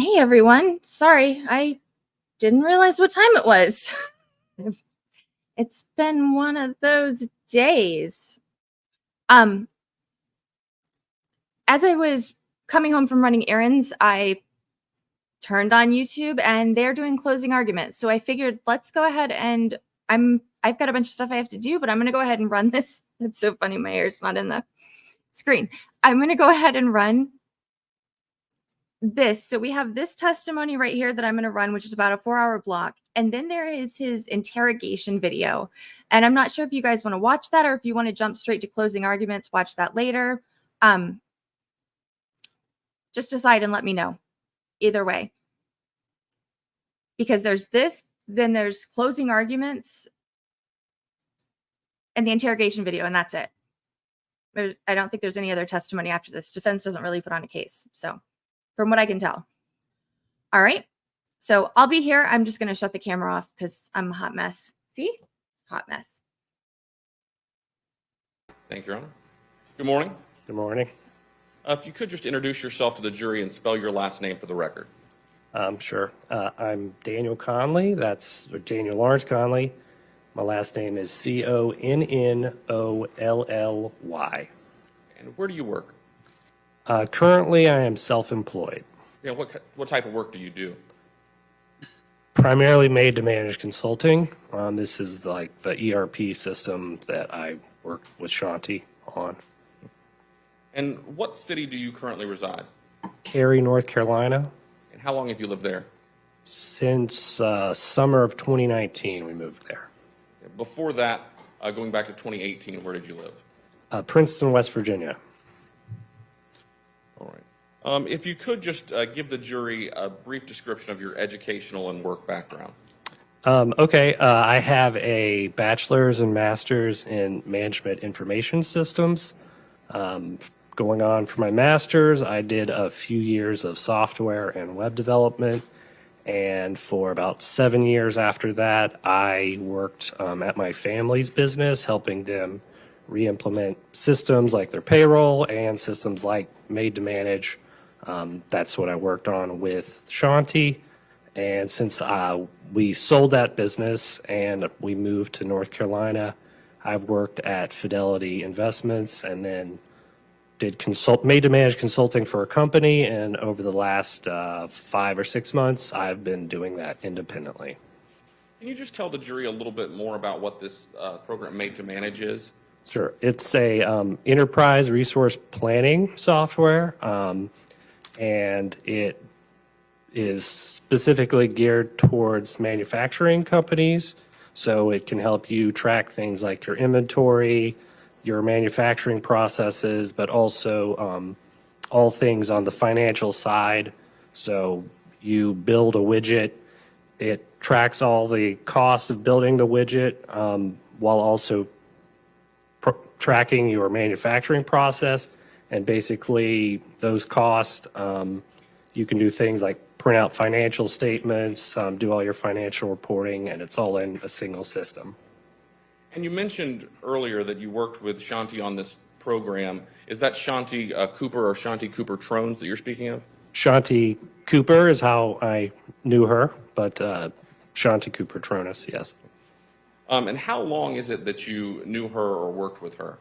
Hey everyone. Sorry, I didn't realize what time it was. It's been one of those days. Um, as I was coming home from running errands, I turned on YouTube and they're doing closing arguments. So I figured let's go ahead and I've got a bunch of stuff I have to do, but I'm going to go ahead and run this. It's so funny my hair's not in the screen. I'm going to go ahead and run this. So we have this testimony right here that I'm going to run, which is about a 4-hour block. And then there is his interrogation video. And I'm not sure if you guys want to watch that or if you want to jump straight to closing arguments, watch that later. Just decide and let me know. Either way. Because there's this, then there's closing arguments and the interrogation video, and that's it. I don't think there's any other testimony after this. Defense doesn't really put on a case. So from what I can tell. All right. So I'll be here. I'm just going to shut the camera off because I'm a hot mess. See? Hot mess. Thank you, Your Honor. Good morning. Good morning. If you could just introduce yourself to the jury and spell your last name for the record. Sure. I'm Daniel Conley. Or Daniel Lawrence Conley. My last name is Connollly. And where do you work? Currently, I am self-employed. Yeah, what type of work do you do? Primarily made to manage consulting. This is like the ERP system that I work with Shanti on. And what city do you currently reside? Cary, North Carolina. And how long have you lived there? Since summer of 2019, we moved there. Before that, going back to 2018, where did you live? Princeton, West Virginia. All right. If you could just give the jury a brief description of your educational and work background. Okay. I have a bachelor's and master's in management information systems. Going on for my master's, I did a few years of software and web development. And for about 7 years after that, I worked at my family's business, helping them re-implement systems like their payroll and systems like Made to Manage. That's what I worked on with Shanti. And since we sold that business and we moved to North Carolina, I've worked at Fidelity Investments and then did Made to Manage consulting for a company. And over the last 5 or 6 months, I've been doing that independently. Can you just tell the jury a little bit more about what this program Made to Manage is? Sure. It's a enterprise resource planning software, and it is specifically geared towards manufacturing companies. So it can help you track things like your inventory, your manufacturing processes, but also all things on the financial side. So you build a widget, it tracks all the costs of building the widget while also tracking your manufacturing process. And basically those costs, you can do things like print out financial statements, do all your financial reporting, and it's all in a single system. And you mentioned earlier that you worked with Shanti on this program. Is that Shanti Cooper or Shanti Cooper Tronnes that you're speaking of? Shanti Cooper is how I knew her, but Shanti Cooper Tronnes, yes. And how long is it that you knew her or worked with her?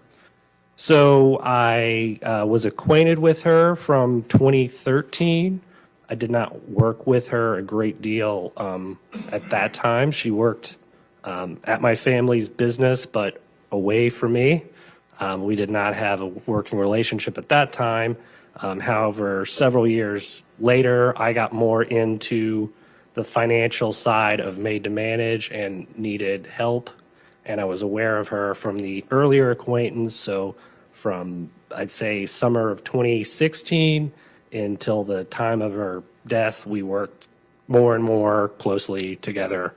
So I was acquainted with her from 2013. I did not work with her a great deal at that time. She worked at my family's business, but away from me. We did not have a working relationship at that time. However, several years later, I got more into the financial side of Made to Manage and needed help. And I was aware of her from the earlier acquaintance. So from, I'd say, summer of 2016 until the time of her death, we worked more and more closely together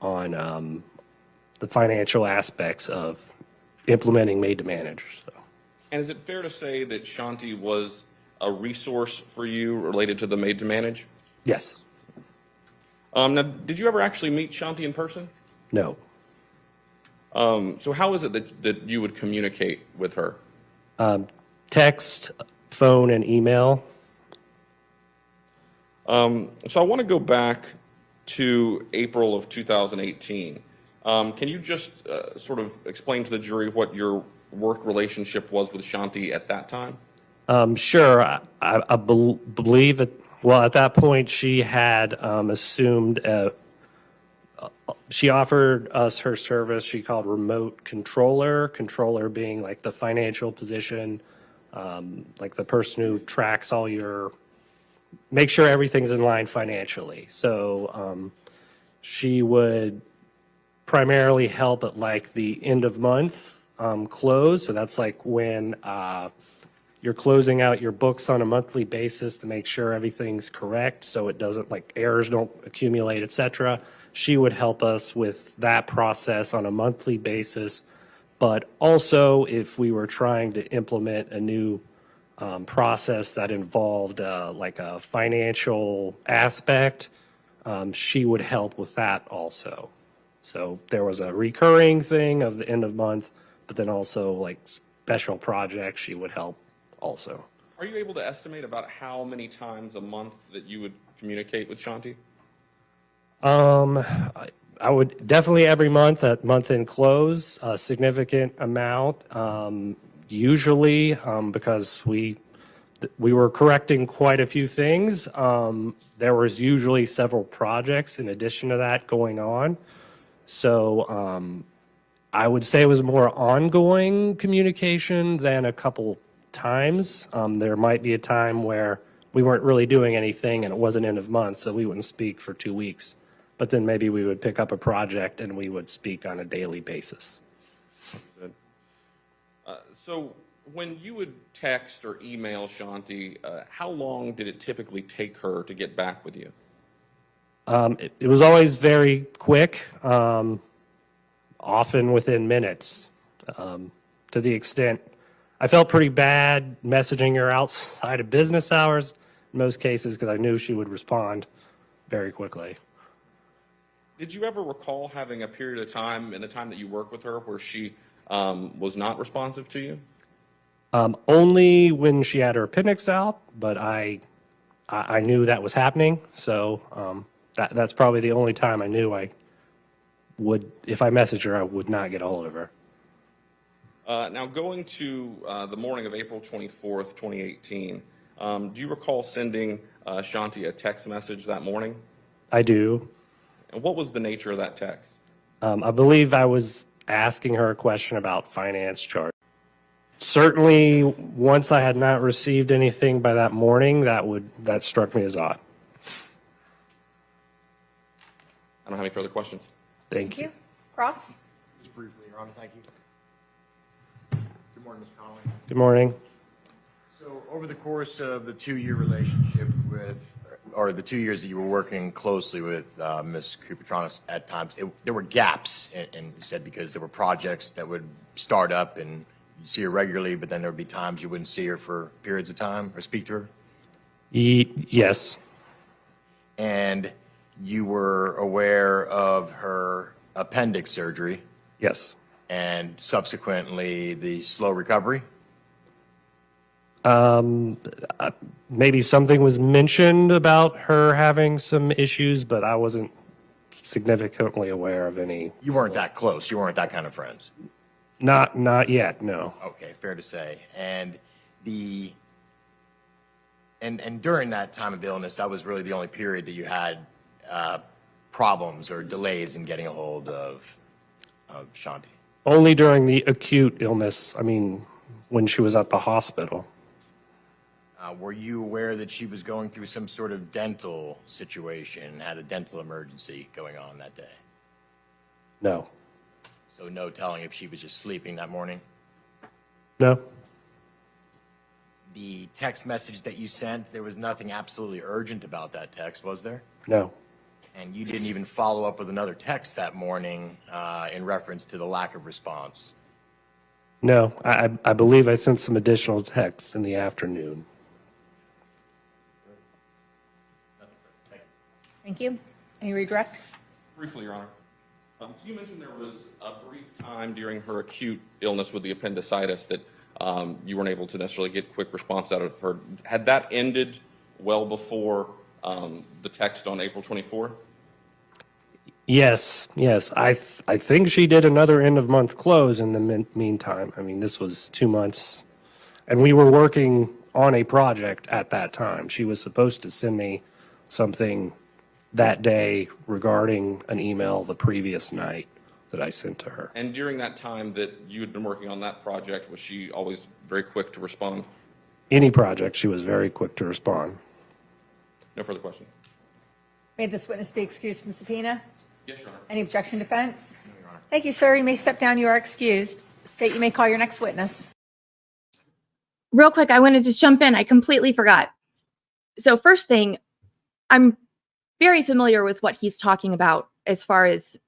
on the financial aspects of implementing Made to Manage. So. And is it fair to say that Shanti was a resource for you related to the Made to Manage? Yes. Now, did you ever actually meet Shanti in person? No. So how is it that you would communicate with her? Text, phone, and email. So I want to go back to April of 2018. Can you just sort of explain to the jury what your work relationship was with Shanti at that time? Sure. I believe it. Well, at that point, she had assumed. She offered us her service. She called remote controller. Controller being like the financial position, like the person who tracks all your, make sure everything's in line financially. So she would primarily help at like the end of month close. So that's like when you're closing out your books on a monthly basis to make sure everything's correct, so it doesn't, like, errors don't accumulate, etc. She would help us with that process on a monthly basis. But also, if we were trying to implement a new process that involved like a financial aspect, she would help with that also. So there was a recurring thing of the end of month, but then also like special projects she would help also. Are you able to estimate about how many times a month that you would communicate with Shanti? I would definitely every month at month-end close, a significant amount. Usually, because we were correcting quite a few things, there was usually several projects in addition to that going on. So I would say it was more ongoing communication than a couple times. There might be a time where we weren't really doing anything and it wasn't end of month, so we wouldn't speak for 2 weeks. But then maybe we would pick up a project and we would speak on a daily basis. Good. So when you would text or email Shanti, how long did it typically take her to get back with you? It was always very quick, often within minutes, to the extent I felt pretty bad messaging her outside of business hours in most cases because I knew she would respond very quickly. Did you ever recall having a period of time in the time that you worked with her where she was not responsive to you? Only when she had her appendix out, but I knew that was happening, so that's probably the only time I knew I would, if I messaged her, I would not get a hold of her. Now, going to the morning of April 24th, 2018, do you recall sending Shanti a text message that morning? I do. And what was the nature of that text? I believe I was asking her a question about finance charge. Certainly, once I had not received anything by that morning, that struck me as odd. I don't have any further questions. Thank you. Cross? Just briefly, Your Honor, thank you. Good morning, Mr. Conley. Good morning. So over the course of the 2-year relationship with, or the 2 years that you were working closely with Ms. Tronnes at times, there were gaps, and you said because there were projects that would start up and you'd see her regularly, but then there would be times you wouldn't see her for periods of time or speak to her? Yes. And you were aware of her appendix surgery Yes. and subsequently the slow recovery? Maybe something was mentioned about her having some issues, but I wasn't significantly aware of any. You weren't that close. You weren't that kind of friends. Not yet, no. Okay, fair to say. And during that time of illness, that was really the only period that you had problems or delays in getting a hold of Shanti. Only during the acute illness, I mean, when she was at the hospital. Were you aware that she was going through some sort of dental situation, had a dental emergency going on that day? No. So no telling if she was just sleeping that morning? No. The text message that you sent, there was nothing absolutely urgent about that text, was there? No. And you didn't even follow up with another text that morning in reference to the lack of response? No. I believe I sent some additional texts in the afternoon. Thank you. Any redirect? Briefly, Your Honor. So you mentioned there was a brief time during her acute illness with the appendicitis that you weren't able to necessarily get quick response out of her. Had that ended well before the text on April 24? Yes, yes. I think she did another end of month close in the meantime. I mean, this was 2 months, and we were working on a project at that time. She was supposed to send me something that day regarding an email the previous night that I sent to her. And during that time that you had been working on that project, was she always very quick to respond? Any project, she was very quick to respond. No further questions. May this witness be excused from subpoena? Yes, Your Honor. Any objection, defense? Thank you, sir. You may step down. You are excused. State, you may call your next witness. Real quick, I wanted to jump in. I completely forgot. So first thing, I'm very familiar with what he's talking about as far as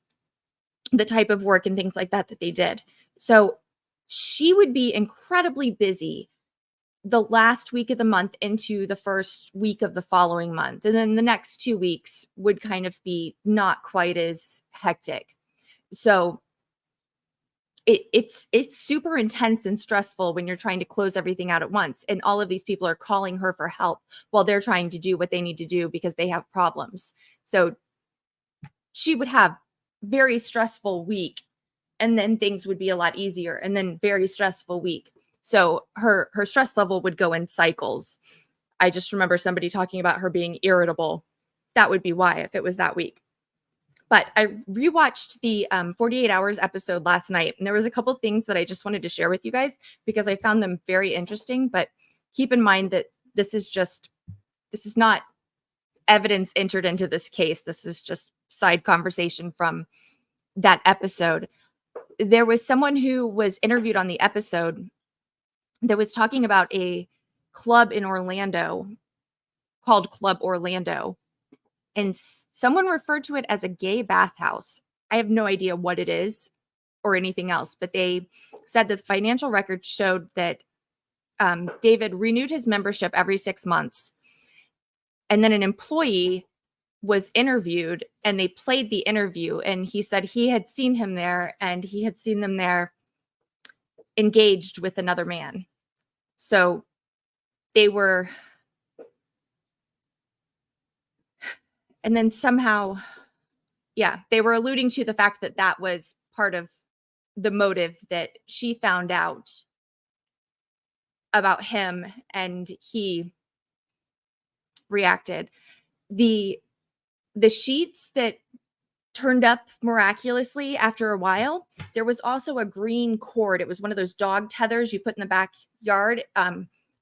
the type of work and things like that that they did. So she would be incredibly busy the last week of the month into the first week of the following month. And then the next 2 weeks would kind of be not quite as hectic. So it's super intense and stressful when you're trying to close everything out at once. And all of these people are calling her for help while they're trying to do what they need to do because they have problems. So she would have very stressful week, and then things would be a lot easier, and then very stressful week. So her stress level would go in cycles. I just remember somebody talking about her being irritable. That would be why, if it was that week. But I rewatched the 48 Hours episode last night, and there was a couple things that I just wanted to share with you guys because I found them very interesting. But keep in mind that this is not evidence entered into this case. This is just side conversation from that episode. There was someone who was interviewed on the episode that was talking about a club in Orlando called Club Orlando. And someone referred to it as a gay bathhouse. I have no idea what it is or anything else, but they said that the financial records showed that David renewed his membership every 6 months. And then an employee was interviewed and they played the interview. And he said he had seen him there and he had seen them there engaged with another man. So they were... And then somehow, they were alluding to the fact that that was part of the motive that she found out about him and he reacted. The sheets that turned up miraculously after a while, there was also a green cord. It was one of those dog tethers you put in the backyard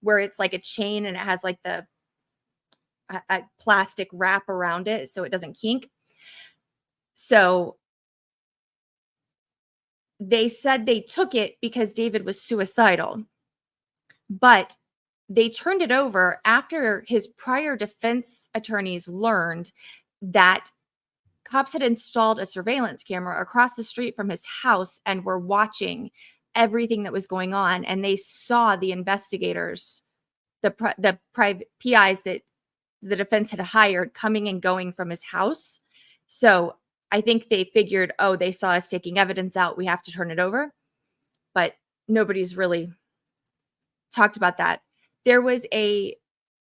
where it's like a chain and it has like a plastic wrap around it so it doesn't kink. So they said they took it because David was suicidal, but they turned it over after his prior defense attorneys learned that cops had installed a surveillance camera across the street from his house and were watching everything that was going on. And they saw the investigators, the private PIs that the defense had hired coming and going from his house. So I think they figured, oh, they saw us taking evidence out. We have to turn it over. But nobody's really talked about that. There was a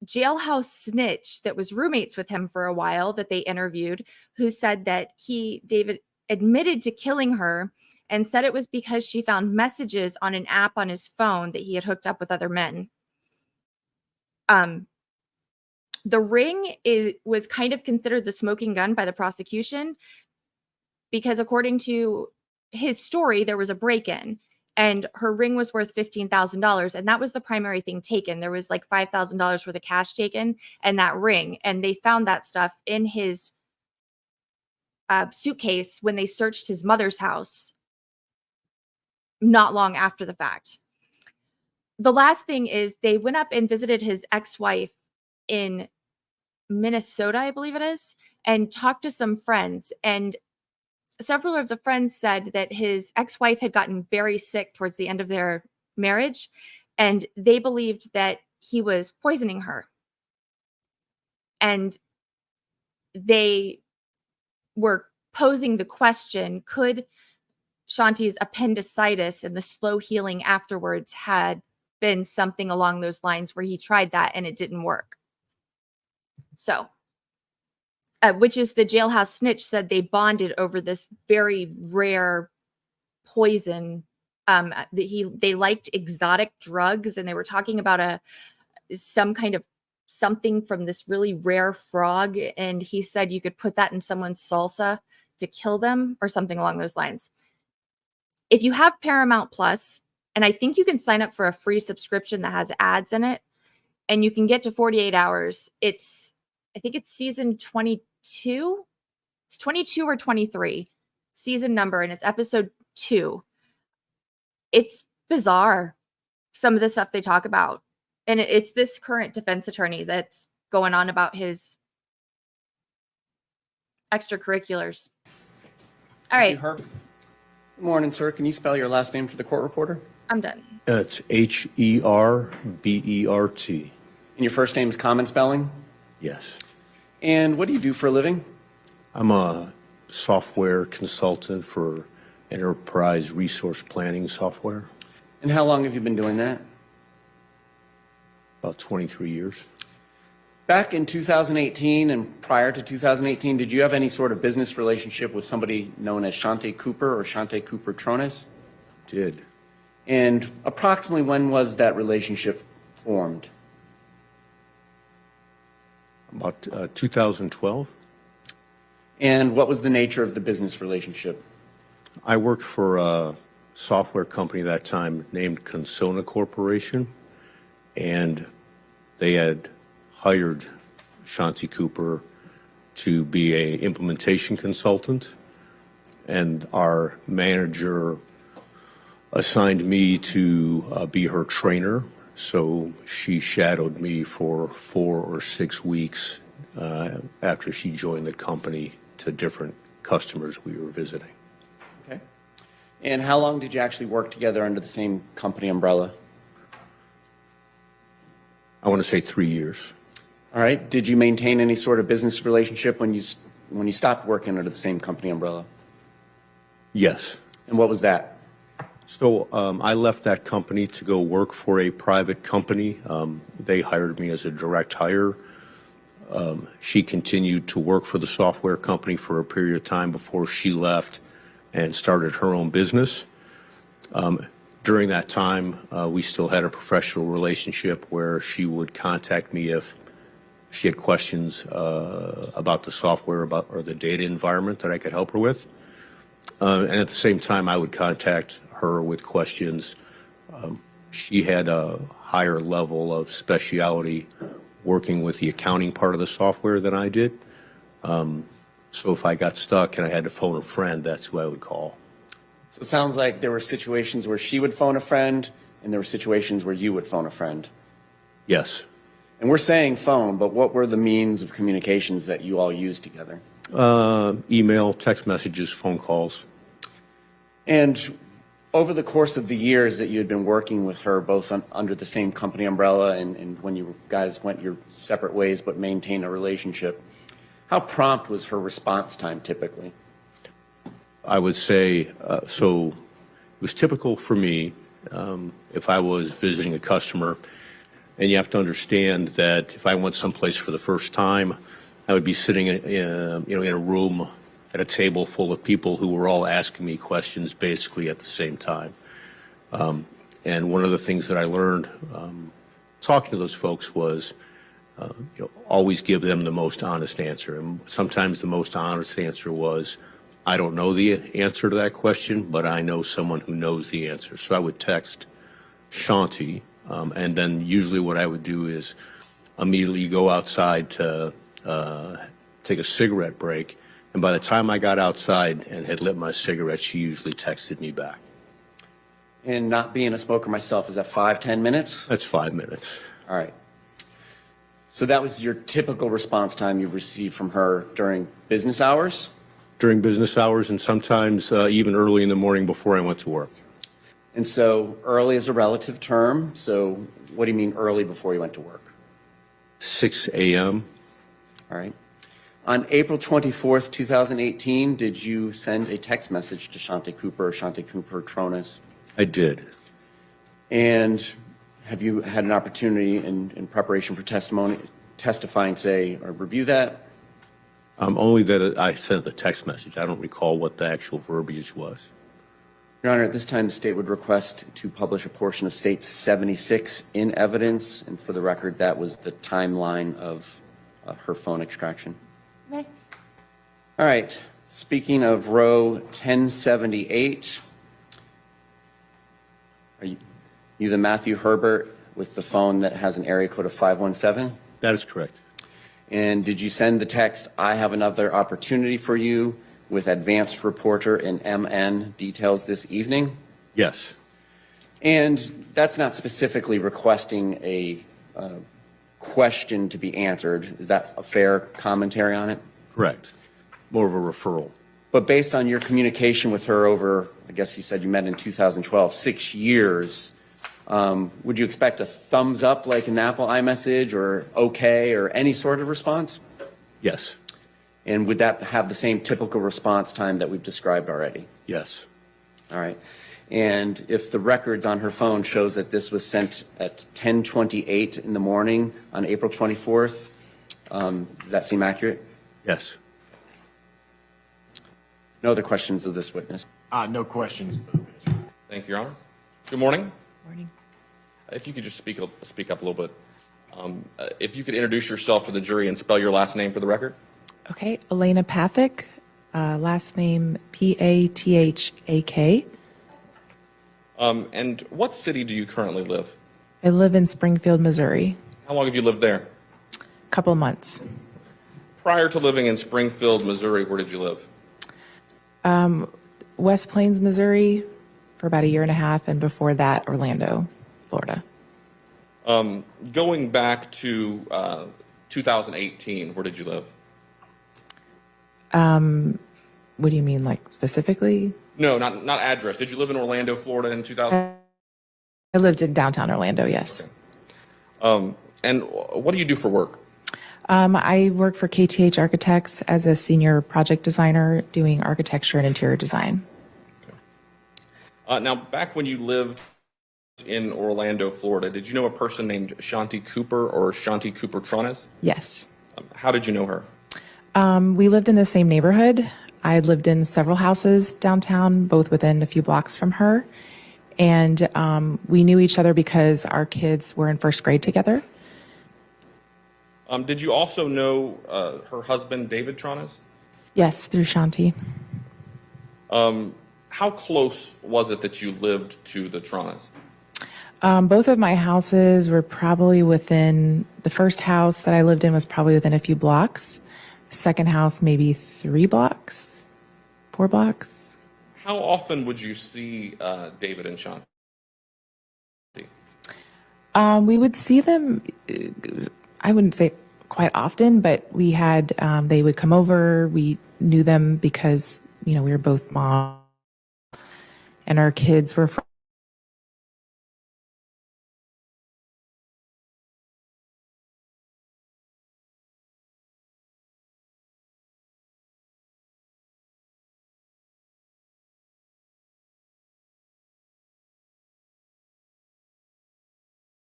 jailhouse snitch that was roommates with him for a while that they interviewed who said that David admitted to killing her and said it was because she found messages on an app on his phone that he had hooked up with other men. The ring was kind of considered the smoking gun by the prosecution because according to his story, there was a break-in and her ring was worth $15,000. And that was the primary thing taken. There was like $5,000 worth of cash taken and that ring. And they found that stuff in his suitcase when they searched his mother's house not long after the fact. The last thing is they went up and visited his ex-wife in Minnesota, I believe it is, and talked to some friends. And several of the friends said that his ex-wife had gotten very sick towards the end of their marriage, and they believed that he was poisoning her. And they were posing the question, could Shanti's appendicitis and the slow healing afterwards had been something along those lines where he tried that and it didn't work? So which is the jailhouse snitch, said they bonded over this very rare poison. They liked exotic drugs, and they were talking about some kind of something from this really rare frog, and he said you could put that in someone's salsa to kill them or something along those lines. If you have Paramount Plus, and I think you can sign up for a free subscription that has ads in it, and you can get to 48 hours. I think it's season 22. It's 22 or 23 season number, and it's episode 2. It's bizarre, some of the stuff they talk about. And it's this current defense attorney that's going on about his extracurriculars. All right. Thank you, Herbert. Good morning, sir. Can you spell your last name for the court reporter? I'm done. It's Herbert. And your first name is common spelling? Yes. And what do you do for a living? I'm a software consultant for enterprise resource planning software. And how long have you been doing that? About 23 years. Back in 2018 and prior to 2018, did you have any sort of business relationship with somebody known as Shante Cooper or Shante Cooper Tronnes? Did. And approximately when was that relationship formed? About 2012. And what was the nature of the business relationship? I worked for a software company that time named Consona Corporation, and they had hired Shante Cooper to be an implementation consultant, and our manager assigned me to be her trainer. So she shadowed me for 4 or 6 weeks after she joined the company to different customers we were visiting. Okay. And how long did you actually work together under the same company umbrella? I want to say 3 years. All right. Did you maintain any sort of business relationship when you stopped working under the same company umbrella? Yes. And what was that? So I left that company to go work for a private company. They hired me as a direct hire. She continued to work for the software company for a period of time before she left and started her own business. During that time, we still had a professional relationship where she would contact me if she had questions about the software or the data environment that I could help her with. And at the same time, I would contact her with questions. She had a higher level of speciality working with the accounting part of the software than I did. So if I got stuck and I had to phone a friend, that's who I would call. So it sounds like there were situations where she would phone a friend and there were situations where you would phone a friend. Yes. And we're saying phone, but what were the means of communications that you all used together? Email, text messages, phone calls. And over the course of the years that you had been working with her, both under the same company umbrella and when you guys went your separate ways but maintained a relationship, how prompt was her response time typically? I would say, so it was typical for me if I was visiting a customer, and you have to understand that if I went someplace for the first time, I would be sitting in a room at a table full of people who were all asking me questions basically at the same time. And one of the things that I learned talking to those folks was always give them the most honest answer. And sometimes the most honest answer was, I don't know the answer to that question, but I know someone who knows the answer. So I would text Shante, and then usually what I would do is immediately go outside to take a cigarette break. And by the time I got outside and had lit my cigarette, she usually texted me back. And not being a smoker myself, is that 5-10 minutes? That's 5 minutes. All right. So that was your typical response time you received from her during business hours? During business hours and sometimes even early in the morning before I went to work. And so early is a relative term. So what do you mean early before you went to work? 6 a.m. All right. On April 24th, 2018, did you send a text message to Shante Cooper or Shante Cooper Tronnes? I did. And have you had an opportunity in preparation for testifying today or review that? Only that I sent the text message. I don't recall what the actual verbiage was. Your Honor, at this time, the state would request to publish a portion of State 76 in evidence, and for the record, that was the timeline of her phone extraction. Okay. All right, speaking of row 1078, are you the Matthew Herbert with the phone that has an area code of 517? That is correct. And did you send the text, "I have another opportunity for you," with advanced reporter and MN details this evening? Yes. And that's not specifically requesting a question to be answered. Is that a fair commentary on it? Correct. More of a referral. But based on your communication with her over, I guess you said you met in 2012, 6 years, would you expect a thumbs up like an Apple iMessage or okay or any sort of response? Yes. And would that have the same typical response time that we've described already? Yes. All right. And if the records on her phone shows that this was sent at 10:28 in the morning on April 24th, does that seem accurate? Yes. No other questions of this witness? No questions. Thank you, Your Honor. Good morning. Morning. If you could just speak up a little bit. If you could introduce yourself to the jury and spell your last name for the record. Okay, Elena Pathik, last name Pathak. And what city do you currently live? I live in Springfield, Missouri. How long have you lived there? A couple of months. Prior to living in Springfield, Missouri, where did you live? West Plains, Missouri for about 1.5 years, and before that, Orlando, Florida. Going back to 2018, where did you live? What do you mean, like specifically? No, not address. Did you live in Orlando, Florida in 2000? I lived in downtown Orlando, yes. And what do you do for work? I work for KTH Architects as a senior project designer doing architecture and interior design. Now, back when you lived in Orlando, Florida, did you know a person named Shanti Cooper or Shanti Cooper Tronnes? Yes. How did you know her? We lived in the same neighborhood. I lived in several houses downtown, both within a few blocks from her. And we knew each other because our kids were in first grade together. Did you also know her husband, David Tronnes? Yes, through Shanti. How close was it that you lived to the Tronnes? Both of my houses were probably within, the first house that I lived in was probably within a few blocks. Second house, maybe 3 blocks, 4 blocks. How often would you see David and Shanti? We would see them, I wouldn't say quite often, but we had, they would come over. We knew them because, we were both moms and our kids were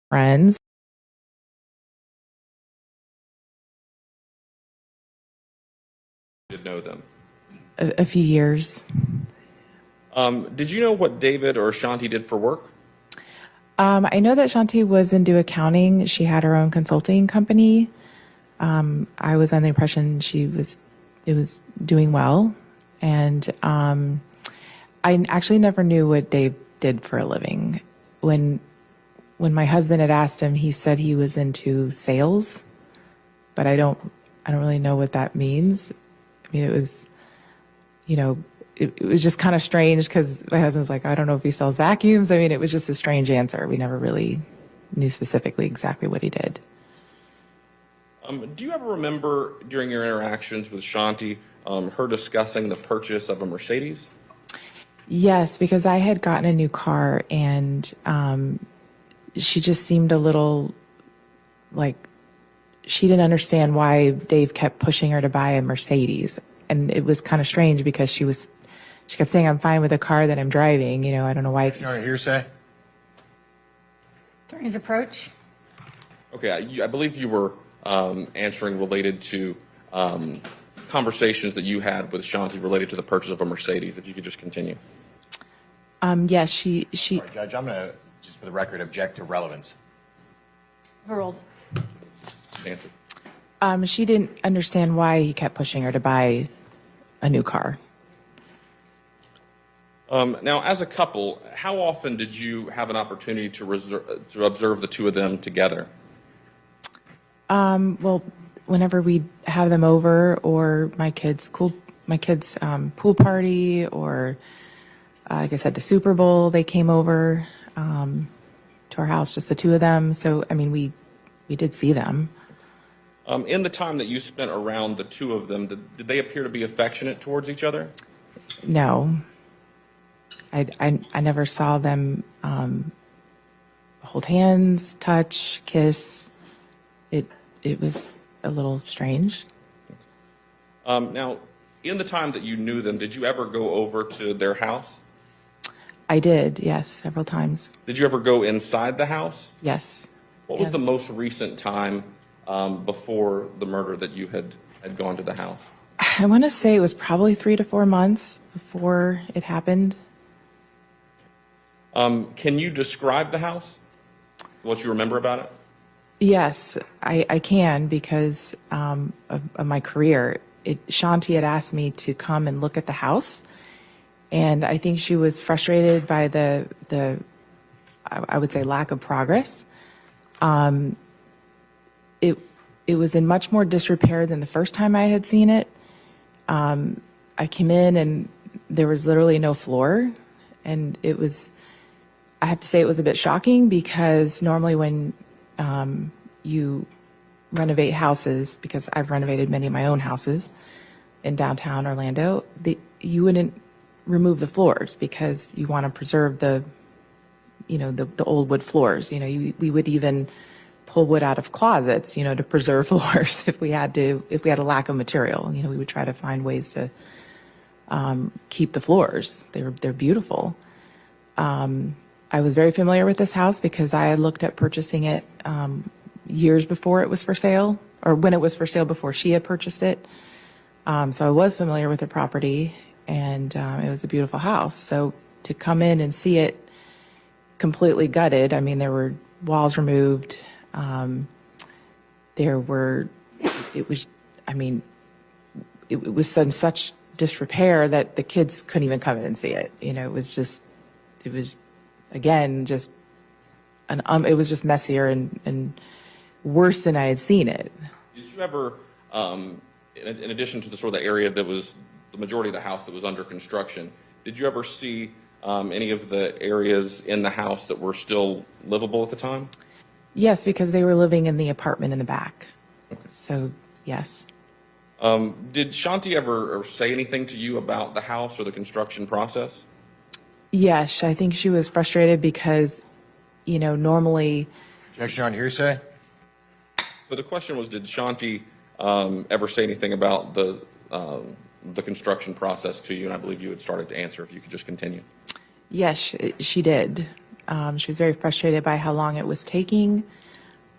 friends. Did know them. A few years. Did you know what David or Shanti did for work? I know that Shanti was into accounting. She had her own consulting company. I was under the impression it was doing well. And I actually never knew what Dave did for a living. When my husband had asked him, he said he was into sales, but I don't really know what that means. I mean, it was, it was just kind of strange because my husband was like, I don't know if he sells vacuums. I mean, it was just a strange answer. We never really knew specifically exactly what he did. Do you ever remember during your interactions with Shanti, her discussing the purchase of a Mercedes? Yes, because I had gotten a new car and she just seemed a little like she didn't understand why Dave kept pushing her to buy a Mercedes. And it was kind of strange because she kept saying, I'm fine with the car that I'm driving. I don't know why. Hearsay? Attorney's approach. Okay, I believe you were answering related to conversations that you had with Shanti related to the purchase of a Mercedes, if you could just continue. Yes, she Sorry, Judge, I'm going to, just for the record, object to relevance. Overruled. Answer. she didn't understand why he kept pushing her to buy a new car. Now, as a couple, how often did you have an opportunity to observe the two of them together? Well, whenever we have them over, or my kids' pool party, or like I said, the Super Bowl, they came over to our house, just the two of them. So, I mean, we did see them. In the time that you spent around the two of them, did they appear to be affectionate towards each other? No, I never saw them hold hands, touch, kiss. It was a little strange. Now, in the time that you knew them, did you ever go over to their house? I did, yes, several times. Did you ever go inside the house? Yes. What was Yeah. the most recent time before the murder that you had gone to the house? I want to say it was probably 3 to 4 months before it happened. Can you describe the house? What you remember about it? Yes, I can, because of my career. Shanti had asked me to come and look at the house, and I think she was frustrated by the I would say, lack of progress. It was in much more disrepair than the first time I had seen it. I came in and there was literally no floor, and I have to say it was a bit shocking, because normally when you renovate houses, because I've renovated many of my own houses in downtown Orlando, you wouldn't remove the floors because you want to preserve the old wood floors. We would even pull wood out of closets, to preserve floors if we had a lack of material. We would try to find ways to keep the floors. They're beautiful. I was very familiar with this house because I had looked at purchasing it years before it was for sale, or when it was for sale before she had purchased it. So I was familiar with the property, and it was a beautiful house. So to come in and see it completely gutted, I mean, there were walls removed. It was in such disrepair that the kids couldn't even come in and see it. It was just messier and worse than I had seen it. Did you ever, in addition to the sort of the area that was the majority of the house that was under construction, did you ever see any of the areas in the house that were still livable at the time? Yes, because they were living in the apartment in the back. Okay. So, yes. Did Shanti ever say anything to you about the house or the construction process? Yes, I think she was frustrated because, normally. Objection on hearsay? So the question was, did Shanti ever say anything about the construction process to you? And I believe you had started to answer. If you could just continue. Yes, she did. She was very frustrated by how long it was taking.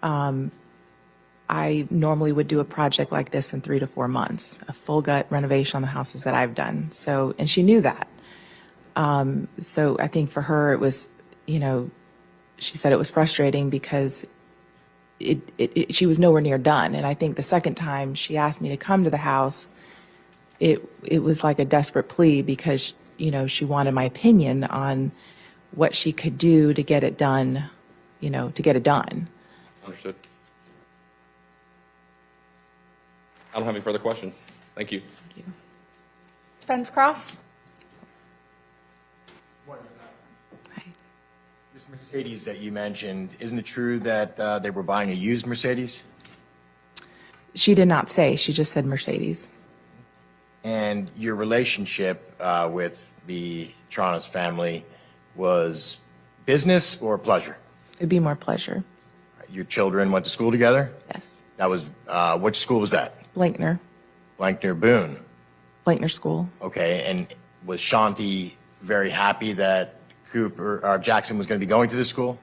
I normally would do a project like this in 3 to 4 months, a full gut renovation on the houses that I've done. So, and she knew that. So I think for her, it was, she said it was frustrating because she was nowhere near done. And I think the second time she asked me to come to the house, it was like a desperate plea because, she wanted my opinion on what she could do to get it done, Understood. I don't have any further questions. Thank you. Thank you. Defense Cross? Hi. This Mercedes that you mentioned, isn't it true that they were buying a used Mercedes? She did not say. She just said Mercedes. And your relationship with the Tronnes family was business or pleasure? It'd be more pleasure. Your children went to school together? Yes. That was, which school was that? Blankner Boone. School. Okay, and was Shanti very happy that Jackson was going to be going to this school?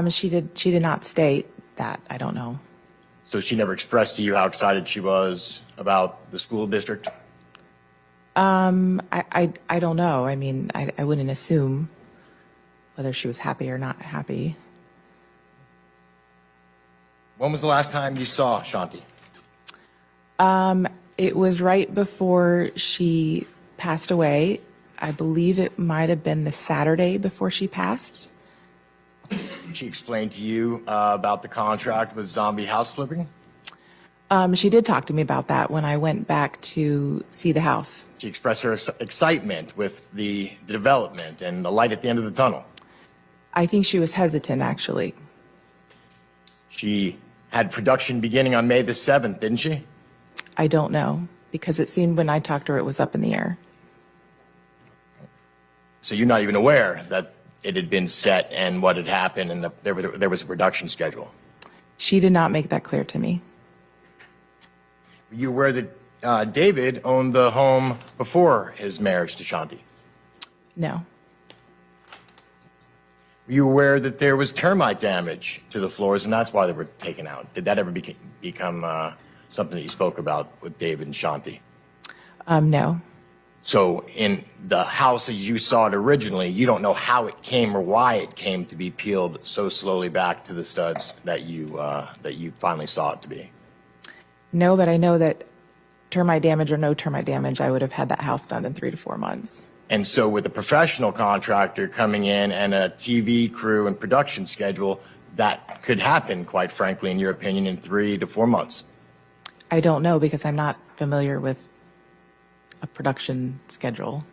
She did not state that. I don't know. So she never expressed to you how excited she was about the school district? I don't know. I mean, I wouldn't assume whether she was happy or not happy. When was the last time you saw Shanti? It was right before she passed away. I believe it might have been the Saturday before she passed. She explained to you about the contract with Zombie House Flipping? She did talk to me about that when I went back to see the house. She expressed her excitement with the development and the light at the end of the tunnel. I think she was hesitant, actually. She had production beginning on May the 7th, didn't she? I don't know, because it seemed when I talked to her, it was up in the air. So you're not even aware that it had been set and what had happened and there was a production schedule? She did not make that clear to me. Were you aware that David owned the home before his marriage to Shanti? No. Were you aware that there was termite damage to the floors and that's why they were taken out? Did that ever become something that you spoke about with David and Shanti? No. So in the house as you saw it originally, you don't know how it came or why it came to be peeled so slowly back to the studs that you finally saw it to be. No, but I know that termite damage or no termite damage, I would have had that house done in 3 to 4 months. And so with a professional contractor coming in and a TV crew and production schedule, that could happen, quite frankly, in your opinion, in 3 to 4 months. I don't know because I'm not familiar with a production schedule.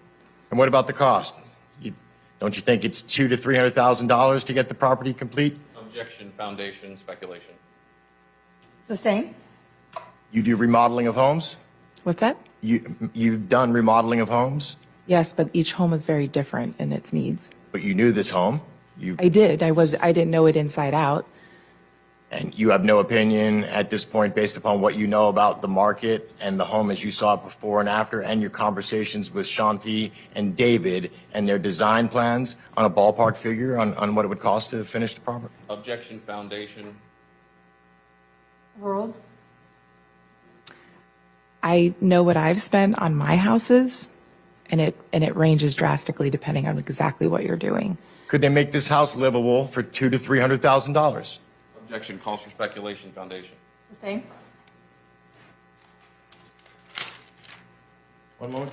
And what about the cost? Don't you think it's $200,000 to $300,000 to get the property complete? Objection, foundation, speculation. Sustain? You do remodeling of homes? What's that? You've done remodeling of homes, Yes, but each home is very different in its needs. but you knew this home. I did. I didn't know it inside out. And you have no opinion at this point based upon what you know about the market and the home as you saw it before and after and your conversations with Shanti and David and their design plans on a ballpark figure on what it would cost to finish the property? Objection, foundation. Overruled? I know what I've spent on my houses, and it ranges drastically depending on exactly what you're doing. Could they make this house livable for $200,000 to $300,000? Objection, calls for speculation, foundation. Sustain? One moment.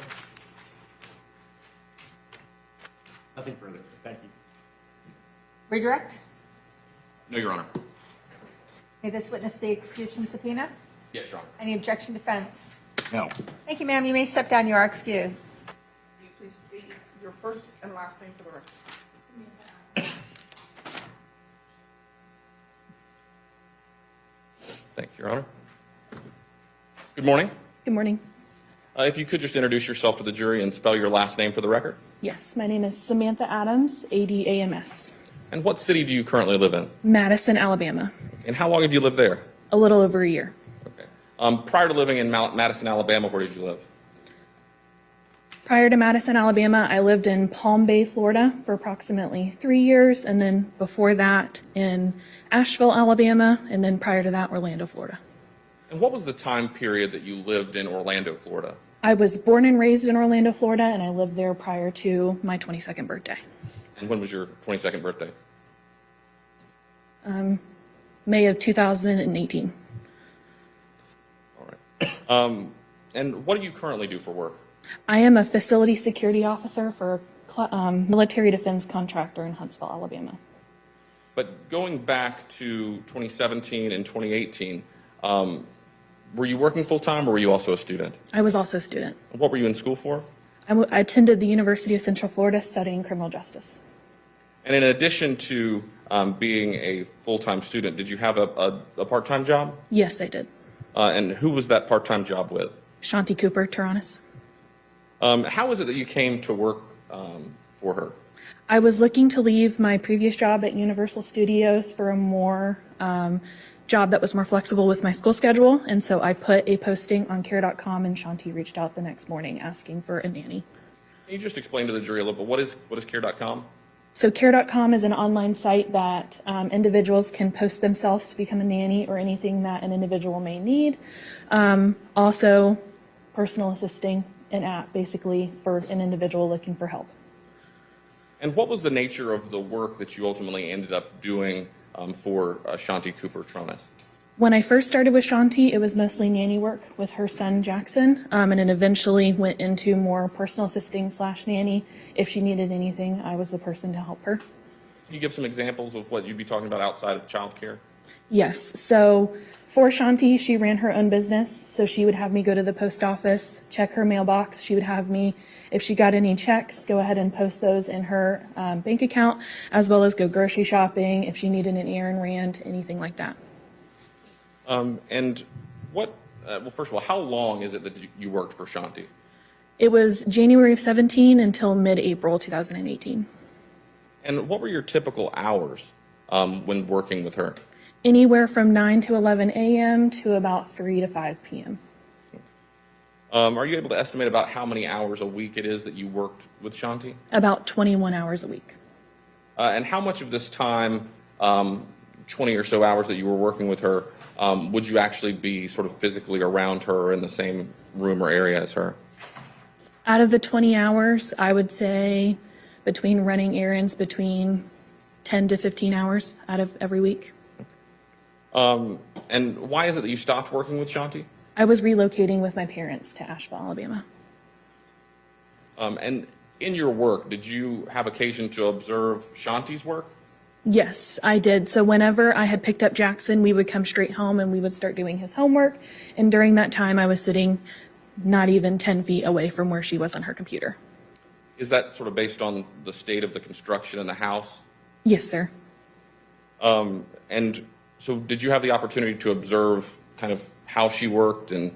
Nothing further. Thank you. Redirect? No, Your Honor. May this witness be excused from subpoena? Yes, Your Honor. Any objection, defense? No. Thank you, ma'am. You may step down. You are excused. Can you please state your first and last name for the record? Thank you, Your Honor. Good morning. Good morning. If you could just introduce yourself to the jury and spell your last name for the record. Yes, my name is Samantha Adams, ADAMS, And what city do you currently live in? Madison, Alabama. And how long have you lived there? A little over a year. Okay. Prior to living in Madison, Alabama, where did you live? Prior to Madison, Alabama, I lived in Palm Bay, Florida for approximately 3 years, and then before that in Asheville, Alabama, and then prior to that, Orlando, Florida. And what was the time period that you lived in Orlando, Florida? I was born and raised in Orlando, Florida, and I lived there prior to my 22nd birthday. And when was your 22nd birthday? May of 2018. All right. And what do you currently do for work? I am a facility security officer for a military defense contractor in Huntsville, Alabama. But going back to 2017 and 2018, were you working full-time or were you also a student? I was also a student. What were you in school for? I attended the University of Central Florida studying criminal justice. And in addition to being a full-time student, did you have a part-time job? Yes, I did. And who was that part-time job with? Shanti Cooper, Tronnes. How is it that you came to work for her? I was looking to leave my previous job at Universal Studios for a more job that was more flexible with my school schedule, and so I put a posting on care.com, and Shanti reached out the next morning asking for a nanny. Can you just explain to the jury a little bit, what is care.com? So care.com is an online site that individuals can post themselves to become a nanny or anything that an individual may need. Also, personal assisting, an app basically for an individual looking for help. And what was the nature of the work that you ultimately ended up doing for Shanti Cooper Tronnes? When I first started with Shanti, it was mostly nanny work with her son Jackson, and it eventually went into more personal assisting / nanny. If she needed anything, I was the person to help her. Can you give some examples of what you'd be talking about outside of childcare? Yes. So for Shanti, she ran her own business. So she would have me go to the post office, check her mailbox. She would have me, if she got any checks, go ahead and post those in her bank account, as well as go grocery shopping if she needed an errand ran, anything like that. And what, well, first of all, how long is it that you worked for Shanti? It was January of 17 until mid-April 2018. And what were your typical hours when working with her? Anywhere from 9 to 11 a.m. to about 3 to 5 p.m. Are you able to estimate about how many hours a week it is that you worked with Shanti? About 21 hours a week. And how much of this time, 20 or so hours that you were working with her, would you actually be sort of physically around her in the same room or area as her? Out of the 20 hours, I would say between running errands, between 10 to 15 hours out of every week. And why is it that you stopped working with Shanti? I was relocating with my parents to Asheville, Alabama. And in your work, did you have occasion to observe Shanti's work? Yes, I did. So whenever I had picked up Jackson, we would come straight home and we would start doing his homework. And during that time, I was sitting not even 10 feet away from where she was on her computer. Is that sort of based on the state of the construction in the house? Yes, sir. And so did you have the opportunity to observe kind of how she worked and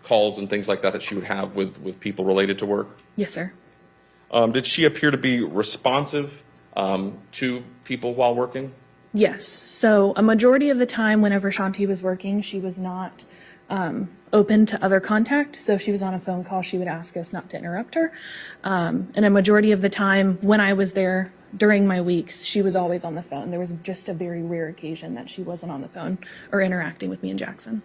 calls and things like that that she would have with people related to work? Yes, sir. Did she appear to be responsive to people while working? Yes. So a majority of the time, whenever Shanti was working, she was not open to other contact. So if she was on a phone call, she would ask us not to interrupt her. And a majority of the time when I was there during my weeks, she was always on the phone. There was just a very rare occasion that she wasn't on the phone or interacting with me and Jackson.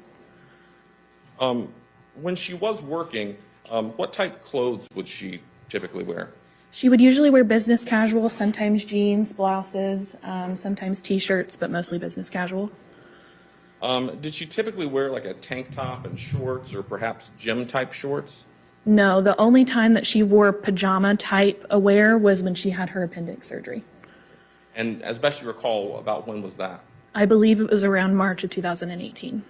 When she was working, what type of clothes would she typically wear? She would usually wear business casual, sometimes jeans, blouses, sometimes t-shirts, but mostly business casual. Did she typically wear like a tank top and shorts or perhaps gym type shorts? No, the only time that she wore pajama type wear was when she had her appendix surgery. And as best you recall, about when was that? I believe it was around March of 2018.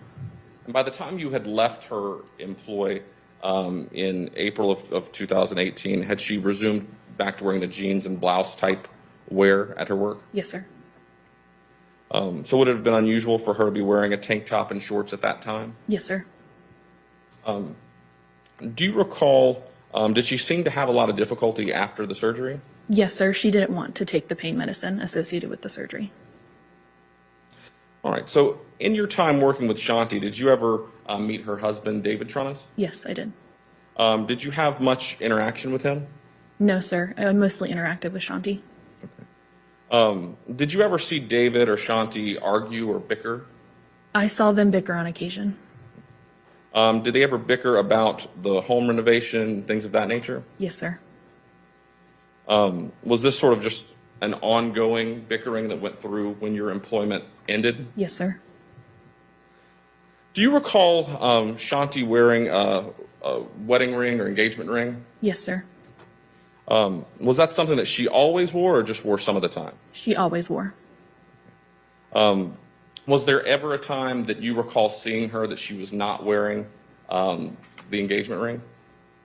And by the time you had left her employ in April of 2018, had she resumed back to wearing the jeans and blouse type wear at her work? Yes, sir. So would it have been unusual for her to be wearing a tank top and shorts at that time? Yes, sir. Do you recall, did she seem to have a lot of difficulty after the surgery? Yes, sir. She didn't want to take the pain medicine associated with the surgery. All right. So in your time working with Shanti, did you ever meet her husband, David Tronnes? Yes, I did. Did you have much interaction with him? No, sir. I mostly interacted with Shanti. Did you ever see David or Shanti argue or bicker? I saw them bicker on occasion. Did they ever bicker about the home renovation, things of that nature? Yes, sir. Was this sort of just an ongoing bickering that went through when your employment ended? Yes, sir. Do you recall Shanti wearing a wedding ring or engagement ring? Yes, sir. Was that something that she always wore or just wore some of the time? She always wore. Was there ever a time that you recall seeing her that she was not wearing the engagement ring?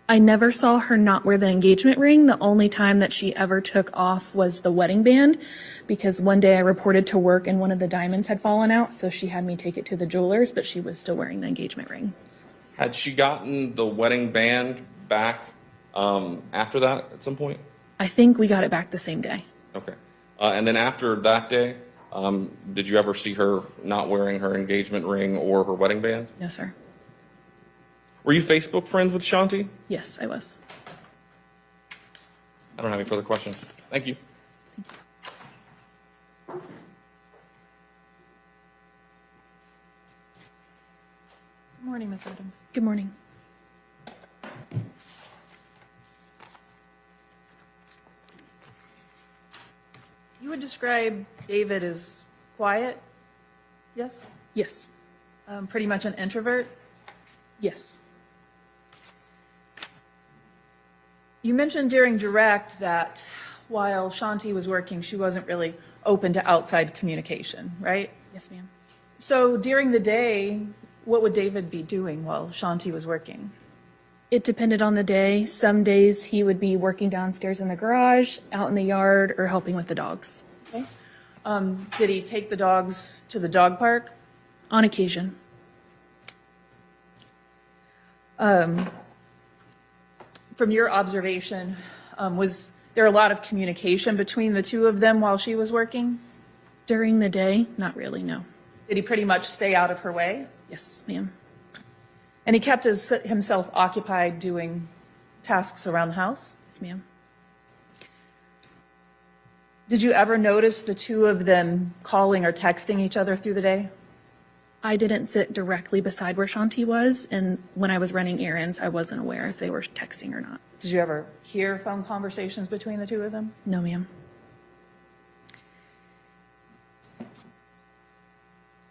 I never saw her not wear the engagement ring. The only time that she ever took off was the wedding band, because one day I reported to work and one of the diamonds had fallen out, so she had me take it to the jeweler's, but she was still wearing the engagement ring. Had she gotten the wedding band back after that at some point? I think we got it back the same day. Okay. And then after that day, did you ever see her not wearing her engagement ring or her wedding band? No, sir. Were you Facebook friends with Shanti? Yes, I was. I don't have any further questions. Thank you. Good morning, Ms. Adams. Good morning. You would describe David as quiet? Yes? Yes. Pretty much an introvert? Yes. You mentioned during direct that while Shanti was working, she wasn't really open to outside communication, right? Yes, ma'am. So during the day, what would David be doing while Shanti was working? It depended on the day. Some days he would be working downstairs in the garage, out in the yard, or helping with the dogs. Okay. Did he take the dogs to the dog park? On occasion. From your observation, was there a lot of communication between the two of them while she was working? During the day, not really, no. Did he pretty much stay out of her way? Yes, ma'am. And he kept himself occupied doing tasks around the house? Yes, ma'am. Did you ever notice the two of them calling or texting each other through the day? I didn't sit directly beside where Shanti was, and when I was running errands, I wasn't aware if they were texting or not. Did you ever hear phone conversations between the two of them? No, ma'am.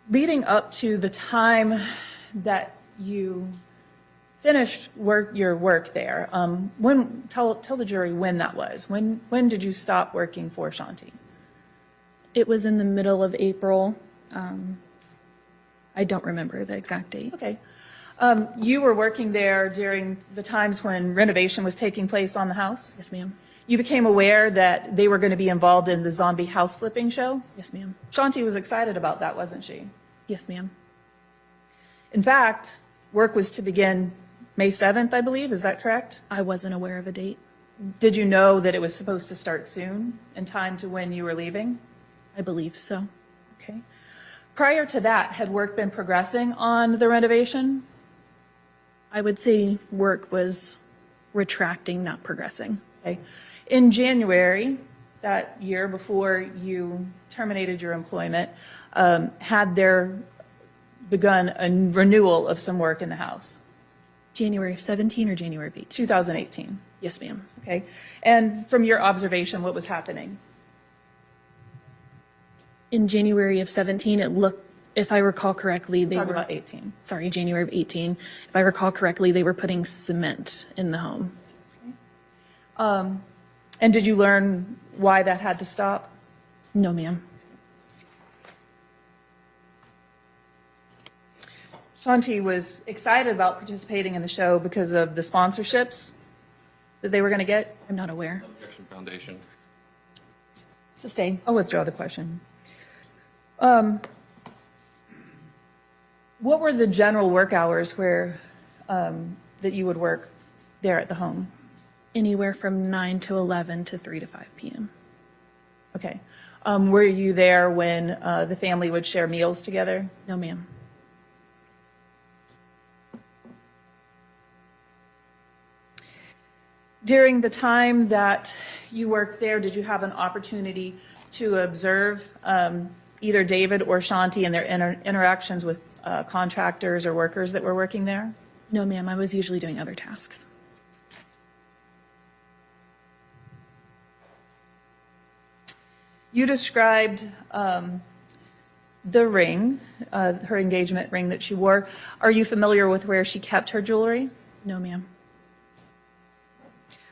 Leading up to the time that you finished your work there, tell the jury when that was. When did you stop working for Shanti? It was in the middle of April. I don't remember the exact date. Okay. You were working there during the times when renovation was taking place on the house? Yes, ma'am. You became aware that they were going to be involved in the zombie house flipping show? Yes, ma'am. Shanti was excited about that, wasn't she? Yes, ma'am. In fact, work was to begin May 7th, I believe. Is that correct? I wasn't aware of a date. Did you know that it was supposed to start soon, in time to when you were leaving? I believe so. Okay. Prior to that, had work been progressing on the renovation? I would say work was retracting, not progressing. Okay. In January, that year before you terminated your employment, had there begun a renewal of some work in the house? January of 17 or January of 18? 2018. Yes, ma'am. Okay. And from your observation, what was happening? In January of 17, it looked, if I recall correctly, they Talk were... about 18. Sorry, January of 18. If I recall correctly, they were putting cement in the home. And did you learn why that had to stop? No, ma'am. Shanti was excited about participating in the show because of the sponsorships that they were going to get. I'm not aware. Objection Foundation. Sustained. I'll withdraw the question. What were the general work hours where that you would work there at the home? Anywhere from 9 to 11 to 3 to 5 p.m. Okay. Were you there when the family would share meals together? No, ma'am. During the time that you worked there, did you have an opportunity to observe either David or Shanti and their interactions with contractors or workers that were working there? No, ma'am. I was usually doing other tasks. You described the ring, her engagement ring that she wore. Are you familiar with where she kept her jewelry? No, ma'am.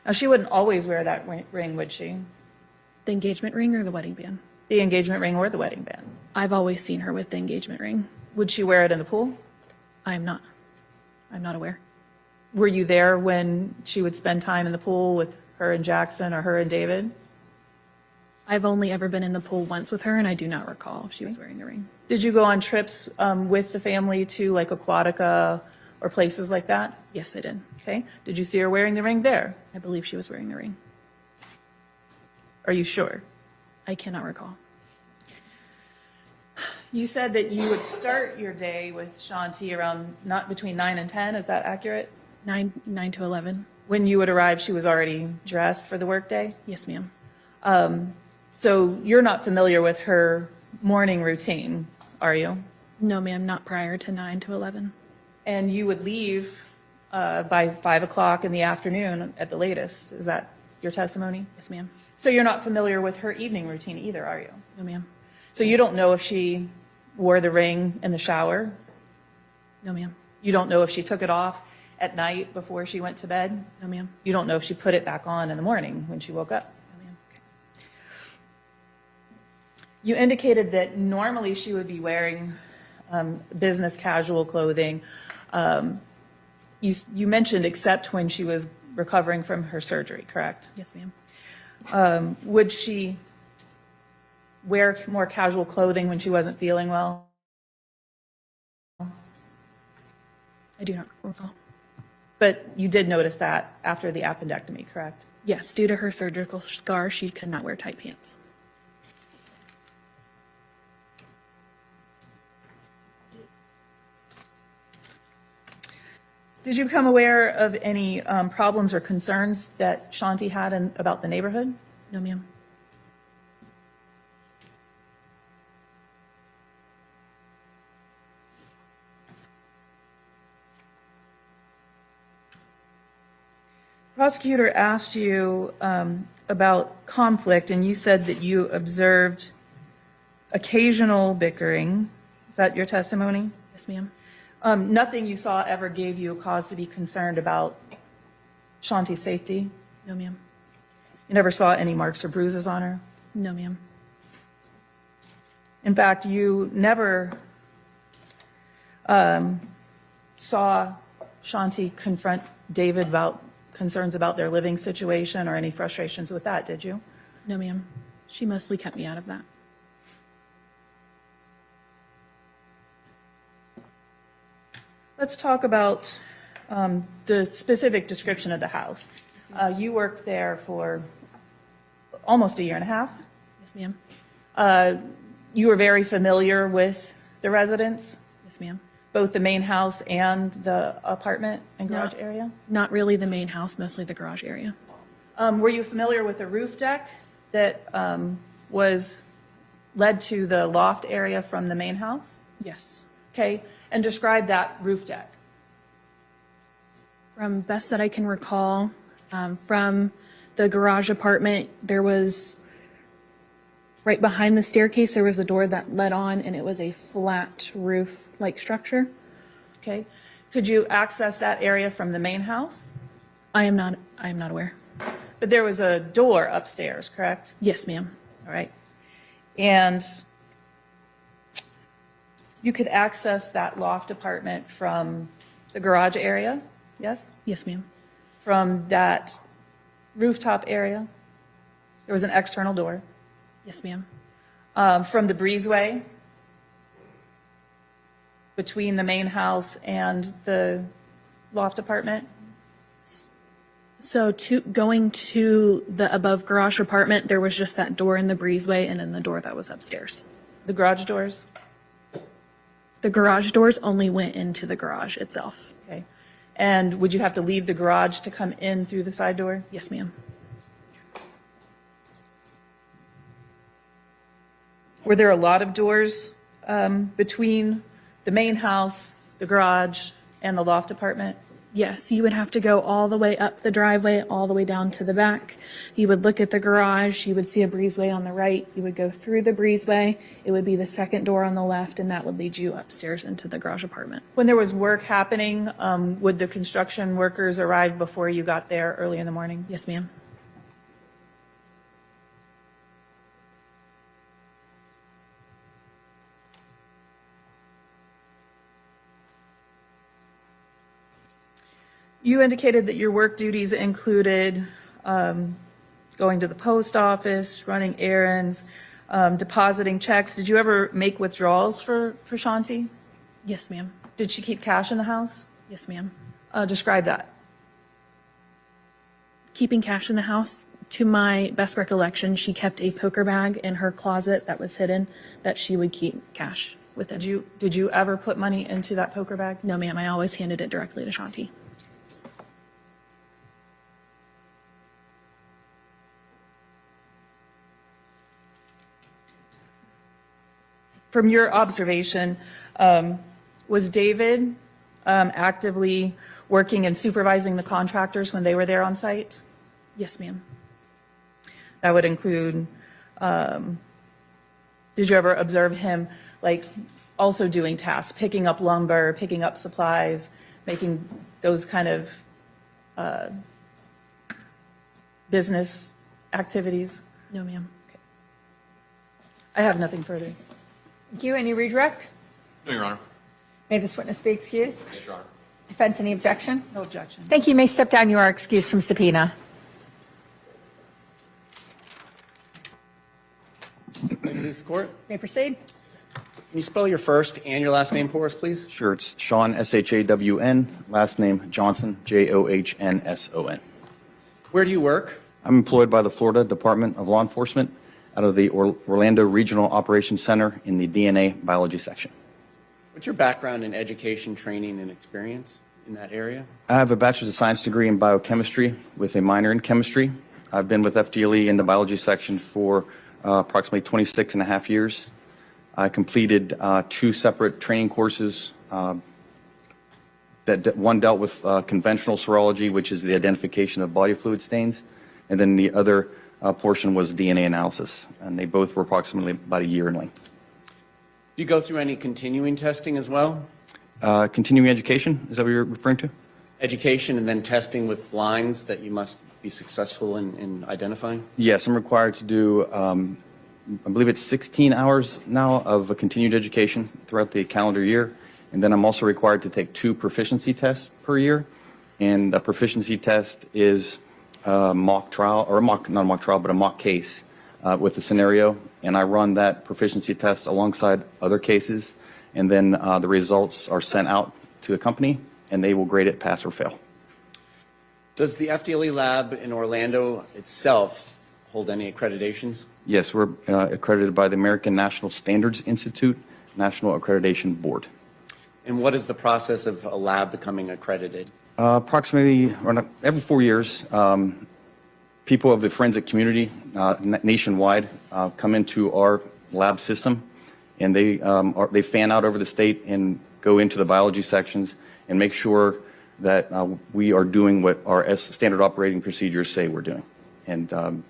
Now, she wouldn't always wear that ring, would she? The engagement ring or the wedding band? The engagement ring or the wedding band? I've always seen her with the engagement ring. Would she wear it in the pool? I'm not aware. Were you there when she would spend time in the pool with her and Jackson or her and David? I've only ever been in the pool once with her, and I do not recall if she was wearing the ring. Did you go on trips with the family to like Aquatica or places like that? Yes, I did. Okay. Did you see her wearing the ring there? I believe she was wearing the ring. Are you sure? I cannot recall. You said that you would start your day with Shanti around not between 9 and 10. Is that accurate? 9 to 11. When you would arrive, she was already dressed for the workday? Yes, ma'am. So you're not familiar with her morning routine, are you? No, ma'am, not prior to 9 to 11. And you would leave by 5 o'clock in the afternoon at the latest. Is that your testimony? Yes, ma'am. So you're not familiar with her evening routine either, are you? No, ma'am. So you don't know if she wore the ring in the shower? No, ma'am. You don't know if she took it off at night before she went to bed? No, ma'am. You don't know if she put it back on in the morning when she woke up? No, ma'am. You indicated that normally she would be wearing business casual clothing. You mentioned except when she was recovering from her surgery, correct? Yes, ma'am. Would she wear more casual clothing when she wasn't feeling well? I do not recall. But you did notice that after the appendectomy, correct? Yes, due to her surgical scar, she could not wear tight pants. Did you become aware of any problems or concerns that Shanti had about the neighborhood? No, ma'am. Prosecutor asked you about conflict, and you said that you observed occasional bickering. Is that your testimony? Yes, ma'am. Nothing you saw ever gave you a cause to be concerned about Shanti's safety? No, ma'am. You never saw any marks or bruises on her? No, ma'am. In fact, you never saw Shanti confront David about concerns about their living situation or any frustrations with that, did you? No, ma'am. She mostly kept me out of that. Let's talk about the specific description of the house. You worked there for almost a year and a half. Yes, ma'am. You were very familiar with the residence, Yes, ma'am. both the main house and the apartment and garage area? Not really the main house, mostly the garage area. Were you familiar with the roof deck that was led to the loft area from the main house? Yes. Okay, and describe that roof deck. From best that I can recall, from the garage apartment, there was, right behind the staircase, there was a door that led on, and it was a flat roof-like structure. Okay, could you access that area from the main house? I am not aware. But there was a door upstairs, correct? Yes, ma'am. All right. And you could access that loft apartment from the garage area, yes? Yes, ma'am. From that rooftop area? There was an external door. Yes, ma'am. From the breezeway between the main house and the loft apartment? So going to the above garage apartment, there was just that door in the breezeway and then the door that was upstairs. The garage doors? The garage doors only went into the garage itself. Okay. And would you have to leave the garage to come in through the side door? Yes, ma'am. Were there a lot of doors between the main house, the garage, and the loft apartment? Yes, you would have to go all the way up the driveway, all the way down to the back. You would look at the garage, you would see a breezeway on the right, you would go through the breezeway, it would be the second door on the left, and that would lead you upstairs into the garage apartment. When there was work happening, would the construction workers arrive before you got there early in the morning? Yes, ma'am. You indicated that your work duties included going to the post office, running errands, depositing checks. Did you ever make withdrawals for Shanti? Yes, ma'am. Did she keep cash in the house? Yes, ma'am. Describe that. Keeping cash in the house, to my best recollection, she kept a poker bag in her closet that was hidden that she would keep cash within. Did you ever put money into that poker bag? No, ma'am. I always handed it directly to Shanti. from your observation, was David actively working and supervising the contractors when they were there on site? Yes, ma'am. That would include, did you ever observe him like also doing tasks, picking up lumber, picking up supplies, making those kind of business activities? No, ma'am. I have nothing further. Thank you. Any redirect? No, Your Honor. May this witness be excused? Yes, Your Honor. Defense, any objection? No objection. Thank you. You may step down. You are excused from subpoena. Please, the court. May proceed. Can you spell your first and your last name for us, please? Sure, it's Sean, S-H-A-W-N, last name Johnson, J-O-H-N-S-O-N. Where do you work? I'm employed by the Florida Department of Law Enforcement out of the Orlando Regional Operations Center in the DNA Biology section. What's your background in education, training, and experience in that area? I have a Bachelor's of Science degree in biochemistry with a minor in chemistry. I've been with FDLE in the biology section for approximately 26 and a half years. I completed 2 separate training courses. One dealt with conventional serology, which is the identification of body fluid stains, and then the other portion was DNA analysis, and they both were approximately about a year in length. Do you go through any continuing testing as well? Continuing education, is that what you're referring to? Education and then testing with blinds that you must be successful in identifying? Yes, I'm required to do, I believe it's 16 hours now of a continued education throughout the calendar year. And then I'm also required to take 2 proficiency tests per year. And a proficiency test is a mock trial, or not a mock trial, but a mock case with a scenario. And I run that proficiency test alongside other cases. And then the results are sent out to the company, and they will grade it pass or fail. Does the FDLE lab in Orlando itself hold any accreditations? Yes, we're accredited by the American National Standards Institute, National Accreditation Board. And what is the process of a lab becoming accredited? Approximately every 4 years, people of the forensic community nationwide come into our lab system, and they fan out over the state and go into the biology sections and make sure that we are doing what our standard operating procedures say we're doing. And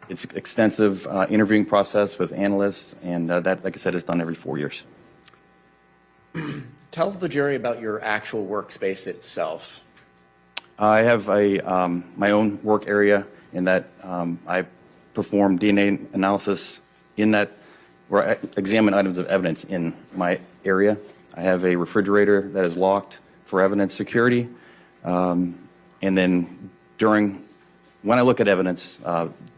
it's an extensive interviewing process with analysts, and that, like I said, is done every 4 years. Tell the jury about your actual workspace itself. I have my own work area in that I perform DNA analysis in that, where I examine items of evidence in my area. I have a refrigerator that is locked for evidence security. And then when I look at evidence,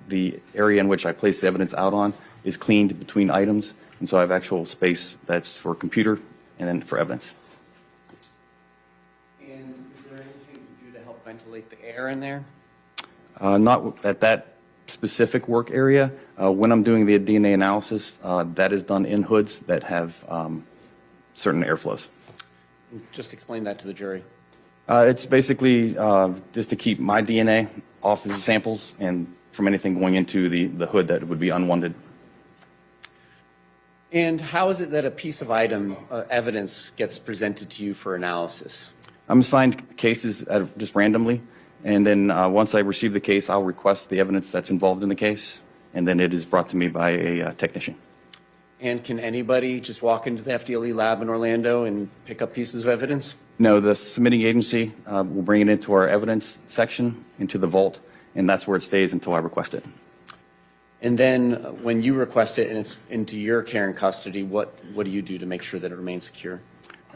the area in which I place the evidence out on is cleaned between items. And so I have actual space that's for computer and then for evidence. And is there anything to do to help ventilate the air in there? Not at that specific work area. When I'm doing the DNA analysis, that is done in hoods that have certain airflows. Just explain that to the jury. It's basically just to keep my DNA off of the samples and from anything going into the hood that would be unwanted. And how is it that a piece of evidence gets presented to you for analysis? I'm assigned cases just randomly, and then once I receive the case, I'll request the evidence that's involved in the case, and then it is brought to me by a technician. And can anybody just walk into the FDLE lab in Orlando and pick up pieces of evidence? No, the submitting agency will bring it into our evidence section, into the vault, and that's where it stays until I request it. And then when you request it and it's into your care and custody, what do you do to make sure that it remains secure?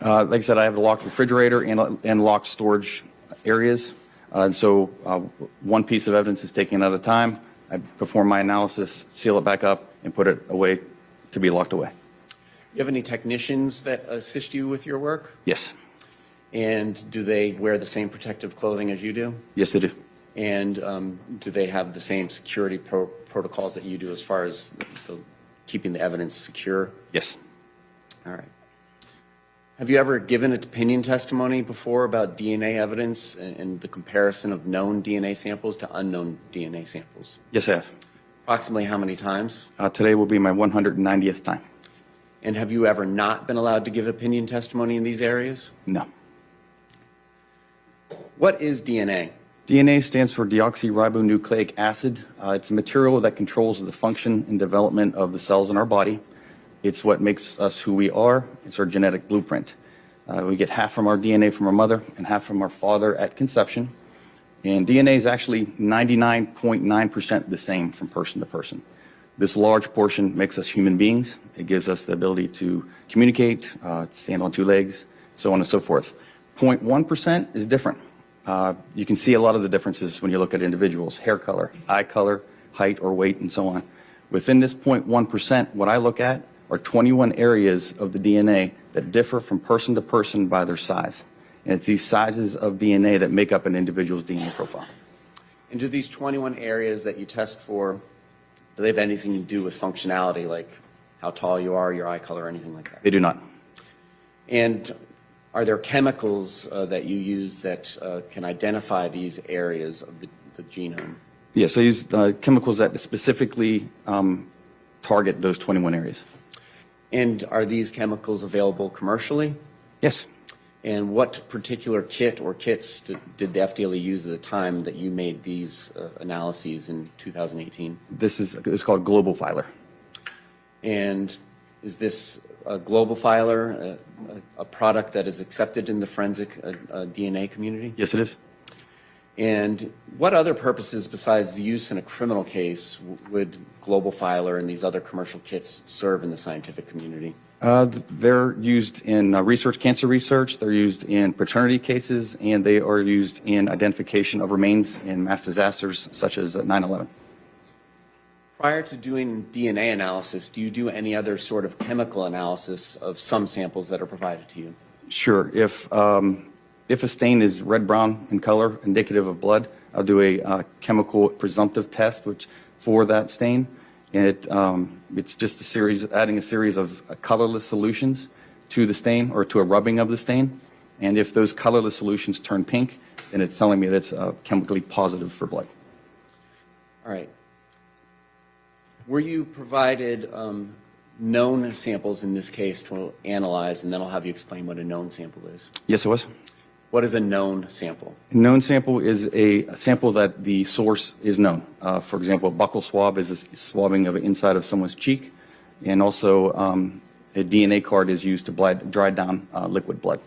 Like I said, I have a locked refrigerator and locked storage areas. And so one piece of evidence is taken at a time. I perform my analysis, seal it back up, and put it away to be locked away. You have any technicians that assist you with your work? Yes. And do they wear the same protective clothing as you do? Yes, they do. And do they have the same security protocols that you do as far as keeping the evidence secure? Yes. All right. Have you ever given an opinion testimony before about DNA evidence and the comparison of known DNA samples to unknown DNA samples? Yes, I have. Approximately how many times? Today will be my 190th time. And have you ever not been allowed to give opinion testimony in these areas? No. What is DNA? DNA stands for deoxyribonucleic acid. It's a material that controls the function and development of the cells in our body. It's what makes us who we are. It's our genetic blueprint. We get half from our DNA from our mother and half from our father at conception. And DNA is actually 99.9% the same from person to person. This large portion makes us human beings. It gives us the ability to communicate, stand on two legs, so on and so forth. 0.1% is different. You can see a lot of the differences when you look at individuals: hair color, eye color, height or weight, and so on. Within this 0.1%, what I look at are 21 areas of the DNA that differ from person to person by their size. And it's these sizes of DNA that make up an individual's DNA profile. And do these 21 areas that you test for, do they have anything to do with functionality, like how tall you are, your eye color, or anything like that? They do not. And are there chemicals that you use that can identify these areas of the genome? Yes, I use chemicals that specifically target those 21 areas. And are these chemicals available commercially? Yes. And what particular kit or kits did the FDLE use at the time that you made these analyses in 2018? It's called Global Filer. And is this a Global Filer a product that is accepted in the forensic DNA community? Yes, it is. And what other purposes besides the use in a criminal case would Global Filer and these other commercial kits serve in the scientific community? They're used in research, cancer research. They're used in paternity cases, and they are used in identification of remains in mass disasters such as 9/11. Prior to doing DNA analysis, do you do any other sort of chemical analysis of some samples that are provided to you? Sure. If a stain is red-brown in color, indicative of blood, I'll do a chemical presumptive test for that stain. And it's just adding a series of colorless solutions to the stain or to a rubbing of the stain. And if those colorless solutions turn pink, then it's telling me that it's chemically positive for blood. All right. Were you provided known samples in this case to analyze, and then I'll have you explain what a known sample is? Yes, it was. What is a known sample? A known sample is a sample that the source is known. For example, a buccal swab is a swabbing of the inside of someone's cheek, and also a DNA card is used to dry down liquid blood.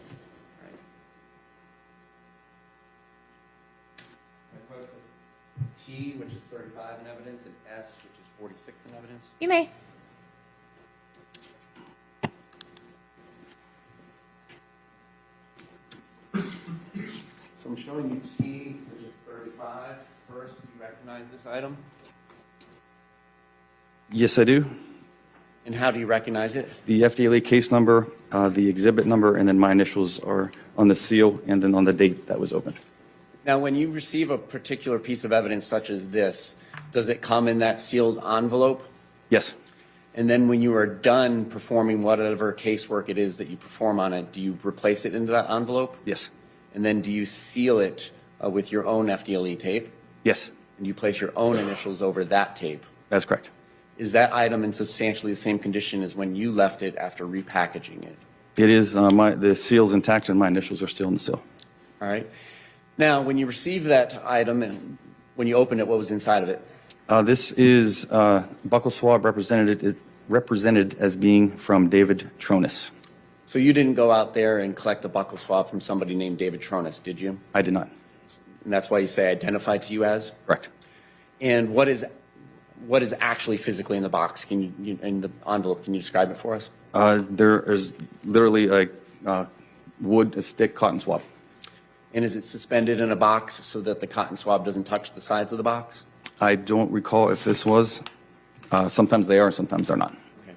T, which is 35 in evidence, and S, which is 46 in evidence. You may. So I'm showing you T, which is 35. First, do you recognize this item? Yes, I do. And how do you recognize it? The FDLE case number, the exhibit number, and then my initials are on the seal and then on the date that was opened. Now, when you receive a particular piece of evidence such as this, does it come in that sealed envelope? Yes. And then when you are done performing whatever casework it is that you perform on it, do you replace it into that envelope? Yes. And then do you seal it with your own FDLE tape? Yes. And you place your own initials over that tape? That's correct. Is that item in substantially the same condition as when you left it after repackaging it? It is. The seal's intact and my initials are still in the seal. All right. Now, when you receive that item and when you open it, what was inside of it? This is buccal swab represented as being from David Tronnes. So you didn't go out there and collect a buccal swab from somebody named David Tronnes, did you? I did not. And that's why you say identified to you as? Correct. And what is actually physically in the box? In the envelope, can you describe it for us? There is literally a wood, stick cotton swab. And is it suspended in a box so that the cotton swab doesn't touch the sides of the box? I don't recall if this was. Sometimes they are, sometimes they're not. Okay.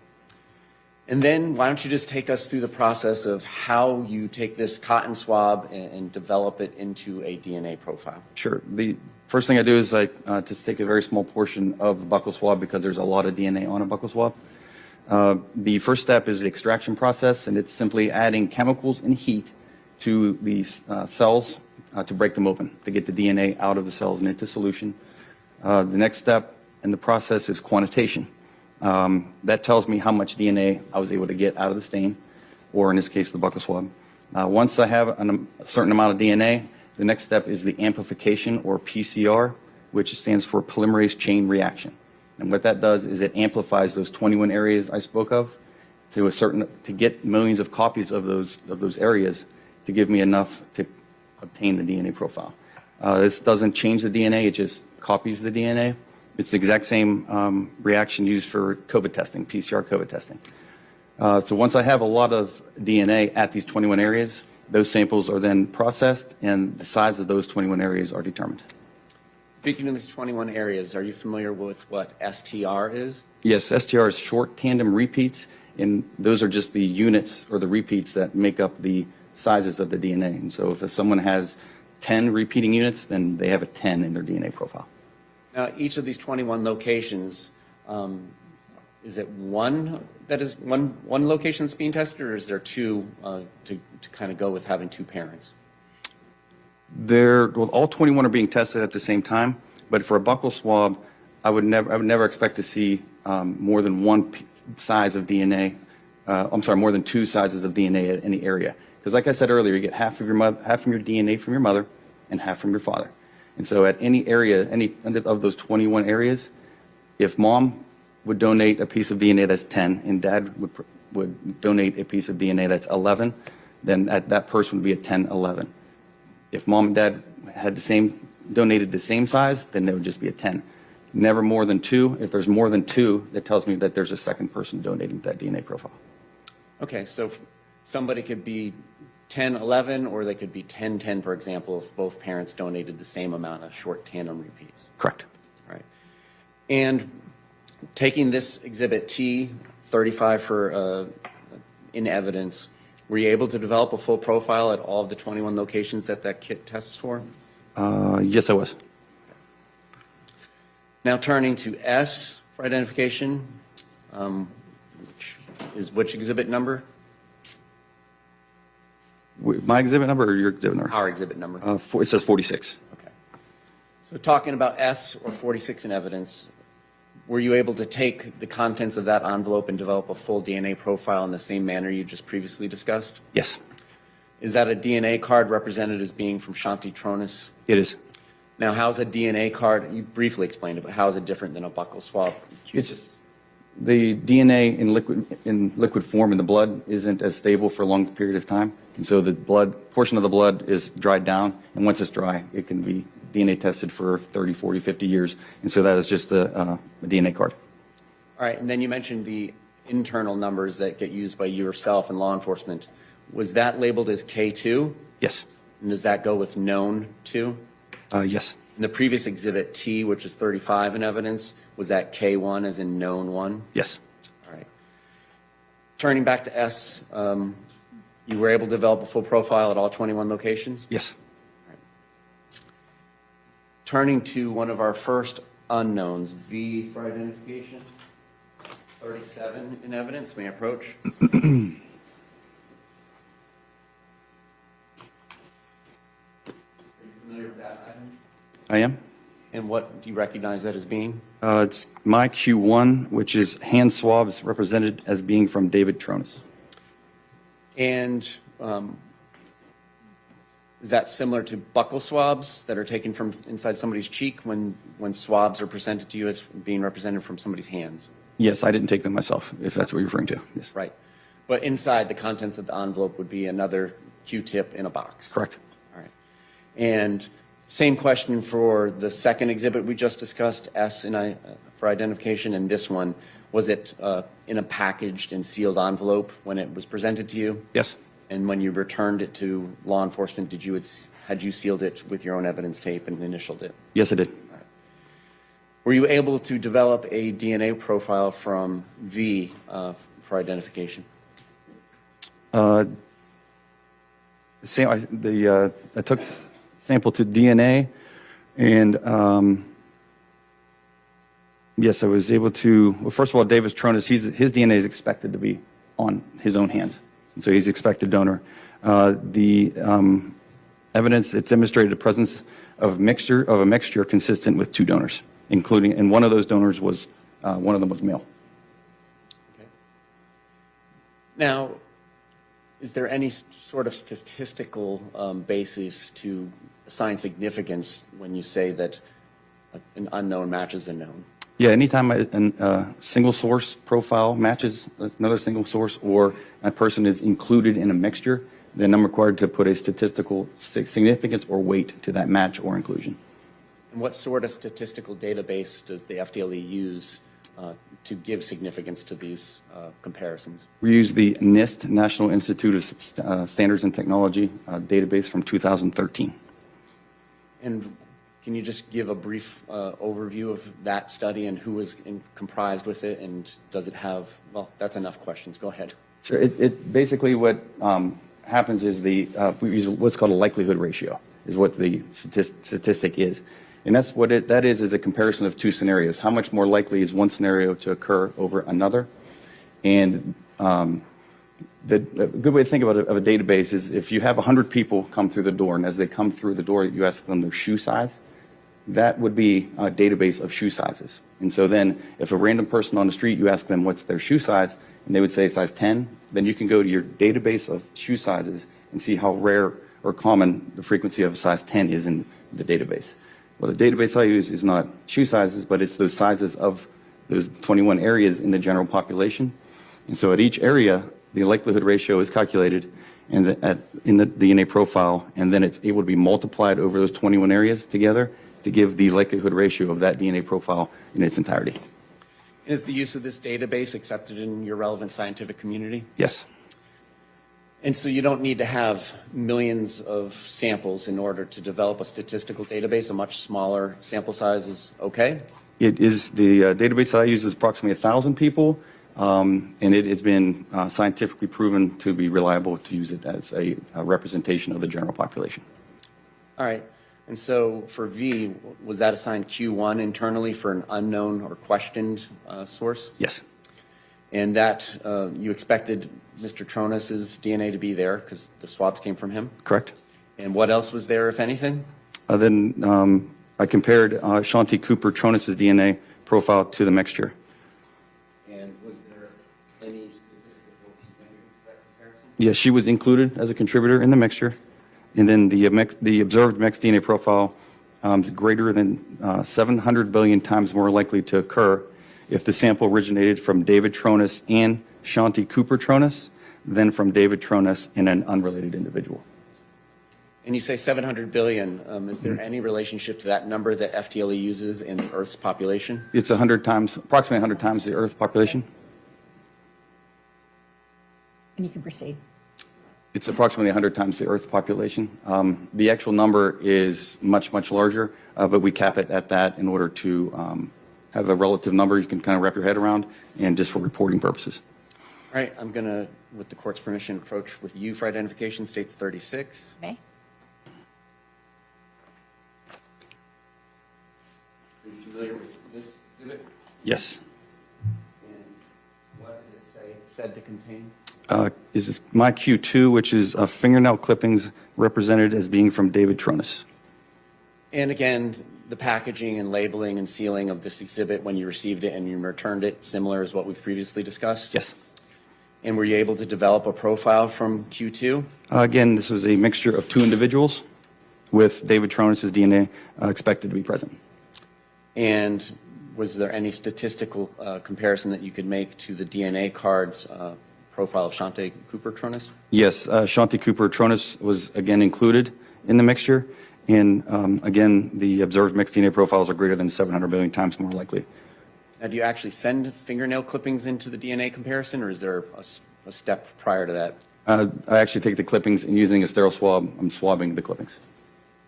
And then why don't you just take us through the process of how you take this cotton swab and develop it into a DNA profile? Sure. The first thing I do is I just take a very small portion of the buccal swab because there's a lot of DNA on a buccal swab. The first step is the extraction process, and it's simply adding chemicals and heat to these cells to break them open, to get the DNA out of the cells and into solution. The next step in the process is quantitation. That tells me how much DNA I was able to get out of the stain, or in this case, the buccal swab. Once I have a certain amount of DNA, the next step is the amplification, or PCR, which stands for polymerase chain reaction. And what that does is it amplifies those 21 areas I spoke of to get millions of copies of those areas to give me enough to obtain the DNA profile. This doesn't change the DNA, it just copies the DNA. It's the exact same reaction used for COVID testing, PCR COVID testing. So once I have a lot of DNA at these 21 areas, those samples are then processed and the size of those 21 areas are determined. Speaking of these 21 areas, are you familiar with what STR is? Yes, STR is short tandem repeats, and those are just the units or the repeats that make up the sizes of the DNA. And so if someone has 10 repeating units, then they have a 10 in their DNA profile. Now, each of these 21 locations, is it one that is one location that's being tested, or is there two to kind of go with having two parents? All 21 are being tested at the same time, but for a buccal swab, I would never expect to see more than one size of DNA. More than two sizes of DNA at any area. Because like I said earlier, you get half from your DNA from your mother and half from your father. And so at any area, any of those 21 areas, if mom would donate a piece of DNA that's 10 and dad would donate a piece of DNA that's 11, then that person would be a 10-11. If mom and dad had donated the same size, then it would just be a 10. Never more than two. If there's more than two, that tells me that there's a second person donating that DNA profile. Okay, so somebody could be 10-11, or they could be 10-10, for example, if both parents donated the same amount of short tandem repeats. Correct. All right. And taking this exhibit T, 35 for in evidence, were you able to develop a full profile at all of the 21 locations that kit tests for? Yes, I was. Now turning to S for identification, which exhibit number? My exhibit number or your exhibit number? Our exhibit number. It says 46. Okay. So talking about S or 46 in evidence, were you able to take the contents of that envelope and develop a full DNA profile in the same manner you just previously discussed? Yes. Is that a DNA card represented as being from Shanti Tronnes? It is. Now, how's a DNA card, you briefly explained it, but how is it different than a buccal swab? It's the DNA in liquid form in the blood isn't as stable for a long period of time. And so the portion of the blood is dried down. And once it's dry, it can be DNA tested for 30, 40, 50 years. And so that is just a DNA card. All right. And then you mentioned the internal numbers that get used by yourself and law enforcement. Was that labeled as K2? Yes. And does that go with known 2? Yes. In the previous exhibit T, which is 35 in evidence, was that K1 as in known 1? Yes. All right. Turning back to S, you were able to develop a full profile at all 21 locations? Yes. All right. Turning to one of our first unknowns, V for identification, 37 in evidence. May I approach? I am. And what do you recognize that as being? It's my Q1, which is hand swabs represented as being from David Tronnes. And is that similar to buccal swabs that are taken from inside somebody's cheek when swabs are presented to you as being represented from somebody's hands? Yes, I didn't take them myself, if that's what you're referring to. Yes. Right. But inside the contents of the envelope would be another Q-tip in a box. Correct. All right. And same question for the second exhibit we just discussed, S for identification, and this one. Was it in a packaged and sealed envelope when it was presented to you? Yes. And when you returned it to law enforcement, had you sealed it with your own evidence tape and initialed it? Yes, I did. All right. Were you able to develop a DNA profile from V for identification? I took sample to DNA, and yes, I was able to. Well, first of all, David Tronnes, his DNA is expected to be on his own hands, and so he's expected donor. The evidence it demonstrated the presence of a mixture consistent with 2 donors, including, and one of those donors was one of them was male. Now, is there any sort of statistical basis to assign significance when you say that an unknown matches a known? Yeah, anytime a single source profile matches another single source or a person is included in a mixture, then I'm required to put a statistical significance or weight to that match or inclusion. And what sort of statistical database does the FDLE use to give significance to these comparisons? We use the NIST, National Institute of Standards and Technology database from 2013. And can you just give a brief overview of that study and who was comprised with it, and does it have, well, that's enough questions. Go ahead. Sure. It basically what happens is we use what's called a likelihood ratio is what the statistic is. And that's what that is a comparison of two scenarios. How much more likely is one scenario to occur over another? And a good way to think about a database is if you have 100 people come through the door, and as they come through the door, you ask them their shoe size, that would be a database of shoe sizes. And so then if a random person on the street, you ask them what's their shoe size, and they would say size 10, then you can go to your database of shoe sizes and see how rare or common the frequency of a size 10 is in the database. Well, the database I use is not shoe sizes, but it's those sizes of those 21 areas in the general population. And so at each area, the likelihood ratio is calculated in the DNA profile, and then it's able to be multiplied over those 21 areas together to give the likelihood ratio of that DNA profile in its entirety. Is the use of this database accepted in your relevant scientific community? Yes. And so you don't need to have millions of samples in order to develop a statistical database. A much smaller sample size is okay? It is the database that I use is approximately 1,000 people, and it has been scientifically proven to be reliable to use it as a representation of the general population. All right. And so for V, was that assigned Q1 internally for an unknown or questioned source? Yes. And that you expected Mr. Tronnes' DNA to be there because the swabs came from him? Correct. And what else was there, if anything? Then I compared Shanti Cooper Tronnes' DNA profile to the mixture. And was there any statistical significance to that comparison? Yes, she was included as a contributor in the mixture. And then the observed mixed DNA profile is greater than 700 billion times more likely to occur if the sample originated from David Tronnes and Shanti Cooper Tronnes than from David Tronnes and an unrelated individual. And you say 700 billion. Is there any relationship to that number that FTLE uses in the Earth's population? It's approximately 100 times the Earth population. And you can proceed. It's approximately 100 times the Earth population. The actual number is much, much larger, but we cap it at that in order to have a relative number you can kind of wrap your head around, and just for reporting purposes. All right, I'm going to, with the court's permission, approach with you for identification, states 36. Okay. Are you familiar with this exhibit? Yes. And what does it said to contain? Is my Q2, which is fingernail clippings represented as being from David Tronnes. And again, the packaging and labeling and sealing of this exhibit when you received it and you returned it, similar as what we've previously discussed? Yes. And were you able to develop a profile from Q2? Again, this was a mixture of two individuals with David Tronnes' DNA expected to be present. And was there any statistical comparison that you could make to the DNA card's profile of Shanti Cooper Tronnes? Yes, Shanti Cooper Tronnes was again included in the mixture. And again, the observed mixed DNA profiles are greater than 700 billion times more likely. Now, do you actually send fingernail clippings into the DNA comparison, or is there a step prior to that? I actually take the clippings and using a sterile swab, I'm swabbing the clippings.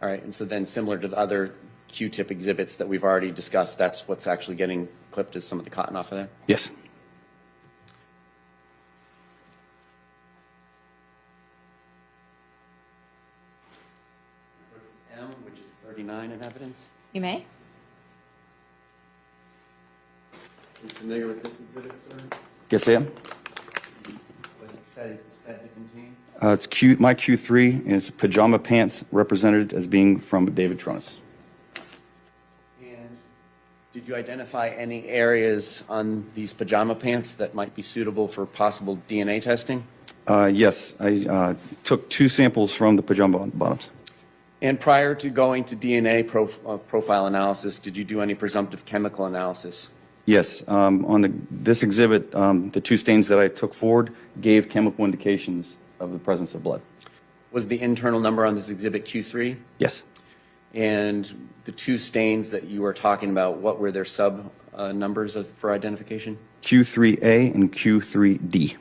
All right, and so then similar to the other Q-tip exhibits that we've already discussed, that's what's actually getting clipped is some of the cotton off of there? Yes. M, which is 39 in evidence. You may. Are you familiar with this exhibit, sir? Yes, I am. What's it said to contain? It's my Q3, and it's pajama pants represented as being from David Tronnes. And Did you identify any areas on these pajama pants that might be suitable for possible DNA testing? Yes, I took 2 samples from the pajama bottoms. And prior to going to DNA profile analysis, did you do any presumptive chemical analysis? Yes, on this exhibit, the 2 stains that I took forward gave chemical indications of the presence of blood. Was the internal number on this exhibit Q3? Yes. And the 2 stains that you were talking about, what were their sub numbers for identification? Q3A and Q3D.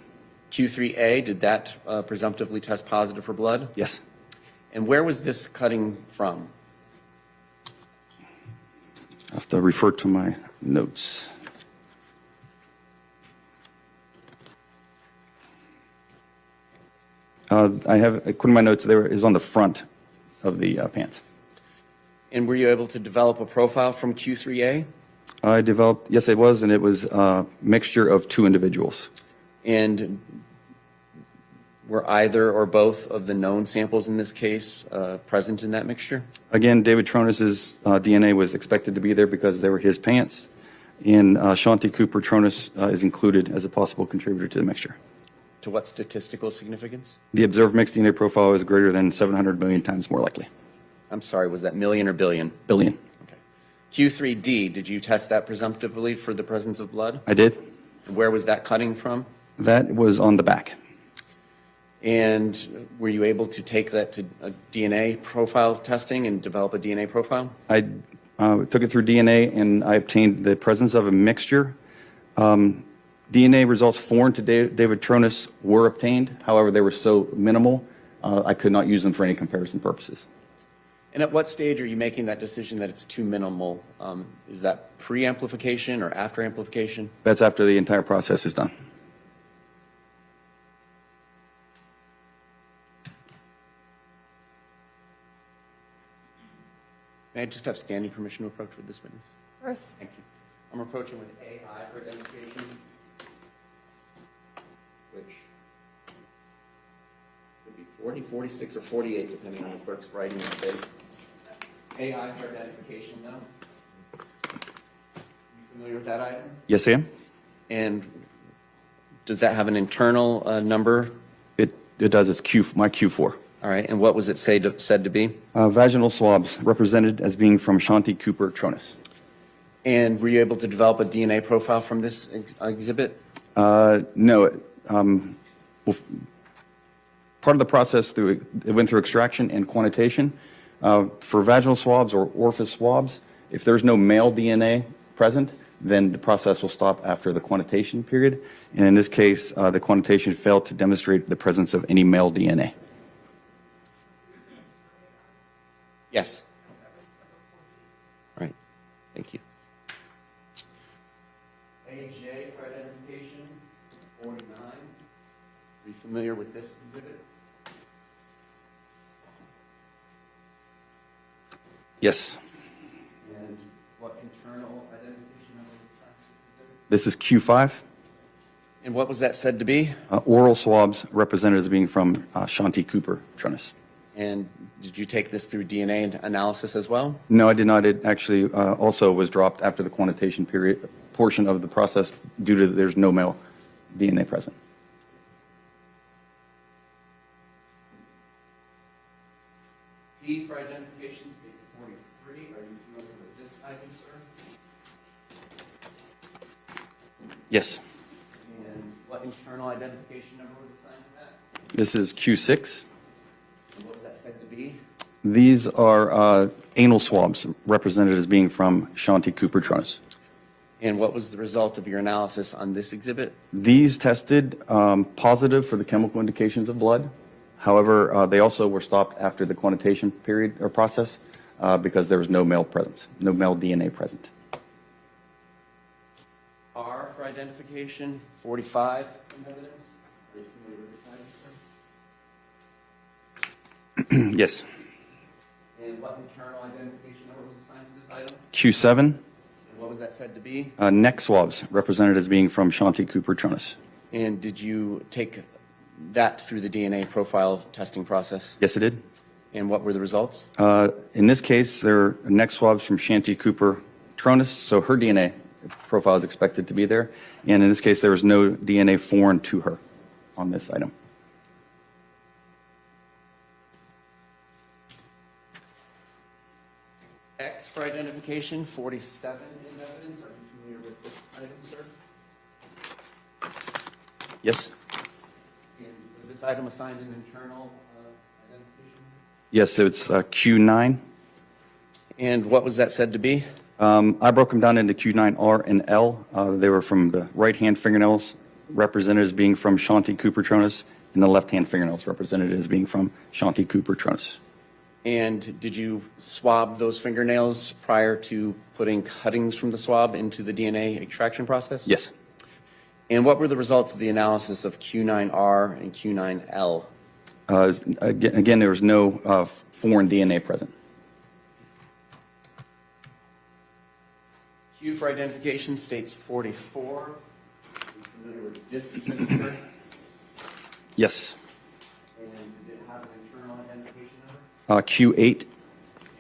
Q3A, did that presumptively test positive for blood? Yes. And where was this cutting from? I have to refer to my notes. I have, according to my notes, there is on the front of the pants. And were you able to develop a profile from Q3A? I developed, yes, it was, and it was a mixture of 2 individuals. And were either or both of the known samples in this case present in that mixture? Again, David Tronnes' DNA was expected to be there because they were his pants, and Shanti Cooper Tronnes is included as a possible contributor to the mixture. To what statistical significance? The observed mixed DNA profile is greater than 700 million times more likely. I'm sorry, was that million or billion? Billion. Okay. Q3D, did you test that presumptively for the presence of blood? I did. And where was that cutting from? That was on the back. And were you able to take that to a DNA profile testing and develop a DNA profile? I took it through DNA, and I obtained the presence of a mixture. DNA results foreign to David Tronnes were obtained. However, they were so minimal, I could not use them for any comparison purposes. And at what stage are you making that decision that it's too minimal? Is that pre-amplification or after amplification? That's after the entire process is done. May I just have standing permission to approach with this witness? Of course. Thank you. I'm approaching with AI for identification, which could be 40, 46, or 48, depending on the clerk's writing in the date. AI for identification, though? You familiar with that item? Yes, I am. And does that have an internal number? It does. It's my Q4. All right. And what was it said to be? Vaginal swabs represented as being from Shanti Cooper Tronnes. And were you able to develop a DNA profile from this exhibit? No. Well, part of the process it went through extraction and quantitation. For vaginal swabs or orifice swabs, if there's no male DNA present, then the process will stop after the quantitation period. And in this case, the quantitation failed to demonstrate the presence of any male DNA. Yes. All right. Thank you. AJ for identification, 49. Are you familiar with this exhibit? Yes. And what internal identification number was assigned to this exhibit? This is Q5. And what was that said to be? Oral swabs represented as being from Shanti Cooper Tronnes. And did you take this through DNA analysis as well? No, I did not. It actually also was dropped after the quantitation period portion of the process due to there's no male DNA present. P for identification states 43. Are you familiar with this item, sir? Yes. And what internal identification number was assigned to that? This is Q6. And what was that said to be? These are anal swabs represented as being from Shanti Cooper Tronnes. And what was the result of your analysis on this exhibit? These tested positive for the chemical indications of blood. However, they also were stopped after the quantitation period or process because there was no male presence, no male DNA present. R for identification, 45 in evidence. Are you familiar with this item, sir? Yes. And what internal identification number was assigned to this item? Q7. And what was that said to be? Neck swabs represented as being from Shanti Cooper Tronnes. And did you take that through the DNA profile testing process? Yes, it did. And what were the results? In this case, there are neck swabs from Shanti Cooper Tronnes, so her DNA profile is expected to be there. And in this case, there was no DNA foreign to her on this item. X for identification, 47 in evidence. Are you familiar with this item, sir? Yes? And was this item assigned an internal identification? Yes, so it's Q9. And what was that said to be? I broke them down into Q9R and L. They were from the right-hand fingernails, represented as being from Shanti Cooper Tronnes, and the left-hand fingernails represented as being from Shanti Cooper Tronnes. And did you swab those fingernails prior to putting cuttings from the swab into the DNA extraction process? Yes. And what were the results of the analysis of Q9R and Q9L? Again, there was no foreign DNA present. Q for identification states 44. Are you familiar with this signature? Yes. And did it have an internal identification number? Q8.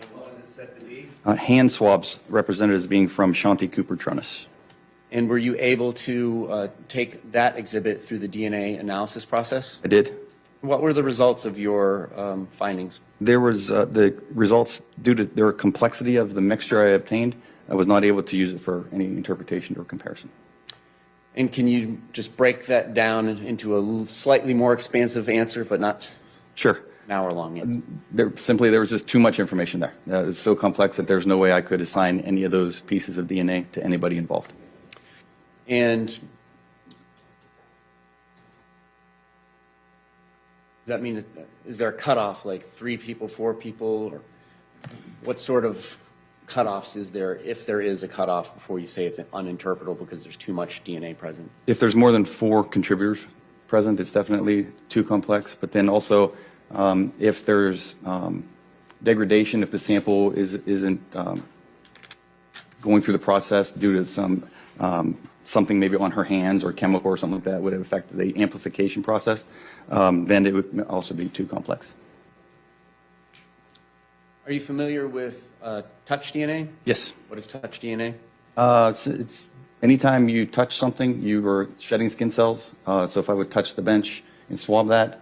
And what was it said to be? Hand swabs represented as being from Shanti Cooper Tronnes. And were you able to take that exhibit through the DNA analysis process? I did. What were the results of your findings? There was the results due to their complexity of the mixture I obtained. I was not able to use it for any interpretation or comparison. And can you just break that down into a slightly more expansive answer, but not Sure. an hour-long answer? There was just too much information there. It was so complex that there's no way I could assign any of those pieces of DNA to anybody involved. And does that mean, is there a cutoff, like 3 people, 4 people, or what sort of cutoffs is there, if there is a cutoff, before you say it's uninterpretable because there's too much DNA present? If there's more than 4 contributors present, it's definitely too complex. But then also, if there's degradation, if the sample isn't going through the process due to something maybe on her hands or chemical or something like that would affect the amplification process, then it would also be too complex. Are you familiar with touch DNA? Yes. What is touch DNA? It's anytime you touch something, you are shedding skin cells. So if I would touch the bench and swab that,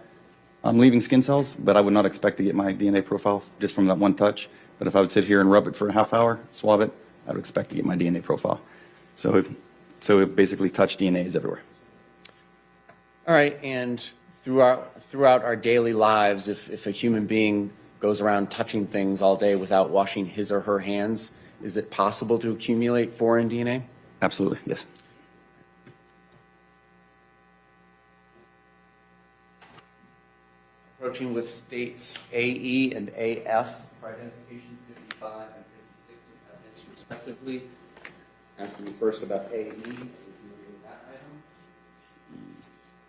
I'm leaving skin cells, but I would not expect to get my DNA profile just from that one touch. But if I would sit here and rub it for a half hour, swab it, I would expect to get my DNA profile. So it basically touch DNA is everywhere. All right, and throughout our daily lives, if a human being goes around touching things all day without washing his or her hands, is it possible to accumulate foreign DNA? Absolutely, yes. Approaching with states AE and AF for identification, 55 and 56 of evidence respectively. Asking you first about AE. Are you familiar with that item?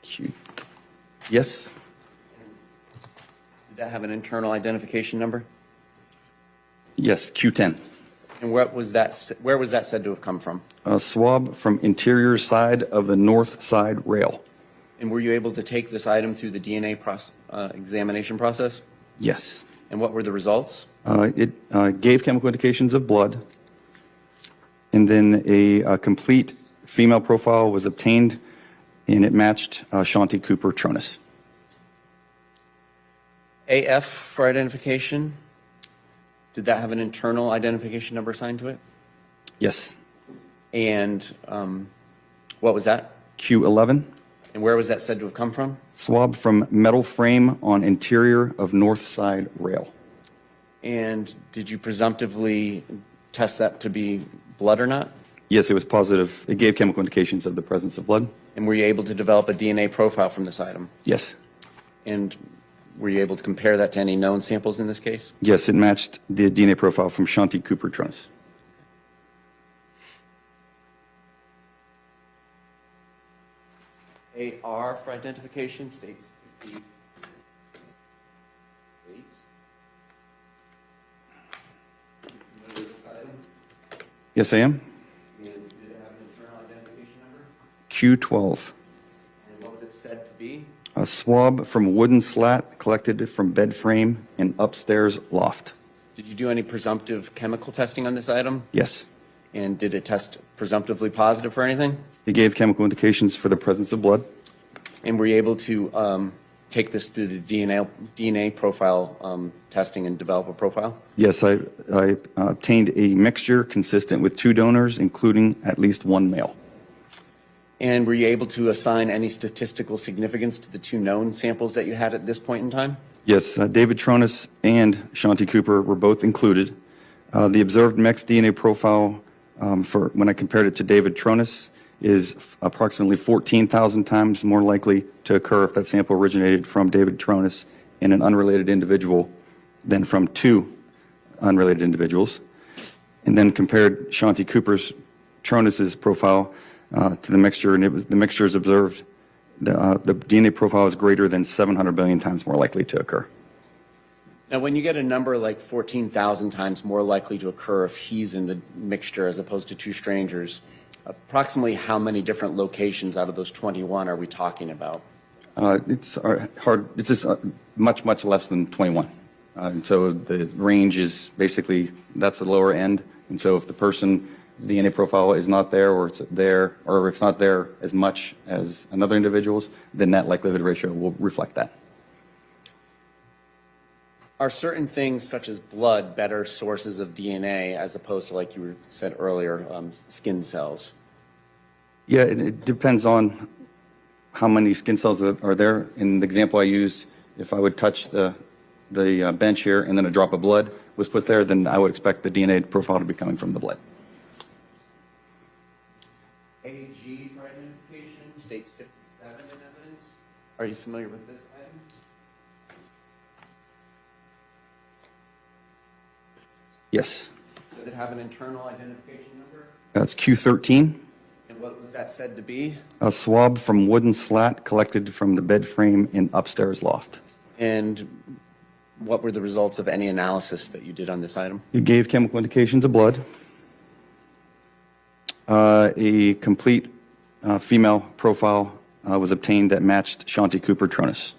Q. Yes. Did that have an internal identification number? Yes, Q10. And where was that said to have come from? A swab from interior side of the north side rail. And were you able to take this item through the DNA examination process? Yes. And what were the results? It gave chemical indications of blood. And then a complete female profile was obtained, and it matched Shanti Cooper Tronnes. AF for identification. Did that have an internal identification number assigned to it? Yes. And what was that? Q11. And where was that said to have come from? Swab from metal frame on interior of north side rail. And did you presumptively test that to be blood or not? Yes, it was positive. It gave chemical indications of the presence of blood. And were you able to develop a DNA profile from this item? Yes. And were you able to compare that to any known samples in this case? Yes, it matched the DNA profile from Shanti Cooper Tronnes. AR for identification states 58. Familiar with this item? Yes, I am. And did it have an internal identification number? Q12. And what was it said to be? A swab from wooden slat collected from bed frame in upstairs loft. Did you do any presumptive chemical testing on this item? Yes. And did it test presumptively positive for anything? It gave chemical indications for the presence of blood. And were you able to take this through the DNA profile testing and develop a profile? Yes, I obtained a mixture consistent with 2 donors, including at least 1 male. And were you able to assign any statistical significance to the 2 known samples that you had at this point in time? Yes, David Tronnes and Shanti Cooper were both included. The observed mixed DNA profile for when I compared it to David Tronnes is approximately 14,000 times more likely to occur if that sample originated from David Tronnes in an unrelated individual than from 2 unrelated individuals. And then compared Shanti Cooper's Tronnes's profile to the mixture, and the mixture is observed. The DNA profile is greater than 700 billion times more likely to occur. Now, when you get a number like 14,000 times more likely to occur if he's in the mixture as opposed to 2 strangers, approximately how many different locations out of those 21 are we talking about? It's hard. It's just much, much less than 21. So the range is basically, that's the lower end. And so if the person DNA profile is not there, or it's there, or if it's not there as much as another individual's, then that likelihood ratio will reflect that. Are certain things such as blood better sources of DNA as opposed to, like you said earlier, skin cells? Yeah, it depends on how many skin cells that are there. In the example I used, if I would touch the bench here and then a drop of blood was put there, then I would expect the DNA profile to be coming from the blood. AG for identification states 57 in evidence. Are you familiar with this item? Yes. Does it have an internal identification number? That's Q13. And what was that said to be? A swab from wooden slat collected from the bed frame in upstairs loft. And what were the results of any analysis that you did on this item? It gave chemical indications of blood. A complete female profile was obtained that matched Shanti Cooper Tronnes.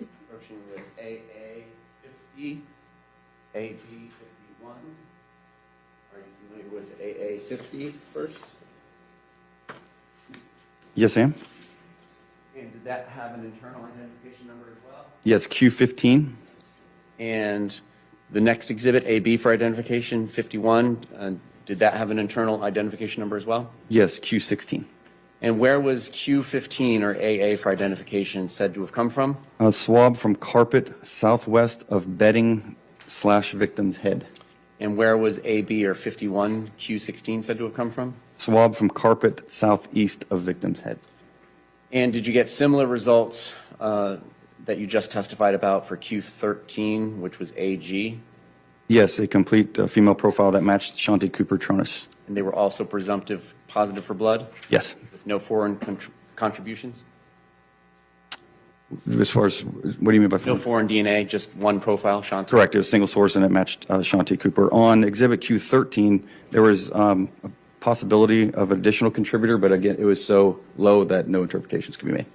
Approaching with AA 50, AB 51. Are you familiar with AA 50 first? Yes, Sam? And did that have an internal identification number as well? Yes, Q15. And the next exhibit, AB for identification 51, did that have an internal identification number as well? Yes, Q16. And where was Q15 or AA for identification said to have come from? A swab from carpet southwest of bedding/victim's head. And where was AB or 51, Q16 said to have come from? Swab from carpet southeast of victim's head. And did you get similar results that you just testified about for Q13, which was AG? Yes, a complete female profile that matched Shanti Cooper Tronnes. And they were also presumptive positive for blood? Yes. With no foreign contributions? As far as, what do you mean by No foreign DNA, just one profile, Shanti? Correct. It was a single source and it matched Shanti Cooper. On exhibit Q13, there was a possibility of an additional contributor, but again, it was so low that no interpretations could be made.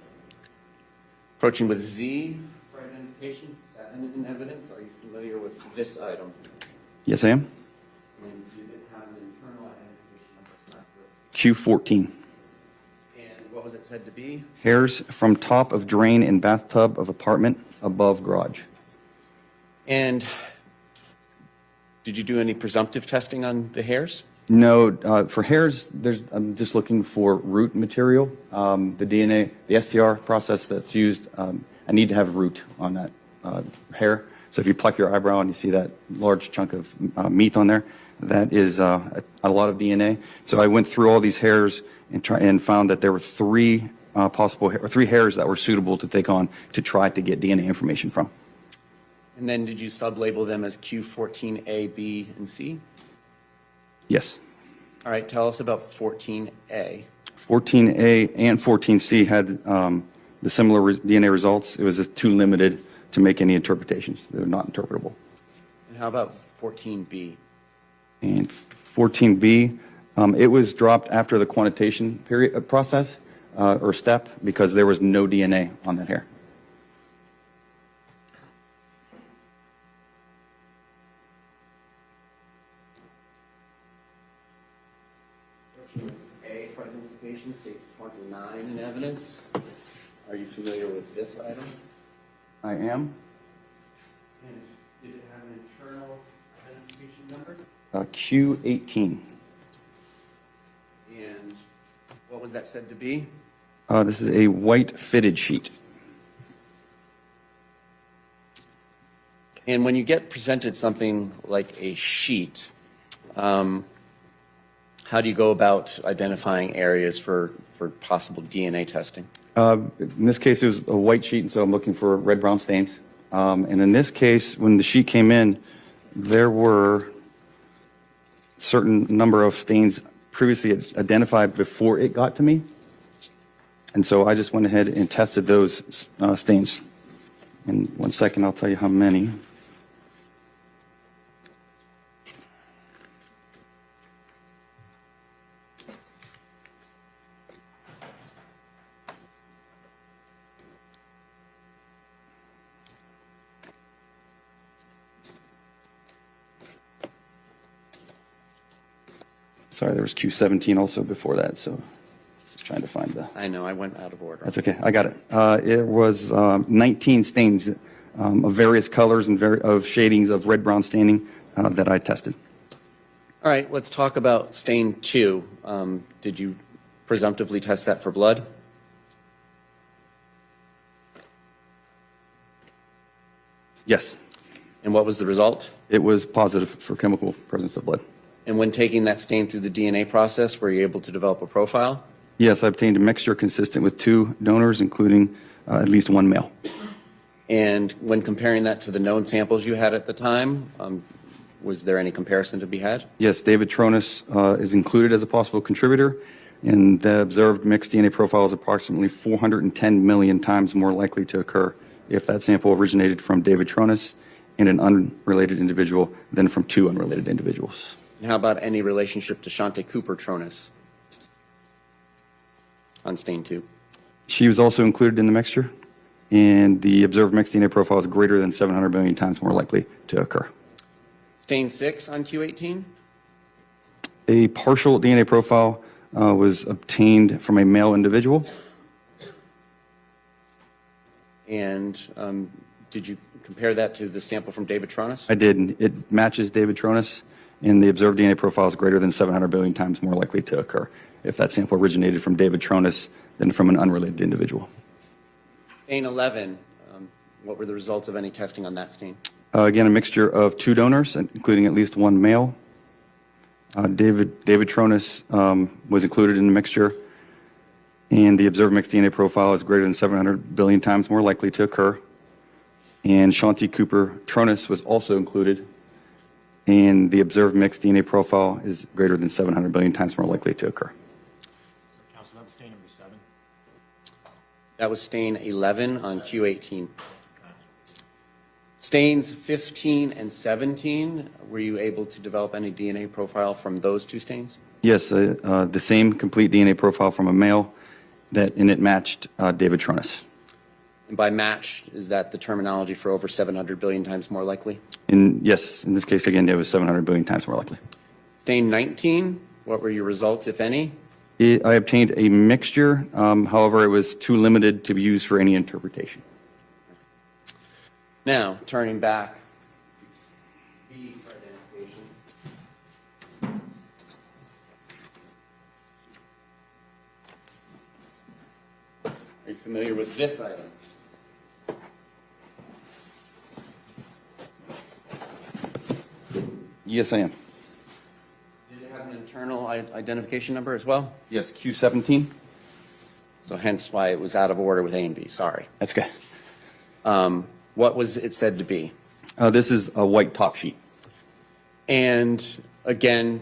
Approaching with Z for identification, 7 in evidence. Are you familiar with this item? Yes, I am. And did it have an internal identification number? Q14. And what was it said to be? Hairs from top of drain in bathtub of apartment above garage. And did you do any presumptive testing on the hairs? No, for hairs, I'm just looking for root material. The DNA, the STR process that's used, I need to have root on that hair. So if you pluck your eyebrow and you see that large chunk of meat on there, that is a lot of DNA. So I went through all these hairs and found that there were 3 hairs that were suitable to take on to try to get DNA information from. And then did you sub-label them as Q14A, B, and C? Yes. All right, tell us about 14A. 14A and 14C had the similar DNA results. It was just too limited to make any interpretations. They were not interpretable. And how about 14B? And 14B, it was dropped after the quantitation period process or step because there was no DNA on that hair. identification states 29 in evidence. Are you familiar with this item? I am. And did it have an internal identification number? Q18. And what was that said to be? This is a white fitted sheet. And when you get presented something like a sheet, how do you go about identifying areas for possible DNA testing? In this case, it was a white sheet, and so I'm looking for red-brown stains. And in this case, when the sheet came in, there were certain number of stains previously identified before it got to me. And so I just went ahead and tested those stains. In 1 second, I'll tell you how many. Sorry, there was Q17 also before that, so just trying to find the... I know, I went out of order. That's okay, I got it. It was 19 stains of various colors and of shadings of red-brown staining that I tested. All right, let's talk about stain 2. Did you presumptively test that for blood? Yes. And what was the result? It was positive for chemical presence of blood. And when taking that stain through the DNA process, were you able to develop a profile? Yes, I obtained a mixture consistent with 2 donors, including at least 1 male. And when comparing that to the known samples you had at the time, was there any comparison to be had? Yes, David Tronnes is included as a possible contributor, and the observed mixed DNA profile is approximately 410 million times more likely to occur if that sample originated from David Tronnes and an unrelated individual than from 2 unrelated individuals. And how about any relationship to Shante Cooper Tronnes on stain 2? She was also included in the mixture, and the observed mixed DNA profile is greater than 700 million times more likely to occur. Stain 6 on Q18? A partial DNA profile was obtained from a male individual. And did you compare that to the sample from David Tronnes? I did. It matches David Tronnes, and the observed DNA profile is greater than 700 billion times more likely to occur if that sample originated from David Tronnes than from an unrelated individual. Stain 11, what were the results of any testing on that stain? Again, a mixture of 2 donors, including at least 1 male. David Tronnes was included in the mixture, and the observed mixed DNA profile is greater than 700 billion times more likely to occur. And Shante Cooper Tronnes was also included, and the observed mixed DNA profile is greater than 700 billion times more likely to occur. Counsel, that was stain number 7. That was stain 11 on Q18. Stains 15 and 17, were you able to develop any DNA profile from those 2 stains? Yes, the same complete DNA profile from a male, and it matched David Tronnes. And by match, is that the terminology for over 700 billion times more likely? Yes, in this case, again, it was 700 billion times more likely. Stain 19, what were your results, if any? I obtained a mixture, however, it was too limited to be used for any interpretation. Now, turning back. B for identification. Are you familiar with this item? Yes, I am. Did it have an internal identification number as well? Yes, Q17. So hence why it was out of order with A and B, sorry. That's okay. What was it said to be? This is a white top sheet. And again,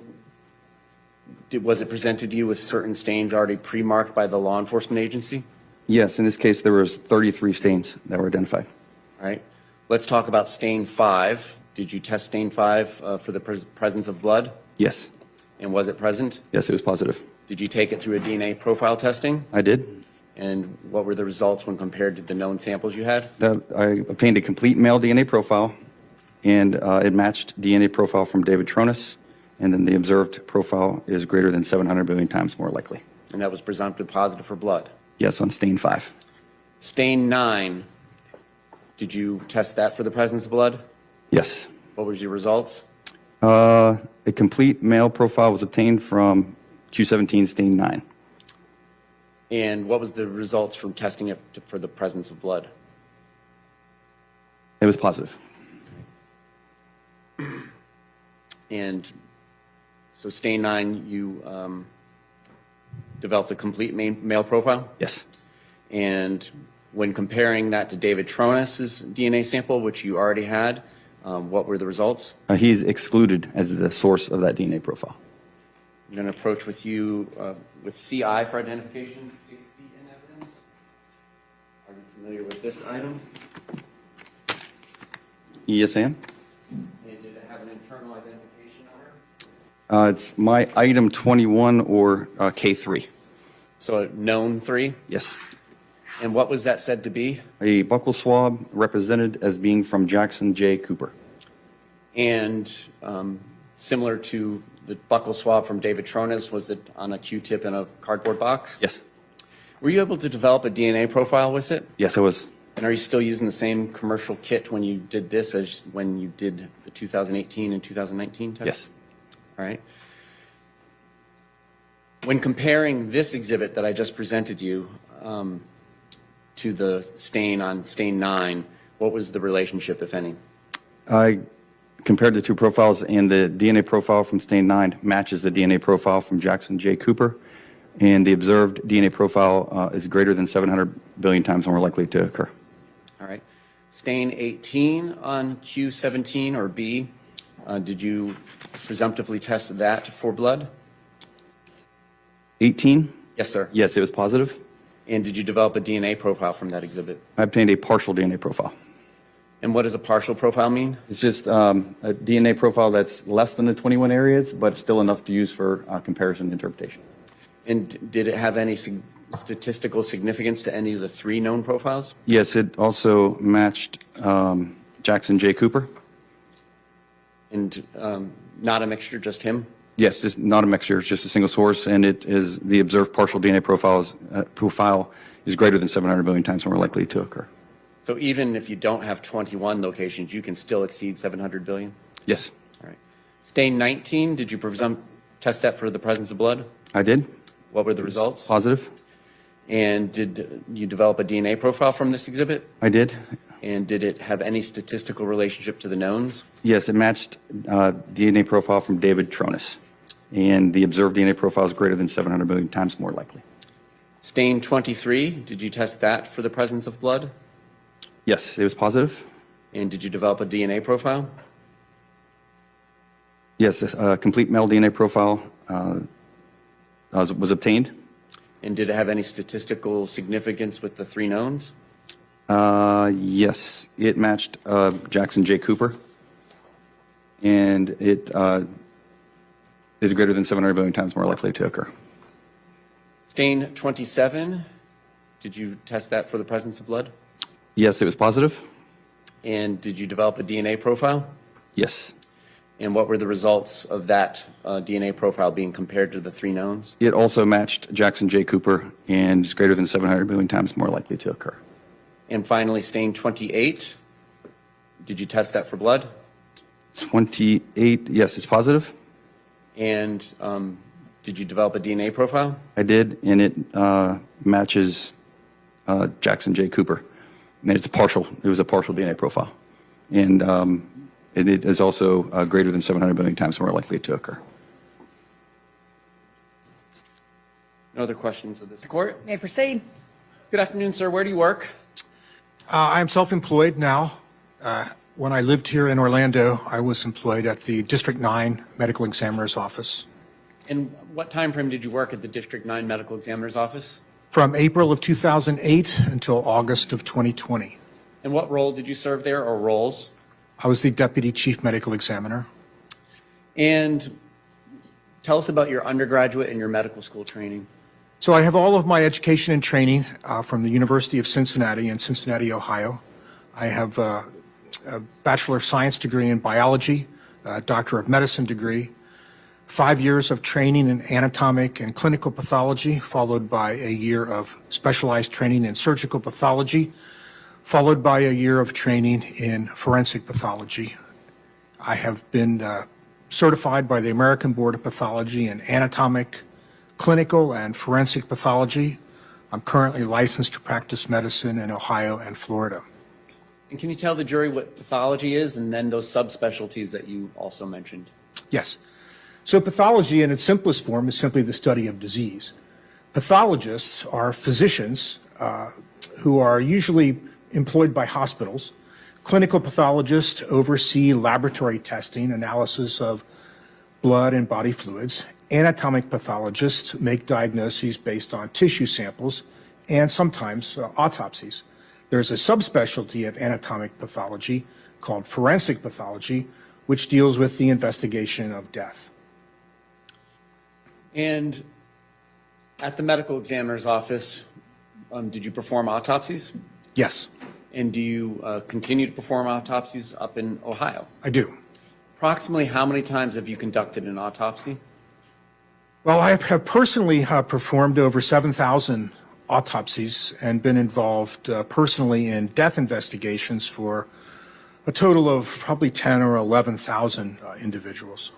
was it presented to you with certain stains already pre-marked by the law enforcement agency? Yes, in this case, there was 33 stains that were identified. All right. Let's talk about stain 5. Did you test stain 5 for the presence of blood? Yes. And was it present? Yes, it was positive. Did you take it through a DNA profile testing? I did. And what were the results when compared to the known samples you had? I obtained a complete male DNA profile, and it matched DNA profile from David Tronnes, and then the observed profile is greater than 700 billion times more likely. And that was presumptive positive for blood. Yes, on stain 5. Stain 9, did you test that for the presence of blood? Yes. What was your results? A complete male profile was obtained from Q17 stain 9. And what was the results from testing it for the presence of blood? It was positive. And so stain 9, you developed a complete male profile? Yes. And when comparing that to David Tronnes' DNA sample, which you already had, what were the results? He's excluded as the source of that DNA profile. I'm going to approach with you with CI for identification, 6 feet in evidence. Are you familiar with this item? Yes, I am. And did it have an internal identification number? It's my item 21 or K3. So a known 3? Yes. And what was that said to be? A buccal swab represented as being from Jackson J. Cooper. And similar to the buccal swab from David Tronnes, was it on a Q-tip in a cardboard box? Yes. Were you able to develop a DNA profile with it? Yes, I was. And are you still using the same commercial kit when you did this as when you did the 2018 and 2019 test? Yes. All right. When comparing this exhibit that I just presented you to the stain on stain 9, what was the relationship, if any? I compared the two profiles, and the DNA profile from stain 9 matches the DNA profile from Jackson J. Cooper, and the observed DNA profile is greater than 700 billion times more likely to occur. All right. Stain 18 on Q17 or B, did you presumptively test that for blood? 18? Yes, sir. Yes, it was positive. And did you develop a DNA profile from that exhibit? I obtained a partial DNA profile. And what does a partial profile mean? It's just a DNA profile that's less than the 21 areas, but still enough to use for comparison and interpretation. And did it have any statistical significance to any of the 3 known profiles? Yes, it also matched Jackson J. Cooper. And not a mixture, just him? Yes, it's not a mixture, it's just a single source, and it is the observed partial DNA profile is greater than 700 billion times more likely to occur. So even if you don't have 21 locations, you can still exceed 700 billion? Yes. All right. Stain 19, did you test that for the presence of blood? I did. What were the results? Positive. And did you develop a DNA profile from this exhibit? I did. And did it have any statistical relationship to the knowns? Yes, it matched DNA profile from David Tronnes, and the observed DNA profile is greater than 700 billion times more likely. Stain 23, did you test that for the presence of blood? Yes, it was positive. And did you develop a DNA profile? Yes, a complete male DNA profile was obtained. And did it have any statistical significance with the 3 knowns? Yes, it matched Jackson J. Cooper, and it is greater than 700 billion times more likely to occur. Stain 27, did you test that for the presence of blood? Yes, it was positive. And did you develop a DNA profile? Yes. And what were the results of that DNA profile being compared to the 3 knowns? It also matched Jackson J. Cooper and is greater than 700 billion times more likely to occur. And finally, stain 28, did you test that for blood? 28, yes, it's positive. And did you develop a DNA profile? I did, and it matches Jackson J. Cooper. And it was a partial DNA profile. And it is also greater than 700 billion times more likely to occur. No other questions of this court? May proceed. Good afternoon, sir. Where do you work? I'm self-employed now. When I lived here in Orlando, I was employed at the District 9 Medical Examiner's Office. And what time frame did you work at the District 9 Medical Examiner's Office? From April of 2008 until August of 2020. And what role did you serve there, or roles? I was the Deputy Chief Medical Examiner. And tell us about your undergraduate and your medical school training. So I have all of my education and training from the University of Cincinnati in Cincinnati, Ohio. I have a Bachelor of Science degree in biology, a Doctor of Medicine degree. 5 years of training in anatomic and clinical pathology, followed by a year of specialized training in surgical pathology, followed by a year of training in forensic pathology. I have been certified by the American Board of Pathology in anatomic, clinical, and forensic pathology. I'm currently licensed to practice medicine in Ohio and Florida. And can you tell the jury what pathology is and then those subspecialties that you also mentioned? Yes. So pathology in its simplest form is simply the study of disease. Pathologists are physicians who are usually employed by hospitals. Clinical pathologists oversee laboratory testing, analysis of blood and body fluids. Anatomic pathologists make diagnoses based on tissue samples and sometimes autopsies. There's a subspecialty of anatomic pathology called forensic pathology, which deals with the investigation of death. And at the medical examiner's office, did you perform autopsies? Yes, And do you continue to perform autopsies up in Ohio? I do. Approximately how many times have you conducted an autopsy? Well, I have personally performed over 7,000 autopsies and been involved personally in death investigations for a total of probably 10 or 11,000 individuals.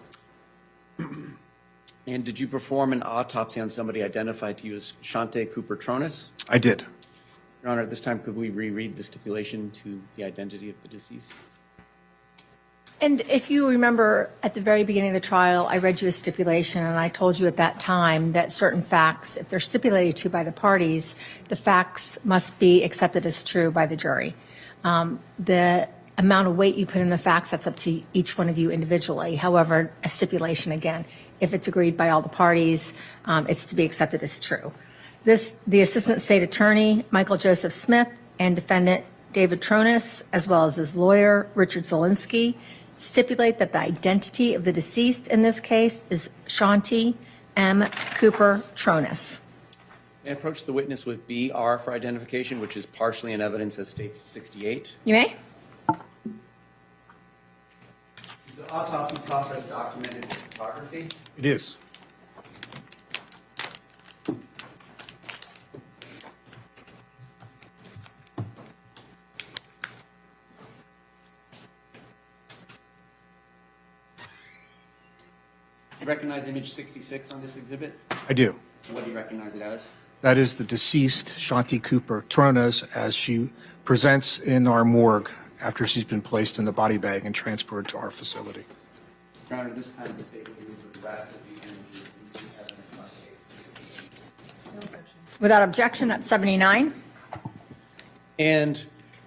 And did you perform an autopsy on somebody identified to you as Shante Cooper Tronnes? I did. Your Honor, at this time, could we reread the stipulation to the identity of the deceased? And if you remember at the very beginning of the trial, I read you a stipulation and I told you at that time that certain facts, if they're stipulated to by the parties, the facts must be accepted as true by the jury. The amount of weight you put in the facts, that's up to each one of you individually. However, a stipulation, again, if it's agreed by all the parties, it's to be accepted as true. The Assistant State Attorney, Michael Joseph Smith, and Defendant David Tronnes, as well as his lawyer, Richard Zielinski, stipulate that the identity of the deceased in this case is Shante M. Cooper Tronnes. May I approach the witness with BR for identification, which is partially in evidence as states 68? You may. Is the autopsy process documented with photography? It is. Do you recognize image 66 on this exhibit? I do. What do you recognize it as? That is the deceased Shante Cooper Tronnes as she presents in our morgue after she's been placed in the body bag and transported to our facility. Your Honor, this time the state will use with the rest of the images into evidence on state 68. Without objection, that's 79. And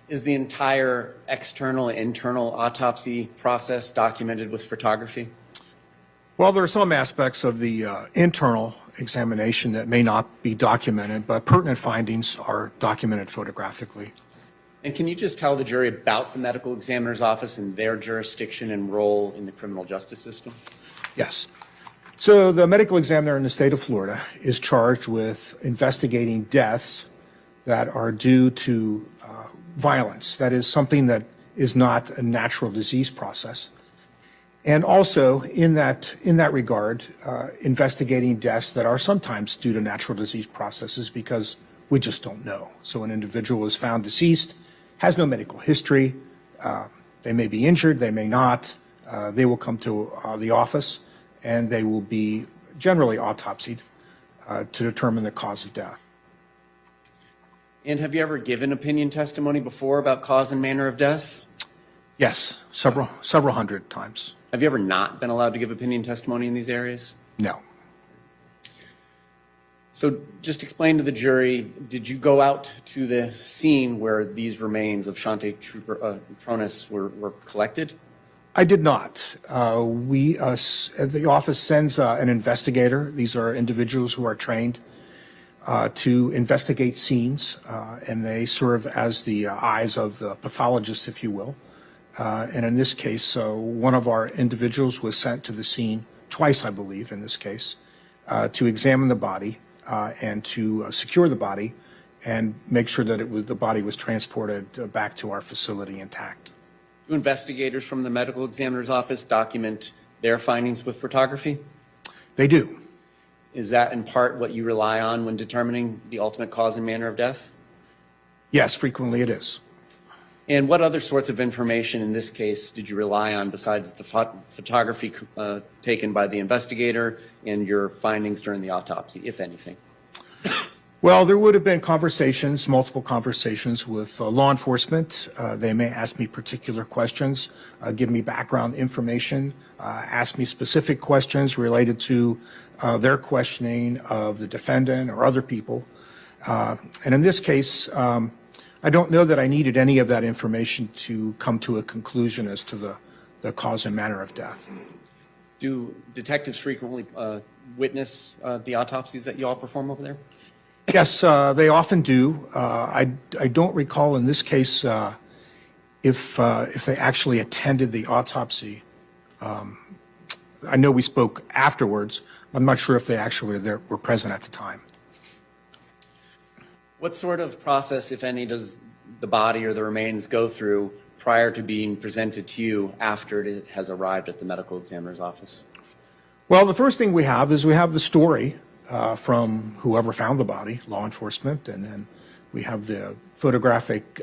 is the entire external and internal autopsy process documented with photography? Well, there are some aspects of the internal examination that may not be documented, but pertinent findings are documented photographically. And can you just tell the jury about the medical examiner's office and their jurisdiction and role in the criminal justice system? Yes. So the medical examiner in the state of Florida is charged with investigating deaths that are due to violence. That is something that is not a natural disease process. And also in that regard, investigating deaths that are sometimes due to natural disease processes because we just don't know. So an individual is found deceased, has no medical history, they may be injured, they may not, they will come to the office and they will be generally autopsied to determine the cause of death. And have you ever given opinion testimony before about cause and manner of death? Yes, several hundred times. Have you ever not been allowed to give opinion testimony in these areas? No. So just explain to the jury, did you go out to the scene where these remains of Shante Tronnes were collected? I did not. The office sends an investigator. These are individuals who are trained to investigate scenes, and they serve as the eyes of the pathologists, if you will. And in this case, one of our individuals was sent to the scene twice, I believe, in this case, to examine the body and to secure the body and make sure that the body was transported back to our facility intact. Do investigators from the medical examiner's office document their findings with photography? They do. Is that in part what you rely on when determining the ultimate cause and manner of death? Yes, frequently it is. And what other sorts of information in this case did you rely on besides the photography taken by the investigator and your findings during the autopsy, if anything? Well, there would have been conversations, multiple conversations with law enforcement. They may ask me particular questions, give me background information, ask me specific questions related to their questioning of the defendant or other people. And in this case, I don't know that I needed any of that information to come to a conclusion as to the cause and manner of death. Do detectives frequently witness the autopsies that you all perform over there? Yes, they often do. I don't recall in this case if they actually attended the autopsy. I know we spoke afterwards. I'm not sure if they actually were present at the time. What sort of process, if any, does the body or the remains go through prior to being presented to you after it has arrived at the medical examiner's office? Well, the first thing we have is we have the story from whoever found the body, law enforcement, and then we have the photographic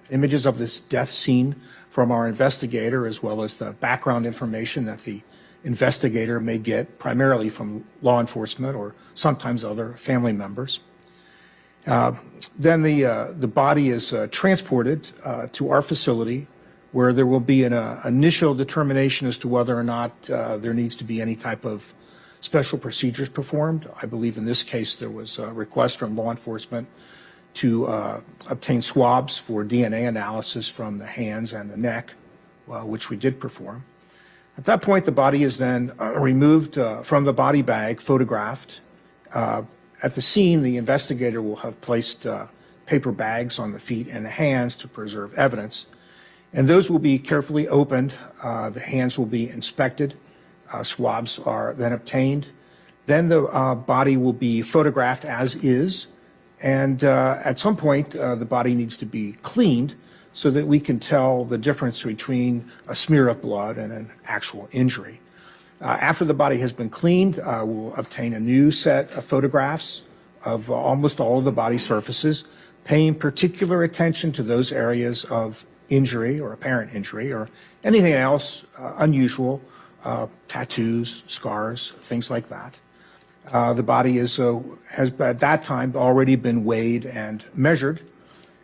images of this death scene from our investigator, as well as the background information that the investigator may get primarily from law enforcement or sometimes other family members. Then the body is transported to our facility, where there will be an initial determination as to whether or not there needs to be any type of special procedures performed. I believe in this case there was a request from law enforcement to obtain swabs for DNA analysis from the hands and the neck, which we did perform. At that point, the body is then removed from the body bag, photographed. At the scene, the investigator will have placed paper bags on the feet and the hands to preserve evidence. And those will be carefully opened. The hands will be inspected. Swabs are then obtained. Then the body will be photographed as is. And at some point, the body needs to be cleaned so that we can tell the difference between a smear of blood and an actual injury. After the body has been cleaned, we'll obtain a new set of photographs of almost all of the body surfaces, paying particular attention to those areas of injury or apparent injury or anything else unusual, tattoos, scars, things like that. The body has at that time already been weighed and measured.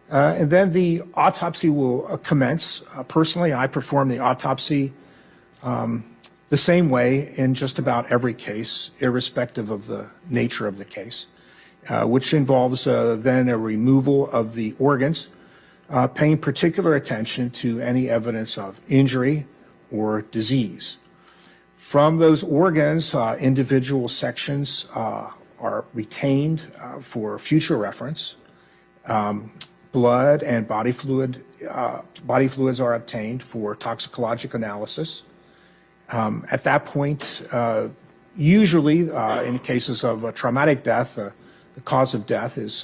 And then the autopsy will commence. Personally, I perform the autopsy the same way in just about every case, irrespective of the nature of the case, which involves then a removal of the organs, paying particular attention to any evidence of injury or disease. From those organs, individual sections are retained for future reference. Blood and body fluids are obtained for toxicologic analysis. At that point, usually in cases of traumatic death, the cause of death is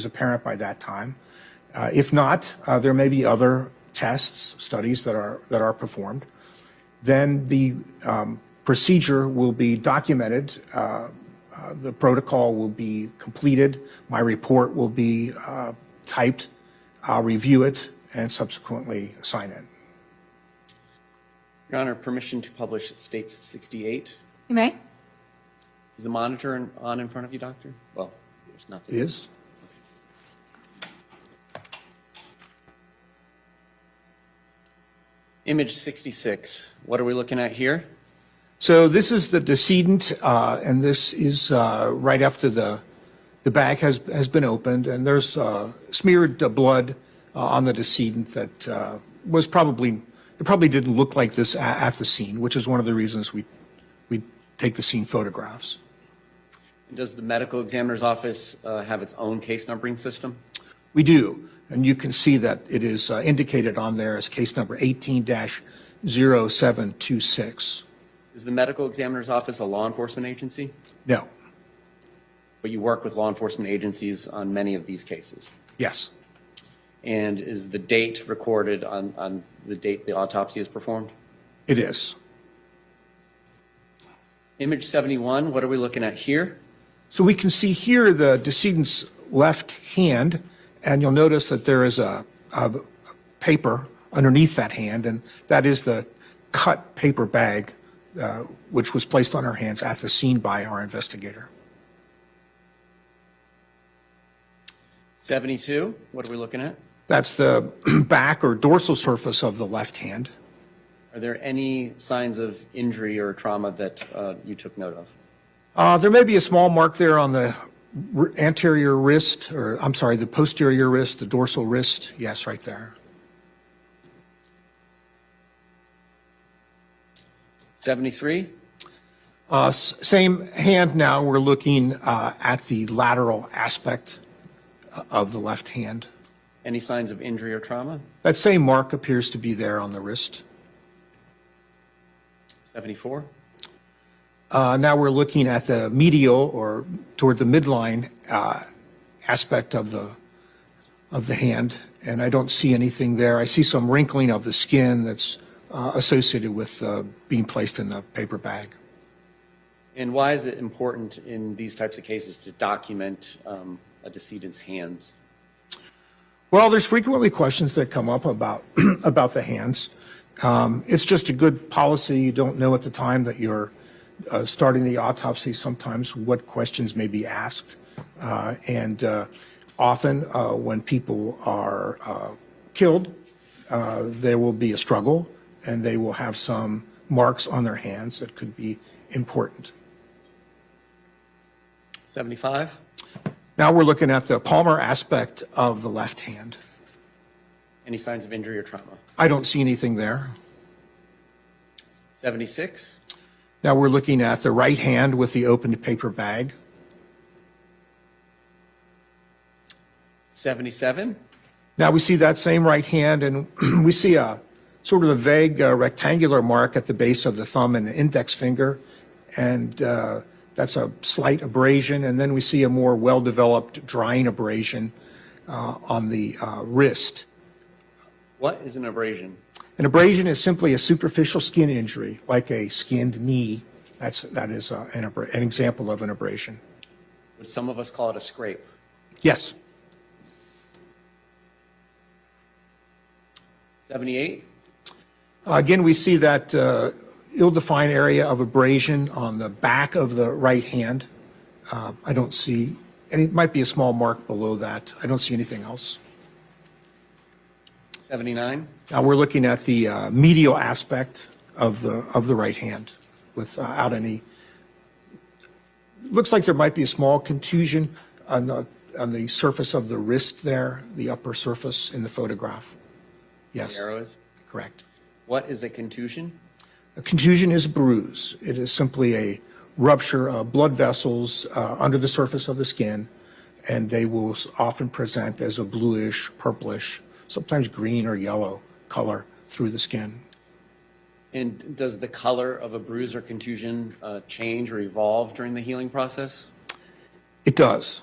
apparent by that time. If not, there may be other tests, studies that are performed. Then the procedure will be documented. The protocol will be completed. My report will be typed. I'll review it and subsequently sign it. Your Honor, permission to publish states 68. You may. Is the monitor on in front of you, Doctor? Well, there's nothing. It is. Image 66. What are we looking at here? So this is the decedent, and this is right after the bag has been opened, and there's smeared blood on the decedent that was probably didn't look like this at the scene, which is one of the reasons we take the scene photographs. Does the medical examiner's office have its own case numbering system? We do, and you can see that it is indicated on there as case number 18-0726. Is the medical examiner's office a law enforcement agency? No. But you work with law enforcement agencies on many of these cases? Yes. And is the date recorded on the date the autopsy is performed? It is. Image 71, what are we looking at here? So we can see here the decedent's left hand, and you'll notice that there is a paper underneath that hand, and that is the cut paper bag which was placed on her hands at the scene by our investigator. 72, what are we looking at? That's the back or dorsal surface of the left hand. Are there any signs of injury or trauma that you took note of? There may be a small mark there on the anterior wrist, or I'm sorry, the posterior wrist, the dorsal wrist. Yes, right there. 73? Same hand now. We're looking at the lateral aspect of the left hand. Any signs of injury or trauma? That same mark appears to be there on the wrist. 74? Now we're looking at the medial or toward the midline aspect of the hand, and I don't see anything there. I see some wrinkling of the skin that's associated with being placed in the paper bag. And why is it important in these types of cases to document a decedent's hands? Well, there's frequently questions that come up about about the hands. It's just a good policy. You don't know at the time that you're starting the autopsy sometimes what questions may be asked. And often when people are killed, there will be a struggle and they will have some marks on their hands that could be important. 75? Now we're looking at the palmar aspect of the left hand. Any signs of injury or trauma? I don't see anything there. 76? Now we're looking at the right hand with the opened paper bag. 77? Now we see that same right hand, and we see a sort of a vague rectangular mark at the base of the thumb and the index finger, and that's a slight abrasion. And then we see a more well-developed drying abrasion on the wrist. What is an abrasion? An abrasion is simply a superficial skin injury, like a skinned knee. That is an example of an abrasion. Would some of us call it a scrape? Yes. 78? Again, we see that ill-defined area of abrasion on the back of the right hand. I don't see, and it might be a small mark below that. I don't see anything else. 79? Now we're looking at the medial aspect of the right hand without any. Looks like there might be a small contusion on the surface of the wrist there, the upper surface in the photograph. Yes. The arrow is? Correct. What is a contusion? A contusion is a bruise. It is simply a rupture of blood vessels under the surface of the skin, and they will often present as a bluish, purplish, sometimes green or yellow color through the skin. And does the color of a bruise or contusion change or evolve during the healing process? It does.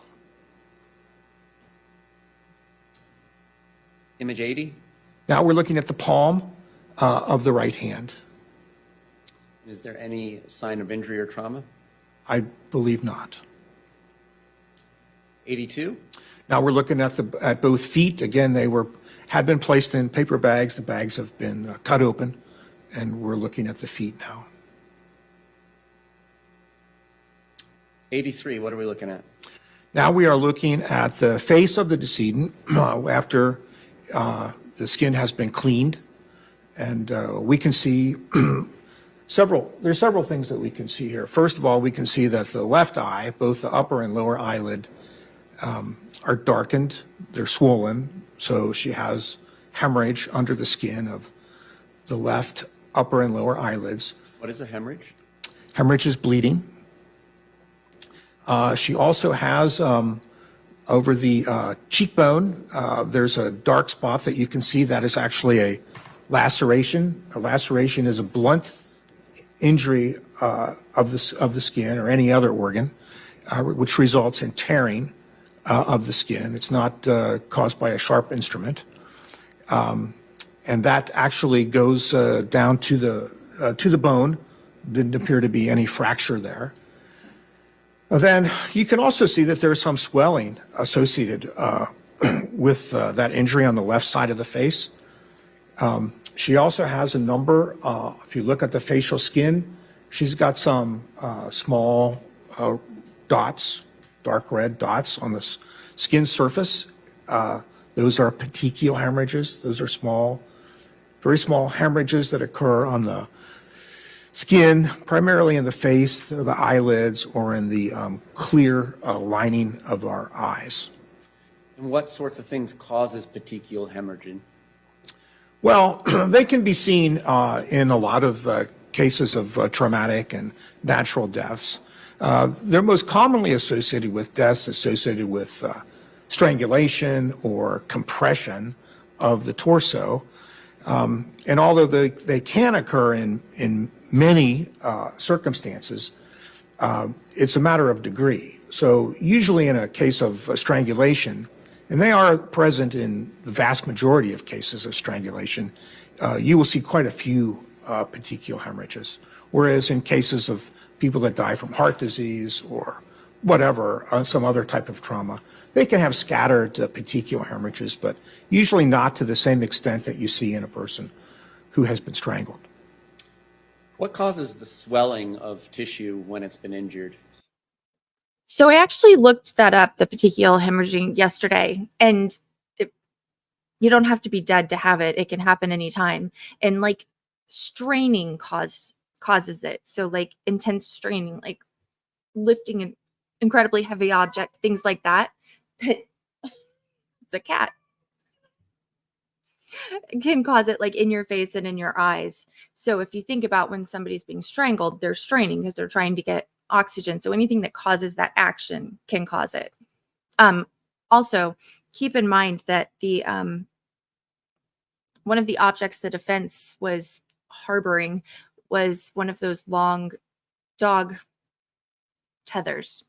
Image 80? Now we're looking at the palm of the right hand. Is there any sign of injury or trauma? I believe not. 82? Now we're looking at both feet. Again, they had been placed in paper bags. The bags have been cut open, and we're looking at the feet now. 83, what are we looking at? Now we are looking at the face of the decedent after the skin has been cleaned, and we can see there's several things that we can see here. First of all, we can see that the left eye, both the upper and lower eyelid, are darkened. They're swollen, so she has hemorrhage under the skin of the left upper and lower eyelids. What is a hemorrhage? Hemorrhage is bleeding. She also has over the cheekbone, there's a dark spot that you can see that is actually a laceration. A laceration is a blunt injury of the skin or any other organ, which results in tearing of the skin. It's not caused by a sharp instrument. And that actually goes down to the bone Didn't appear to be any fracture there. Then you can also see that there's some swelling associated with that injury on the left side of the face. She also has a number, if you look at the facial skin, she's got some small dots, dark red dots on the skin surface. Those are petechial hemorrhages. Those are small, very small hemorrhages that occur on the skin, primarily in the face, the eyelids, or in the clear lining of our eyes. And what sorts of things causes petechial hemorrhaging? Well, they can be seen in a lot of cases of traumatic and natural deaths. They're most commonly associated with deaths associated with strangulation or compression of the torso. And although they can occur in many circumstances, it's a matter of degree. So usually in a case of strangulation, and they are present in the vast majority of cases of strangulation, you will see quite a few petechial hemorrhages. Whereas in cases of people that die from heart disease or whatever, some other type of trauma, they can have scattered petechial hemorrhages, but usually not to the same extent that you see in a person who has been strangled. What causes the swelling of tissue when it's been injured? So I actually looked that up, the petechial hemorrhaging, yesterday, and you don't have to be dead to have it. It can happen anytime. And like straining causes it. So like intense straining, like lifting an incredibly heavy object, things like that. It's a cat. It can cause it like in your face and in your eyes. So if you think about when somebody's being strangled, they're straining because they're trying to get oxygen. So anything that causes that action can cause it. Also, keep in mind that the one of the objects the defense was harboring was one of those long dog tethers.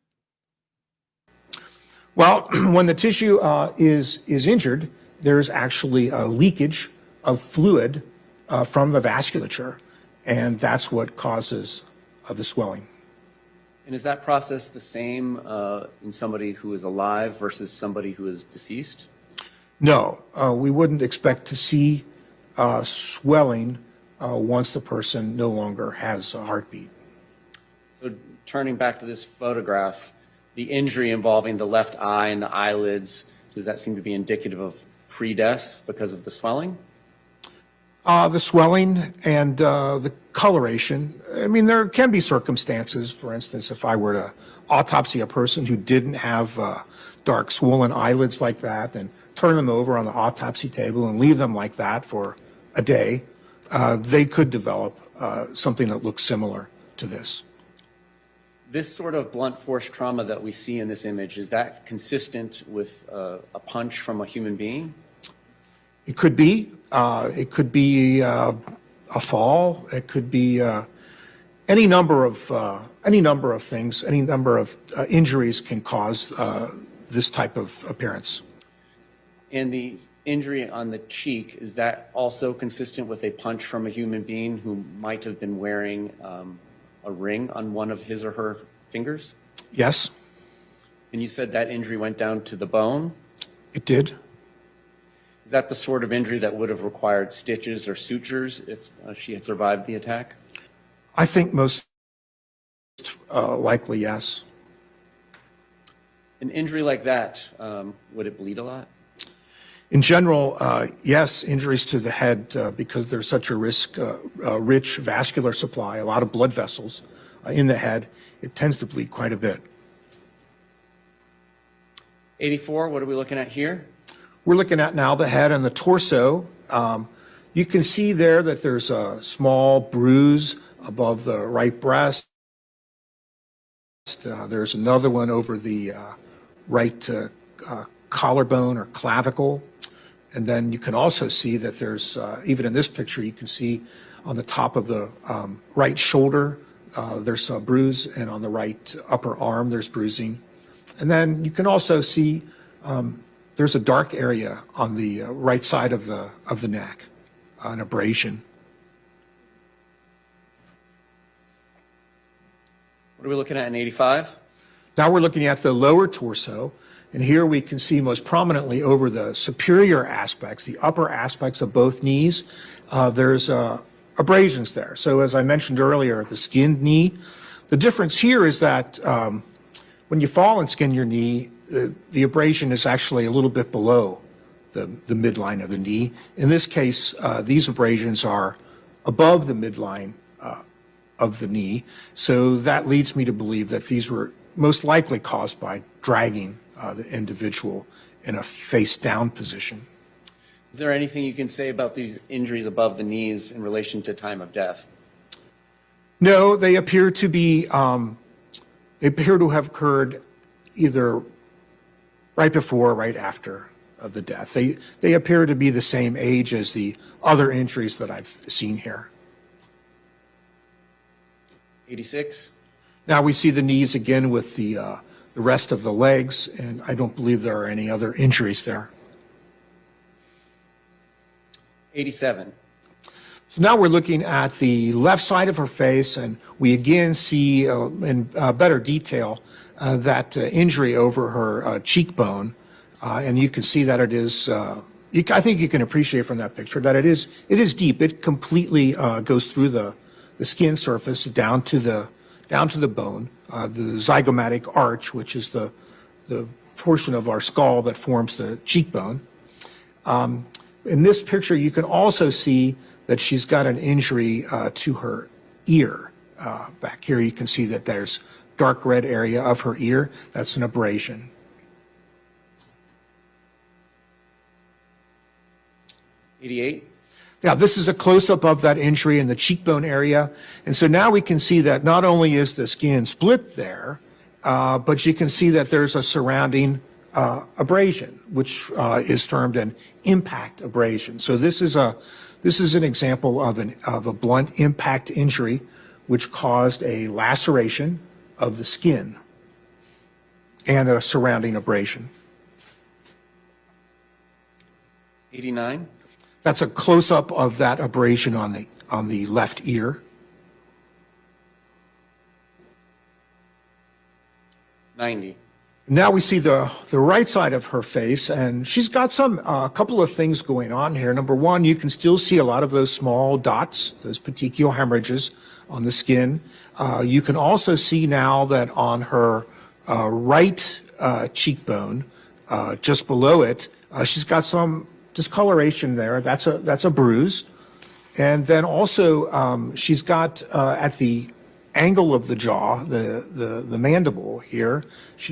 Well, when the tissue is injured, there's actually a leakage of fluid from the vasculature, and that's what causes the swelling. And is that process the same in somebody who is alive versus somebody who is deceased? No, we wouldn't expect to see swelling once the person no longer has a heartbeat. So turning back to this photograph, the injury involving the left eye and the eyelids, does that seem to be indicative of pre-death because of the swelling? The swelling and the coloration. I mean, there can be circumstances, for instance, if I were to autopsy a person who didn't have dark swollen eyelids like that and turn them over on the autopsy table and leave them like that for a day, they could develop something that looks similar to this. This sort of blunt force trauma that we see in this image, is that consistent with a punch from a human being? It could be. It could be a fall. It could be any number of things. Any number of injuries can cause this type of appearance. And the injury on the cheek, is that also consistent with a punch from a human being who might have been wearing a ring on one of his or her fingers? Yes. And you said that injury went down to the bone? It did. Is that the sort of injury that would have required stitches or sutures if she had survived the attack? I think most likely, yes. An injury like that, would it bleed a lot? In general, yes, injuries to the head, because there's such a rich vascular supply, a lot of blood vessels in the head, it tends to bleed quite a bit. 84, what are we looking at here? We're looking at now the head and the torso. You can see there that there's a small bruise above the right breast. There's another one over the right collarbone or clavicle. And then you can also see that there's, even in this picture, you can see on the top of the right shoulder, there's a bruise, and on the right upper arm, there's bruising. And then you can also see there's a dark area on the right side of the neck, an abrasion. What are we looking at in 85? Now we're looking at the lower torso, and here we can see most prominently over the superior aspects, the upper aspects of both knees, there's abrasions there. So as I mentioned earlier, the skinned knee, the difference here is that when you fall and skin your knee, the abrasion is actually a little bit below the midline of the knee. In this case, these abrasions are above the midline of the knee. So that leads me to believe that these were most likely caused by dragging the individual in a face-down position. Is there anything you can say about these injuries above the knees in relation to time of death? No, they appear to be, they appear to have occurred either right before or right after the death. They appear to be the same age as the other injuries that I've seen here. 86? Now we see the knees again with the rest of the legs, and I don't believe there are any other injuries there. 87? So now we're looking at the left side of her face, and we again see in better detail that injury over her cheekbone, and you can see that it is. I think you can appreciate from that picture that it is deep. It completely goes through the skin surface down to the bone, the zygomatic arch, which is the portion of our skull that forms the cheekbone. In this picture, you can also see that she's got an injury to her ear. Back here, you can see that there's dark red area of her ear. That's an abrasion. 88? Now, this is a close-up of that injury in the cheekbone area. And so now we can see that not only is the skin split there, but you can see that there's a surrounding abrasion, which is termed an impact abrasion. So this is an example of a blunt impact injury which caused a laceration of the skin and a surrounding abrasion. 89? That's a close-up of that abrasion on the left ear. 90? Now we see the right side of her face, and she's got a couple of things going on here. Number one, you can still see a lot of those small dots, those petechial hemorrhages on the skin. You can also see now that on her right cheekbone, just below it, she's got some discoloration there. That's a bruise. And then also she's got at the angle of the jaw, the mandible here,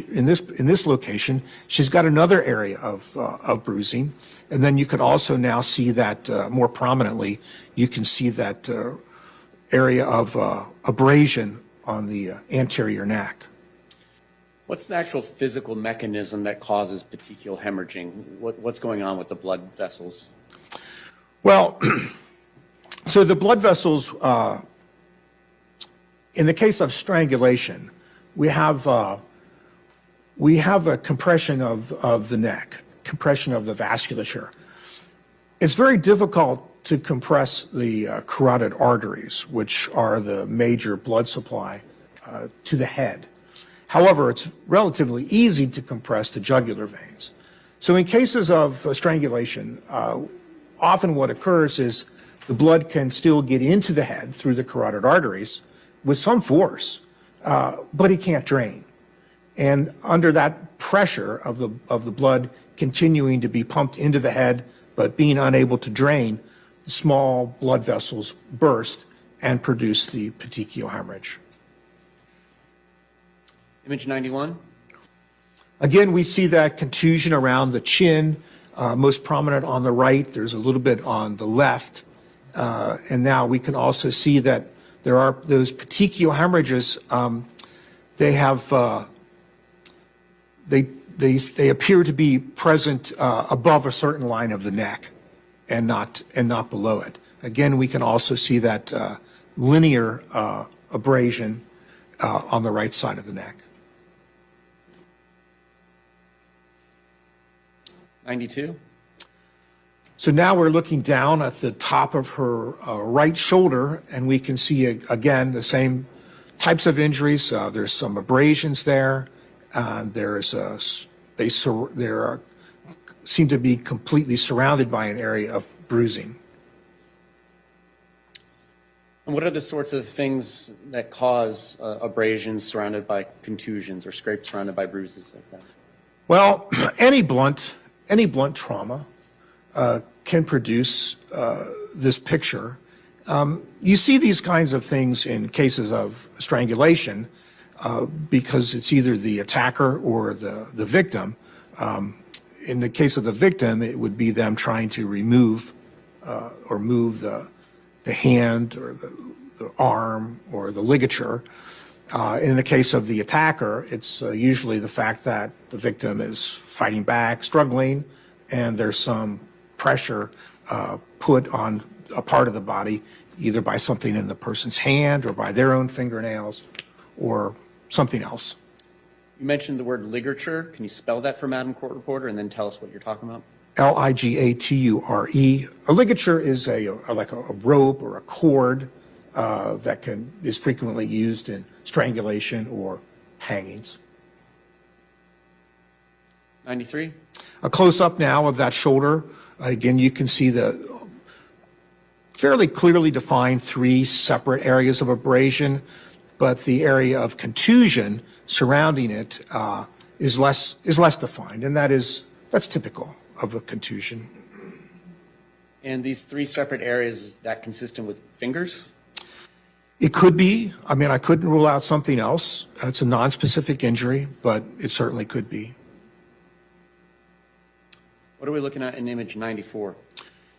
in this location, she's got another area of bruising. And then you can also now see that more prominently, you can see that area of abrasion on the anterior neck. What's the actual physical mechanism that causes petechial hemorrhaging? What's going on with the blood vessels? Well, so the blood vessels, in the case of strangulation, we have a compression of the neck, compression of the vasculature. It's very difficult to compress the carotid arteries, which are the major blood supply to the head. However, it's relatively easy to compress the jugular veins. So in cases of strangulation, often what occurs is the blood can still get into the head through the carotid arteries with some force, but it can't drain. And under that pressure of the blood continuing to be pumped into the head, but being unable to drain, small blood vessels burst and produce the petechial hemorrhage. Image 91? Again, we see that contusion around the chin, most prominent on the right. There's a little bit on the left. And now we can also see that there are those petechial hemorrhages. They appear to be present above a certain line of the neck and not below it. Again, we can also see that linear abrasion on the right side of the neck. 92? So now we're looking down at the top of her right shoulder, and we can see again the same types of injuries, there's some abrasions there. Seem to be completely surrounded by an area of bruising. And what are the sorts of things that cause abrasions surrounded by contusions or scrapes surrounded by bruises like that? Well, any blunt trauma can produce this picture. You see these kinds of things in cases of strangulation because it's either the attacker or the victim. In the case of the victim, it would be them trying to remove or move the hand or the arm or the ligature. In the case of the attacker, it's usually the fact that the victim is fighting back, struggling, and there's some pressure put on a part of the body, either by something in the person's hand or by their own fingernails or something else. You mentioned the word ligature. Can you spell that for Madam Court Reporter and then tell us what you're talking about? Ligature. A ligature is like a rope or a cord that is frequently used in strangulation or hangings. 93. A close-up now of that shoulder. Again, you can see the fairly clearly defined 3 separate areas of abrasion, but the area of contusion surrounding it is less defined, and that's typical of a contusion. And these 3 separate areas, is that consistent with fingers? It could be. I mean, I couldn't rule out something else. It's a nonspecific injury, but it certainly could be. What are we looking at in image 94?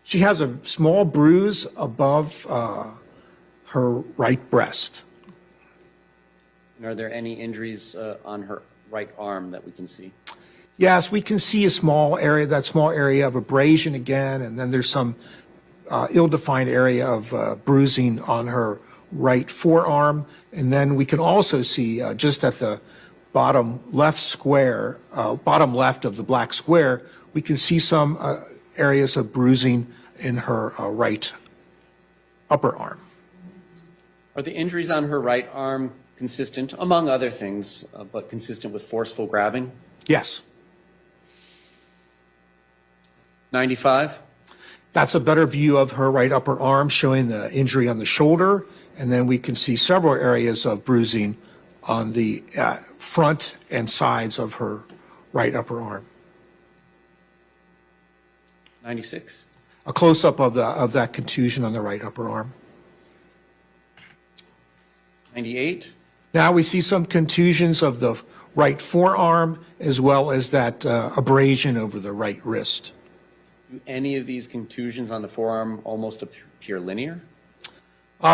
She has a small bruise above her right breast. And are there any injuries on her right arm that we can see? Yes, we can see that small area of abrasion again, and then there's some ill-defined area of bruising on her right forearm. And then we can also see just at the bottom left of the black square, we can see some areas of bruising in her right upper arm. Are the injuries on her right arm consistent, among other things, but consistent with forceful grabbing? Yes. 95? That's a better view of her right upper arm, showing the injury on the shoulder. And then we can see several areas of bruising on the front and sides of her right upper arm. 96? A close-up of that contusion on the right upper arm. 98? Now we see some contusions of the right forearm as well as that abrasion over the right wrist. Do any of these contusions on the forearm almost appear linear?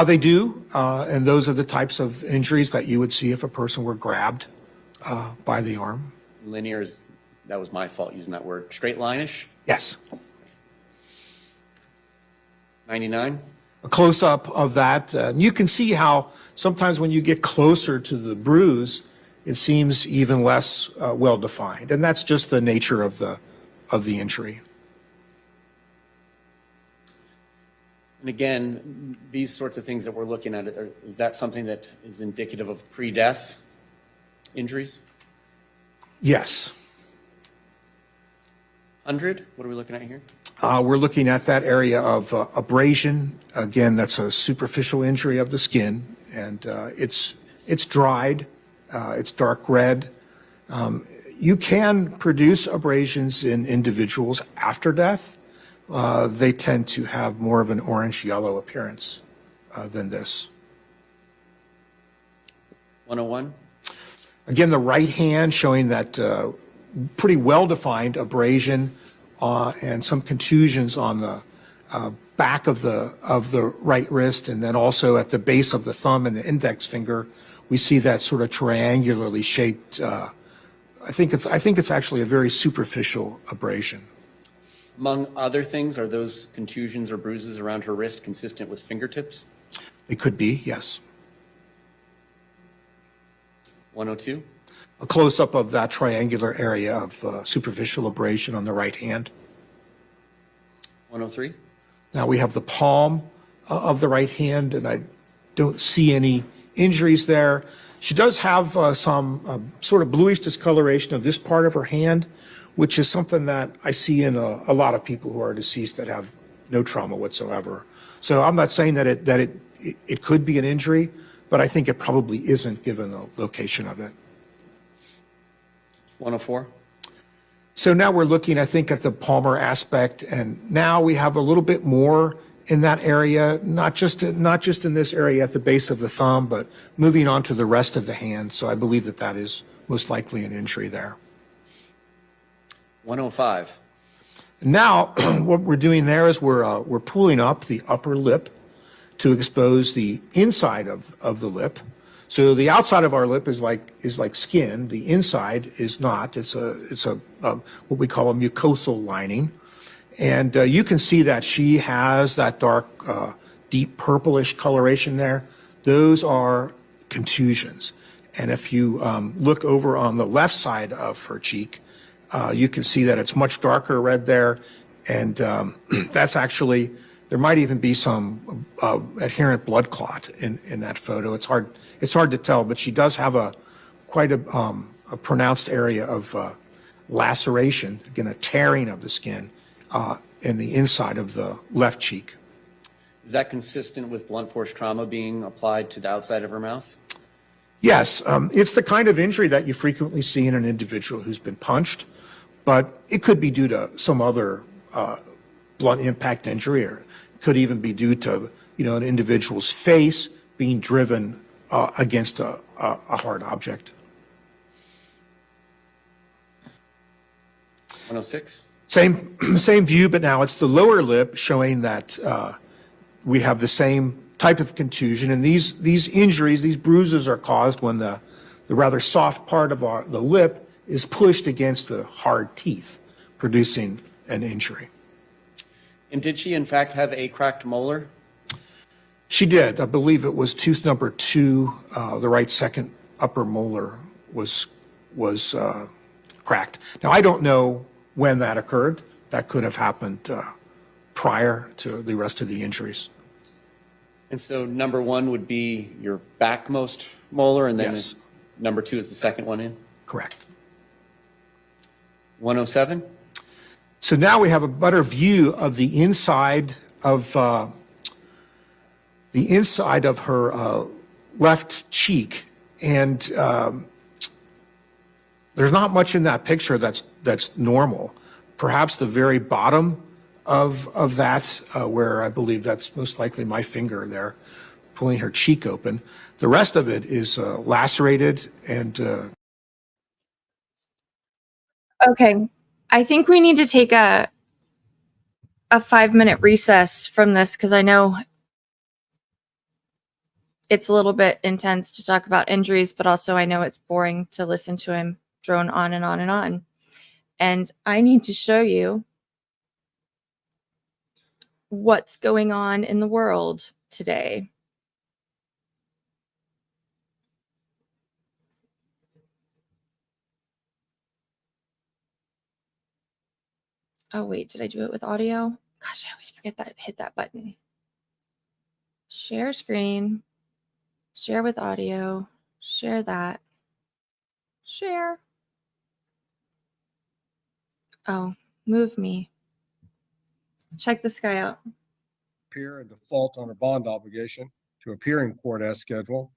They do, and those are the types of injuries that you would see if a person were grabbed by the arm. Linear that was my fault using that word. Straight line-ish? Yes. 99? A close-up of that. You can see how sometimes when you get closer to the bruise, it seems even less well-defined, and that's just the nature of the injury. And again, these sorts of things that we're looking at, is that something that is indicative of pre-death injuries? Yes. 100? What are we looking at here? We're looking at that area of abrasion. Again, that's a superficial injury of the skin, and it's dried. It's dark red. You can produce abrasions in individuals after death. They tend to have more of an orange-yellow appearance than this. 101? Again, the right hand showing that pretty well-defined abrasion and some contusions on the back of the right wrist, and then also at the base of the thumb and the index finger, we see that sort of triangularly shaped. I think it's actually a very superficial abrasion. Among other things, are those contusions or bruises around her wrist consistent with fingertips? They could be, yes. 102? A close-up of that triangular area of superficial abrasion on the right hand. 103? Now we have the palm of the right hand, and I don't see any injuries there. She does have some sort of bluish discoloration of this part of her hand, which is something that I see in a lot of people who are deceased that have no trauma whatsoever. So I'm not saying that it could be an injury, but I think it probably isn't given the location of it. 104? So now we're looking, I think, at the palmar aspect, and now we have a little bit more in that area, not just in this area at the base of the thumb, but moving on to the rest of the hand. So I believe that is most likely an injury there. 105? Now, what we're doing there is we're pulling up the upper lip to expose the inside of the lip. So the outside of our lip is like skin. The inside is not. It's a what we call a mucosal lining, and you can see that she has that dark, deep purplish coloration there. Those are contusions, and if you look over on the left side of her cheek, you can see that it's much darker red there, and that's actually, there might even be some adherent blood clot in that photo. It's hard to tell, but she does have quite a pronounced area of laceration, again, a tearing of the skin in the inside of the left cheek. Is that consistent with blunt force trauma being applied to the outside of her mouth? Yes, it's the kind of injury that you frequently see in an individual who's been punched, but it could be due to some other blunt impact injury, or could even be due to, an individual's face being driven against a hard object. 106? Same view, but now it's the lower lip showing that we have the same type of contusion, and these injuries, these bruises are caused when the rather soft part of the lip is pushed against the hard teeth, producing an injury. And did she in fact have a cracked molar? She did. I believe it was tooth number 2, the right second upper molar was cracked. Now, I don't know when that occurred. That could have happened prior to the rest of the injuries. And so number 1 would be your backmost molar, and then Yes. number 2 is the second one in? Correct. 107? So now we have a better view of the inside of her left cheek, and there's not much in that picture that's normal. Perhaps the very bottom of that, where I believe that's most likely my finger there, pulling her cheek open. The rest of it is lacerated and. Okay. I think we need to take a 5-minute recess from this, because I know it's a little bit intense to talk about injuries, but also I know it's boring to listen to him drone on and on and on. And I need to show you what's going on in the world today. Oh, wait, did I do it with audio? Gosh, I always forget that, hit that button. Share screen, share with audio, share that, share. Oh, move me. Check this guy out. Appear and default on her bond obligation to appear in court as scheduled.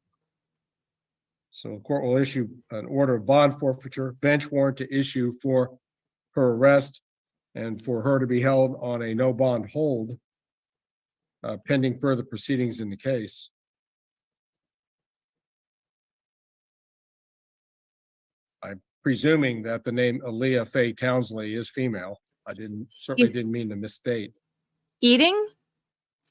So the court will issue an order of bond forfeiture, bench warrant to issue for her arrest and for her to be held on a no bond hold pending further proceedings in the case. I'm presuming that the name Aaliyah Faye Townsley is female. I certainly didn't mean to misstate. Eating,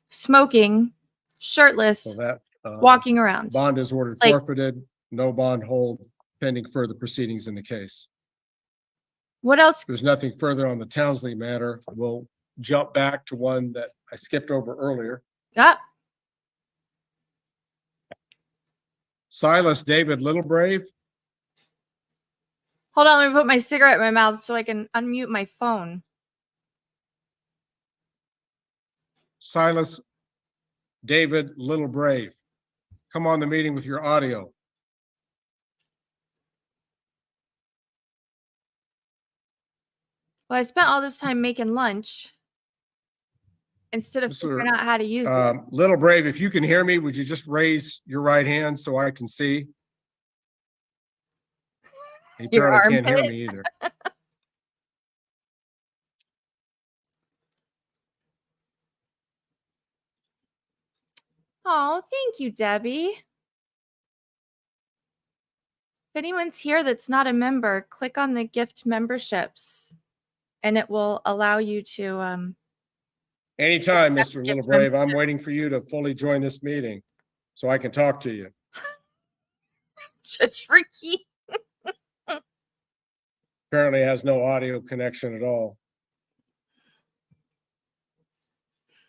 smoking, shirtless, So that walking around. bond is ordered Like- forfeited, no bond hold pending further proceedings in the case. What else? There's nothing further on the Townsley matter. We'll jump back to one that I skipped over earlier. Ah, Silas David Littlebrave, hold on, let me put my cigarette in my mouth so I can unmute my phone. Silas David Littlebrave. come on the meeting with your audio. Well, I spent all this time making lunch instead of figuring out how to use it. Little Brave, if you can hear me, would you just raise your right hand so I can see? He Your apparently can't hear armpit? me either. Oh, thank you, Debbie. If anyone's here that's not a member, click on the gift memberships and it will allow you to Anytime, That's Mr. gift Little Brave, I'm membership. waiting for you to fully join this meeting so I can talk to you. tricky. Apparently has no audio connection at all.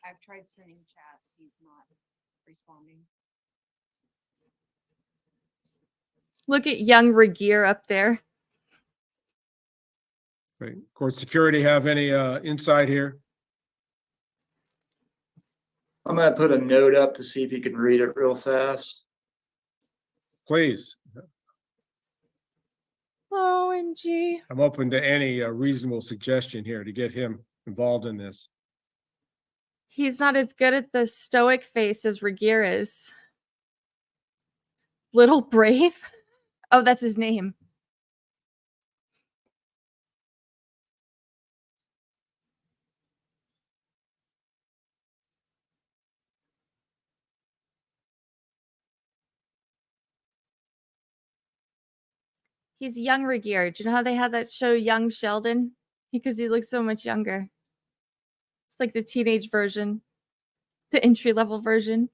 I've tried sending chats. He's not responding. Look at young Regier up there. Right. Court security have any insight here? I'm gonna put a note up to see if you can read it real fast. Please. OMG. I'm open to any reasonable suggestion here to get him involved in this. He's not as good at the stoic face as Regier is. Little Brave? Oh, that's his name. He's young Regier. Do you know how they had that show Young Sheldon? Because he looks so much younger. It's like the teenage version, the entry-level version.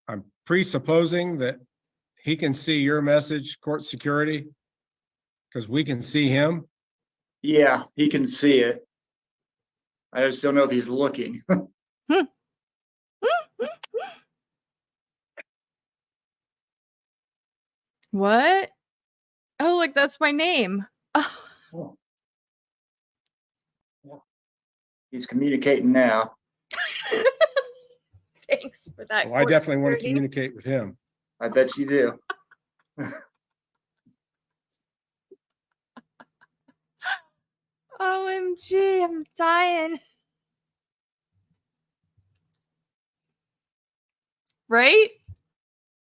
I'm presupposing that he can see your message, court security, because we can see him. Yeah, he can see it. I just don't know if he's looking. What? Oh, look, that's my name. Oh. Yeah. He's communicating now. Thanks for that. Well, I definitely want to communicate with him. I bet you do. OMG, I'm dying. Right?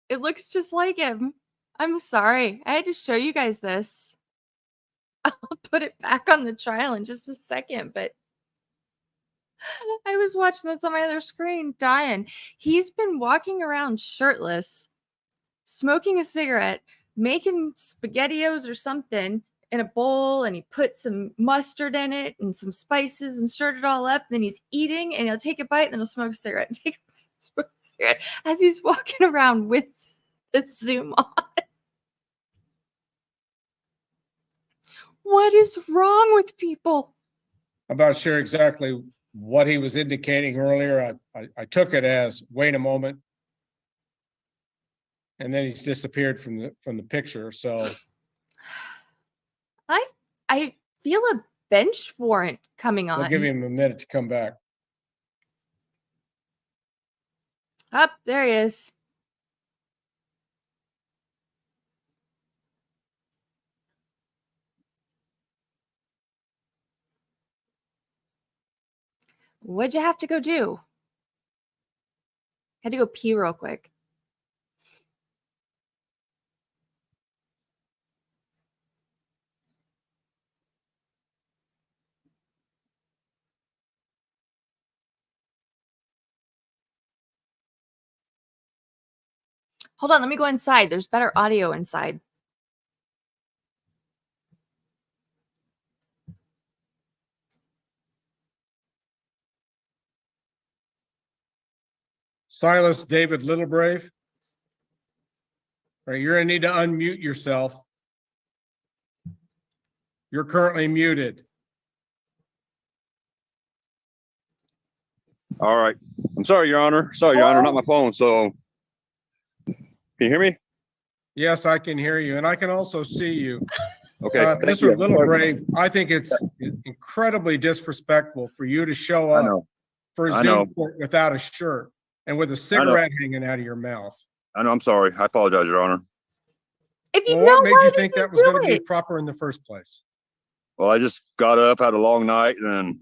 It looks just like him. I'm sorry. I had to show you guys this. I'll put it back on the trial in just a second, but I was watching this on my other screen, dying. He's been walking around shirtless, smoking a cigarette, making SpaghettiOs or something in a bowl, and he put some mustard in it and some spices and stirred it all up. Then he's eating, and he'll take a bite, and then he'll smoke a cigarette and take a bite, and smoke a cigarette as he's walking around with the Zoom on. What is wrong with people? I'm not sure exactly what he was indicating earlier. I took it as, wait a moment. And then he's disappeared from the picture. So I feel a bench warrant coming on. I'll give him a minute to come back. Up, there he is. What'd you have to go do? Had to go pee real quick. Hold on, let me go inside. There's better audio inside. Silas David Littlebrave. All right, you're gonna need to unmute yourself. You're currently muted. All right. I'm sorry, Your Honor. Sorry, Your Honor, not my phone. So can you hear me? Yes, I can hear you, and I can also see you. Okay, thank Mr. you. Little Brave, I think it's incredibly disrespectful for you to show I up know. for a I know. Zoom court without a shirt and with a I know. cigarette hanging out of your mouth. I know. I'm sorry. I apologize, Your Honor. If you Well, know, what made why you did think you that was do going to be it? proper in the first place? Well, I just got up, had a long night, and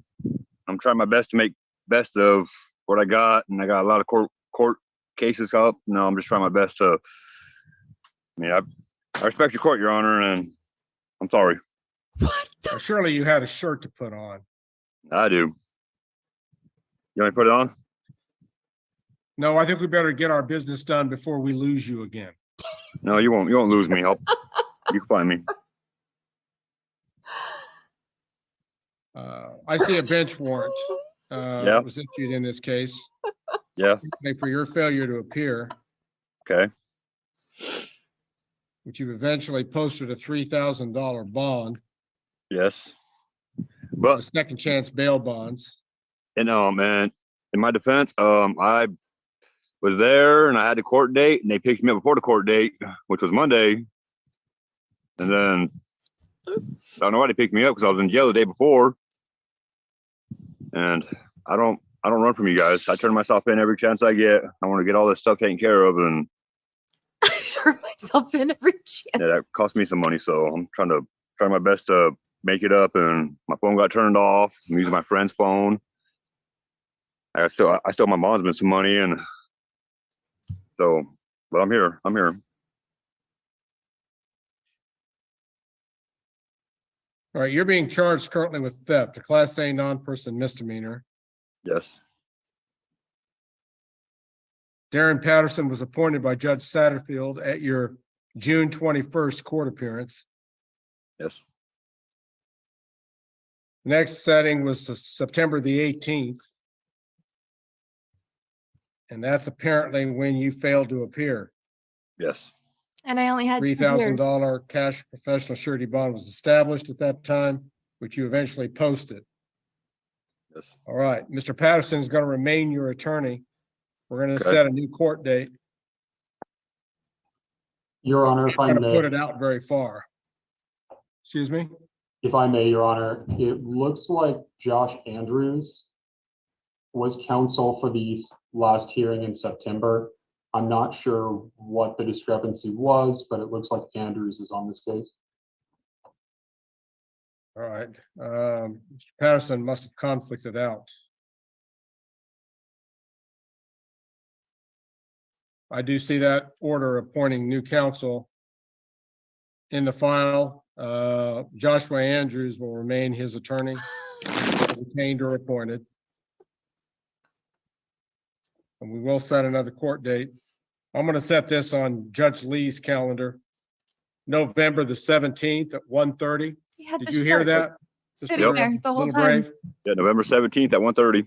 I'm trying my best to make best of what I got, and I got a lot of court cases up. No, I'm just trying my best to. I mean, I respect your court, Your Honor, and I'm sorry. Surely you had a shirt to put on. I do. You want me to put it on? No, I think we better get our business done before we lose you again. No, you won't. You won't lose me. You can find me. I see a bench warrant Yeah. that was issued in this case. Yeah. For your failure to appear, Okay. which you've eventually posted a $3,000 bond, Yes. a But second chance bail bonds. man, in my defense, I was there and I had the court date, and they picked me up before the court date, which was Monday. And then I don't know why they picked me up because I was in jail the day before. And I don't run from you guys. I turn myself in every chance I get. I want to get all this stuff taken care of, and I turn myself in every chance. yeah, that cost me some money. So I'm trying my best to make it up. And my phone got turned off. I'm using my friend's phone. I still my bondsman some money, and so, but I'm here. I'm here. All right, you're being charged currently with theft, a Class A non-person misdemeanor. Yes. Darren Patterson was appointed by Judge Satterfield at your June 21st court appearance. Yes. The next setting was September the 18th. And that's apparently when you failed to appear. Yes. And I only had 2 years. $3,000 cash professional surety bond was established at that time, which you eventually posted. Yes. All right, Mr. Patterson is going to remain your attorney. We're going to Okay. set a new court date. Your Honor, if I I'm going to may, put it out very far. Excuse me? if I may, Your Honor, it looks like Josh Andrews was counsel for the last hearing in September. I'm not sure what the discrepancy was, but it looks like Andrews is on this case. All right. Mr. Patterson must have conflicted out. I do see that order appointing new counsel in the file. Joshua Andrews will remain his attorney, retained or appointed. And we will set another court date. I'm going to set this on Judge Lee's calendar, November the 17th at 1:30. Did you hear that? Sitting there the whole Little time. Brave? Yeah, November 17th at 1:30.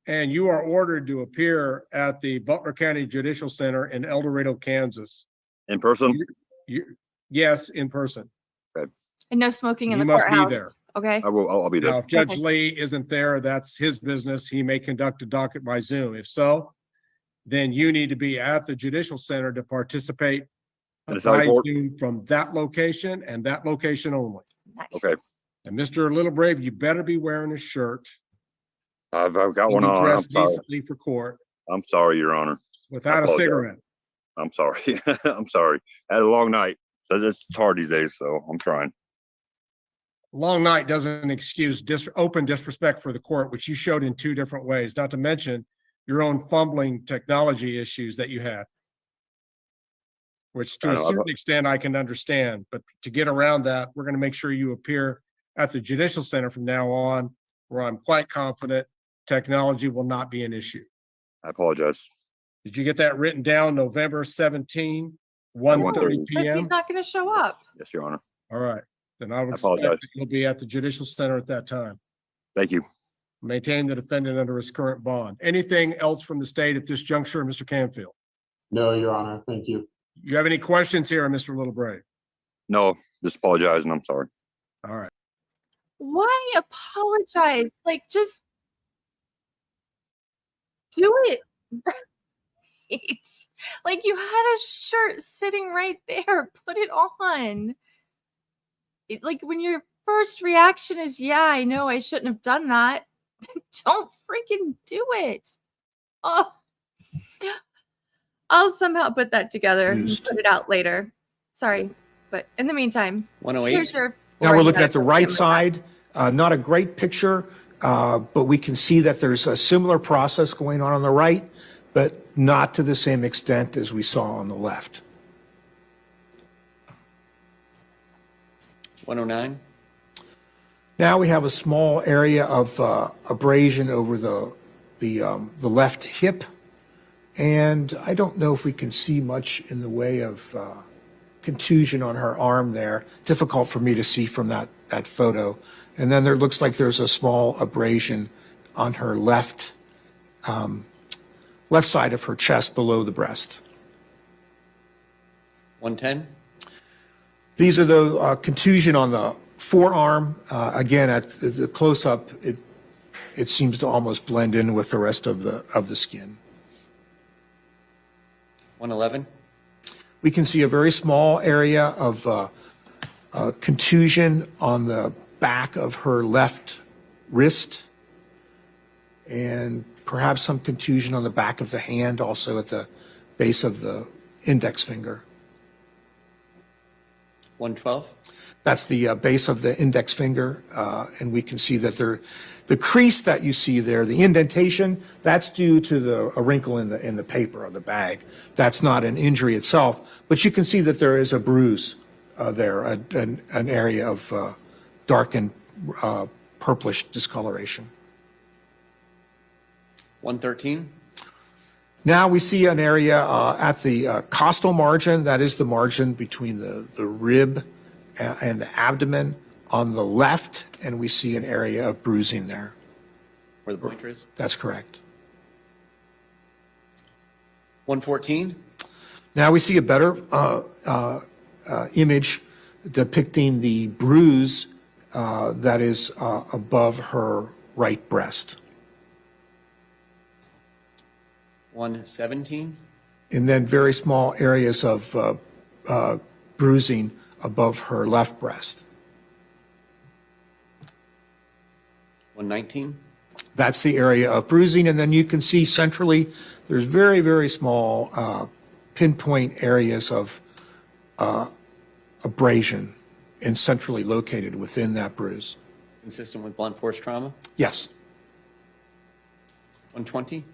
And you are ordered to appear at the Butler County Judicial Center in El Dorado, Kansas. In person? Yes, in person. Okay. And no smoking in You the must be courthouse. there. Okay. I'll be there. Now, if Judge Lee isn't there, that's his business. He may conduct a docket by Zoom. If so, then you need to be at the Judicial Center to participate And it's by how court? Zoom from that location and that location only. Nice. Okay. And Mr. Little Brave, you better be wearing a shirt. I've got and one be on. I'm dressed sorry. decently for court I'm sorry, Your Honor. without a apologize. cigarette. I'm sorry. I'm sorry. I had a long night. It's hard these days, so I'm trying. Long night doesn't excuse open disrespect for the court, which you showed in 2 different ways, not to mention your own fumbling technology issues that you had, which to a certain extent I can understand. But to get around that, we're going to make sure you appear at the Judicial Center from now on, where I'm quite confident technology will not be an issue. I apologize. Did you get that written down? November 17, 1:30 But p.m.? he's not going to show up. Yes, Your Honor. All right. Then I would I expect apologize. that you'll be at the Judicial Center at that time. Thank you. Maintain the defendant under his current bond. Anything else from the state at this juncture, Mr. Canfield? No, Your Honor, thank you. You have any questions here, Mr. Little Brave? No, just apologize, and I'm sorry. All right. Why apologize? Like, just do it. Right. Like, you had a shirt sitting right there. Put it on. Like when your first reaction is, yeah, I know I shouldn't have done that. Don't freaking do it. Oh, I'll somehow put that together and put it out later. Sorry. But in the meantime, 108. here's your Now we're boring looking at the medical right exam. side. Not a great picture, but we can see that there's a similar process going on the right, but not to the same extent as we saw on the left. 109. Now we have a small area of abrasion over the left hip, and I don't know if we can see much in the way of contusion on her arm there. Difficult for me to see from that photo. And then there looks like there's a small abrasion on her left side of her chest below the breast. 110. These are the contusion on the forearm. Again, at the close-up, it seems to almost blend in with the rest of the skin. 111. We can see a very small area of contusion on the back of her left wrist, and perhaps some contusion on the back of the hand, also at the base of the index finger. 112. That's the base of the index finger, and we can see that the crease that you see there, the indentation, that's due to a wrinkle in the paper or the bag. That's not an injury itself, but you can see that there is a bruise there, an area of dark and purplish discoloration. 113. Now we see an area at the costal margin, that is the margin between the rib and the abdomen on the left, and we see an area of bruising there. Where the pointer is? That's correct. 114. Now we see a better image depicting the bruise that is above her right breast. 117. And then very small areas of bruising above her left breast. 119. That's the area of bruising, and then you can see centrally there's very, very small pinpoint areas of abrasion and centrally located within that bruise. Consistent with blunt force trauma? Yes. 120.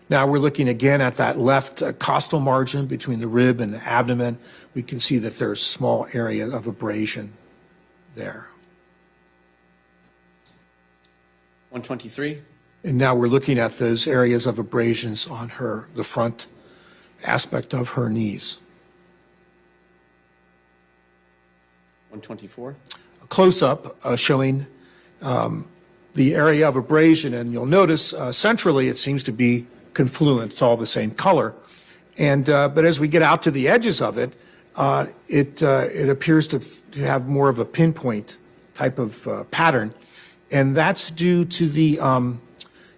Now we're looking again at that left costal margin between the rib and the abdomen. We can see that there's a small area of abrasion there. 123. And now we're looking at those areas of abrasions on the front aspect of her knees. 124. A close-up showing the area of abrasion, and you'll notice centrally it seems to be confluent. It's all the same color. And but as we get out to the edges of it, it appears to have more of a pinpoint type of pattern. And that's due to the,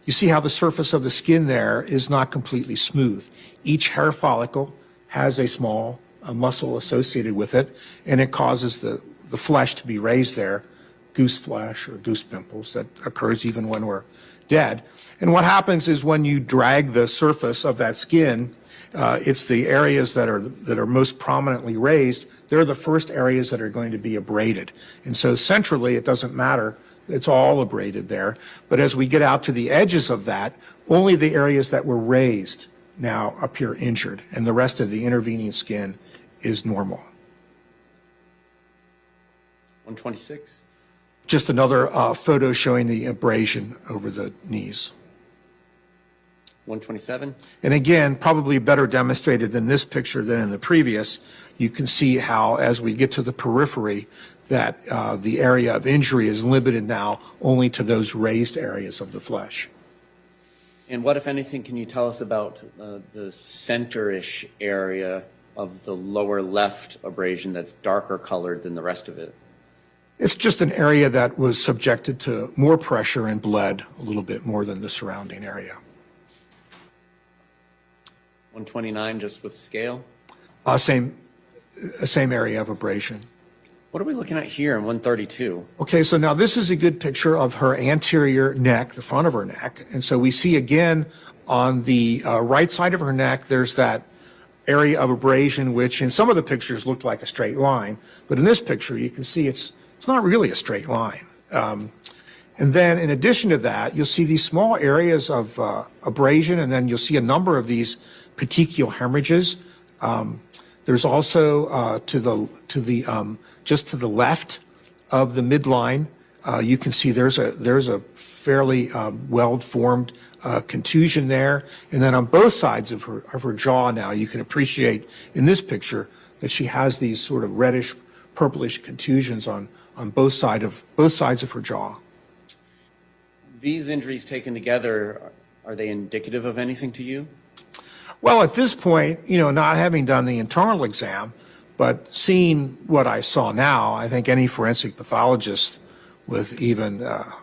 you see how the surface of the skin there is not completely smooth. Each hair follicle has a small muscle associated with it, and it causes the flesh to be raised there, goose flesh or goose pimples that occurs even when we're dead. And what happens is when you drag the surface of that skin, it's the areas that are most prominently raised. They're the first areas that are going to be abraded. And so centrally, it doesn't matter. It's all abraded there. But as we get out to the edges of that, only the areas that were raised now appear injured, and the rest of the intervening skin is normal. 126. Just another photo showing the abrasion over the knees. 127. And again, probably better demonstrated than this picture than in the previous. You can see how, as we get to the periphery, that the area of injury is limited now only to those raised areas of the flesh. And what, if anything, can you tell us about the center-ish area of the lower left abrasion that's darker colored than the rest of it? It's just an area that was subjected to more pressure and bled a little bit more than the surrounding area. 129, just with scale? Same area of abrasion. What are we looking at here in 132? Okay, so now this is a good picture of her anterior neck, the front of her neck. And so we see again on the right side of her neck, there's that area of abrasion, which in some of the pictures looked like a straight line. But in this picture, you can see it's not really a straight line. And then in addition to that, you'll see these small areas of abrasion, and then you'll see a number of these petechial hemorrhages. There's also just to the left of the midline, you can see there's a fairly well-formed contusion there. And then on both sides of her jaw now, you can appreciate in this picture that she has these sort of reddish, purplish contusions on both sides of her jaw. These injuries taken together, are they indicative of anything to you? Well, at this point, not having done the internal exam, but seeing what I saw now, I think any forensic pathologist with even a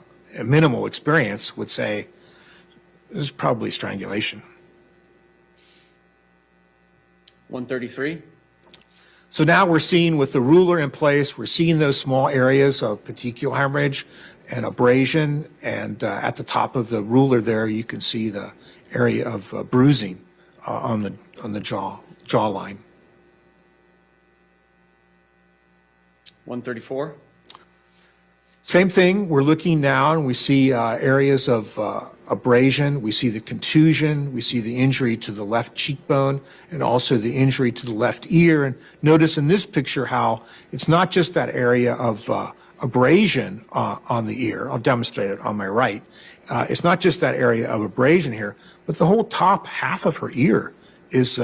minimal experience would say this is probably strangulation. 133? So now we're seeing with the ruler in place, we're seeing those small areas of petechial hemorrhage and abrasion, and at the top of the ruler there, you can see the area of bruising on the jawline. 134? Same thing, we're looking now and we see areas of abrasion, we see the contusion, we see the injury to the left cheekbone, and also the injury to the left ear. And notice in this picture how it's not just that area of abrasion on the ear. I'll demonstrate it on my right. It's not just that area of abrasion here, but the whole top half of her ear is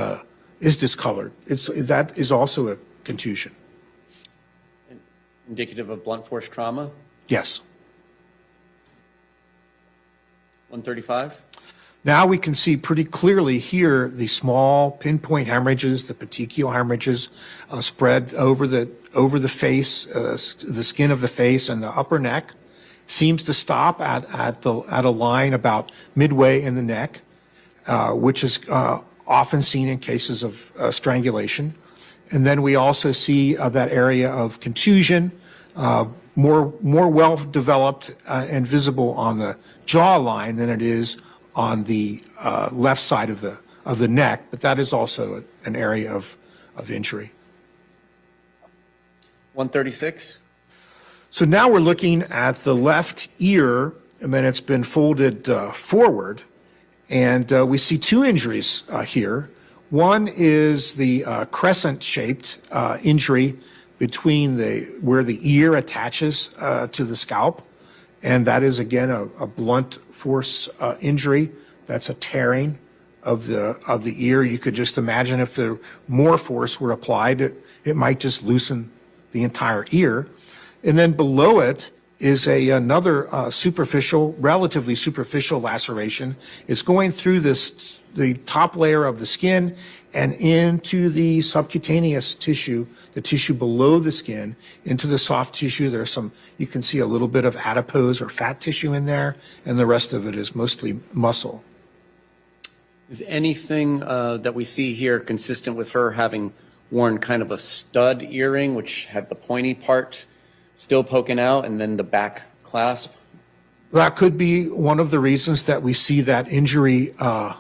discolored. That is also a contusion. Indicative of blunt force trauma? Yes. 135? Now we can see pretty clearly here the small pinpoint hemorrhages, the petechial hemorrhages spread over the face, the skin of the face and the upper neck. Seems to stop at a line about midway in the neck, which is often seen in cases of strangulation. And then we also see that area of contusion, more well developed and visible on the jawline than it is on the left side of the neck, but that is also an area of injury. 136? So now we're looking at the left ear, and then it's been folded forward, and we see two injuries here. One is the crescent-shaped injury between where the ear attaches to the scalp, and that is again a blunt force injury. That's a tearing of the ear. You could just imagine if more force were applied, it might just loosen the entire ear. And then below it is another relatively superficial laceration. It's going through the top layer of the skin and into the subcutaneous tissue, the tissue below the skin, into the soft tissue. You can see a little bit of adipose or fat tissue in there, and the rest of it is mostly muscle. Is anything that we see here consistent with her having worn kind of a stud earring, which had the pointy part still poking out and then the back clasp? That could be one of the reasons that we see that injury, the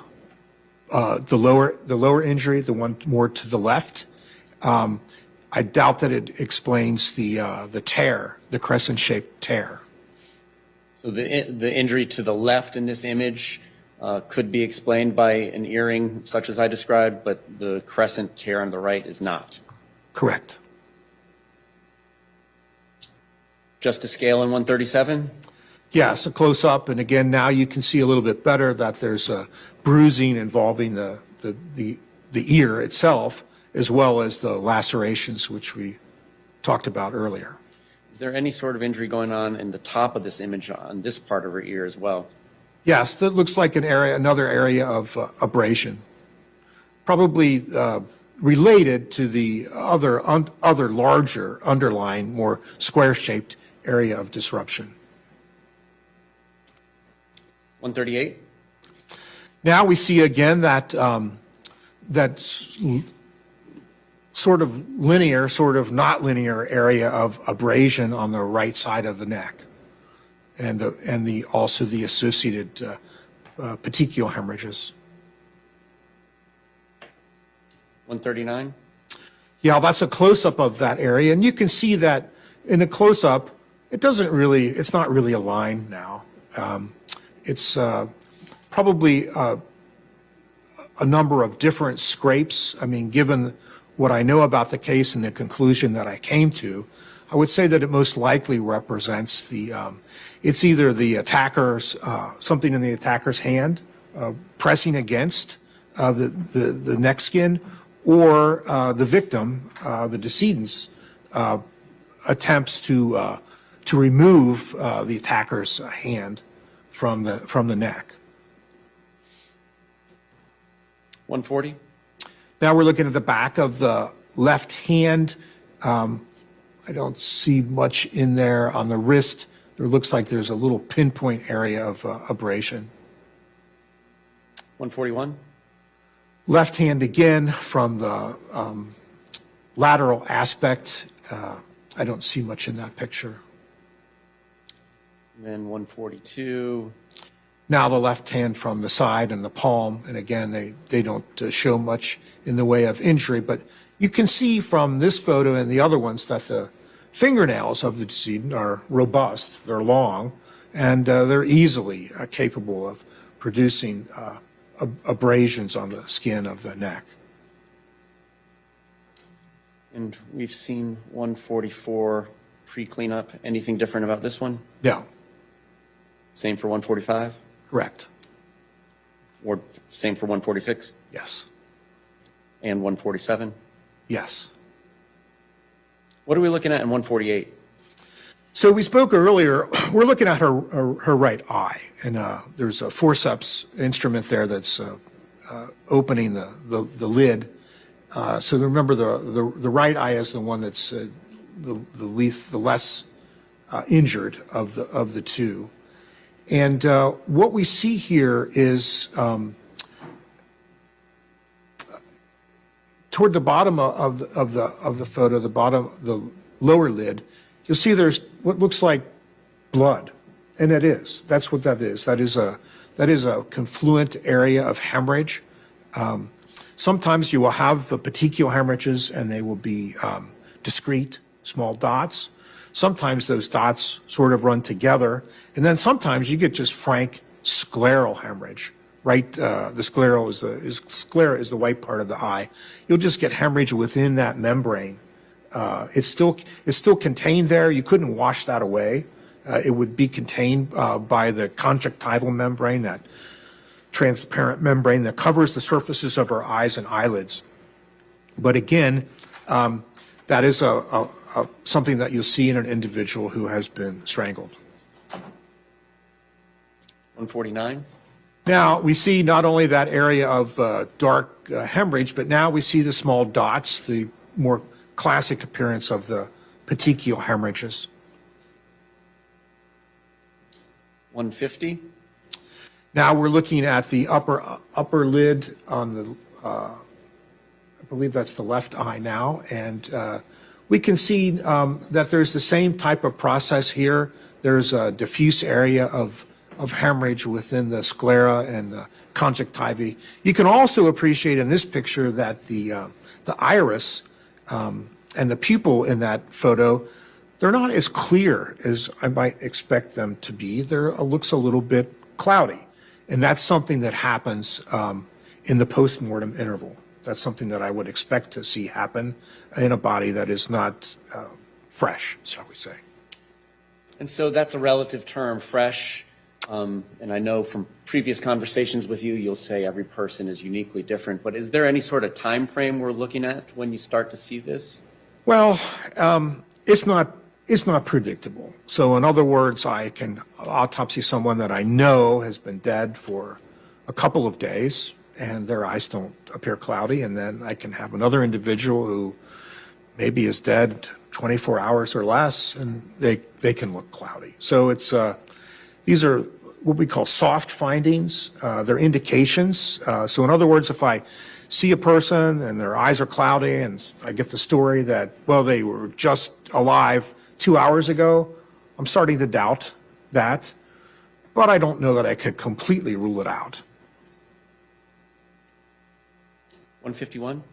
lower injury, the one more to the left. I doubt that it explains the tear, the crescent-shaped tear. So the injury to the left in this image could be explained by an earring such as I described, but the crescent tear on the right is not. Correct. Just to scale in 137? Yes, a close-up, and again, now you can see a little bit better that there's a bruising involving the ear itself, as well as the lacerations, which we talked about earlier. Is there any sort of injury going on in the top of this image on this part of her ear as well? Yes, that looks like another area of abrasion, probably related to the other larger underlying, more square-shaped area of disruption. 138? Now we see again that sort sort of linear, sort of not linear area of abrasion on the right side of the neck, and also the associated petechial hemorrhages. 139? Yeah, that's a close-up of that area, and you can see that in the close-up, it's not really a line now. It's probably a number of different scrapes. I mean, given what I know about the case and the conclusion that I came to, I would say that it most likely represents it's either the attacker's, something in the attacker's hand pressing against the neck skin, or the victim, the decedent's attempts to remove the attacker's hand from the neck. 140? Now we're looking at the back of the left hand. I don't see much in there on the wrist. There looks like there's a little pinpoint area of abrasion. 141? Left hand again from the lateral aspect. I don't see much in that picture. And then 142. Now the left hand from the side and the palm, and again, they don't show much in the way of injury, but you can see from this photo and the other ones that the fingernails of the decedent are robust, they're long, and they're easily capable of producing abrasions on the skin of the neck. And we've seen 144 pre-cleanup. Anything different about this one? No. Same for 145? Correct. Or same for 146? Yes. And 147? Yes. What are we looking at in 148? So we spoke earlier, we're looking at her right eye, and there's a forceps instrument there that's opening the lid. So remember, the right eye is the one that's the less injured of the two. And what we see here is toward the bottom of the photo, the lower lid, you'll see there's what looks like blood, and it is. That's what that is. That is a confluent area of hemorrhage. Sometimes you will have the petechial hemorrhages, and they will be discrete, small dots. Sometimes those dots sort of run together, and then sometimes you get just frank scleral hemorrhage. Right, the sclera is the white part of the eye. You'll just get hemorrhage within that membrane. It's still contained there. You couldn't wash that away. It would be contained by the conjunctival membrane, that transparent membrane that covers the surfaces of our eyes and eyelids. But again, that is something that you'll see in an individual who has been strangled. 149? Now, we see not only that area of dark hemorrhage, but now we see the small dots, the more classic appearance of the petechial hemorrhages. 150? Now we're looking at the upper lid on the, I believe that's the left eye now, and we can see that there's the same type of process here. There's a diffuse area of hemorrhage within the sclera and the conjunctiva. You can also appreciate in this picture that the iris and the pupil in that photo, they're not as clear as I might expect them to be. It looks a little bit cloudy, and that's something that happens in the postmortem interval. That's something that I would expect to see happen in a body that is not fresh, shall we say. And so that's a relative term, fresh. And I know from previous conversations with you, you'll say every person is uniquely different, but is there any sort of time frame we're looking at when you start to see this? Well, it's not predictable. So in other words, I can autopsy someone that I know has been dead for a couple of days and their eyes don't appear cloudy, and then I can have another individual who maybe is dead 24 hours or less and they can look cloudy. So it's these are what we call soft findings. They're indications. So in other words, if I see a person and their eyes are cloudy and I get the story that, well, they were just alive 2 hours ago, I'm starting to doubt that, but I don't know that I could completely rule it out. 151?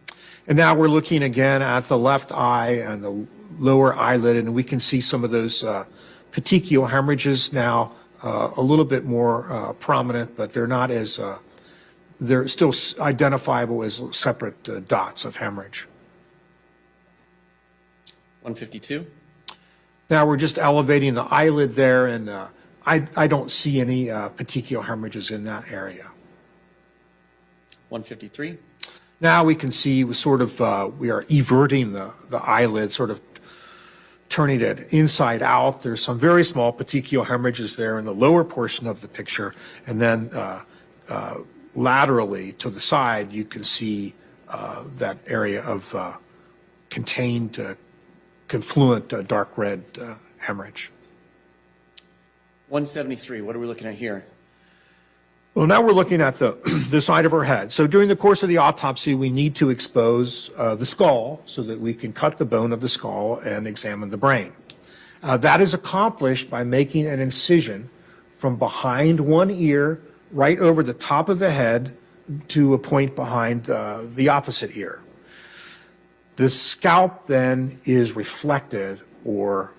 And now we're looking again at the left eye and the lower eyelid, and we can see some of those petechial hemorrhages now a little bit more prominent, but they're not as, they're still identifiable as separate dots of hemorrhage. 152? Now we're just elevating the eyelid there, and I don't see any petechial hemorrhages in that area. 153? Now we can see sort of, we are everting the eyelid, sort of turning it inside out. There's some very small petechial hemorrhages there in the lower portion of the picture, and then laterally to the side, you can see that area of contained, confluent dark red hemorrhage. 173, what are we looking at here? Well, now we're looking at the side of her head. So during the course of the autopsy, we need to expose the skull so that we can cut the bone of the skull and examine the brain. That is accomplished by making an incision from behind one ear right over the top of the head to a point behind the opposite ear. The scalp then is reflected or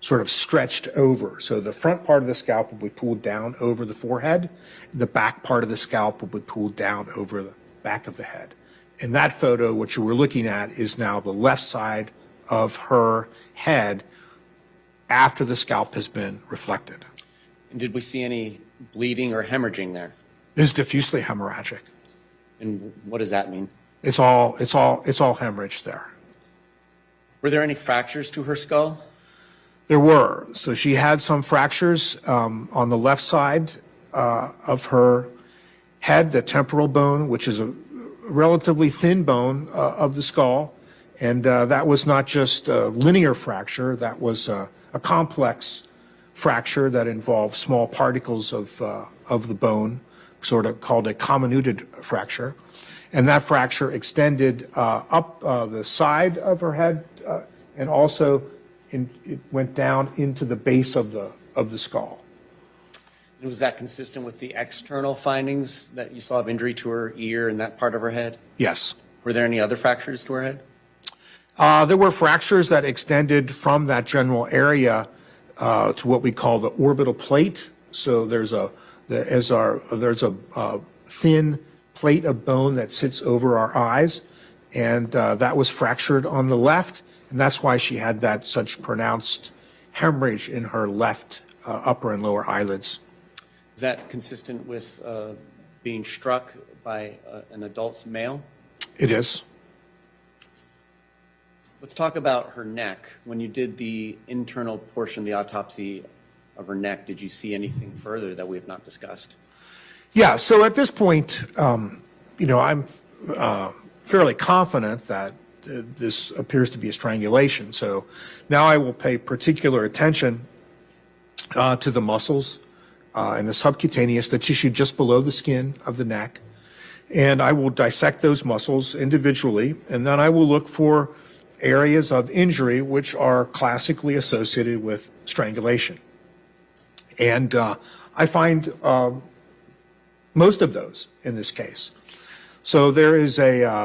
sort of stretched over. So the front part of the scalp will be pulled down over the forehead. The back part of the scalp will be pulled down over the back of the head. In that photo, what you were looking at is now the left side of her head after the scalp has been reflected. And did we see any bleeding or hemorrhaging there? It's diffusely hemorrhagic. And what does that mean? It's all hemorrhage there. Were there any fractures to her skull? There were. So she had some fractures on the left side of her head, the temporal bone, which is a relatively thin bone of the skull. And that was not just a linear fracture, that was a complex fracture that involved small particles of the bone, sort of called a comminuted fracture. And that fracture extended up the side of her head and also it went down into the base of the skull. And was that consistent with the external findings that you saw of injury to her ear and that part of her head? Yes. Were there any other fractures to her head? There were fractures that extended from that general area to what we call the orbital plate. So there's a thin plate of bone that sits over our eyes, and that was fractured on the left, and that's why she had that such pronounced hemorrhage in her left upper and lower eyelids. Is that consistent with being struck by an adult male? It is. Let's talk about her neck. When you did the internal portion of the autopsy of her neck, did you see anything further that we have not discussed? Yeah, so at this point, I'm fairly confident that this appears to be a strangulation. So now I will pay particular attention to the muscles and the subcutaneous, the tissue just below the skin of the neck. And I will dissect those muscles individually, and then I will look for areas of injury which are classically associated with strangulation. And I find most of those in this case. So there is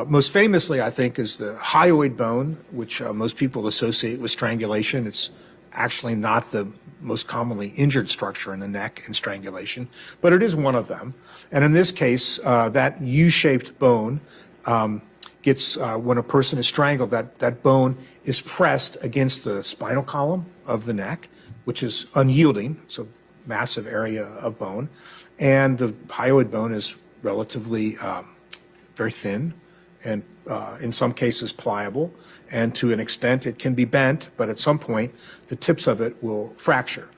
most famously, I think, is the hyoid bone, which most people associate with strangulation. It's actually not the most commonly injured structure in the neck in strangulation, but it is one of them. And in this case, that U-shaped bone gets, when a person is strangled, that bone is pressed against the spinal column of the neck, which is unyielding. It's a massive area of bone. And the hyoid bone is relatively very thin and in some cases pliable. And to an extent, it can be bent, but at some point, the tips of it will fracture.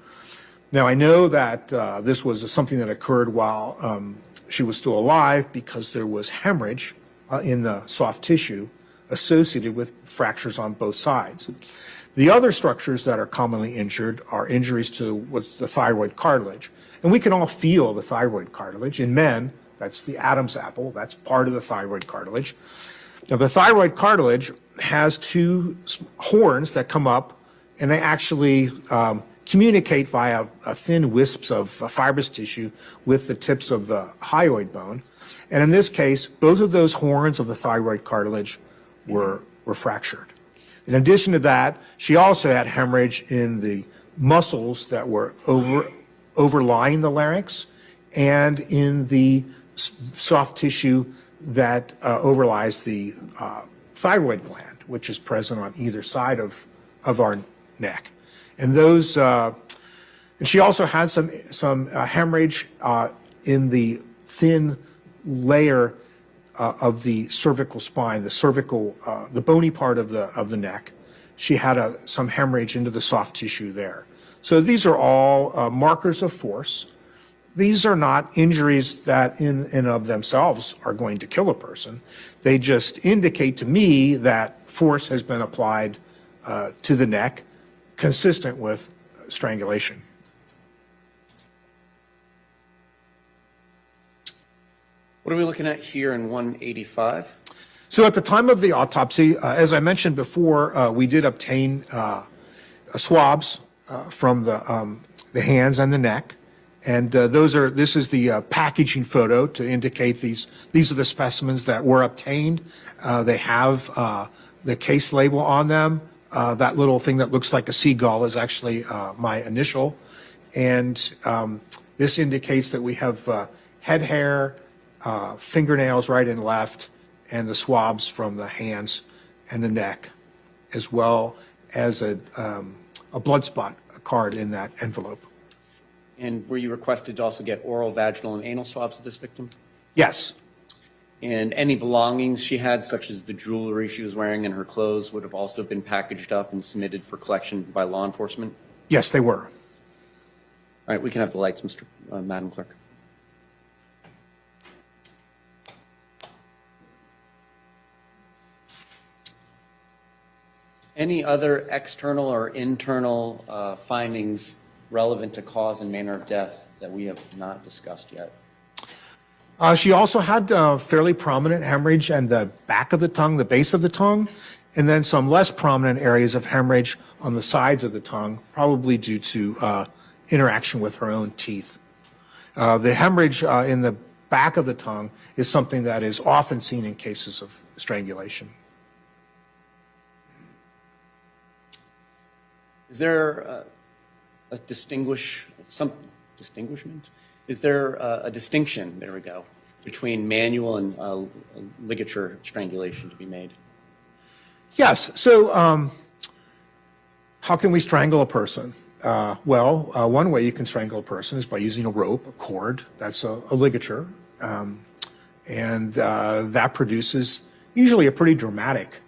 Now, I know that this was something that occurred while she was still alive because there was hemorrhage in the soft tissue associated with fractures on both sides. The other structures that are commonly injured are injuries to what's the thyroid cartilage. And we can all feel the thyroid cartilage. In men, that's the Adam's apple. That's part of the thyroid cartilage. Now, the thyroid cartilage has two horns that come up, and they actually communicate via thin wisps of fibrous tissue with the tips of the hyoid bone. And in this case, both of those horns of the thyroid cartilage were fractured. In addition to that, she also had hemorrhage in the muscles that were overlying the larynx and in the soft tissue that overlies the thyroid gland, which is present on either side of our neck. And those, and she also had some hemorrhage in the thin layer of the cervical spine, the bony part of the neck. She had some hemorrhage into the soft tissue there. So these are all markers of force. These are not injuries that in and of themselves are going to kill a person. They just indicate to me that force has been applied to the neck, consistent with strangulation. What are we looking at here in 185? So at the time of the autopsy, as I mentioned before, we did obtain swabs from the hands and the neck. And this is the packaging photo to indicate these are the specimens that were obtained. They have the case label on them. That little thing that looks like a seagull is actually my initial. And this indicates that we have head hair, fingernails right and left, and the swabs from the hands and the neck, as well as a blood spot card in that envelope. And were you requested to also get oral, vaginal, and anal swabs of this victim? Yes. And any belongings she had, such as the jewelry she was wearing and her clothes, would have also been packaged up and submitted for collection by law enforcement? Yes, they were. All right, we can have the lights, Madam Clerk. Any other external or internal findings relevant to cause and manner of death that we have not discussed yet? She also had fairly prominent hemorrhage in the back of the tongue, the base of the tongue, and then some less prominent areas of hemorrhage on the sides of the tongue, probably due to interaction with her own teeth. The hemorrhage in the back of the tongue is something that is often seen in cases of strangulation. Is there some distinguishment? Is there a distinction, there we go, between manual and ligature strangulation to be made? Yes. So how can we strangle a person? One way you can strangle a person is by using a rope, a cord. That's a ligature. And that produces usually a pretty dramatic,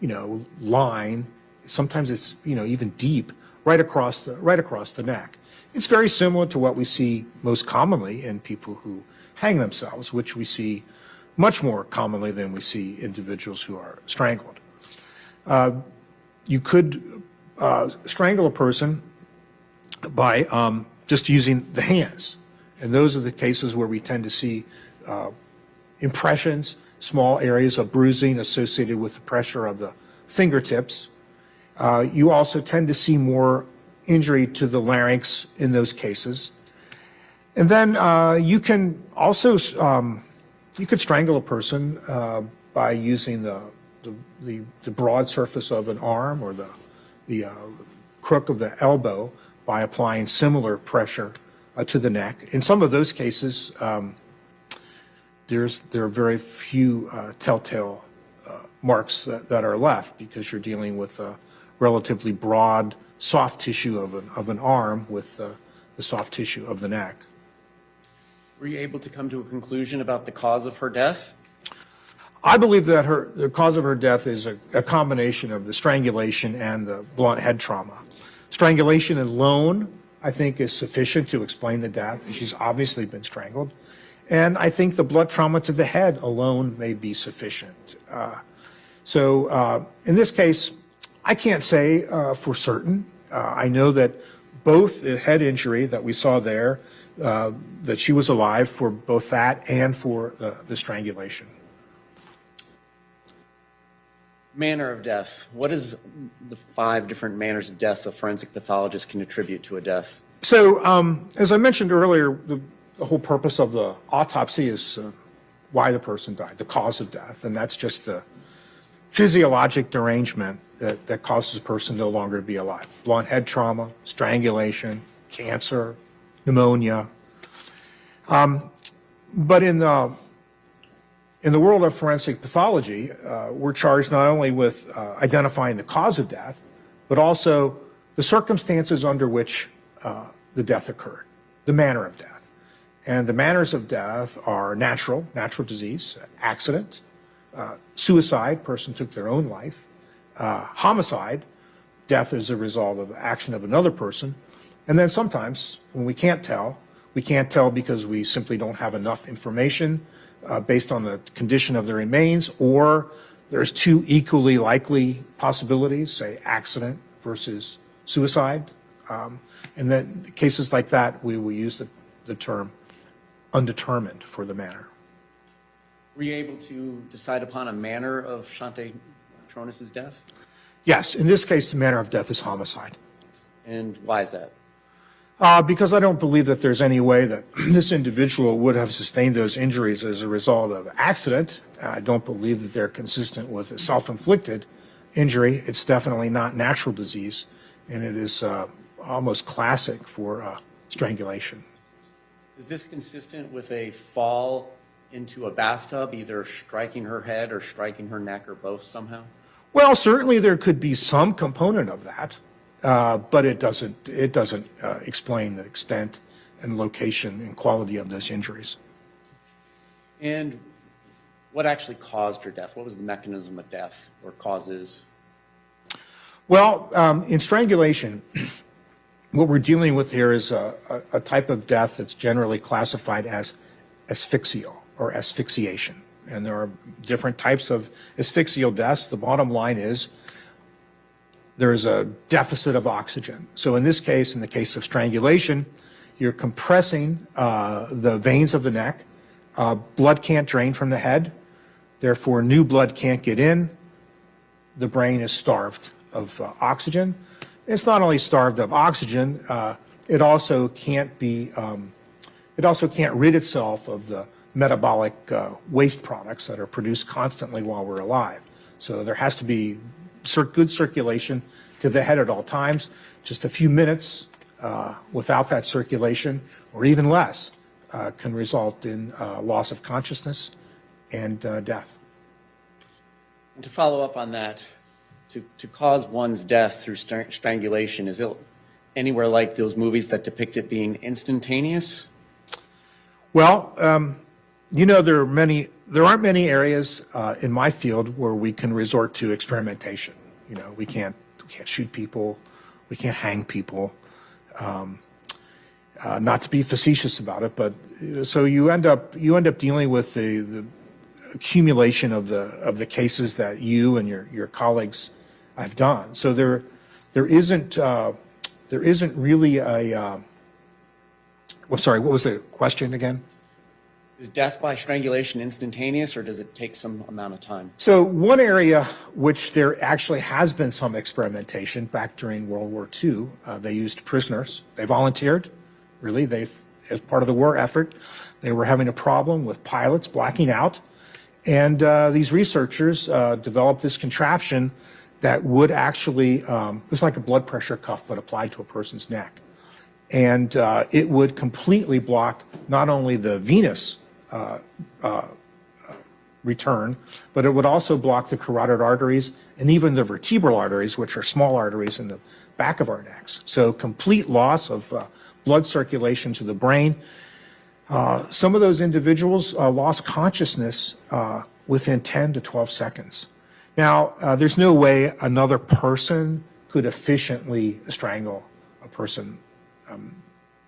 line. Sometimes it's, even deep, right across the neck. It's very similar to what we see most commonly in people who hang themselves, which we see much more commonly than we see individuals who are strangled. You could strangle a person by just using the hands. And those are the cases where we tend to see impressions, small areas of bruising associated with the pressure of the fingertips. You also tend to see more injury to the larynx in those cases. And then you can also, you could strangle a person by using the broad surface of an arm or the crook of the elbow by applying similar pressure to the neck. In some of those cases, there are very few telltale marks that are left because you're dealing with a relatively broad soft tissue of an arm with the soft tissue of the neck. Were you able to come to a conclusion about the cause of her death? I believe that the cause of her death is a combination of the strangulation and the blunt head trauma. Strangulation alone, I think, is sufficient to explain the death. She's obviously been strangled. And I think the blunt trauma to the head alone may be sufficient. So in this case, I can't say for certain. I know that both the head injury that we saw there, that she was alive for both that and for the strangulation. Manner of death. What is the 5 different manners of death a forensic pathologist can attribute to a death? So, as I mentioned earlier, the whole purpose of the autopsy is why the person died, the cause of death, and that's just the physiologic derangement that causes a person no longer to be alive. Blunt head trauma, strangulation, cancer, pneumonia. But in the world of forensic pathology, we're charged not only with identifying the cause of death, but also the circumstances under which the death occurred, the manner of death. And the manners of death are natural disease, accident, suicide, person took their own life, homicide, death as a result of action of another person, and then sometimes when we can't tell because we simply don't have enough information based on the condition of the remains, or there's 2 equally likely possibilities, say accident versus suicide. And then cases like that, we will use the term undetermined for the manner. Were you able to decide upon a manner of Shante Tronnes' death? Yes, in this case, the manner of death is homicide. And why is that? Because I don't believe that there's any way that this individual would have sustained those injuries as a result of accident. I don't believe that they're consistent with a self-inflicted injury. It's definitely not natural disease, and it is almost classic for strangulation. Is this consistent with a fall into a bathtub, either striking her head or striking her neck or both somehow? Well, certainly there could be some component of that, but it doesn't explain the extent and location and quality of those injuries. And what actually caused her death? What was the mechanism of death or causes? Well, in strangulation, what we're dealing with here is a type of death that's generally classified as asphyxial or asphyxiation. And there are different types of asphyxial deaths. The bottom line is there's a deficit of oxygen. So in this case, in the case of strangulation, you're compressing the veins of the neck. Blood can't drain from the head. Therefore, new blood can't get in. The brain is starved of oxygen. It's not only starved of oxygen, it also can't rid itself of the metabolic waste products that are produced constantly while we're alive. So there has to be good circulation to the head at all times. Just a few minutes without that circulation, or even less, can result in loss of consciousness and death. And to follow up on that, to cause one's death through strangulation, is it anywhere like those movies that depict it being instantaneous? Well, there aren't many areas in my field where we can resort to experimentation. We can't shoot people, we can't hang people. Not to be facetious about it, but so you end up dealing with the accumulation of the cases that you and your colleagues have done. So there isn't really a. I'm sorry. What was the question again? Is death by strangulation instantaneous, or does it take some amount of time? So one area which there actually has been some experimentation back during World War II, they used prisoners. They volunteered, really. As part of the war effort, they were having a problem with pilots blacking out. And these researchers developed this contraption that would actually, it was like a blood pressure cuff, but applied to a person's neck. And it would completely block not only the venous return, but it would also block the carotid arteries and even the vertebral arteries, which are small arteries in the back of our necks. So complete loss of blood circulation to the brain. Some of those individuals lost consciousness within 10 to 12 seconds. Now, there's no way another person could efficiently strangle a person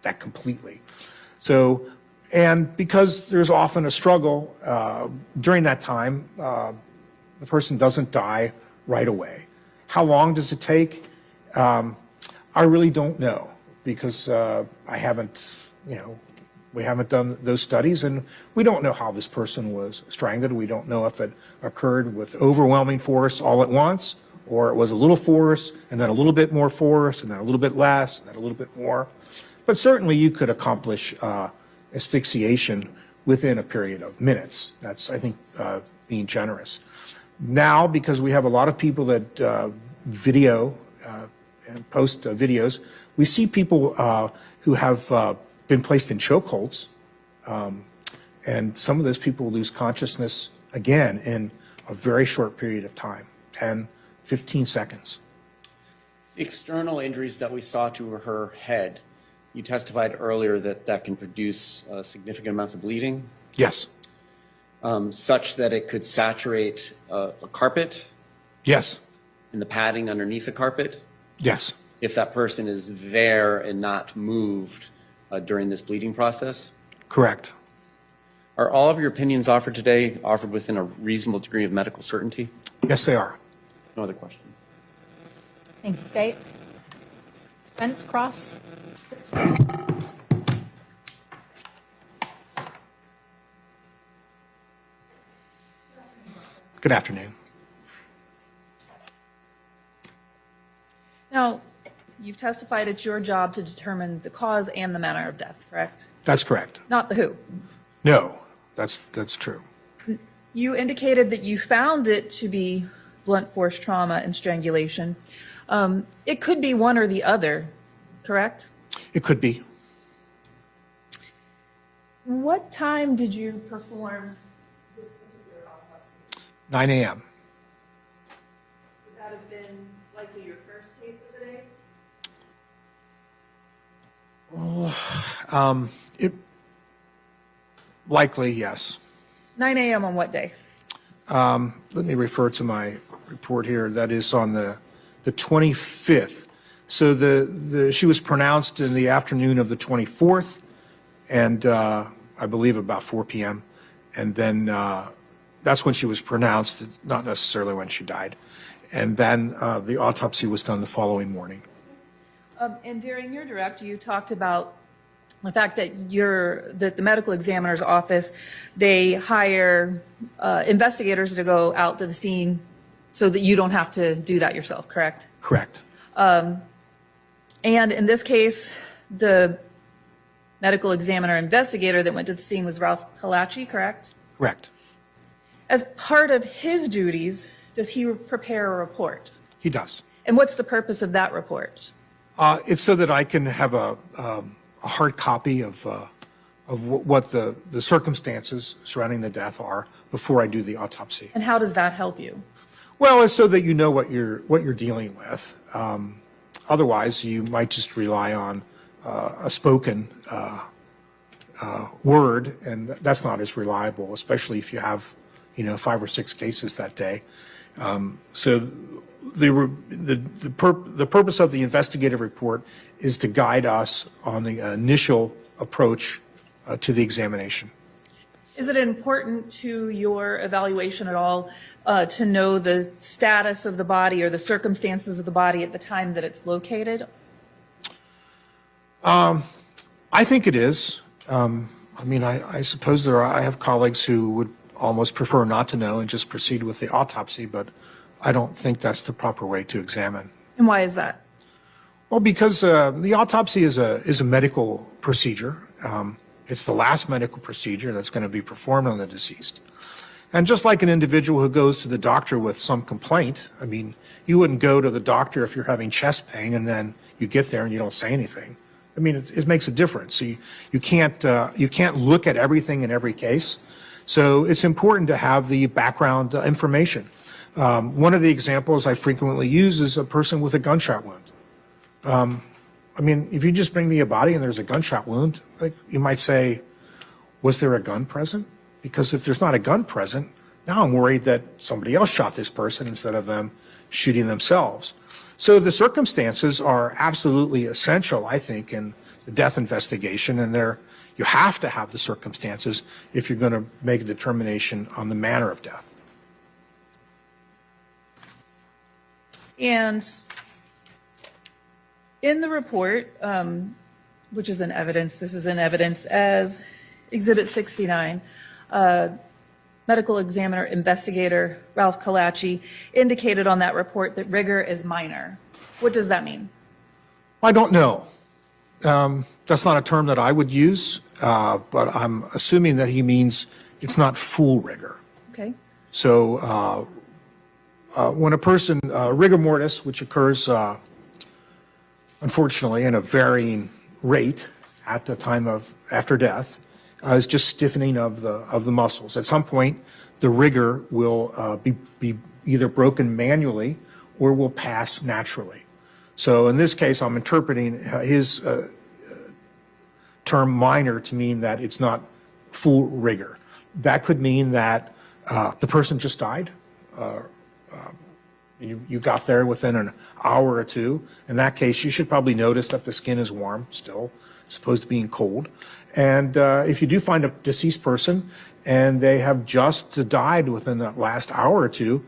that completely. So, and because there's often a struggle during that time, the person doesn't die right away. How long does it take? I really don't know because I haven't, we haven't done those studies, and we don't know how this person was strangled. We don't know if it occurred with overwhelming force all at once, or it was a little force, and then a little bit more force, and then a little bit less, and then a little bit more. But certainly you could accomplish asphyxiation within a period of minutes. That's, I think, being generous. Now, because we have a lot of people that video and post videos, we see people who have been placed in chokeholds, and some of those people lose consciousness again in a very short period of time, 10, 15 seconds. The external injuries that we saw to her head, you testified earlier that that can produce significant amounts of bleeding? Yes. Such that it could saturate a carpet? Yes. In the padding underneath the carpet? Yes. If that person is there and not moved during this bleeding process? Correct. Are all of your opinions offered today offered within a reasonable degree of medical certainty? Yes, they are. No other questions. Thank you, State. Defense, cross. Good afternoon. Now, you've testified it's your job to determine the cause and the manner of death, correct? That's correct. Not the who. No, that's true. You indicated that you found it to be blunt force trauma and strangulation. It could be one or the other, correct? It could be. What time did you perform this particular autopsy? 9 a.m. Would that have been likely your first case of the day? It likely, yes. 9 a.m. on what day? Let me refer to my report here. That is on the 25th. So she was pronounced in the afternoon of the 24th, and I believe about 4 p.m. And then that's when she was pronounced, not necessarily when she died. And then the autopsy was done the following morning. And during your direct, you talked about the fact that the medical examiner's office, they hire investigators to go out to the scene so that you don't have to do that yourself, correct? Correct. And in this case, the medical examiner investigator that went to the scene was Ralph Kalachi, correct? Correct. As part of his duties, does he prepare a report? He does. And what's the purpose of that report? It's so that I can have a hard copy of what the circumstances surrounding the death are before I do the autopsy. And how does that help you? Well, it's so that you know what you're dealing with. Otherwise, you might just rely on a spoken word, and that's not as reliable, especially if you have, 5 or 6 cases that day. So the purpose of the investigative report is to guide us on the initial approach to the examination. Is it important to your evaluation at all to know the status of the body or the circumstances of the body at the time that it's located? I think it is. I suppose I have colleagues who would almost prefer not to know and just proceed with the autopsy, but I don't think that's the proper way to examine. And why is that? Well, because the autopsy is a medical procedure. It's the last medical procedure that's going to be performed on the deceased. And just like an individual who goes to the doctor with some complaint, you wouldn't go to the doctor if you're having chest pain and then you get there and you don't say anything. It makes a difference. You can't look at everything in every case. So it's important to have the background information. One of the examples I frequently use is a person with a gunshot wound. If you just bring me a body and there's a gunshot wound, you might say, was there a gun present? Because if there's not a gun present, now I'm worried that somebody else shot this person instead of them shooting themselves. So the circumstances are absolutely essential, I think, in the death investigation, and you have to have the circumstances if you're going to make a determination on the manner of death. And in the report, which is in evidence, this is in evidence as Exhibit 69, medical examiner investigator Ralph Kalachi indicated on that report that rigor is minor. What does that mean? I don't know. That's not a term that I would use, but I'm assuming that he means it's not full rigor. Okay. So when a person, rigor mortis, which occurs unfortunately in a varying rate at the time of after death, is just stiffening of the muscles. At some point, the rigor will be either broken manually or will pass naturally. So in this case, I'm interpreting his term minor to mean that it's not full rigor. That could mean that the person just died. You got there within an hour or two. In that case, you should probably notice that the skin is warm still, as opposed to being cold. And if you do find a deceased person and they have just died within that last hour or two,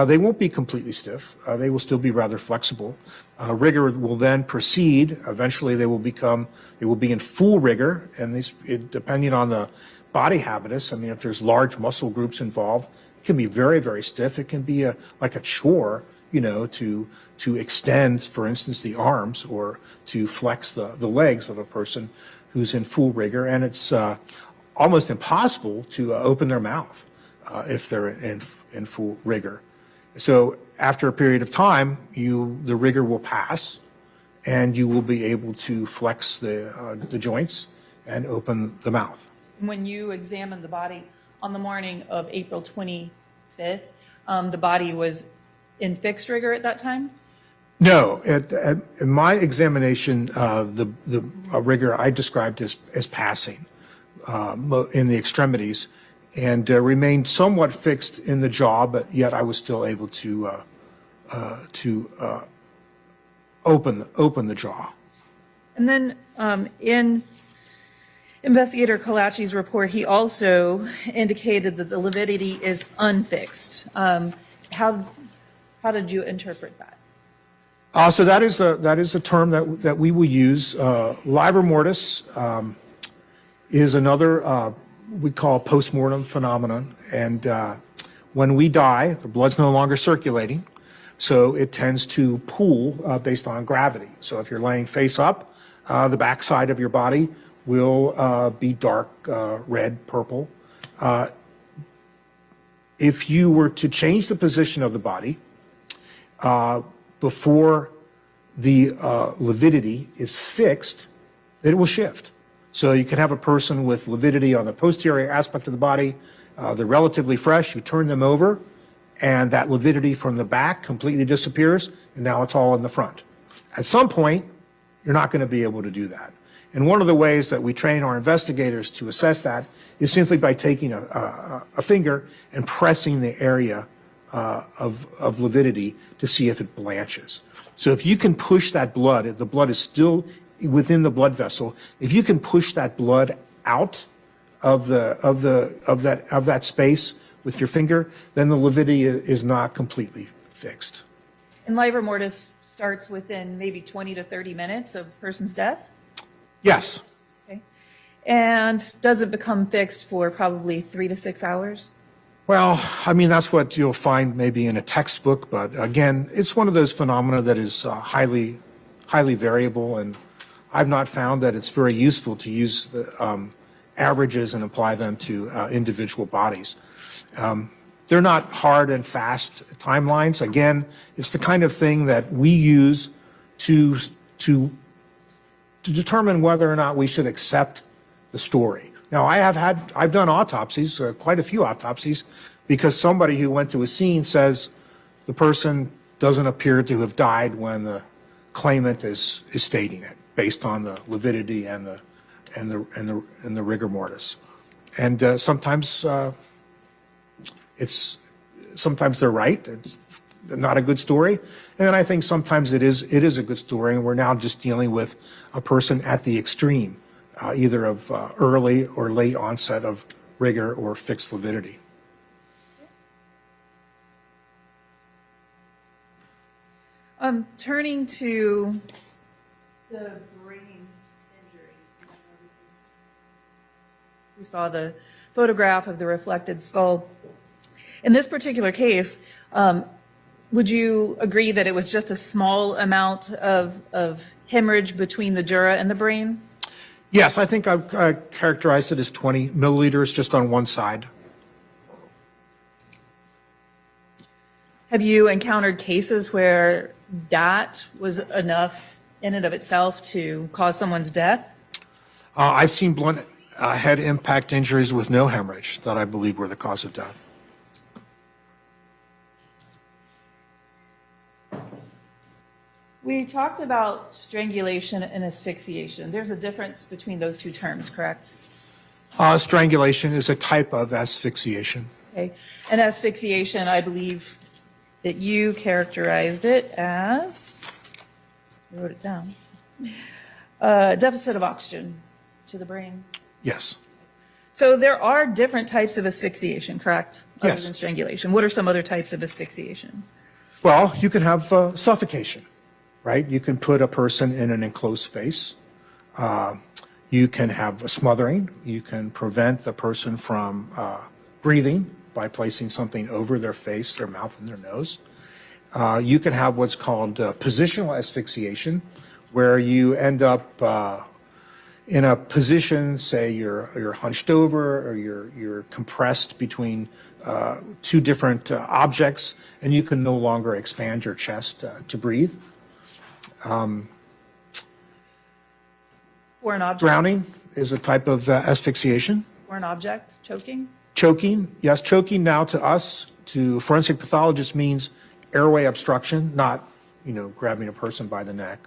they won't be completely stiff. They will still be rather flexible. Rigor will then proceed. Eventually, they will be in full rigor, and depending on the body habitus, I mean, if there's large muscle groups involved, it can be very, very stiff. It can be like a chore, to extend, for instance, the arms or to flex the legs of a person who's in full rigor, and it's almost impossible to open their mouth if they're in full rigor. So after a period of time, the rigor will pass, and you will be able to flex the joints and open the mouth. When you examined the body on the morning of April 25th, the body was in fixed rigor at that time? No, in my examination, the rigor I described as passing in the extremities, and remained somewhat fixed in the jaw, but yet I was still able to open the jaw. And then in Investigator Kalachi's report, he also indicated that the lividity is unfixed. How did you interpret that? So that is a term that we will use. Livor mortis is another we call postmortem phenomenon, and when we die, the blood's no longer circulating, so it tends to pool based on gravity. So if you're laying face up, the backside of your body will be dark red, purple. If you were to change the position of the body before the lividity is fixed, it will shift. So you can have a person with lividity on the posterior aspect of the body. They're relatively fresh. You turn them over, and that lividity from the back completely disappears, and now it's all in the front. At some point, you're not going to be able to do that. And one of the ways that we train our investigators to assess that is simply by taking a finger and pressing the area of lividity to see if it blanches. So if you can push that blood, if the blood is still within the blood vessel, if you can push that blood out of that space with your finger, then the lividity is not completely fixed. And livor mortis starts within maybe 20 to 30 minutes of a person's death? Yes. Okay. And does it become fixed for probably 3 to 6 hours? Well, I mean, that's what you'll find maybe in a textbook, but again, it's one of those phenomena that is highly variable, and I've not found that it's very useful to use the averages and apply them to individual bodies. They're not hard and fast timelines. Again, it's the kind of thing that we use to determine whether or not we should accept the story. Now, I've done autopsies, quite a few autopsies, because somebody who went to a scene says the person doesn't appear to have died when the claimant is stating it, based on the lividity and the rigor mortis. And sometimes they're right. It's not a good story. And I think sometimes it is a good story, and we're now just dealing with a person at the extreme, either of early or late onset of rigor or fixed lividity. Turning to the brain injury. We saw the photograph of the reflected skull. In this particular case, would you agree that it was just a small amount of hemorrhage between the dura and the brain? Yes, I think I've characterized it as 20 milliliters just on one side. Have you encountered cases where that was enough in and of itself to cause someone's death? I've seen blunt head impact injuries with no hemorrhage that I believe were the cause of death. We talked about strangulation and asphyxiation. There's a difference between those two terms, correct? Strangulation is a type of asphyxiation. Okay. And asphyxiation, I believe that you characterized it as, I wrote it down, deficit of oxygen to the brain. Yes. So there are different types of asphyxiation, correct? Other Yes. than strangulation. What are some other types of asphyxiation? Well, you can have suffocation, right? You can put a person in an enclosed space. You can have a smothering. You can prevent the person from breathing by placing something over their face, their mouth, and their nose. You can have what's called positional asphyxiation, where you end up in a position, say you're hunched over or you're compressed between two different objects, and you can no longer expand your chest to breathe. For an object? Drowning is a type of asphyxiation. For an object? Choking? Choking, yes, choking now to us, to forensic pathologists, means airway obstruction, not, grabbing a person by the neck.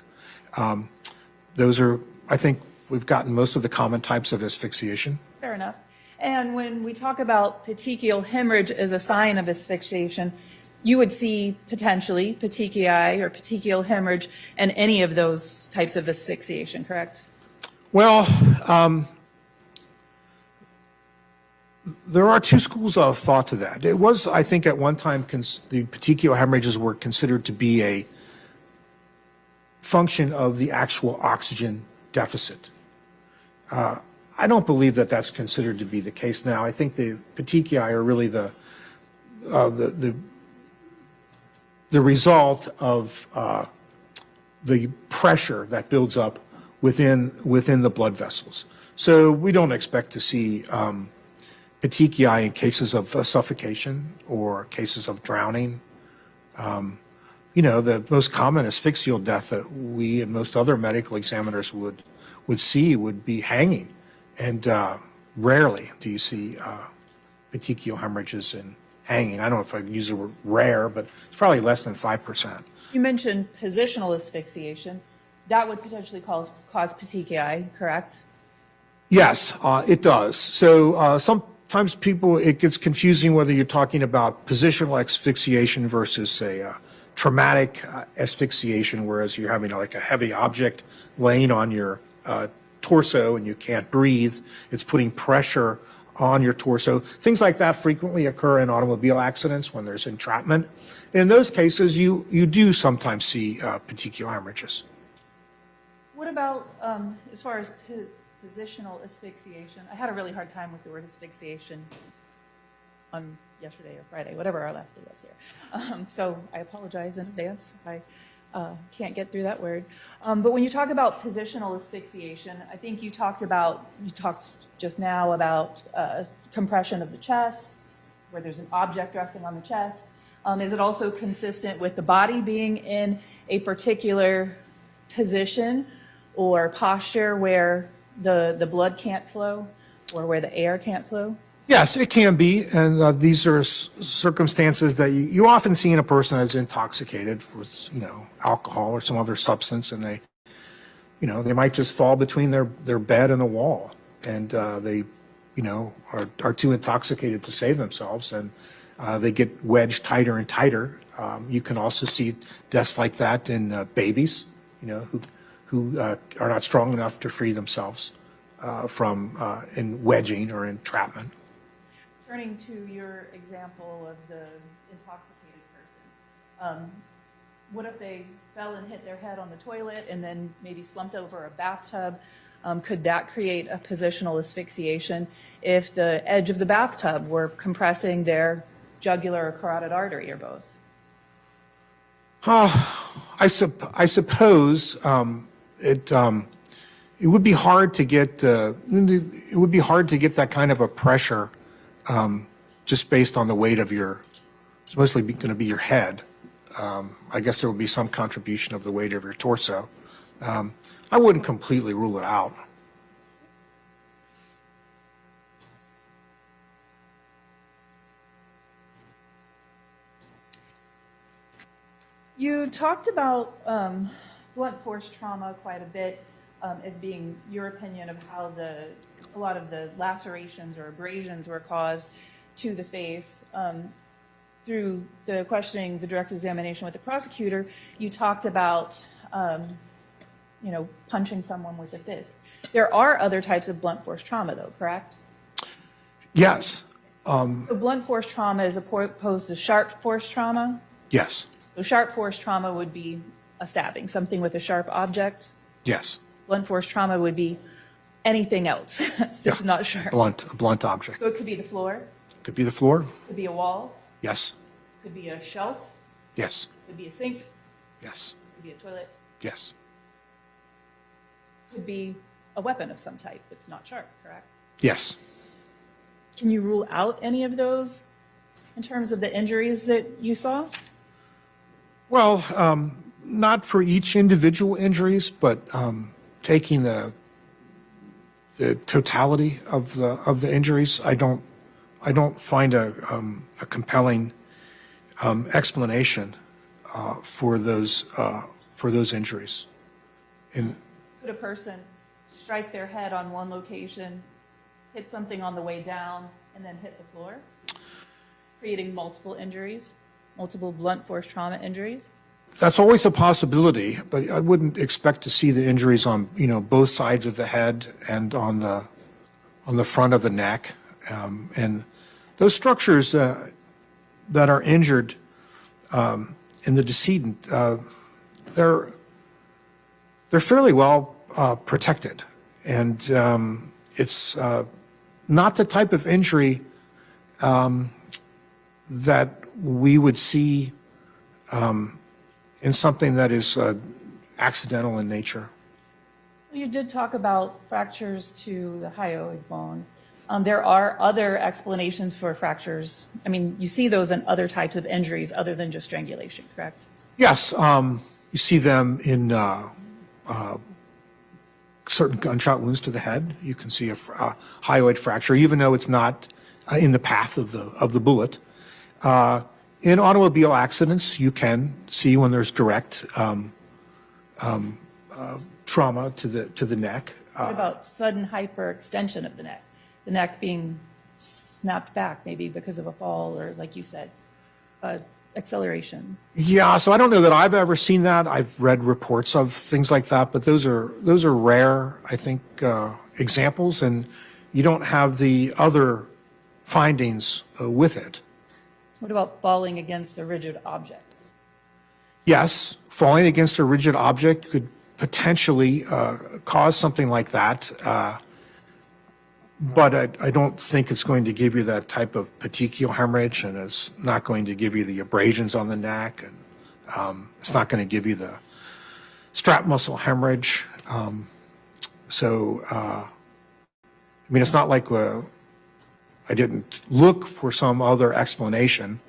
Those are, I think, we've gotten most of the common types of asphyxiation. Fair enough. And when we talk about petechial hemorrhage as a sign of asphyxiation, you would see potentially petechiae or petechial hemorrhage in any of those types of asphyxiation, correct? Well, there are two schools of thought to that. It was, I think, at one time, the petechial hemorrhages were considered to be a function of the actual oxygen deficit. I don't believe that that's considered to be the case now. I think the petechiae are really the result of the pressure that builds up within the blood vessels. So we don't expect to see petechiae in cases of suffocation or cases of drowning. The most common asphyxial death that we and most other medical examiners would see would be hanging. And rarely do you see petechial hemorrhages in hanging. I don't know if I use the word rare, but it's probably less than 5%. You mentioned positional asphyxiation. That would potentially cause petechiae, correct? Yes, it does. So sometimes it gets confusing whether you're talking about positional asphyxiation versus, say, traumatic asphyxiation, whereas you're having like a heavy object laying on your torso and you can't breathe. It's putting pressure on your torso. Things like that frequently occur in automobile accidents when there's entrapment. In those cases, you do sometimes see petechial hemorrhages. What about as far as positional asphyxiation? I had a really hard time with the word asphyxiation on yesterday or Friday, whatever our last day was here. So I apologize in advance if I can't get through that word. But when you talk about positional asphyxiation, I think you talked just now about compression of the chest, where there's an object resting on the chest. Is it also consistent with the body being in a particular position or posture where the blood can't flow or where the air can't flow? Yes, it can be, and these are circumstances that you often see in a person that's intoxicated with, alcohol or some other substance, and they might just fall between their bed and the wall, and they, are too intoxicated to save themselves, and they get wedged tighter and tighter. You can also see deaths like that in babies, who are not strong enough to free themselves from in wedging or entrapment. Turning to your example of the intoxicated person, what if they fell and hit their head on the toilet and then maybe slumped over a bathtub? Could that create a positional asphyxiation if the edge of the bathtub were compressing their jugular or carotid artery or both? I suppose it would be hard to get that kind of a pressure just based on the weight of it's mostly going to be your head. I guess there would be some contribution of the weight of your torso. I wouldn't completely rule it out. You talked about blunt force trauma quite a bit as being your opinion of how a lot of the lacerations or abrasions were caused to the face. Through the questioning, the direct examination with the prosecutor, you talked about punching someone with a fist. There are other types of blunt force trauma, though, correct? Yes. So blunt force trauma is opposed to sharp force trauma? Yes. So sharp force trauma would be a stabbing, something with a sharp object? Yes. Blunt force trauma would be anything else that's not sharp. A blunt object. So it could be the floor? Could be the floor? Could be a wall? Yes. Could be a shelf? Yes. Could be a sink? Yes. Could be a toilet? Yes. Could be a weapon of some type that's not sharp, correct? Yes. Can you rule out any of those in terms of the injuries that you saw? Well, not for each individual injuries, but taking the totality of the injuries, I don't find a compelling explanation for those injuries. Could a person strike their head on one location, hit something on the way down, and then hit the floor, creating multiple injuries, multiple blunt force trauma injuries? That's always a possibility, but I wouldn't expect to see the injuries on both sides of the head and on the front of the neck. And those structures that are injured in the decedent, they're fairly well protected, and it's not the type of injury that we would see in something that is accidental in nature. You did talk about fractures to the hyoid bone. There are other explanations for fractures. I mean, you see those in other types of injuries other than just strangulation, correct? Yes, you see them in certain gunshot wounds to the head. You can see a hyoid fracture, even though it's not in the path of the bullet. In automobile accidents, you can see when there's direct trauma to the neck. What about sudden hyperextension of the neck being snapped back, maybe because of a fall or, like you said, acceleration? Yeah, so I don't know that I've ever seen that. I've read reports of things like that, but those are rare, I think, examples, and you don't have the other findings with it. What about falling against a rigid object? Yes, falling against a rigid object could potentially cause something like that, but I don't think it's going to give you that type of petechial hemorrhage, and it's not going to give you the abrasions on the neck, and it's not going to give you the strap muscle hemorrhage. I mean, it's not like I didn't look for some other explanation,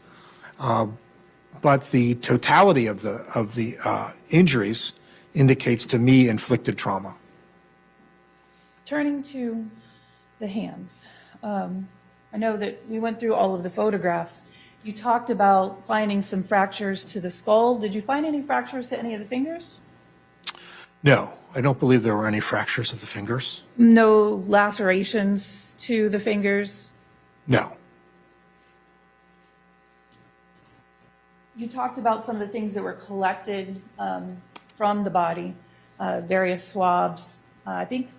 but the totality of the injuries indicates to me inflicted trauma. Turning to the hands, I know that we went through all of the photographs. You talked about finding some fractures to the skull. Did you find any fractures to any of the fingers? No, I don't believe there were any fractures of the fingers. No lacerations to the fingers? No. You talked about some of the things that were collected from the body, various swabs. I think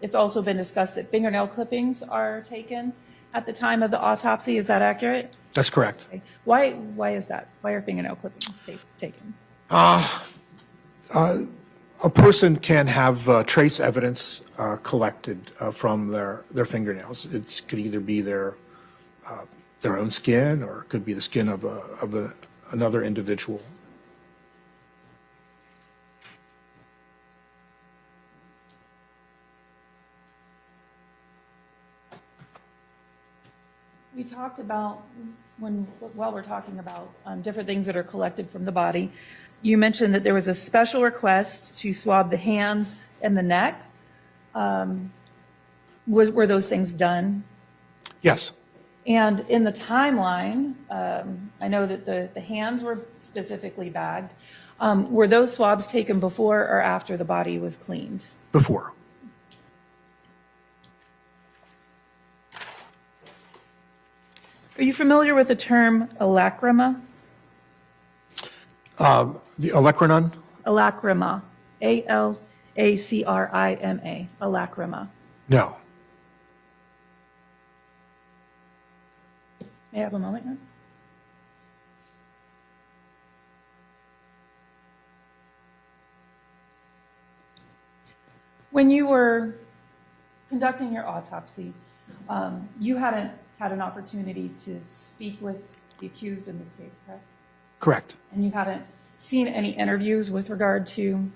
it's also been discussed that fingernail clippings are taken at the time of the autopsy. Is that accurate? That's correct. Okay. Why is that? Why are fingernail clippings taken? A person can have trace evidence collected from their fingernails. It could either be their own skin, or it could be the skin of another individual. We talked about, while we're talking about different things that are collected from the body, you mentioned that there was a special request to swab the hands and the neck. Were those things done? Yes. And in the timeline, I know that the hands were specifically bagged. Were those swabs taken before or after the body was cleaned? Before. Are you familiar with the term alacrima? The olecranon? Alacrima. A-L-A-C-R-I-M-A. Alacrima. No. May I have a moment here? When you were conducting your autopsy, you hadn't had an opportunity to speak with the accused in this case, correct? Correct. And you hadn't seen any interviews with regard to,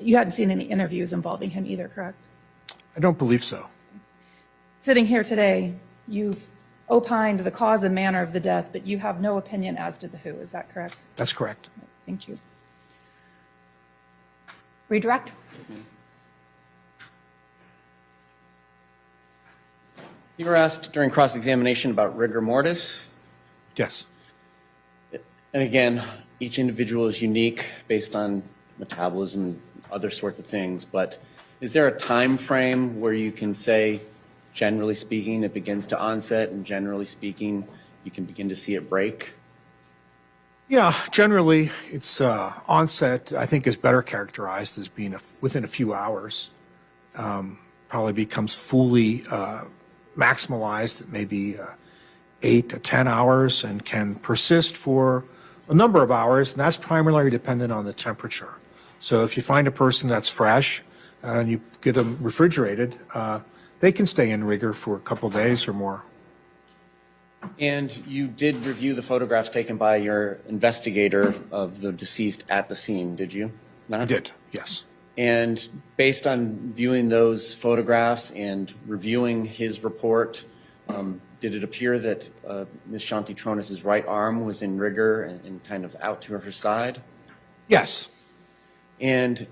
you hadn't seen any interviews involving him either, correct? I don't believe so. Sitting here today, you've opined the cause and manner of the death, but you have no opinion as to the who, is that correct? That's correct. Thank you. Redirect. You were asked during cross-examination about rigor mortis. Yes. And again, each individual is unique based on metabolism, other sorts of things, but is there a time frame where you can say, generally speaking, it begins to onset, and generally speaking, you can begin to see it break? Yeah, generally, its onset, I think, is better characterized as being within a few hours. Probably becomes fully maximalized, maybe 8 to 10 hours, and can persist for a number of hours, and that's primarily dependent on the temperature. So if you find a person that's fresh and you get them refrigerated, they can stay in rigor for a couple days or more. And you did review the photographs taken by your investigator of the deceased at the scene, did you? Not? I did, yes. And based on viewing those photographs and reviewing his report, did it appear that Ms. Shanti Tronnes' right arm was in rigor and kind of out to her side? Yes. And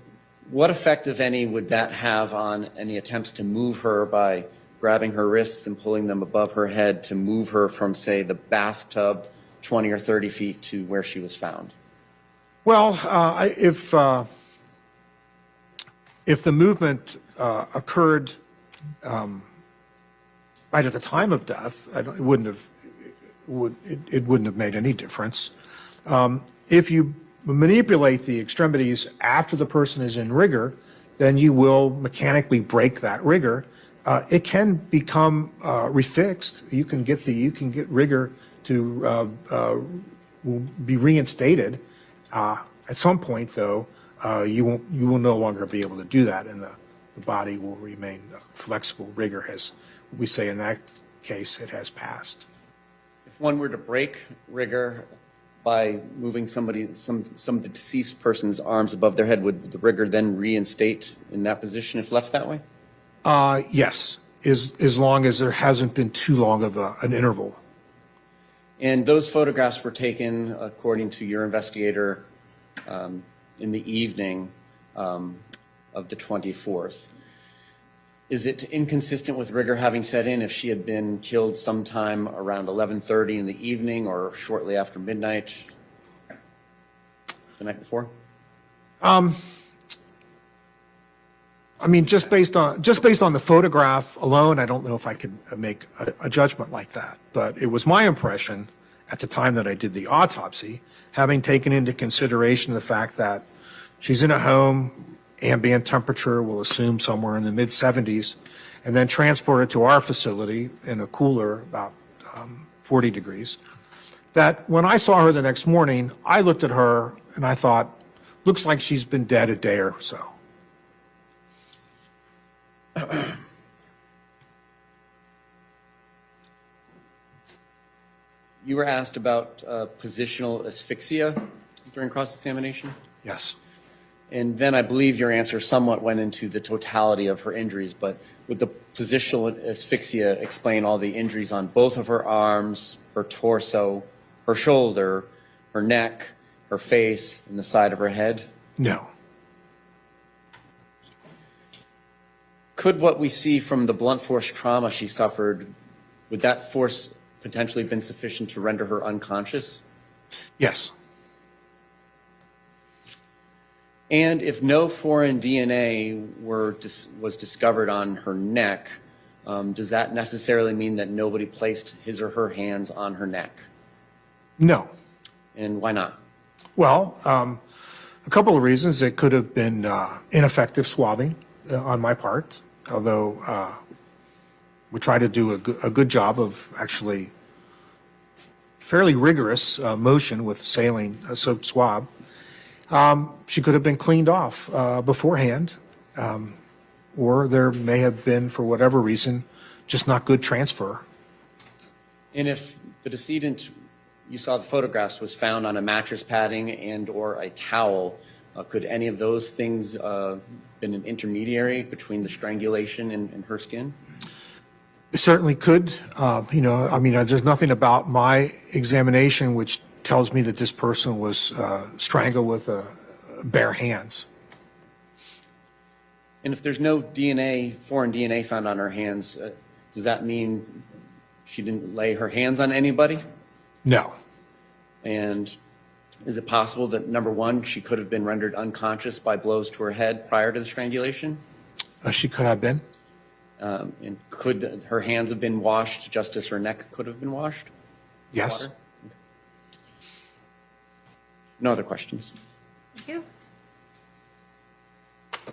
what effect, if any, would that have on any attempts to move her by grabbing her wrists and pulling them above her head to move her from, say, the bathtub 20 or 30 feet to where she was found? Well, if the movement occurred right at the time of death, it wouldn't have made any difference. If you manipulate the extremities after the person is in rigor, then you will mechanically break that rigor. It can become refixed. You can get rigor to be reinstated. At some point, though, you will no longer be able to do that, and the body will remain flexible. Rigor has, we say in that case, it has passed. If one were to break rigor by moving some deceased person's arms above their head, would the rigor then reinstate in that position if left that way? Yes, as long as there hasn't been too long of an interval. And those photographs were taken, according to your investigator, in the evening of the 24th. Is it inconsistent with rigor having set in if she had been killed sometime around 11:30 in the evening or shortly after midnight the night before? I mean, just based on the photograph alone, I don't know if I could make a judgment like that. But it was my impression at the time that I did the autopsy, having taken into consideration the fact that she's in a home, ambient temperature, we'll assume somewhere in the mid-70s, and then transported to our facility in a cooler, about 40 degrees, that when I saw her the next morning, I looked at her and I thought, looks like she's been dead a day or so. You were asked about positional asphyxia during cross-examination? Yes. And then I believe your answer somewhat went into the totality of her injuries, but would the positional asphyxia explain all the injuries on both of her arms, her torso, her shoulder, her neck, her face, and the side of her head? No. Could what we see from the blunt force trauma she suffered, would that force potentially have been sufficient to render her unconscious? Yes. And if no foreign DNA was discovered on her neck, does that necessarily mean that nobody placed his or her hands on her neck? No. And why not? Well, a couple of reasons. It could have been ineffective swabbing on my part, although we try to do a good job of actually fairly rigorous motion with saline soaked swab. She could have been cleaned off beforehand, or there may have been, for whatever reason, just not good transfer. And if the decedent, you saw the photographs, was found on a mattress padding and or a towel, could any of those things been an intermediary between the strangulation and her skin? It certainly could. There's nothing about my examination which tells me that this person was strangled with bare hands. And if there's no DNA, foreign DNA found on her hands, does that mean she didn't lay her hands on anybody? No. And is it possible that, number one, she could have been rendered unconscious by blows to her head prior to the strangulation? She could have been. And could her hands have been washed just as her neck could have been washed? Yes. Water? No other questions. Thank you.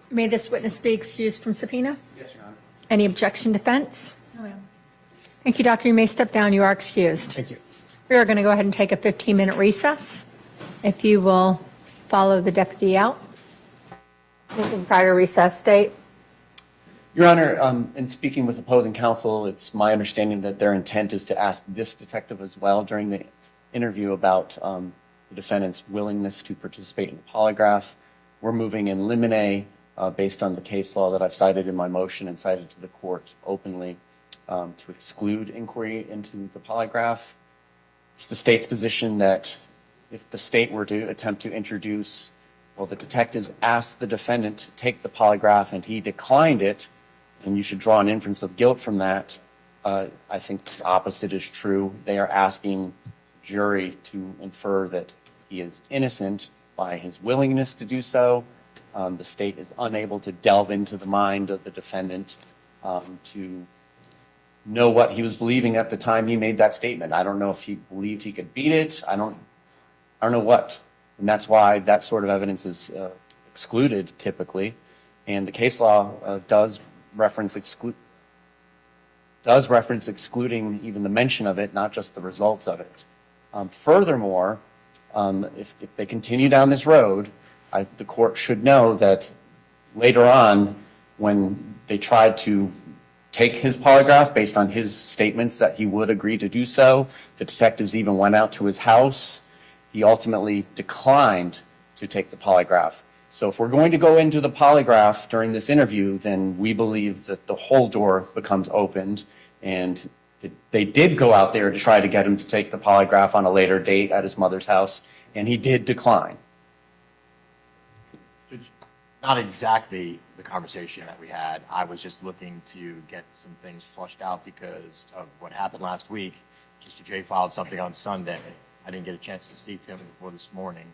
May this witness be excused from subpoena? Yes, Your Honor. Any objection, defense? No, ma'am. Thank you, Doctor. You may step down. You are excused. Thank you. We are going to go ahead and take a 15-minute recess. If you will follow the deputy out. Prior recess date. Your Honor, in speaking with opposing counsel, it's my understanding that their intent is to ask this detective as well during the interview about the defendant's willingness to participate in the polygraph. We're moving in limine based on the case law that I've cited in my motion and cited to the court openly to exclude inquiry into the polygraph. It's the state's position that if the state were to attempt to introduce, well, the detectives asked the defendant to take the polygraph and he declined it, and you should draw an inference of guilt from that. I think the opposite is true. They are asking jury to infer that he is innocent by his willingness to do so. The state is unable to delve into the mind of the defendant to know what he was believing at the time he made that statement. I don't know if he believed he could beat it. I don't know what. And that's why that sort of evidence is excluded typically. And the case law does reference excluding even the mention of it, not just the results of it. Furthermore, if they continue down this road, the court should know that later on, when they tried to take his polygraph based on his statements that he would agree to do so, the detectives even went out to his house. He ultimately declined to take the polygraph. So if we're going to go into the polygraph during this interview, then we believe that the whole door becomes opened, and they did go out there to try to get him to take the polygraph on a later date at his mother's house, and he did decline. Not exactly the conversation that we had. I was just looking to get some things flushed out because of what happened last week. Mr. J filed something on Sunday. I didn't get a chance to speak to him before this morning.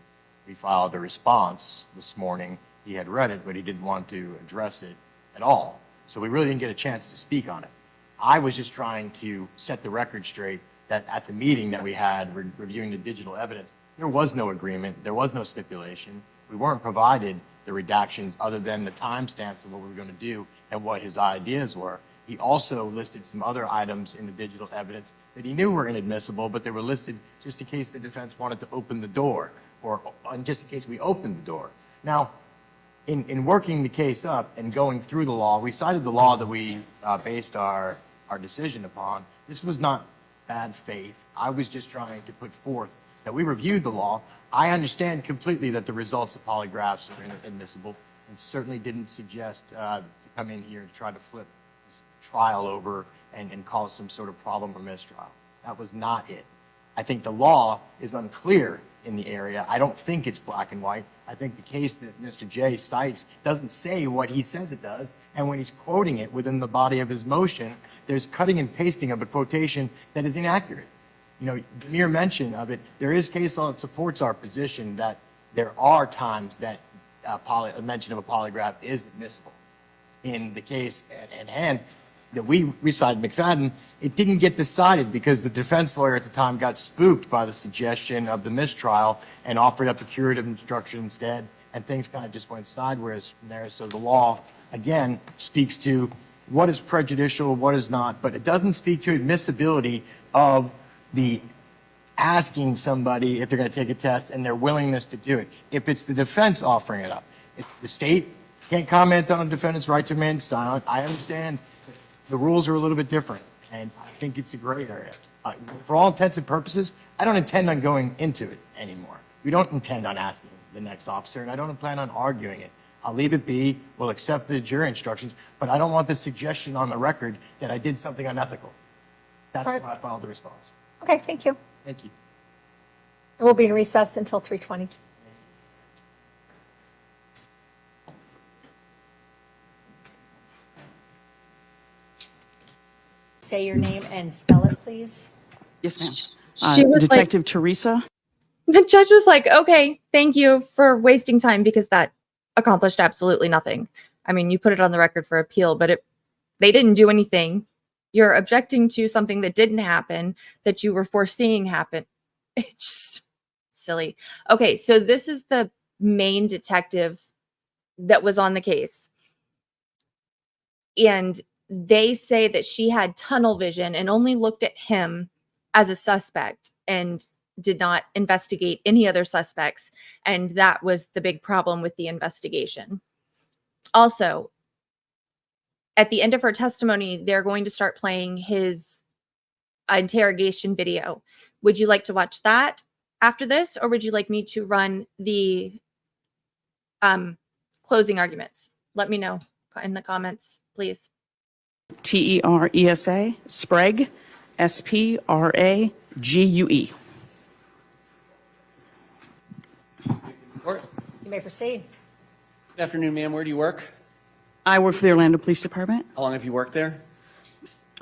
We filed a response this morning. He had read it, but he didn't want to address it at all. So we really didn't get a chance to speak on it. I was just trying to set the record straight that at the meeting that we had reviewing the digital evidence, there was no agreement. There was no stipulation. We weren't provided the redactions other than the timestamps of what we were going to do and what his ideas were. He also listed some other items in the digital evidence that he knew were inadmissible, but they were listed just in case the defense wanted to open the door, or just in case we opened the door. Now, in working the case up and going through the law, we cited the law that we based our decision upon. This was not bad faith. I was just trying to put forth that we reviewed the law. I understand completely that the results of polygraphs are inadmissible, and certainly didn't suggest to come in here and try to flip this trial over and cause some sort of problem or mistrial. That was not it. I think the law is unclear in the area. I don't think it's black and white. I think the case that Mr. J cites doesn't say what he says it does, and when he's quoting it within the body of his motion, there's cutting and pasting of a quotation that is inaccurate. You know, the mere mention of it, there is case law that supports our position that there are times that a mention of a polygraph is admissible. In the case at hand that we cited McFadden, it didn't get decided because the defense lawyer at the time got spooked by the suggestion of the mistrial and offered up a curative instruction instead, and things kind of just went sideways from there. So the law, again, speaks to what is prejudicial, what is not, but it doesn't speak to admissibility of the asking somebody if they're going to take a test and their willingness to do it. If it's the defense offering it up, if the state can't comment on a defendant's right to remain silent, I understand the rules are a little bit different, and I think it's a gray area. For all intents and purposes, I don't intend on going into it anymore. We don't intend on asking the next officer, and I don't plan on arguing it. I'll leave it be. We'll accept the jury instructions, but I don't want the suggestion on the record that I did something unethical. That's why I filed the response. Okay, thank you. Thank you. And we'll be in recess until 3:20. Say your name and spell it, please. Yes, ma'am. She was Detective Teresa. The judge was like, okay, thank you for wasting time, because that accomplished absolutely nothing. I mean, you put it on the record for appeal, but they didn't do anything. You're objecting to something that didn't happen, that you were foreseeing happen. It's just silly. Okay, so this is the main detective that was on the case. And they say that she had tunnel vision and only looked at him as a suspect and did not investigate any other suspects. And that was the big problem with the investigation. Also, at the end of her testimony, they're going to start playing his interrogation video. Would you like to watch that after this, or would you like me to run the closing arguments? Let me know in the comments, please. Teresa, Sprag, Sprague. You may proceed. Good afternoon, ma'am. Where do you work? I work for the Orlando Police Department. How long have you worked there?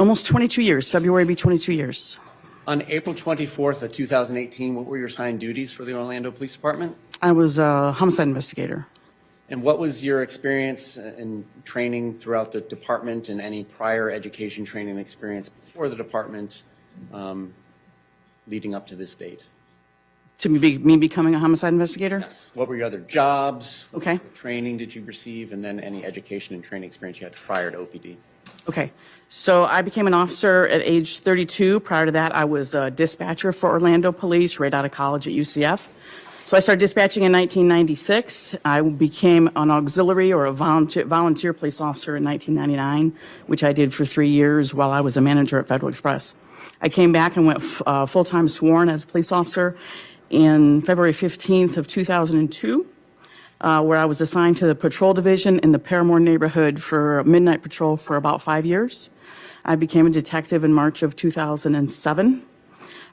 Almost 22 years. February will be 22 years. On April 24th of 2018, what were your assigned duties for the Orlando Police Department? I was a homicide investigator. And what was your experience in training throughout the department and any prior education training experience before the department leading up to this date? To me becoming a homicide investigator? Yes. What were your other jobs? Okay. What training did you receive? And then any education and training experience you had prior to OPD? Okay. So I became an officer at age 32. Prior to that, I was a dispatcher for Orlando Police right out of college at UCF. So I started dispatching in 1996. I became an auxiliary or a volunteer police officer in 1999, which I did for 3 years while I was a manager at Federal Express. I came back and went full-time sworn as a police officer in February 15th of 2002, where I was assigned to the patrol division in the Paramore neighborhood for midnight patrol for about 5 years. I became a detective in March of 2007.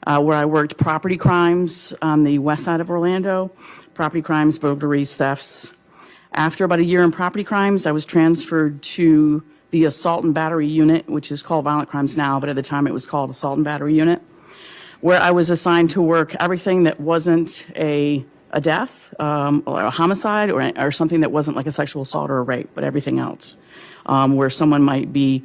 Where I worked property crimes on the west side of Orlando, property crimes, burglaries, thefts. After about a year in property crimes, I was transferred to the assault and battery unit, which is called violent crimes now, but at the time it was called assault and battery unit, where I was assigned to work everything that wasn't a death or a homicide or something that wasn't like a sexual assault or a rape, but everything else, where someone might be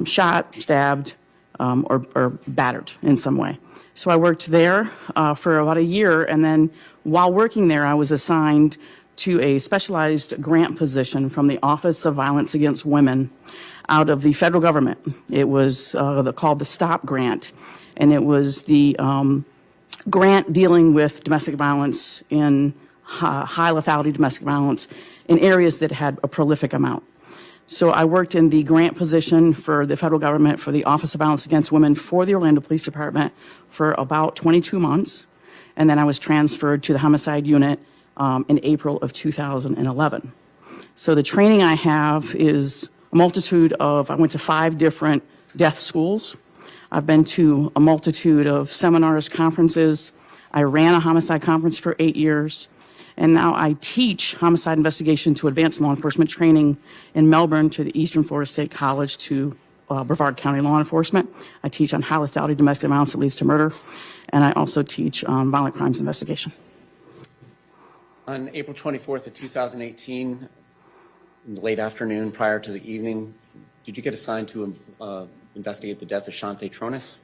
shot, stabbed, or battered in some way. So I worked there for about a year, and then while working there, I was assigned to a specialized grant position from the Office of Violence Against Women out of the federal government. It was called the STOP grant, and it was the grant dealing with domestic violence in high lethality domestic violence in areas that had a prolific amount. So I worked in the grant position for the federal government for the Office of Violence Against Women for the Orlando Police Department for about 22 months. And then I was transferred to the homicide unit in April of 2011. So the training I have is a multitude of, I went to 5 different death schools. I've been to a multitude of seminars, conferences. I ran a homicide conference for 8 years. And now I teach homicide investigation to advanced law enforcement training in Melbourne to the Eastern Florida State College to Brevard County Law Enforcement. I teach on high lethality domestic violence that leads to murder. And I also teach on violent crimes investigation. On April 24th of 2018, in the late afternoon prior to the evening, did you get assigned to investigate the death of Shante Tronnes?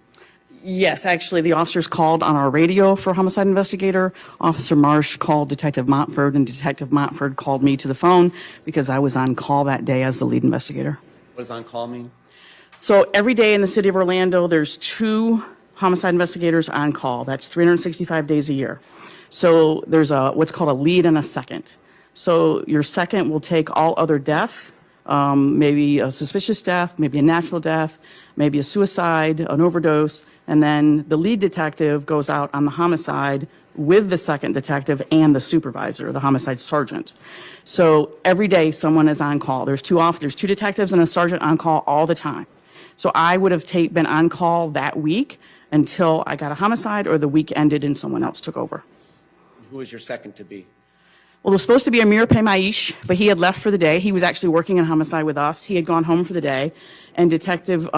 Yes, actually, the officers called on our radio for homicide investigator. Officer Marsh called Detective Montford, and Detective Montford called me to the phone because I was on call that day as the lead investigator. What does on call mean? So every day in the city of Orlando, there's 2 homicide investigators on call. That's 365 days a year. So there's what's called a lead and a second. So your second will take all other death, maybe a suspicious death, maybe a natural death, maybe a suicide, an overdose, and then the lead detective goes out on the homicide with the second detective and the supervisor, the homicide sergeant. So every day someone is on call. There's 2 detectives and a sergeant on call all the time. So I would have been on call that week until I got a homicide or the week ended and someone else took over. Who was your second to be? Well, it was supposed to be Amir Paymaish, but he had left for the day. He was actually working in homicide with us. He had gone home for the day. And Detective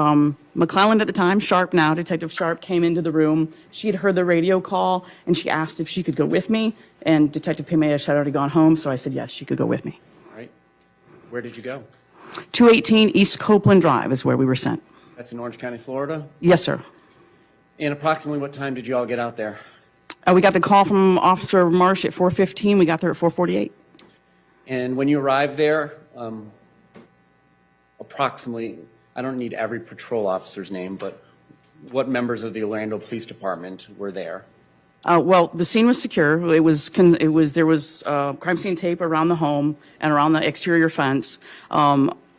McClellan at the time, Sharp now, Detective Sharp came into the room. She had heard the radio call, and she asked if she could go with me. And Detective Paymaish had already gone home, so I said yes, she could go with me. All right. Where did you go? 218 East Copeland Drive is where we were sent. That's in Orange County, Florida? Yes, sir. And approximately what time did you all get out there? We got the call from Officer Marsh at 4:15. We got there at 4:48. And when you arrived there, approximately, I don't need every patrol officer's name, but what members of the Orlando Police Department were there? Well, the scene was secure. There was crime scene tape around the home and around the exterior fence.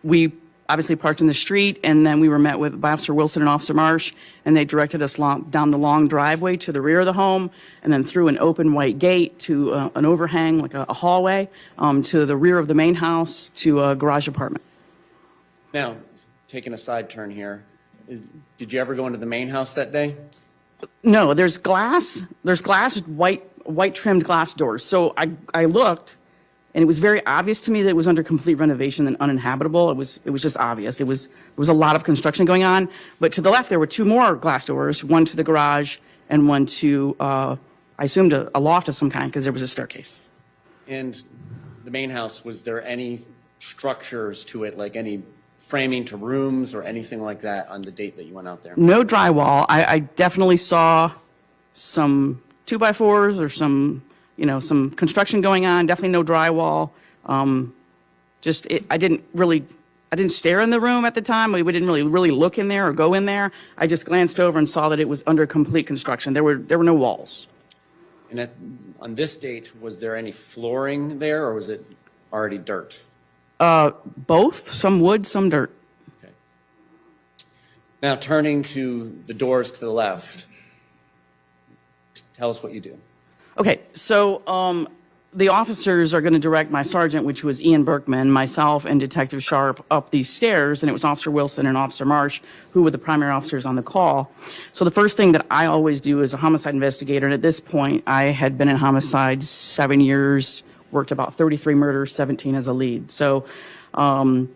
We obviously parked in the street, and then we were met by Officer Wilson and Officer Marsh, and they directed us down the long driveway to the rear of the home, and then through an open white gate to an overhang, like a hallway, to the rear of the main house to a garage apartment. Now, taking a side turn here, did you ever go into the main house that day? No, there's glass, white trimmed glass doors. So I looked, and it was very obvious to me that it was under complete renovation and uninhabitable. It was just obvious. There was a lot of construction going on. But to the left, there were 2 more glass doors, one to the garage and one to, I assumed, a loft of some kind because there was a staircase. And the main house, was there any structures to it, like any framing to rooms or anything like that on the date that you went out there? No drywall. I definitely saw some 2x4s or some construction going on. Definitely no drywall. I didn't stare in the room at the time. We didn't really look in there or go in there. I just glanced over and saw that it was under complete construction. There were no walls. And on this date, was there any flooring there, or was it already dirt? Both. Some wood, some dirt. Okay. Now, turning to the doors to the left, tell us what you do. Okay, so the officers are going to direct my sergeant, which was Ian Berkman, myself, and Detective Sharp up these stairs, and it was Officer Wilson and Officer Marsh who were the primary officers on the call. So the first thing that I always do as a homicide investigator, and at this point I had been in homicide 7 years, worked about 33 murders, 17 as a lead. So I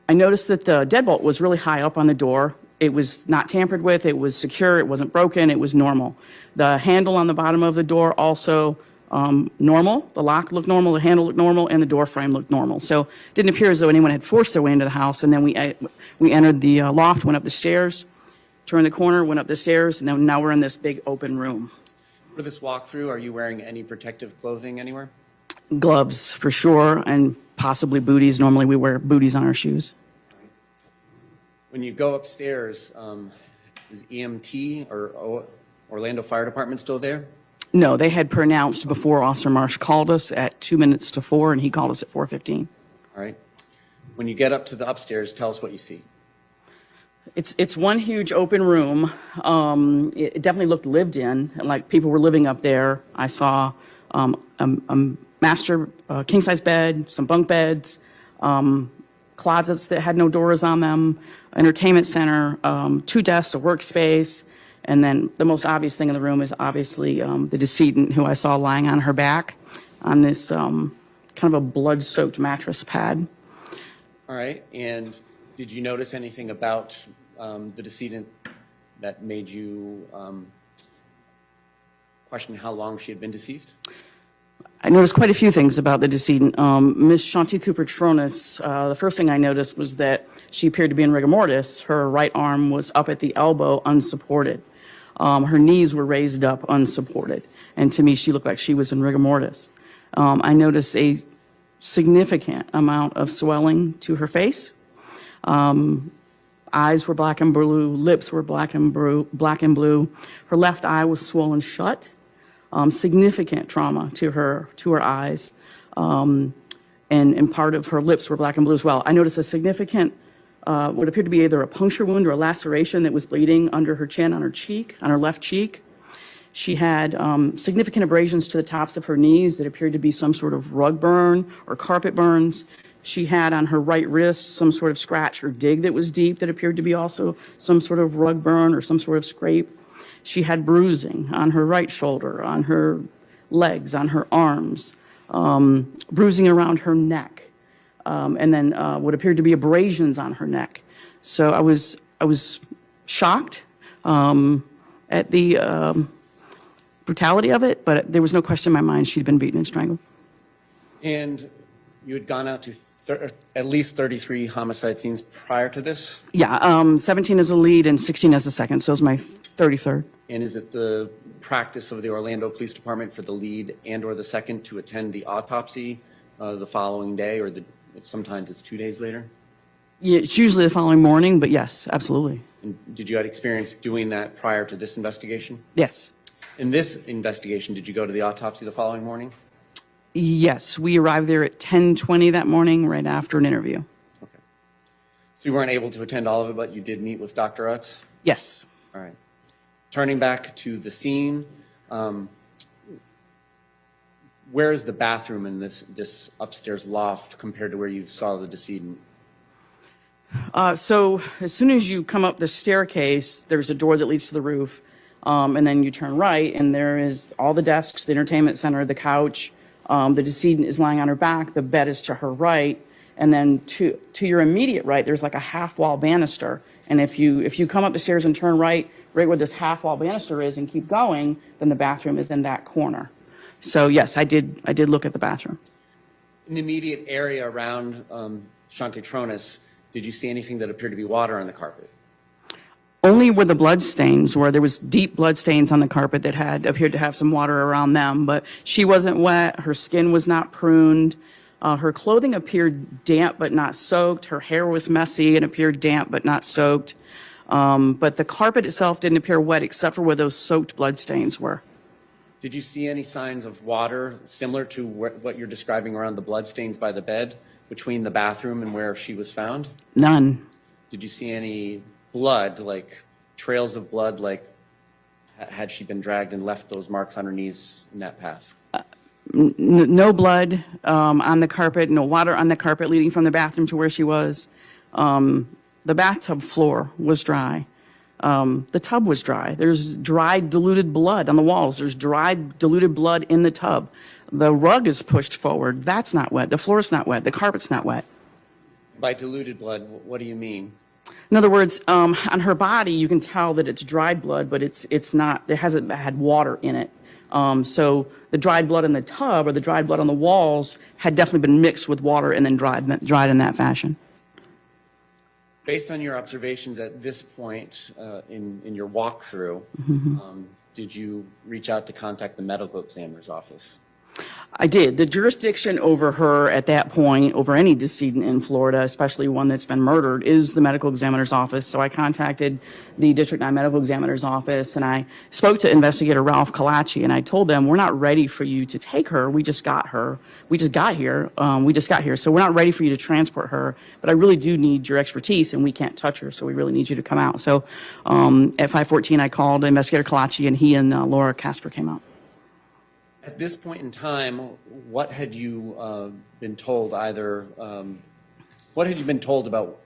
noticed that the deadbolt was really high up on the door. It was not tampered with, it was secure, it wasn't broken, it was normal. The handle on the bottom of the door also normal. The lock looked normal, the handle looked normal, and the door frame looked normal. So it didn't appear as though anyone had forced their way into the house. And then we entered the loft, went up the stairs, turned the corner, went up the stairs, and then now we're in this big open room. For this walkthrough, are you wearing any protective clothing anywhere? Gloves for sure, and possibly booties. Normally we wear booties on our shoes. When you go upstairs, is EMT or Orlando Fire Department still there? No, they had pronounced before Officer Marsh called us at 2 minutes to 4, and he called us at 4:15. All right. When you get up to the upstairs, tell us what you see. It's one huge open room. It definitely looked lived in, like people were living up there. I saw a master king-size bed, some bunk beds, closets that had no doors on them, entertainment center, 2 desks, a workspace, and then the most obvious thing in the room is obviously the decedent, who I saw lying on her back on this kind of a blood-soaked mattress pad. All right. And did you notice anything about the decedent that made you question how long she had been deceased? I noticed quite a few things about the decedent. Miss Shanti Cooper Tronnes, the first thing I noticed was that she appeared to be in rigor mortis. Her right arm was up at the elbow, unsupported. Her knees were raised up, unsupported. And to me, she looked like she was in rigor mortis. I noticed a significant amount of swelling to her face. Eyes were black and blue, lips were black and blue. Her left eye was swollen shut. Significant trauma to her eyes, and part of her lips were black and blue as well. I noticed a significant, what appeared to be either a puncture wound or a laceration that was bleeding under her chin, on her cheek, on her left cheek. She had significant abrasions to the tops of her knees that appeared to be some sort of rug burn or carpet burns. She had on her right wrist some sort of scratch or dig that was deep that appeared to be also some sort of rug burn or some sort of scrape. She had bruising on her right shoulder, on her legs, on her arms, bruising around her neck, and then what appeared to be abrasions on her neck. So I was shocked at the brutality of it, but there was no question in my mind she'd been beaten and strangled. And you had gone out to at least 33 homicide scenes prior to this? Yeah, 17 as a lead and 16 as a second, so it was my 33rd. And is it the practice of the Orlando Police Department for the lead and or the second to attend the autopsy the following day, or sometimes it's 2 days later? Yeah, it's usually the following morning, but yes, absolutely. And did you have experience doing that prior to this investigation? Yes. In this investigation, did you go to the autopsy the following morning? Yes, we arrived there at 10:20 that morning, right after an interview. Okay. So you weren't able to attend all of it, but you did meet with Dr. Utz? Yes. All right. Turning back to the scene, where is the bathroom in this upstairs loft compared to where you saw the decedent? So as soon as you come up the staircase, there's a door that leads to the roof, and then you turn right, and there is all the desks, the entertainment center, the couch. The decedent is lying on her back. The bed is to her right, and then to your immediate right, there's like a half-wall banister. And if you come up the stairs and turn right where this half-wall banister is, and keep going, then the bathroom is in that corner. So yes, I did look at the bathroom. In the immediate area around Shanti Tronnes, did you see anything that appeared to be water on the carpet? Only where the blood stains were. There was deep blood stains on the carpet that had appeared to have some water around them, but she wasn't wet. Her skin was not pruned. Her clothing appeared damp but not soaked. Her hair was messy and appeared damp but not soaked. But the carpet itself didn't appear wet except for where those soaked blood stains were. Did you see any signs of water similar to what you're describing around the blood stains by the bed between the bathroom and where she was found? None. Did you see any blood, like trails of blood, like had she been dragged and left those marks on her knees in that path? No blood on the carpet, no water on the carpet leading from the bathroom to where she was. The bathtub floor was dry. The tub was dry. There's dried, diluted blood on the walls. There's dried, diluted blood in the tub. The rug is pushed forward. That's not wet. The floor's not wet. The carpet's not wet. By diluted blood, what do you mean? In other words, on her body, you can tell that it's dried blood, but it's not, it hasn't had water in it. So the dried blood in the tub or the dried blood on the walls had definitely been mixed with water and then dried in that fashion. Based on your observations at this point in your walkthrough, did you reach out to contact the medical examiner's office? I did. The jurisdiction over her at that point, over any decedent in Florida, especially one that's been murdered, is the medical examiner's office. So I contacted the District 9 medical examiner's office, and I spoke to investigator Ralph Kalachi, and I told them, we're not ready for you to take her. We just got her. We just got here. So we're not ready for you to transport her, but I really do need your expertise, and we can't touch her, so we really need you to come out. So at 5:14, I called investigator Kalachi, and he and Laura Casper came out. At this point in time, what had you been told what had you been told about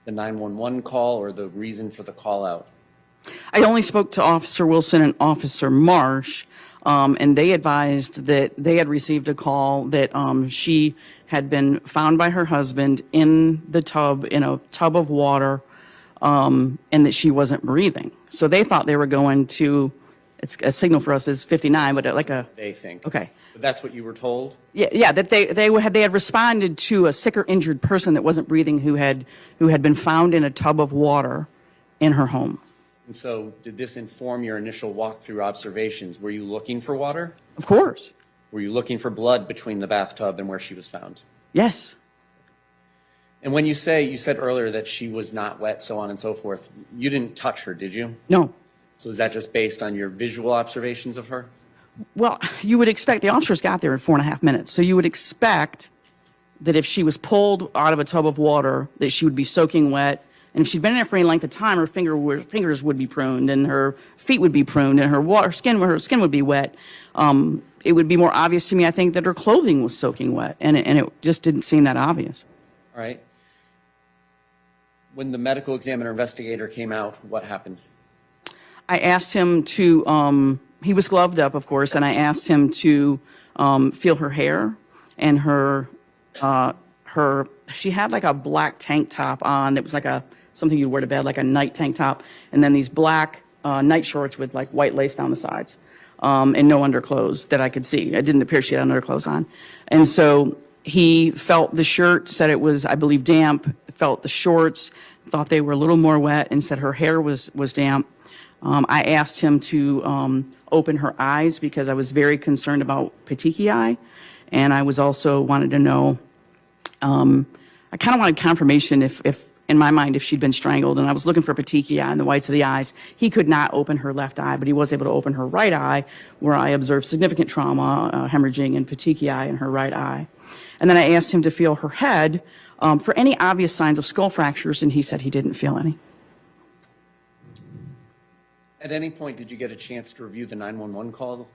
the 911 call or the reason for the call out? I only spoke to Officer Wilson and Officer Marsh, and they advised that they had received a call that she had been found by her husband in a tub of water, and that she wasn't breathing. So they thought they were going to, it's a signal for us is 59, but They think. Okay. But that's what you were told? Yeah, that they had responded to a sick or injured person that wasn't breathing who had been found in a tub of water in her home. And so did this inform your initial walkthrough observations? Were you looking for water? Of course. Were you looking for blood between the bathtub and where she was found? Yes. And when you said earlier that she was not wet, so on and so forth, you didn't touch her, did you? No. So is that just based on your visual observations of her? Well, you would expect, the officers got there in 4.5 minutes, so you would expect that if she was pulled out of a tub of water, that she would be soaking wet. And if she'd been in there for any length of time, her fingers would be pruned, and her feet would be pruned, and her skin would be wet. It would be more obvious to me, I think, that her clothing was soaking wet, and it just didn't seem that obvious. All right. When the medical examiner investigator came out, what happened? I asked him to, he was gloved up, of course, and I asked him to feel her hair and she had like a black tank top on that was like something you'd wear to bed, like a night tank top, and then these black night shorts with like white lace down the sides, and no underclothes that I could see. It didn't appear she had underclothes on. And so he felt the shirt, said it was, I believe, damp, felt the shorts, thought they were a little more wet, and said her hair was damp. I asked him to open her eyes because I was very concerned about petechiae, and I was also wanted to know, I kind of wanted confirmation if in my mind, if she'd been strangled, and I was looking for petechiae in the whites of the eyes. He could not open her left eye, but he was able to open her right eye, where I observed significant trauma, hemorrhaging and petechiae in her right eye. And then I asked him to feel her head for any obvious signs of skull fractures, and he said he didn't feel any. At any point, did you get a chance to review the 911 call?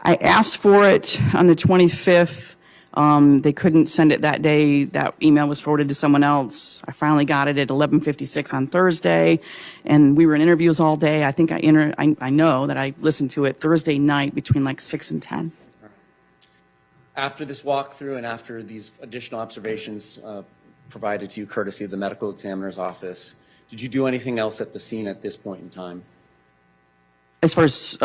I asked for it on the 25th. They couldn't send it that day. That email was forwarded to someone else. I finally got it at 11:56 on Thursday, and we were in interviews all day. I think I know that I listened to it Thursday night between like 6 and 10. After this walkthrough and after these additional observations provided to you courtesy of the medical examiner's office, did you do anything else at the scene at this point in time? As far as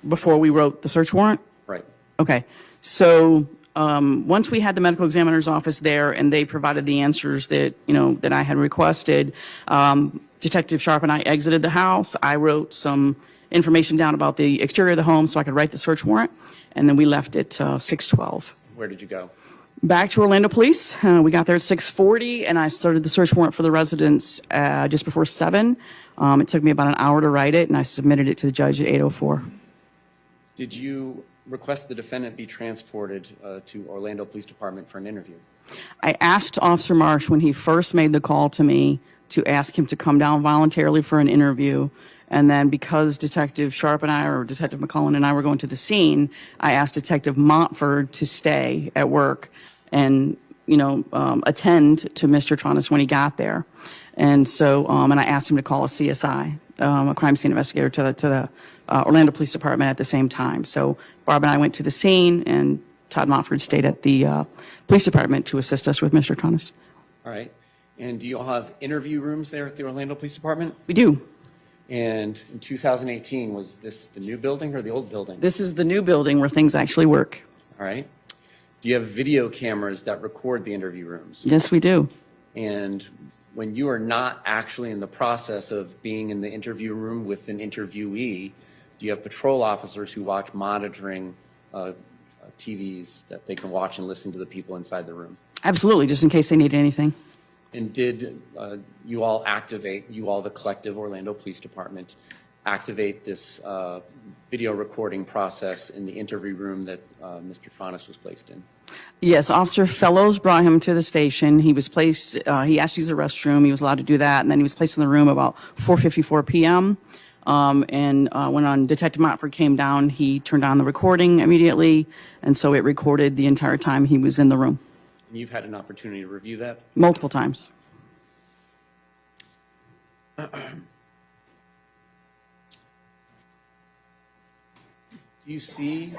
before we wrote the search warrant? Right. Okay. So once we had the medical examiner's office there and they provided the answers that, that I had requested, Detective Sharp and I exited the house. I wrote some information down about the exterior of the home so I could write the search warrant, and then we left at 6:12. Where did you go? Back to Orlando Police. We got there at 6:40, and I started the search warrant for the residence just before 7. It took me about an hour to write it, and I submitted it to the judge at 8:04. Did you request the defendant be transported to Orlando Police Department for an interview? I asked Officer Marsh when he first made the call to me to ask him to come down voluntarily for an interview. And then because Detective Sharp and I, or Detective McCullen and I were going to the scene, I asked Detective Montford to stay at work and, attend to Mr. Tronnes when he got there. And so, and I asked him to call a CSI, a crime scene investigator to the Orlando Police Department at the same time. So Barb and I went to the scene, and Todd Montford stayed at the police department to assist us with Mr. Tronnes. All right. And do you all have interview rooms there at the Orlando Police Department? We do. And in 2018, was this the new building or the old building? This is the new building where things actually work. All right. Do you have video cameras that record the interview rooms? Yes, we do. And when you are not actually in the process of being in the interview room with an interviewee, do you have patrol officers who watch monitoring TVs that they can watch and listen to the people inside the room? Absolutely, just in case they need anything. And did you all, the collective Orlando Police Department, activate this video recording process in the interview room that Mr. Tronnes was placed in? Yes, Officer Fellows brought him to the station. He was placed, he asked to use the restroom. He was allowed to do that. And then he was placed in the room about 4:54 p.m. When Detective Montford came down, he turned on the recording immediately. And so it recorded the entire time he was in the room. And you've had an opportunity to review that? Multiple times. Do you see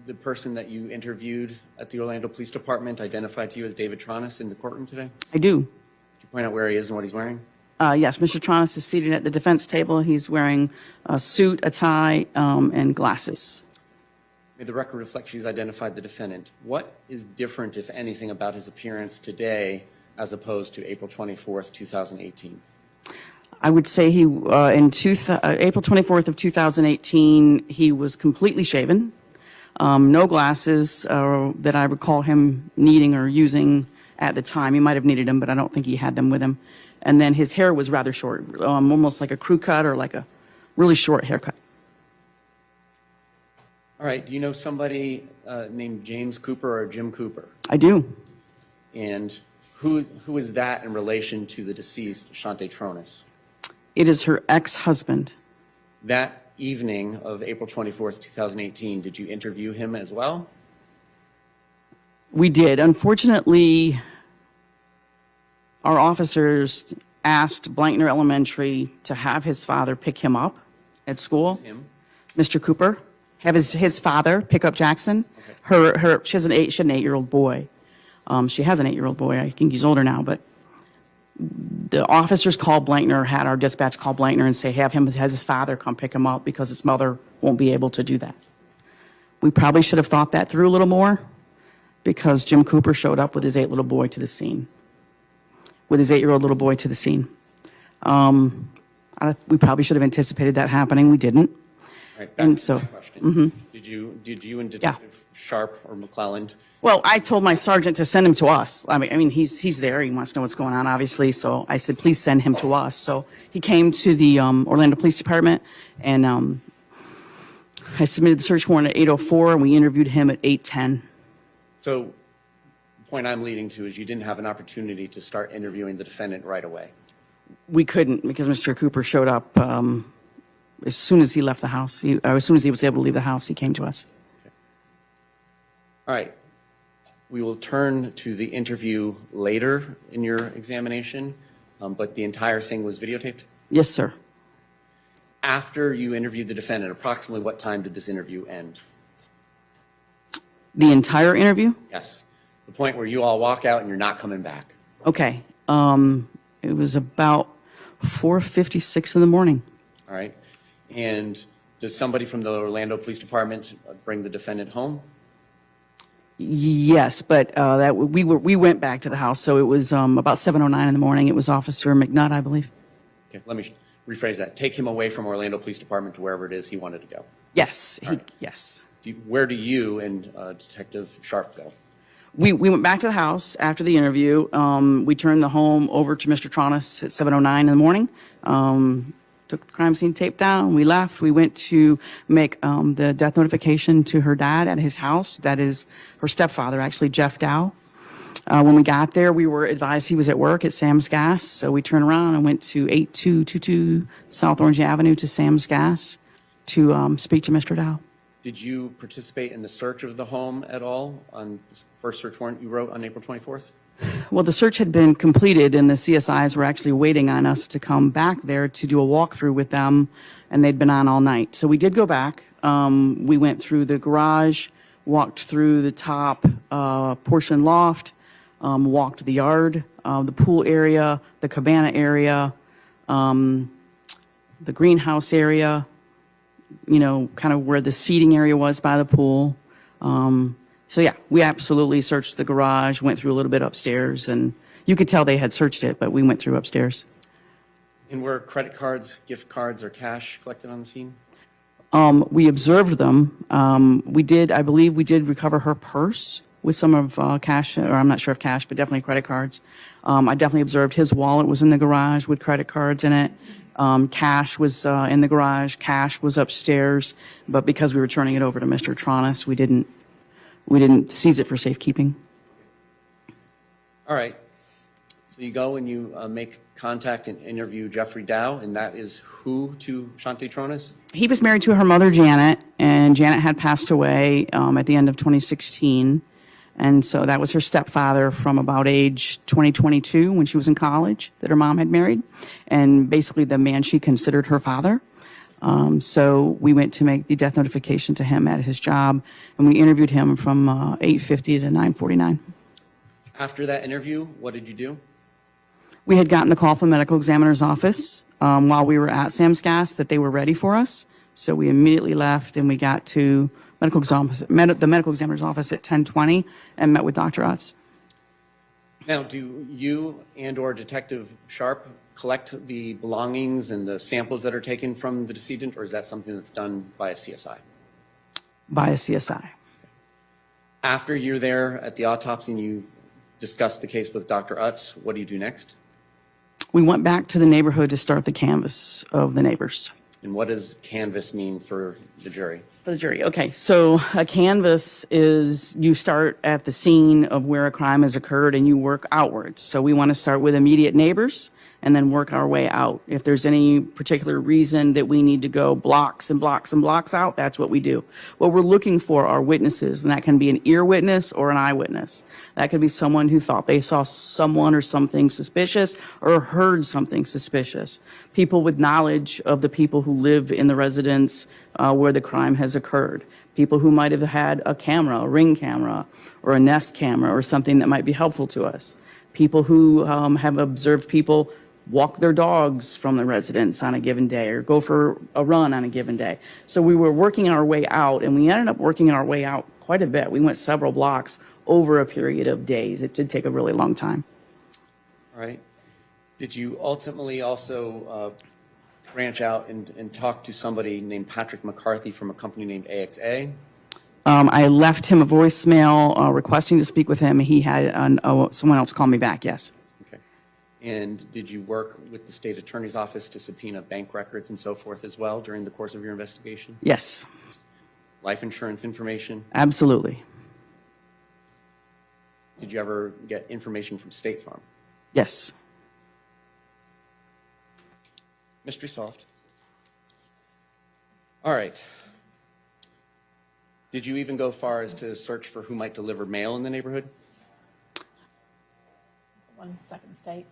the person that you interviewed at the Orlando Police Department identified to you as David Tronnes in the courtroom today? I do. Could you point out where he is and what he's wearing? Yes, Mr. Tronnes is seated at the defense table. He's wearing a suit, a tie, and glasses. May the record reflect she's identified the defendant. What is different, if anything, about his appearance today as opposed to April 24th, 2018? I would say he, in April 24th of 2018, he was completely shaven, no glasses that I recall him needing or using at the time. He might have needed them, but I don't think he had them with him. And then his hair was rather short, almost like a crew cut or like a really short haircut. All right. Do you know somebody named James Cooper or Jim Cooper? I do. And who is that in relation to the deceased, Shante Tronnes? It is her ex-husband. That evening of April 24th, 2018, did you interview him as well? We did. Unfortunately, our officers asked Blankner Elementary to have his father pick him up at school. Him? Mr. Cooper, have his father pick up Jackson. Okay. She had an 8-year-old boy. She has an 8-year-old boy. I think he's older now, but the officers called Blankner, had our dispatch call Blankner and say, have his father come pick him up because his mother won't be able to do that. We probably should have thought that through a little more because Jim Cooper showed up with his 8-year-old boy to the scene. We probably should have anticipated that happening. We didn't. All right, back to my question. Did you and Detective Sharp or McClelland? Well, I told my sergeant to send him to us. I mean, he's there. He wants to know what's going on, obviously. So I said, please send him to us. So he came to the Orlando Police Department, and I submitted the search warrant at 8:04, and we interviewed him at 8:10. So the point I'm leading to is you didn't have an opportunity to start interviewing the defendant right away. We couldn't because Mr. Cooper showed up as soon as he left the house. As soon as he was able to leave the house, he came to us. Okay. All right. We will turn to the interview later in your examination, but the entire thing was videotaped? Yes, sir. After you interviewed the defendant, approximately what time did this interview end? The entire interview? Yes. The point where you all walk out and you're not coming back. Okay. It was about 4:56 in the morning. All right. And does somebody from the Orlando Police Department bring the defendant home? Yes, but we went back to the house, so it was about 7:09 in the morning. It was Officer McNutt, I believe. Okay, let me rephrase that. Take him away from Orlando Police Department to wherever it is he wanted to go. Yes, Right. yes. Where do you and Detective Sharp go? We went back to the house after the interview. We turned the home over to Mr. Tronnes at 7:09 in the morning. Took the crime scene tape down. We left. We went to make the death notification to her dad at his house. That is her stepfather, actually, Jeff Dow. When we got there, we were advised he was at work at Sam's Gas. So we turned around and went to 8222 South Orange Avenue to Sam's Gas to speak to Mr. Dow. Did you participate in the search of the home at all on the first search warrant you wrote on April 24th? Well, the search had been completed, and the CSIs were actually waiting on us to come back there to do a walkthrough with them, and they'd been on all night. So we did go back. We went through the garage, walked through the top portion loft, walked the yard, the pool area, the cabana area, the greenhouse area, you know, kind of where the seating area was by the pool. So yeah, we absolutely searched the garage, went through a little bit upstairs, and you could tell they had searched it, but we went through upstairs. And were credit cards, gift cards, or cash collected on the scene? We observed them. I believe we did recover her purse with some of cash, or I'm not sure if cash, but definitely credit cards. I definitely observed his wallet was in the garage with credit cards in it. Cash was in the garage. Cash was upstairs, but because we were turning it over to Mr. Tronnes, we didn't seize it for safekeeping. All right. So you go and you make contact and interview Jeffrey Dow, and that is who to Shanti Tronnes? He was married to her mother, Janet, and Janet had passed away at the end of 2016. And so that was her stepfather from about age 2022 when she was in college that her mom had married, and basically the man she considered her father. So we went to make the death notification to him at his job, and we interviewed him from 8:50 to 9:49. After that interview, what did you do? We had gotten the call from the medical examiner's office while we were at Sam's Gas that they were ready for us. So we immediately left and we got to the medical examiner's office at 10:20 and met with Dr. Utz. Now, do you and or Detective Sharp collect the belongings and the samples that are taken from the decedent, or is that something that's done by a CSI? By a CSI. After you're there at the autopsy and you discuss the case with Dr. Utz, what do you do next? We went back to the neighborhood to start the canvass of the neighbors. And what does canvass mean for the jury? For the jury, okay. So a canvass is you start at the scene of where a crime has occurred and you work outwards. So we want to start with immediate neighbors and then work our way out. If there's any particular reason that we need to go blocks and blocks and blocks out, that's what we do. What we're looking for are witnesses, and that can be an ear witness or an eyewitness. That could be someone who thought they saw someone or something suspicious or heard something suspicious. People with knowledge of the people who live in the residence where the crime has occurred. People who might have had a camera, a Ring camera, or a Nest camera, or something that might be helpful to us. People who have observed people walk their dogs from the residence on a given day or go for a run on a given day. So we were working our way out, and we ended up working our way out quite a bit. We went several blocks over a period of days. It did take a really long time. All right. Did you ultimately also branch out and talk to somebody named Patrick McCarthy from a company named AXA? I left him a voicemail requesting to speak with him. He had someone else call me back, yes. Okay. And did you work with the state attorney's office to subpoena bank records and so forth as well during the course of your investigation? Yes. Life insurance information? Absolutely. Did you ever get information from State Farm? Yes. Mystery solved. All right. Did you even go far as to search for who might deliver mail in the neighborhood? 1 second, State.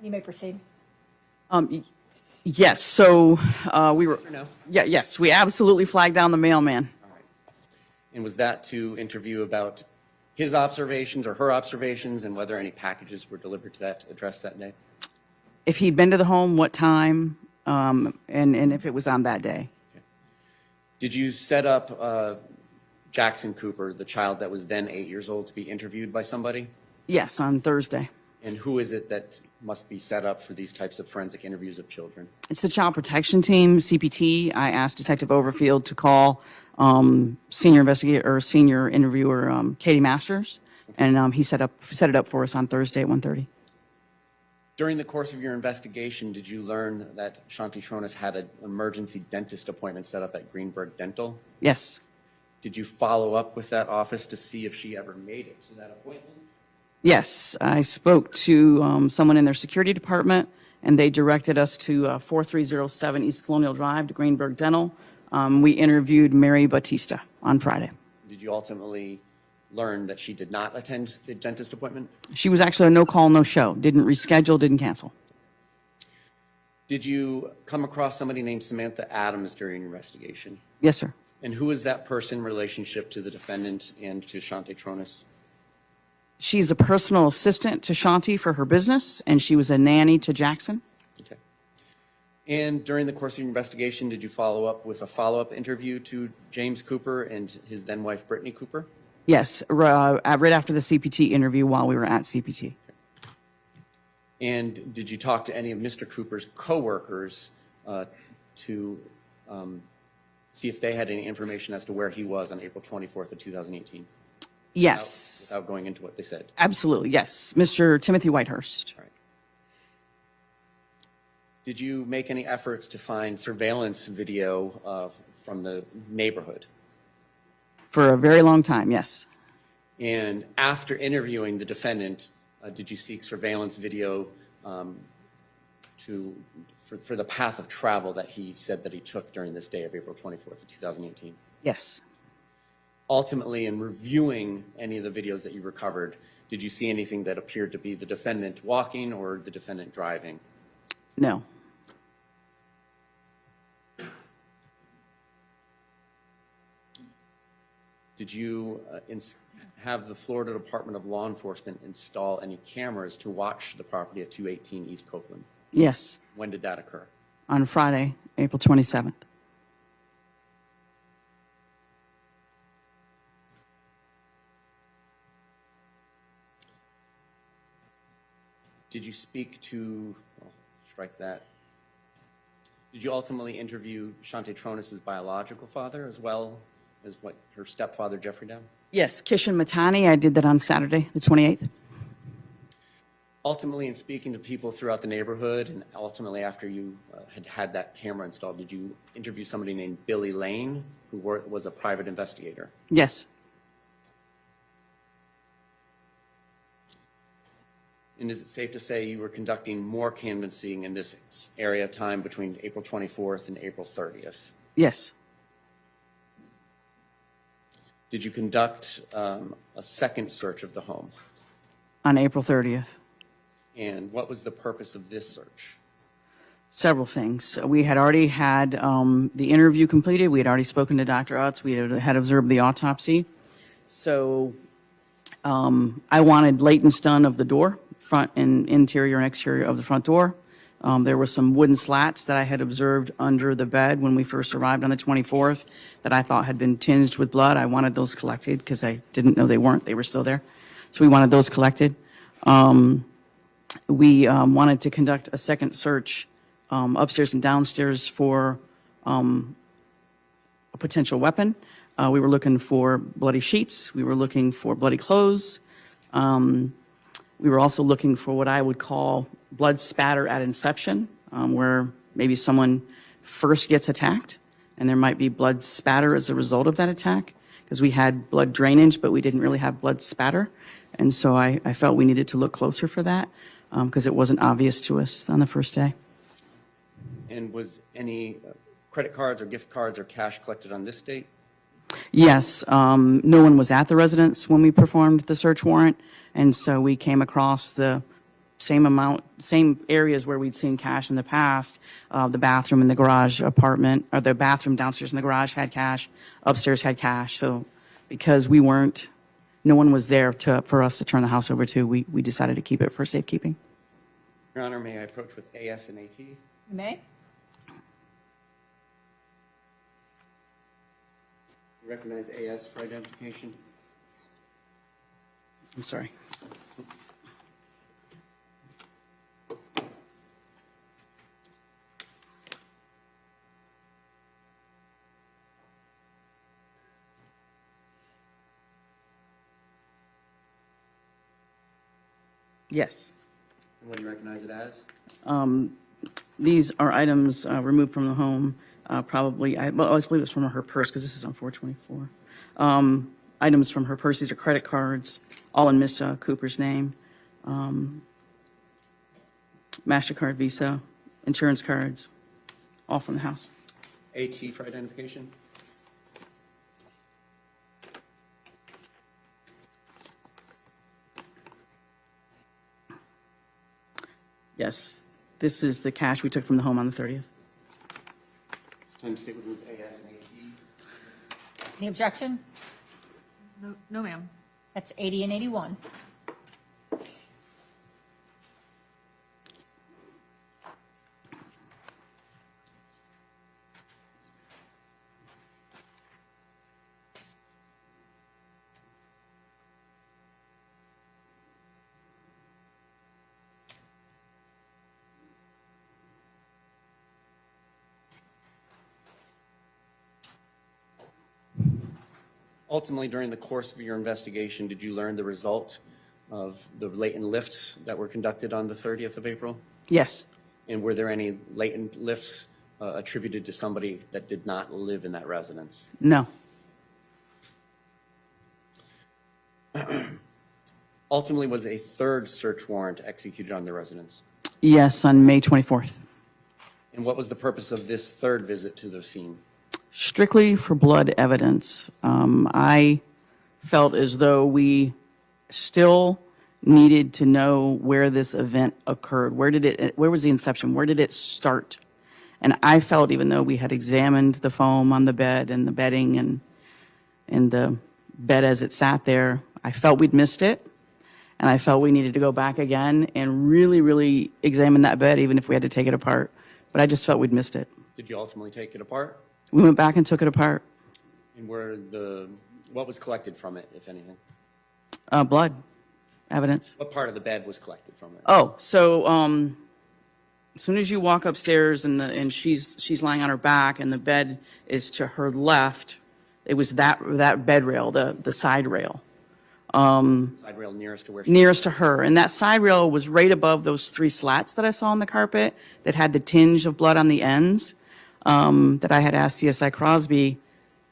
You may proceed. Yes. So we were. Yes or no? Yeah. Yes. We absolutely flagged down the mailman. All right. And was that to interview about his observations or her observations and whether any packages were delivered to that address that day? If he'd been to the home, what time, and if it was on that day. Okay. Did you set up Jackson Cooper, the child that was then 8 years old, to be interviewed by somebody? Yes, on Thursday. And who is it that must be set up for these types of forensic interviews of children? It's the Child Protection Team, CPT. I asked Detective Overfield to call senior investigator or senior interviewer Katie Masters, and he set it up for us on Thursday at 1:30. During the course of your investigation, did you learn that Shanti Tronnes had an emergency dentist appointment set up at Greenberg Dental? Yes. Did you follow up with that office to see if she ever made it to that appointment? Yes, I spoke to someone in their security department, and they directed us to 4307 East Colonial Drive to Greenberg Dental. We interviewed Mary Batista on Friday. Did you ultimately learn that she did not attend the dentist appointment? She was actually a no call, no show. Didn't reschedule, didn't cancel. Did you come across somebody named Samantha Adams during your investigation? Yes, sir. And who is that person in relationship to the defendant and to Shanti Tronnes? She's a personal assistant to Shanti for her business, and she was a nanny to Jackson. Okay. And during the course of your investigation, did you follow up with a follow-up interview to James Cooper and his then wife, Brittany Cooper? Yes, right after the CPT interview while we were at CPT. And did you talk to any of Mr. Cooper's coworkers to see if they had any information as to where he was on April 24th of 2018? Yes. Without going into what they said? Absolutely, yes. Mr. Timothy Whitehurst. All right. Did you make any efforts to find surveillance video from the neighborhood? For a very long time, yes. And after interviewing the defendant, did you seek surveillance video for the path of travel that he said that he took during this day of April 24th of 2018? Yes. Ultimately, in reviewing any of the videos that you recovered, did you see anything that appeared to be the defendant walking or the defendant driving? No. Did you have the Florida Department of Law Enforcement install any cameras to watch the property at 218 East Copeland? Yes. When did that occur? On Friday, April 27th. Did you speak to, well, strike that. Did you ultimately interview Shantae Tronnes' biological father as well as what her stepfather, Jeffrey Dowd? Yes, Kishan Matani. I did that on Saturday, the 28th. Ultimately, in speaking to people throughout the neighborhood, and ultimately after you had that camera installed, did you interview somebody named Billy Lane, who was a private investigator? Yes. And is it safe to say you were conducting more canvassing in this area of time between April 24th and April 30th? Yes. Did you conduct a second search of the home? On April 30th. And what was the purpose of this search? Several things. We had already had the interview completed. We had already spoken to Dr. Utz. We had observed the autopsy. So I wanted latents done of the door, front and interior and exterior of the front door. There were some wooden slats that I had observed under the bed when we first arrived on the 24th that I thought had been tinged with blood. I wanted those collected because I didn't know they weren't. They were still there. So we wanted those collected. We wanted to conduct a second search upstairs and downstairs for a potential weapon. We were looking for bloody sheets. We were looking for bloody clothes. We were also looking for what I would call blood spatter at inception, where maybe someone first gets attacked and there might be blood spatter as a result of that attack, because we had blood drainage, but we didn't really have blood spatter. And so I felt we needed to look closer for that because it wasn't obvious to us on the first day. And was any credit cards or gift cards or cash collected on this date? Yes, no one was at the residence when we performed the search warrant, and so we came across the same areas where we'd seen cash in the past. The bathroom in the garage apartment, or the bathroom downstairs in the garage had cash, upstairs had cash. So because no one was there for us to turn the house over to, we decided to keep it for safekeeping. Your Honor, may I approach with AS and AT? You may. Recognize AS for identification. I'm sorry. Yes. And what do you recognize it as? These are items removed from the home. Probably, I believe it was from her purse because this is on 424. Items from her purse. These are credit cards, all in Miss Cooper's name. MasterCard, Visa, insurance cards, all from the house. AT for identification. Yes, this is the cash we took from the home on the 30th. It's time to stick with AS and AT. Any objection? No, ma'am. That's 80 and 81. Ultimately, during the course of your investigation, did you learn the result of the latent lifts that were conducted on the 30th of April? Yes. And were there any latent lifts attributed to somebody that did not live in that residence? No. Ultimately, was a third search warrant executed on the residence? Yes, on May 24th. And what was the purpose of this third visit to the scene? Strictly for blood evidence. I felt as though we still needed to know where this event occurred. Where was the inception? Where did it start? And I felt, even though we had examined the foam on the bed and the bedding and the bed as it sat there, I felt we'd missed it. And I felt we needed to go back again and really, really examine that bed, even if we had to take it apart. But I just felt we'd missed it. Did you ultimately take it apart? We went back and took it apart. And what was collected from it, if anything? Blood evidence. What part of the bed was collected from it? Oh, so as soon as you walk upstairs and she's lying on her back and the bed is to her left, it was that bed rail, the side rail. Side rail nearest to where she Nearest to her. And that side rail was right above those 3 slats that I saw on the carpet that had the tinge of blood on the ends, that I had asked CSI Crosby,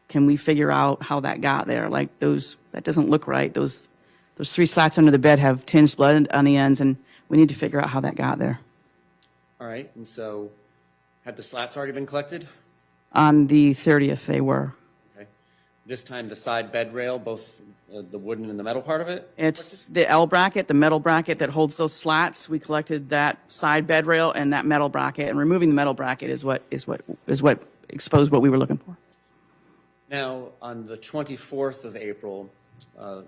can we figure out how that got there? Like that doesn't look right. Those 3 slats under the bed have tinged blood on the ends, and we need to figure out how that got there. All right, and so had the slats already been collected? On the 30th, they were. Okay. This time the side bed rail, both the wooden and the metal part of it? It's the L bracket, the metal bracket that holds those slats. We collected that side bed rail and that metal bracket, and removing the metal bracket is what exposed what we were looking for. Now, on the 24th of April, the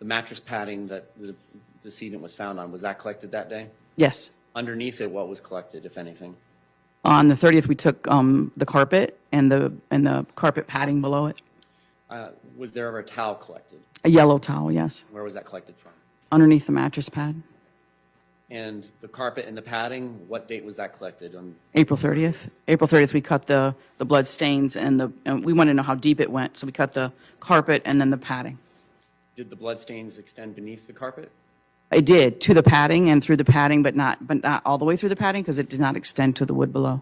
mattress padding that the decedent was found on, was that collected that day? Yes. Underneath it, what was collected, if anything? On the 30th, we took the carpet and the carpet padding below it. Was there ever a towel collected? A yellow towel, yes. Where was that collected from? Underneath the mattress pad. And the carpet and the padding, what date was that collected? April 30th. April 30th, we cut the blood stains and we wanted to know how deep it went, so we cut the carpet and then the padding. Did the blood stains extend beneath the carpet? It did, to the padding and through the padding, but not all the way through the padding because it did not extend to the wood below.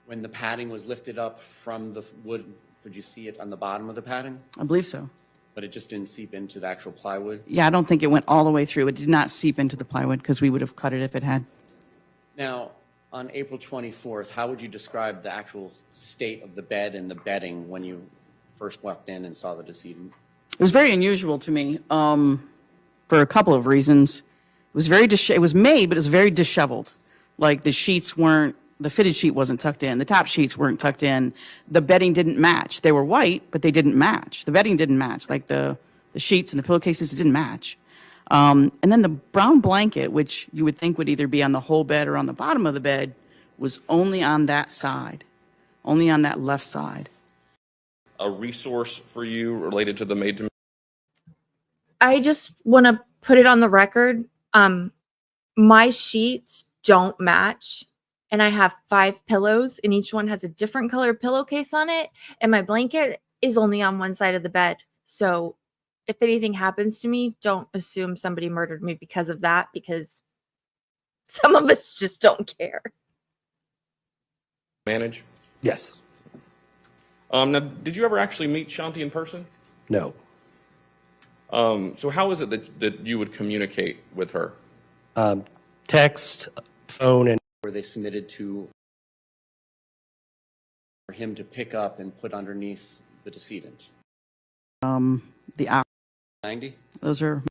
When the padding was lifted up from the wood, could you see it on the bottom of the padding? I believe so. But it just didn't seep into the actual plywood? Yeah, I don't think it went all the way through. It did not seep into the plywood because we would have cut it if it had. Now, on April 24th, how would you describe the actual state of the bed and the bedding when you first walked in and saw the decedent? It was very unusual to me for a couple of reasons. It was it was made, but it was very disheveled. Like the sheets weren't, the fitted sheet wasn't tucked in. The top sheets weren't tucked in. The bedding didn't match. They were white, but they didn't match. The bedding didn't match. Like the sheets and the pillowcases, it didn't match. And then the brown blanket, which you would think would either be on the whole bed or on the bottom of the bed, was only on that side, only on that left side. A resource for you related to the maid to I just want to put it on the record. My sheets don't match, and I have 5 pillows, and each one has a different color pillowcase on it, and my blanket is only on one side of the bed. So if anything happens to me, don't assume somebody murdered me because of that, because some of us just don't care. manage? Yes. Now, did you ever actually meet Shanti in person? No. So how is it that you would communicate with her? Text, phone, and Were they submitted to for him to pick up and put underneath the decedent? The hour. 90? Those are.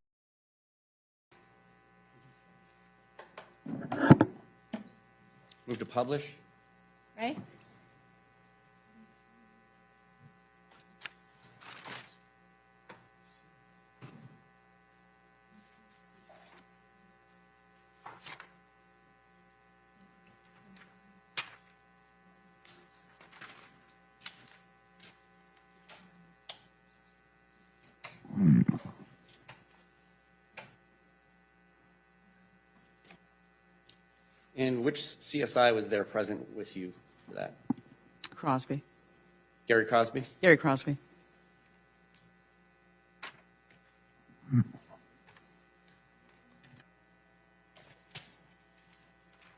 Move to publish? Right? And which CSI was there present with you for that? Crosby. Gary Crosby? Gary Crosby.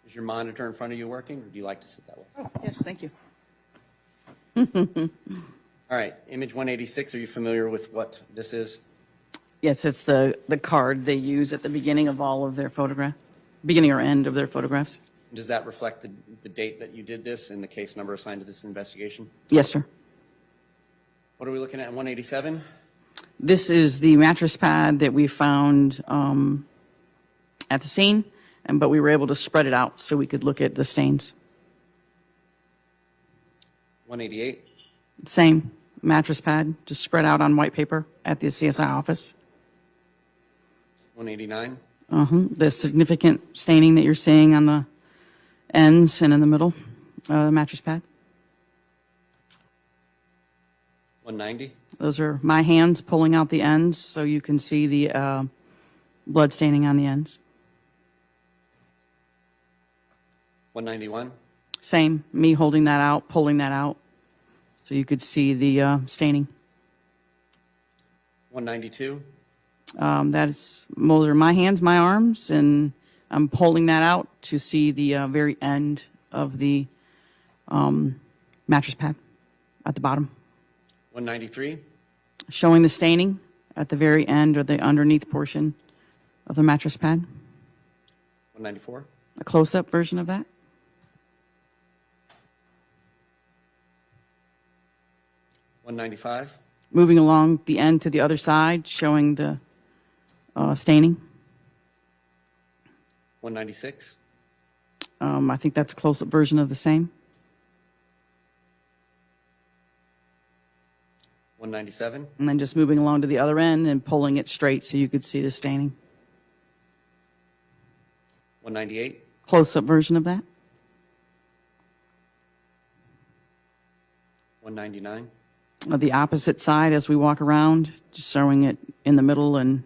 Is your monitor in front of you working, or do you like to sit that way? Oh, yes, thank you. All right, image 186, are you familiar with what this is? Yes, it's the card they use at the beginning of all of their photographs, beginning or end of their photographs. Does that reflect the date that you did this and the case number assigned to this investigation? Yes, sir. What are we looking at in 187? This is the mattress pad that we found at the scene, but we were able to spread it out so we could look at the stains. 188? Same mattress pad, just spread out on white paper at the CSI office. 189? The significant staining that you're seeing on the ends and in the middle of the mattress pad. 190? Those are my hands pulling out the ends so you can see the blood staining on the ends. 191? Same, me holding that out, pulling that out so you could see the staining. 192? Those are my hands, my arms, and I'm pulling that out to see the very end of the mattress pad at the bottom. 193? Showing the staining at the very end or the underneath portion of the mattress pad. 194? A close-up version of that. 195? Moving along the end to the other side, showing the staining. 196? I think that's a close-up version of the same. 197? And then just moving along to the other end and pulling it straight so you could see the staining. 198? Close-up version of that. 199? The opposite side as we walk around, just showing it in the middle and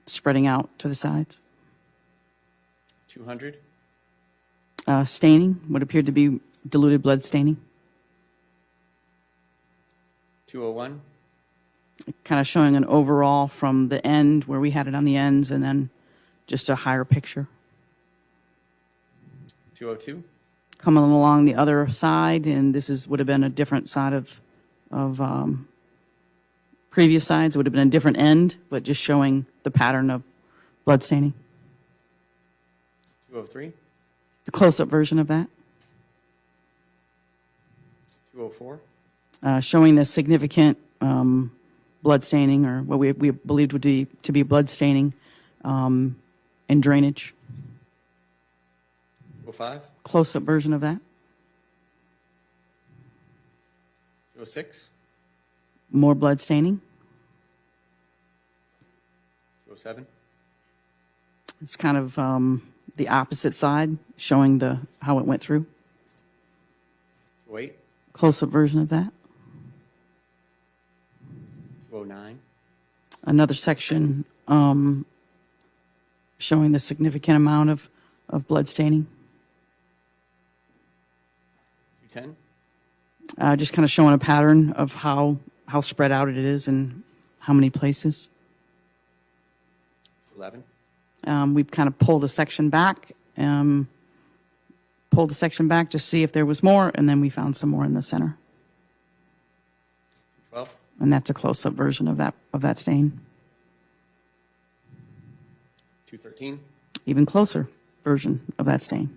spreading out to the sides. 200? Staining, what appeared to be diluted blood staining. 201? Kind of showing an overall from the end where we had it on the ends and then just a higher picture. 202? Coming along the other side, and this would have been a different side of previous sides. It would have been a different end, but just showing the pattern of blood staining. 203? The close-up version of that. 204? Showing the significant blood staining, or what we believed would be to be blood staining and drainage. 205? Close-up version of that. 206? More blood staining. 207? It's kind of the opposite side, showing how it went through. 208? Close-up version of that. 209? Another section showing the significant amount of blood staining. 210? Just kind of showing a pattern of how spread out it is and how many places. 11? We've kind of pulled a section back to see if there was more, and then we found some more in the center. 12? And that's a close-up version of that stain. 213? Even closer version of that stain.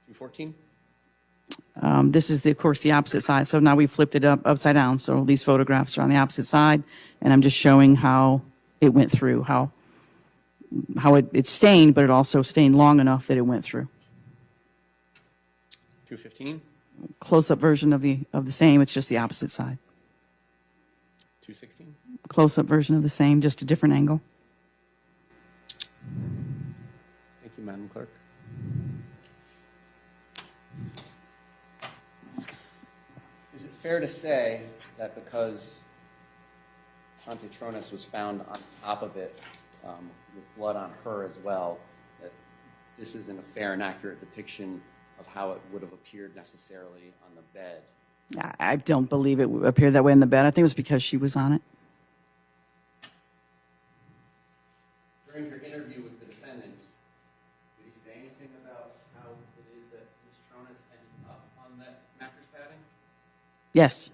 214? This is, of course, the opposite side. So now we flipped it upside down. So these photographs are on the opposite side, and I'm just showing how it went through, how it stained, but it also stained long enough that it went through. 215? Close-up version of the same. It's just the opposite side. 216? Close-up version of the same, just a different angle. Thank you, Madam Clerk. Is it fair to say that because Tronnes was found on top of it with blood on her as well, that this isn't a fair and accurate depiction of how it would have appeared necessarily on the bed I don't believe it appeared that way in the bed. I think it was because she was on it. During your interview with the defendant, did he say anything about how it is that Ms. Tronnes ended up on that mattress padding? Yes.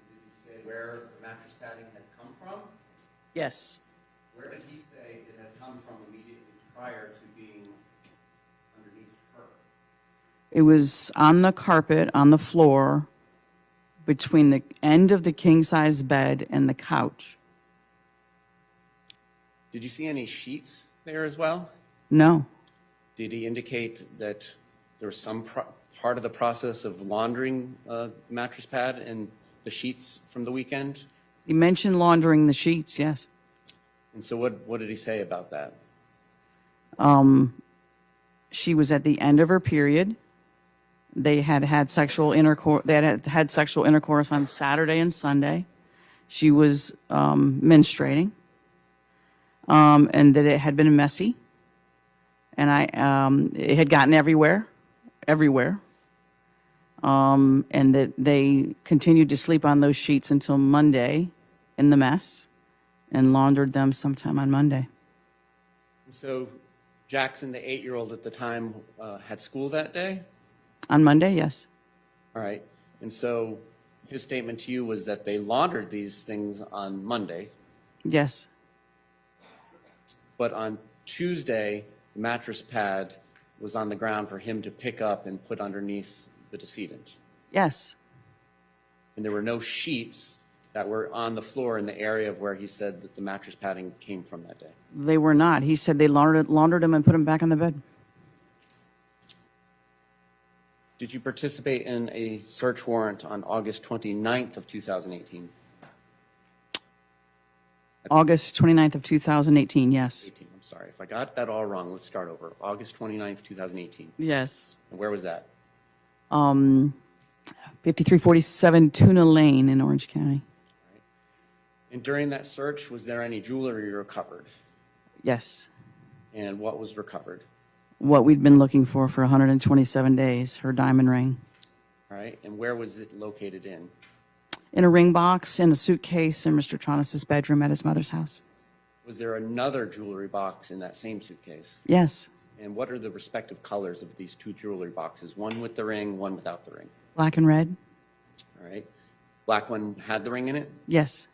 Did he say where the mattress padding had come from? Yes. Where did he say it had come from immediately prior to being underneath her? It was on the carpet, on the floor, between the end of the king-size bed and the couch. Did you see any sheets there as well? No. Did he indicate that there was some part of the process of laundering the mattress pad and the sheets from the weekend? He mentioned laundering the sheets, yes. And so what did he say about that? She was at the end of her period. They had sexual intercourse. They had sexual intercourse on Saturday and Sunday. She was menstruating, and that it had been messy, and it had gotten everywhere, and that they continued to sleep on those sheets until Monday, in the mess, and laundered them sometime on Monday. And so Jackson, the 8-year-old at the time, had school that day? On Monday, yes. All right. And so his statement to you was that they laundered these things on Monday, Yes. but on Tuesday, the mattress pad was on the ground for him to pick up and put underneath the decedent. Yes. And there were no sheets that were on the floor in the area of where he said that the mattress padding came from that day. They were not. He said they laundered them and put them back on the bed. Did you participate in a search warrant on August 29th of 2018? August 29th of 2018, yes. I'm sorry. If I got that all wrong, let's start over. August 29th, 2018. Yes. And where was that? 5347 Tuna Lane in Orange County. And during that search, was there any jewelry recovered? Yes. And what was recovered? What we'd been looking for 127 days, her diamond ring. All right. And where was it located in? In a ring box, in a suitcase in Mr. Tronnes' bedroom at his mother's house. Was there another jewelry box in that same suitcase? Yes. And what are the respective colors of these two jewelry boxes? One with the ring, one without the ring. Black and red? All right. Black one had the ring in it? Yes.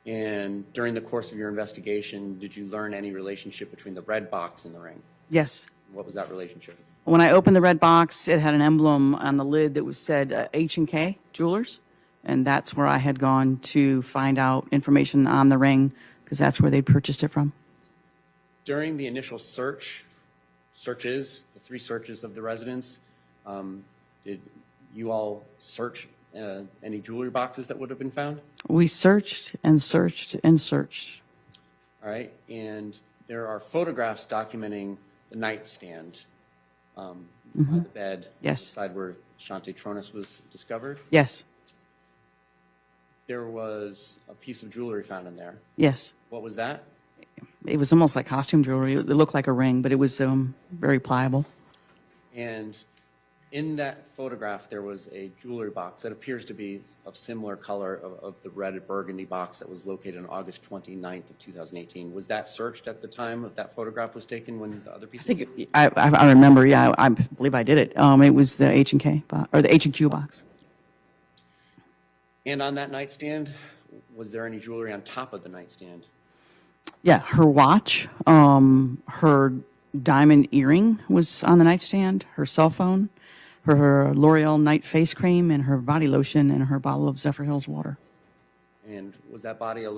And during the course of your investigation, did you learn any relationship between the red box and the ring? Yes. What was that relationship? When I opened the red box, it had an emblem on the lid that was said H&K Jewelers. And that's where I had gone to find out information on the ring, because that's where they purchased it from. During the initial searches, the 3 searches of the residence, did you all search any jewelry boxes that would have been found? We searched and searched and searched. All right. And there are photographs documenting the nightstand by the bed, Yes. the side where Shanti Tronnes was discovered. Yes. There was a piece of jewelry found in there. Yes. What was that? It was almost like costume jewelry. It looked like a ring, but it was very pliable. And in that photograph, there was a jewelry box that appears to be of similar color of the red burgundy box that was located on August 29th of 2018. Was that searched at the time of that photograph was taken when the other piece? I remember, yeah, I believe I did it. It was the H&K box, or the H&Q box. And on that nightstand, was there any jewelry on top of the nightstand? Yeah, her watch, her diamond earring was on the nightstand, her cell phone, her L'Oreal night face cream, and her body lotion, and her bottle of Zephyr Hills water. And was that bottle of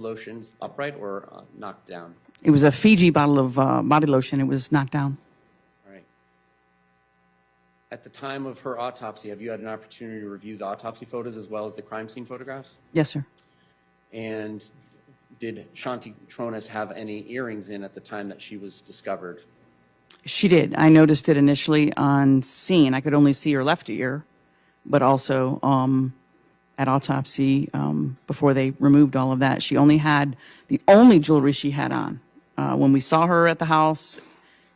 lotions upright or knocked down? It was a Fiji bottle of body lotion. It was knocked down. All right. At the time of her autopsy, have you had an opportunity to review the autopsy photos as well as the crime scene photographs? Yes, sir. And did Shanti Tronnes have any earrings in at the time that she was discovered? She did. I noticed it initially on scene. I could only see her left ear, but also at autopsy, before they removed all of that, she only had the only jewelry she had on when we saw her at the house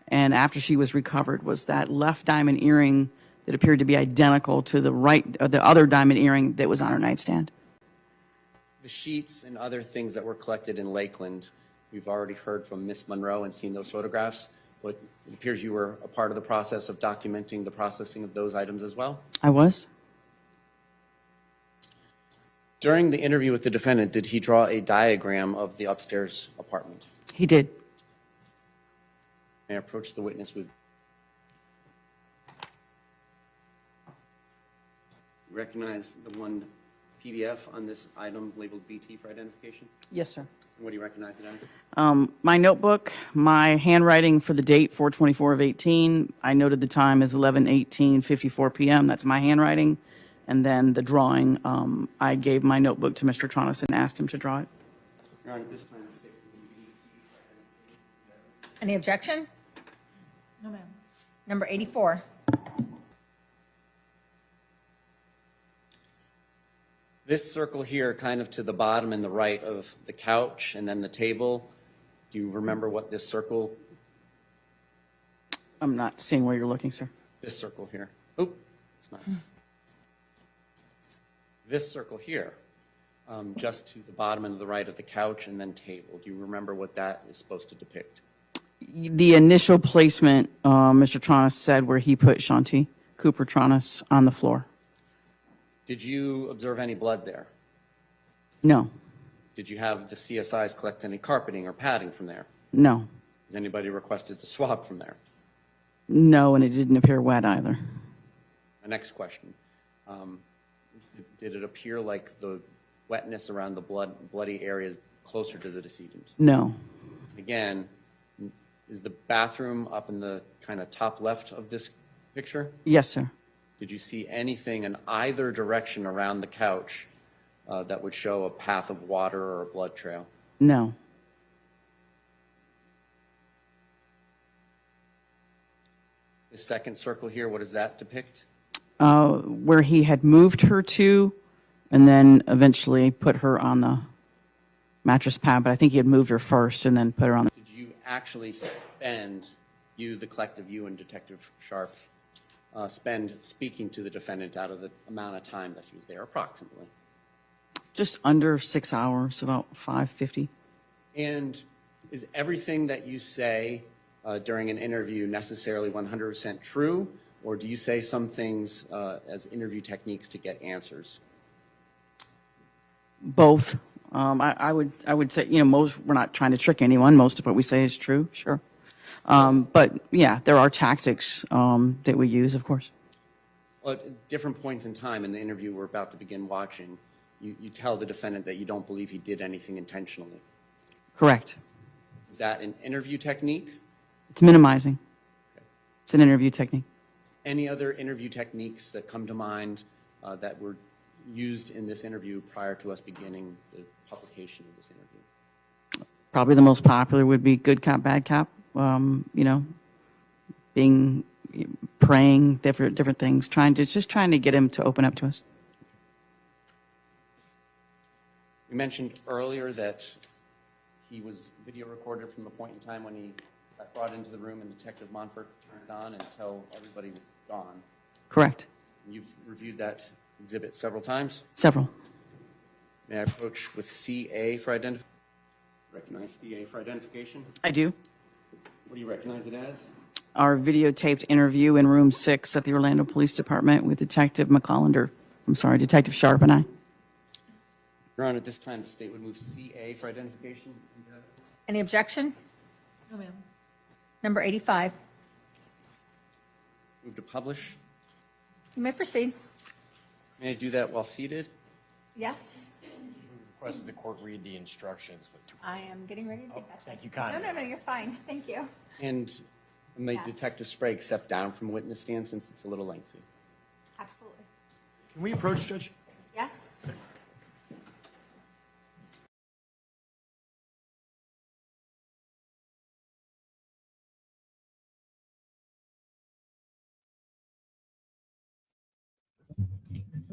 and after she was recovered was that left diamond earring that appeared to be identical to the other diamond earring that was on her nightstand. The sheets and other things that were collected in Lakeland, we've already heard from Miss Monroe and seen those photographs, but it appears you were a part of the process of documenting the processing of those items as well. I was. During the interview with the defendant, did he draw a diagram of the upstairs apartment? He did. May I approach the witness with... Recognize the one PDF on this item labeled BT for identification? Yes, sir. What do you recognize it as? My notebook, my handwriting for the date, 4/24 of 18. I noted the time as 11:18:54 p.m. That's my handwriting. And then the drawing, I gave my notebook to Mr. Tronnes and asked him to draw it. Your Honor, this time the state Any objection? No, ma'am. Number 84. This circle here, kind of to the bottom and the right of the couch and then the table, do you remember what this circle, I'm not seeing where you're looking, sir. this circle here? Oop, it's not. This circle here, just to the bottom and the right of the couch and then table, do you remember what that is supposed to depict? The initial placement, Mr. Tronnes said where he put Shanti Cooper Tronnes on the floor. Did you observe any blood there? No, Did you have the CSIs collect any carpeting or padding from there? no, Has anybody requested to swab from there? no, and it didn't appear wet either. My next question. Did it appear like the wetness around the bloody area is closer to the decedent? No, Again, is the bathroom up in the kind of top left of this picture? yes, sir. Did you see anything in either direction around the couch that would show a path of water or a blood trail? No, The second circle here, what does that depict? where he had moved her to and then eventually put her on the mattress pad, but I think he had moved her first and then put her on the... Did you actually spend, you, the collective, you and Detective Sharp, spend speaking to the defendant out of the amount of time that he was there, approximately? Just under 6 hours, about 5:50. And is everything that you say during an interview necessarily 100% true, or do you say some things as interview techniques to get answers? Both. I would say, we're not trying to trick anyone. Most of what we say is true, sure. But yeah, there are tactics that we use, of course. Well, at different points in time in the interview we're about to begin watching, you tell the defendant that you don't believe he did anything intentionally. Correct. Is that an interview technique? It's minimizing. It's an interview technique. Any other interview techniques that come to mind that were used in this interview prior to us beginning the publication of this interview? Probably the most popular would be good cop, bad cop. Praying, different things, trying to get him to open up to us. You mentioned earlier that he was video recorded from the point in time when he got brought into the room and Detective Montfort turned it on until everybody was gone. Correct. You've reviewed that exhibit several times? Several. May I approach with CA for identification? Recognize CA for identification? I do. What do you recognize it as? Our videotaped interview in room 6 at the Orlando Police Department with Detective Detective Sharp and I. Your Honor, at this time, the state would move CA for identification. Any objection? No, ma'am. Number 85. Move to publish. You may proceed. May I do that while seated? Yes. Requested the court read the instructions. I am getting ready to take that. Thank you kindly. No, you're fine. Thank you. And may Yes. Detective Sprag step down from witness stand since it's a little lengthy? Absolutely. Can we approach, Judge? Yes.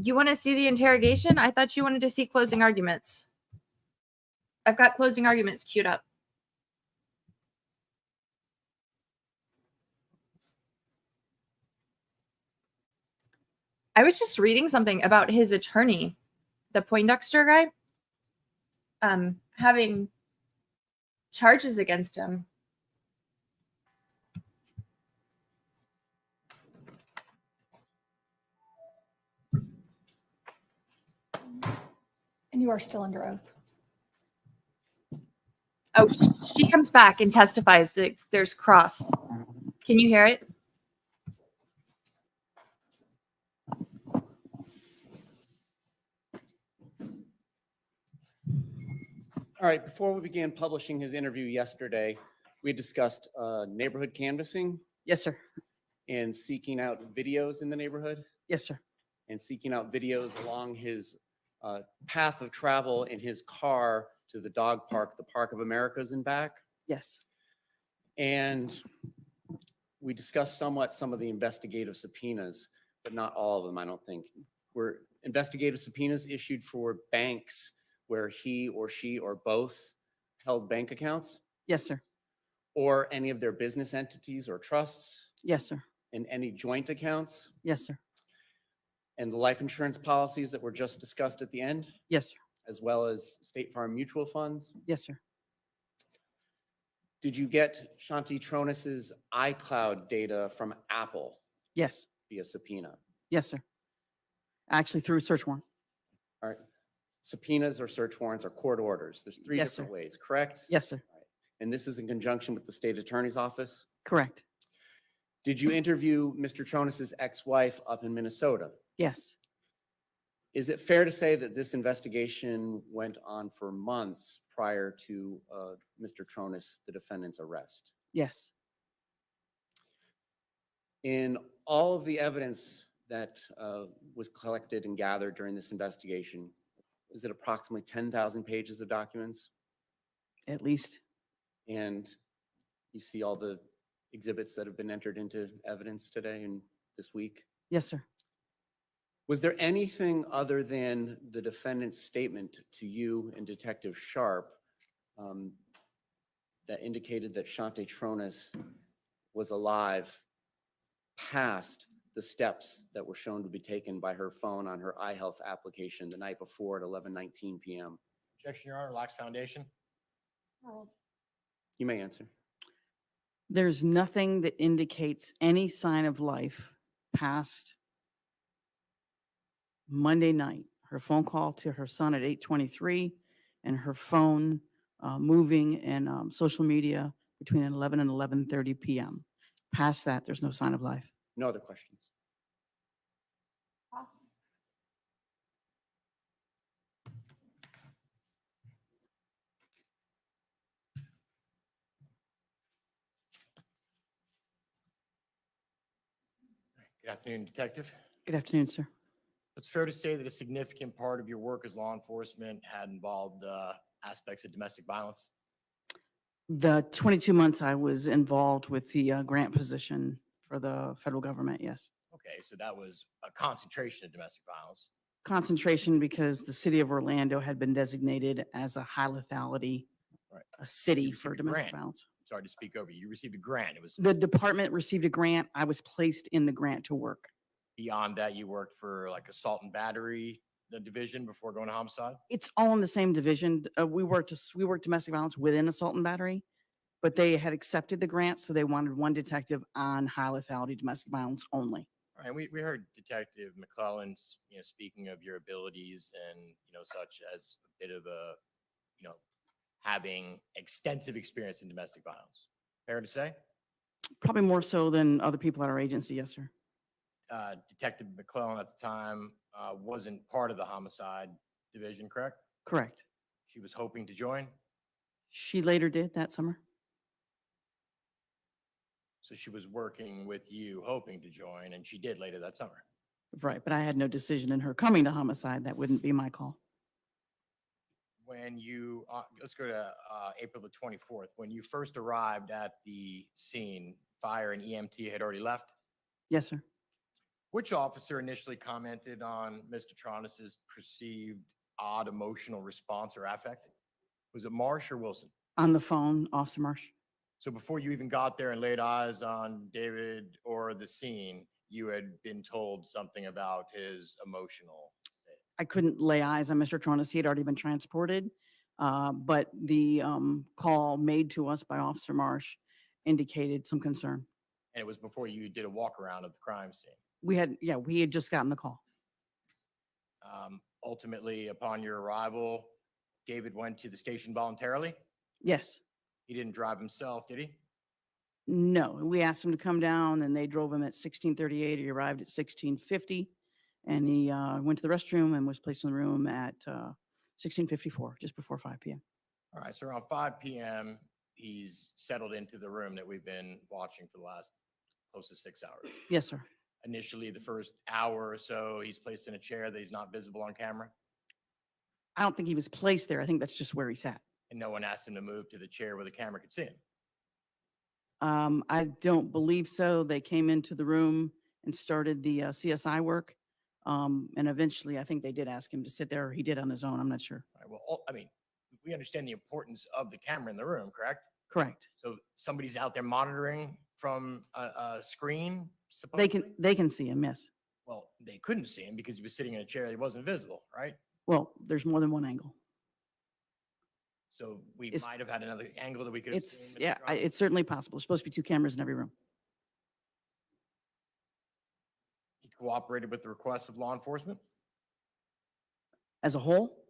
You want to see the interrogation? I thought you wanted to see closing arguments. I've got closing arguments queued up. I was just reading something about his attorney, the Poindexter guy, having charges against him. And you are still under oath. Oh, she comes back and testifies that there's cross. Can you hear it? All right, before we began publishing his interview yesterday, we discussed neighborhood canvassing. Yes, sir. And seeking out videos in the neighborhood. Yes, sir. And seeking out videos along his path of travel in his car to the dog park, the Park of Americas and back. Yes. And we discussed somewhat some of the investigative subpoenas, but not all of them, I don't think. Were investigative subpoenas issued for banks where he or she or both held bank accounts? Yes, sir. Or any of their business entities or trusts? Yes, sir. And any joint accounts? Yes, sir. And the life insurance policies that were just discussed at the end? Yes, sir. As well as State Farm mutual funds? Yes, sir. Did you get Shanti Tronnes's iCloud data from Apple Yes. via subpoena? Yes, sir. Actually, through a search warrant. All right. Subpoenas or search warrants are court orders. There's three Yes, different sir. ways, correct? Yes, sir. And this is in conjunction with the state attorney's office? Correct. Did you interview Mr. Tronnes's ex-wife up in Minnesota? Yes. Is it fair to say that this investigation went on for months prior to Mr. Tronnes, the defendant's arrest? Yes. In all of the evidence that was collected and gathered during this investigation, is it approximately 10,000 pages of documents? At least. And you see all the exhibits that have been entered into evidence today and this week? Yes, sir. Was there anything other than the defendant's statement to you and Detective Sharp that indicated that Shanti Tronnes was alive past the steps that were shown to be taken by her phone on her iHealth application the night before at 11:19 p.m.? Objection, Your Honor. Lacks foundation. You may answer. There's nothing that indicates any sign of life past Monday night. Her phone call to her son at 8:23 and her phone moving in social media between 11 and 11:30 p.m. Past that, there's no sign of life. No other questions? Good afternoon, Detective. Good afternoon, sir. It's fair to say that a significant part of your work as law enforcement had involved aspects of domestic violence. The 22 months I was involved with the grant position for the federal government, yes. Okay, so that was a concentration of domestic violence. Concentration because the city of Orlando had been designated as a high lethality a city You for received a domestic grant. violence. Sorry to speak over you. You received a grant. It was The department received a grant. I was placed in the grant to work. beyond that. You worked for like assault and battery, the division, before going to homicide. It's all in the same division. We worked domestic violence within assault and battery, but they had accepted the grant, so they wanted one detective on high lethality domestic violence only. All right, we heard Detective McClellan's, speaking of your abilities and, such as a bit of a, having extensive experience in domestic violence. Fair to say? Probably more so than other people at our agency, yes, sir. Detective McClellan at the time wasn't part of the homicide division, correct? Correct. She was hoping to join, She later did that summer. so she was working with you, hoping to join, and she did later that summer. Right, but I had no decision in her coming to homicide. That wouldn't be my call. When you, let's go to April the 24th, when you first arrived at the scene, fire and EMT had already left. Yes, sir. Which officer initially commented on Mr. Tronnes's perceived odd emotional response or affect? Was it Marsh or Wilson? On the phone, Officer Marsh. So before you even got there and laid eyes on David or the scene, you had been told something about his emotional state. I couldn't lay eyes on Mr. Tronnes. He had already been transported. But the call made to us by Officer Marsh indicated some concern. And it was before you did a walk around of the crime scene. We had just gotten the call. Ultimately, upon your arrival, David went to the station voluntarily. Yes. He didn't drive himself, did he? No, we asked him to come down and they drove him at 16:38. He arrived at 16:50 and he went to the restroom and was placed in the room at 16:54, just before 5 p.m. All right, so around 5 p.m., he's settled into the room that we've been watching for the last close to 6 hours. Yes, sir. Initially, the first hour or so, he's placed in a chair that he's not visible on camera, I don't think he was placed there. I think that's just where he sat. and no one asked him to move to the chair where the camera could see him. I don't believe so. They came into the room and started the CSI work. And eventually, I think they did ask him to sit there, or he did on his own. I'm not sure. All right, well, I mean, we understand the importance of the camera in the room, correct? Correct. So somebody's out there monitoring from a screen, supposedly? They can see him, yes. Well, they couldn't see him because he was sitting in a chair. He wasn't visible, right? Well, there's more than one angle. So we It's- might have had another angle that we could have It's, seen. Mr. yeah, Tronnes? it's certainly possible. There's supposed to be 2 cameras in every room. He cooperated with the request of law enforcement? As a whole?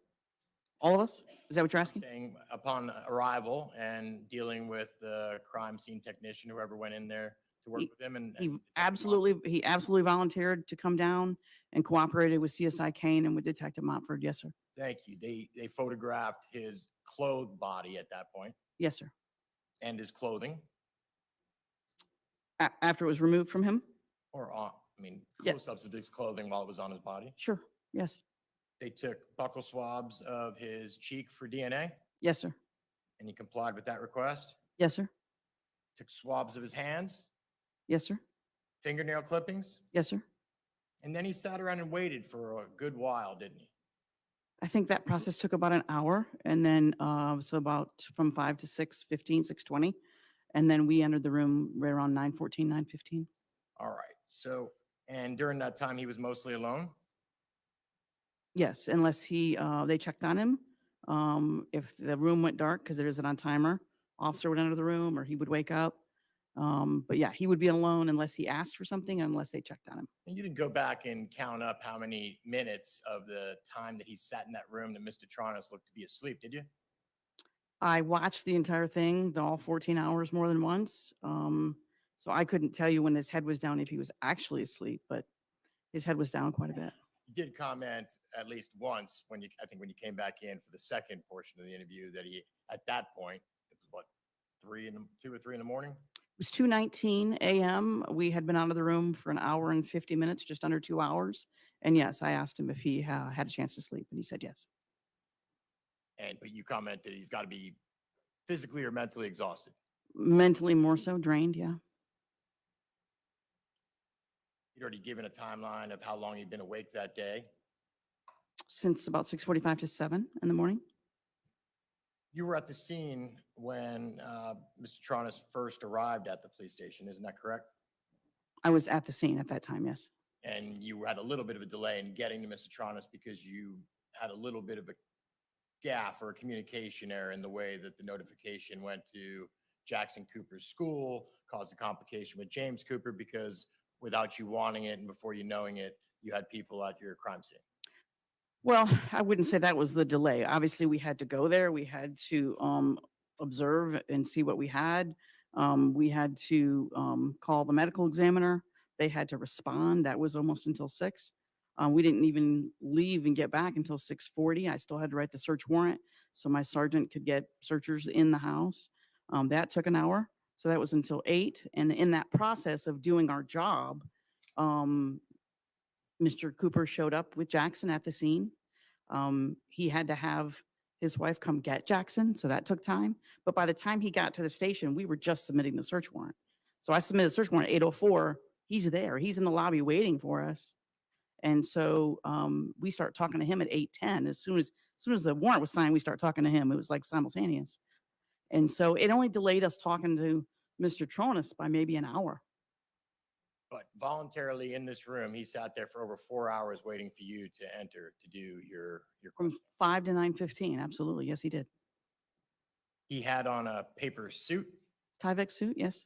All of us? Is that what you're asking? Saying upon arrival and dealing with the crime scene technician, whoever went in there to work with him, and He absolutely volunteered to come down and cooperated with CSI Kane and with Detective Montford. Yes, sir. thank you. They photographed his clothed body at that point Yes, sir. and his clothing, After it was removed from him? or on, I mean, Yes. close-ups of his clothing while it was on his body. Sure. Yes. They took buccal swabs of his cheek for DNA, Yes, sir. and he complied with that request. Yes, sir. Took swabs of his hands, Yes, sir. fingernail clippings, Yes, sir. and then he sat around and waited for a good while, didn't he? I think that process took about an hour, and then so about from 5 to 6:15, 6:20, and then we entered the room right around 9:14, 9:15. All right. So, and during that time, he was mostly alone? Yes, unless they checked on him. If the room went dark, because there is it on timer, officer would enter the room or he would wake up. But yeah, he would be alone unless he asked for something, unless they checked on him. And you didn't go back and count up how many minutes of the time that he sat in that room that Mr. Tronnes looked to be asleep, did you? I watched the entire thing, all 14 hours more than once. So I couldn't tell you when his head was down if he was actually asleep, but his head was down quite a bit. You did comment at least once when I think when you came back in for the second portion of the interview that he, at that point, it was what, 2 or 3 in the morning? It was 2:19 a.m. We had been out of the room for an hour and 50 minutes, just under 2 hours. And yes, I asked him if he had a chance to sleep, and he said yes. But you commented he's got to be physically or mentally exhausted. Mentally more so, drained, yeah. You'd already given a timeline of how long he'd been awake that day. Since about 6:45 to 7 in the morning. You were at the scene when Mr. Tronnes first arrived at the police station, isn't that correct? I was at the scene at that time, yes. And you had a little bit of a delay in getting to Mr. Tronnes because you had a little bit of a gaffe or a communication error in the way that the notification went to Jackson Cooper's school, caused a complication with James Cooper because without you wanting it and before you knowing it, you had people at your crime scene. Well, I wouldn't say that was the delay. Obviously, we had to go there. We had to observe and see what we had. We had to call the medical examiner. They had to respond. That was almost until 6. We didn't even leave and get back until 6:40. I still had to write the search warrant so my sergeant could get searchers in the house. That took an hour. So that was until 8. And in that process of doing our job, Mr. Cooper showed up with Jackson at the scene. He had to have his wife come get Jackson, so that took time. But by the time he got to the station, we were just submitting the search warrant. So I submitted the search warrant at 8:04. He's there. He's in the lobby waiting for us. And so we start talking to him at 8:10. As soon as the warrant was signed, we start talking to him. It was like simultaneous. And so it only delayed us talking to Mr. Tronnes by maybe an hour. But voluntarily in this room, he sat there for over 4 hours waiting for you to enter to do your From question. 5 to 9:15, absolutely. Yes, he did. He had on a paper suit. Tyvek suit, yes.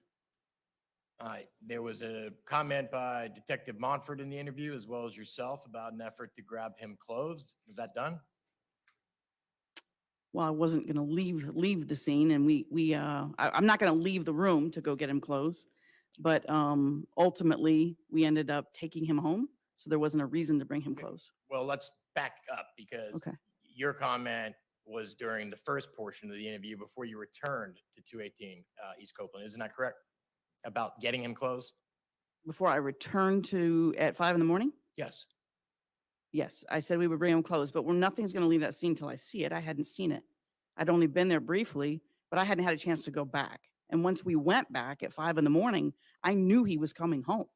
There was a comment by Detective Montfort in the interview, as well as yourself, about an effort to grab him clothes. Was that done? Well, I wasn't going to leave the scene, and I'm not going to leave the room to go get him clothes, but ultimately we ended up taking him home, so there wasn't a reason to bring him clothes. Well, let's back up because Okay. your comment was during the first portion of the interview before you returned to 218 East Copeland. Isn't that correct? About getting him clothes? Before I returned at 5 in the morning, Yes. yes, I said we would bring him clothes, but nothing's going to leave that scene till I see it. I hadn't seen it. I'd only been there briefly, but I hadn't had a chance to go back. And once we went back at 5 in the morning, I knew he was coming home.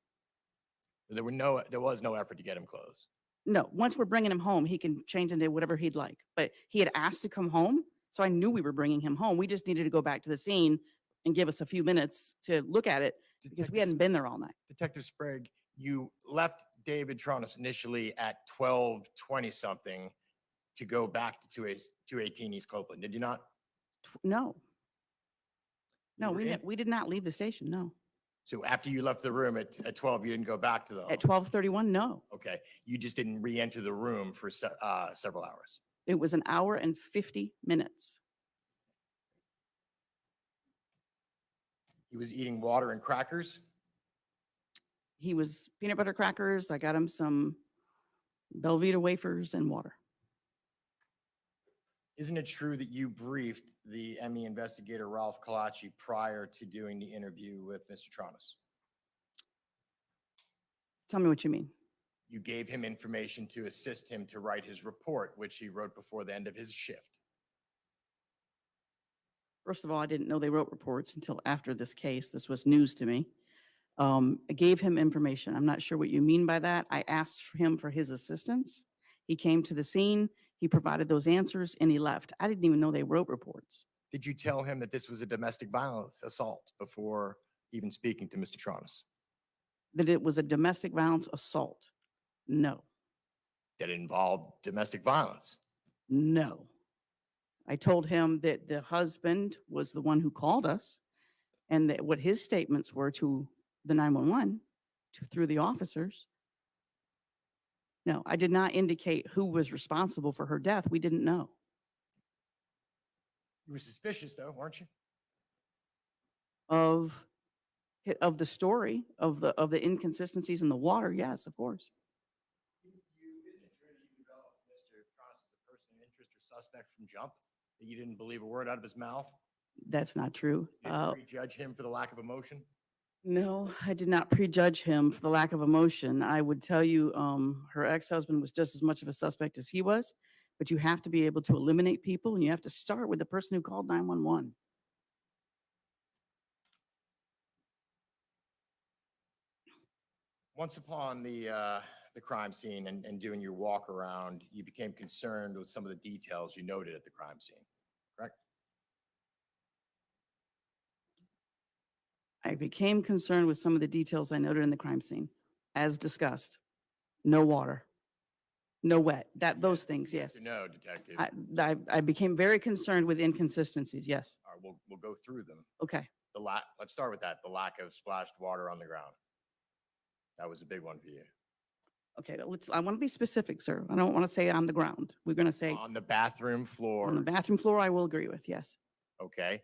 There was no effort to get him clothes. No, once we're bringing him home, he can change into whatever he'd like. But he had asked to come home, so I knew we were bringing him home. We just needed to go back to the scene and give us a few minutes to look at it because we hadn't been there all night. Detective Sprag, you left David Tronnes initially at 12:20 something to go back to 218 East Copeland. Did you not? No. No, You were we did not leave the station, no. So after you left the room at 12, you didn't go back to the home? At 12:31, no. Okay. You just didn't re-enter the room for several hours. It was an hour and 50 minutes. He was eating water and crackers? He was peanut butter crackers. I got him some Belvita wafers and water. Isn't it true that you briefed the ME investigator Ralph Kalachi prior to doing the interview with Mr. Tronnes? Tell me what you mean. You gave him information to assist him to write his report, which he wrote before the end of his shift. First of all, I didn't know they wrote reports until after this case. This was news to me. I gave him information. I'm not sure what you mean by that. I asked him for his assistance. He came to the scene. He provided those answers and he left. I didn't even know they wrote reports. Did you tell him that this was a domestic violence assault before even speaking to Mr. Tronnes? That it was a domestic violence assault? No. That it involved domestic violence? No. I told him that the husband was the one who called us and that what his statements were to the 911 through the officers. No, I did not indicate who was responsible for her death. We didn't know. You were suspicious though, weren't you? Of the story, of the inconsistencies in the water, yes, of course. Isn't it true that you developed Mr. Tronnes as a person of interest or suspect from jump? That you didn't believe a word out of his mouth? That's not true. You didn't prejudge him for the lack of emotion? No, I did not prejudge him for the lack of emotion. I would tell you her ex-husband was just as much of a suspect as he was, but you have to be able to eliminate people and you have to start with the person who called 911. Once upon the crime scene and doing your walk around, you became concerned with some of the details you noted at the crime scene, correct? I became concerned with some of the details I noted in the crime scene. As discussed, no water, no wet, those things, yes. No, detective. I became very concerned with inconsistencies, yes. All right, we'll go through them. Okay. Let's start with that, the lack of splashed water on the ground. That was a big one for you. Okay, I want to be specific, sir. I don't want to say on the ground. We're going to say on the bathroom floor. On the bathroom floor, I will agree with, yes. Okay,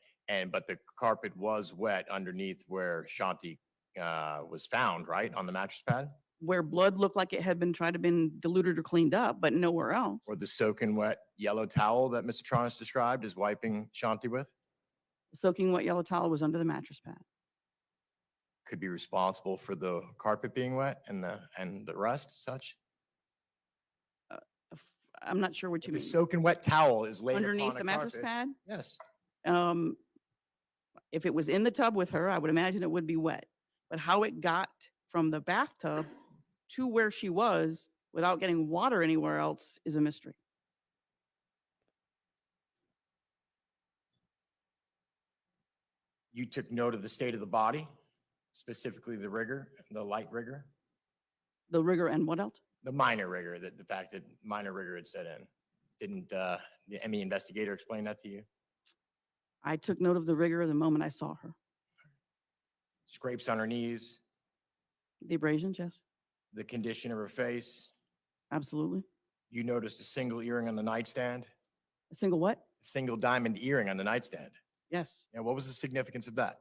but the carpet was wet underneath where Shanti was found, right, on the mattress pad? Where blood looked like it had been diluted or cleaned up, but nowhere else. Or the soaking wet yellow towel that Mr. Tronnes described as wiping Shanti with? The soaking wet yellow towel was under the mattress pad. Could be responsible for the carpet being wet and the rust, such? I'm not sure what you mean. The soaking wet towel is laid underneath upon the mattress pad? Yes. If it was in the tub with her, I would imagine it would be wet. But how it got from the bathtub to where she was without getting water anywhere else is a mystery. You took note of the state of the body? Specifically the rigor, the light rigor, The rigor and what else? the minor rigor, the fact that minor rigor had set in. Didn't the ME investigator explain that to you? I took note of the rigor the moment I saw her. Scrapes on her knees, The abrasions, yes, the condition of her face. absolutely. You noticed a single earring on the nightstand, A single what? a single diamond earring on the nightstand. Yes. And what was the significance of that?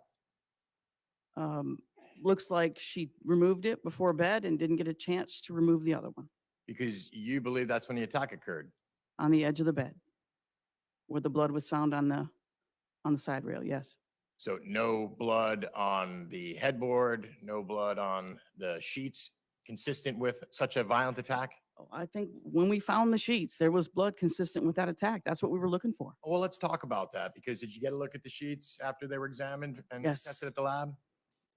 Looks like she removed it before bed and didn't get a chance to remove the other one Because you believe that's when the attack occurred. on the edge of the bed where the blood was found on the side rail. Yes. So no blood on the headboard, no blood on the sheets, consistent with such a violent attack? Oh, I think when we found the sheets, there was blood consistent with that attack. That's what we were looking for. Well, let's talk about that, because did you get a look at the sheets after they were examined and Yes. tested at the lab?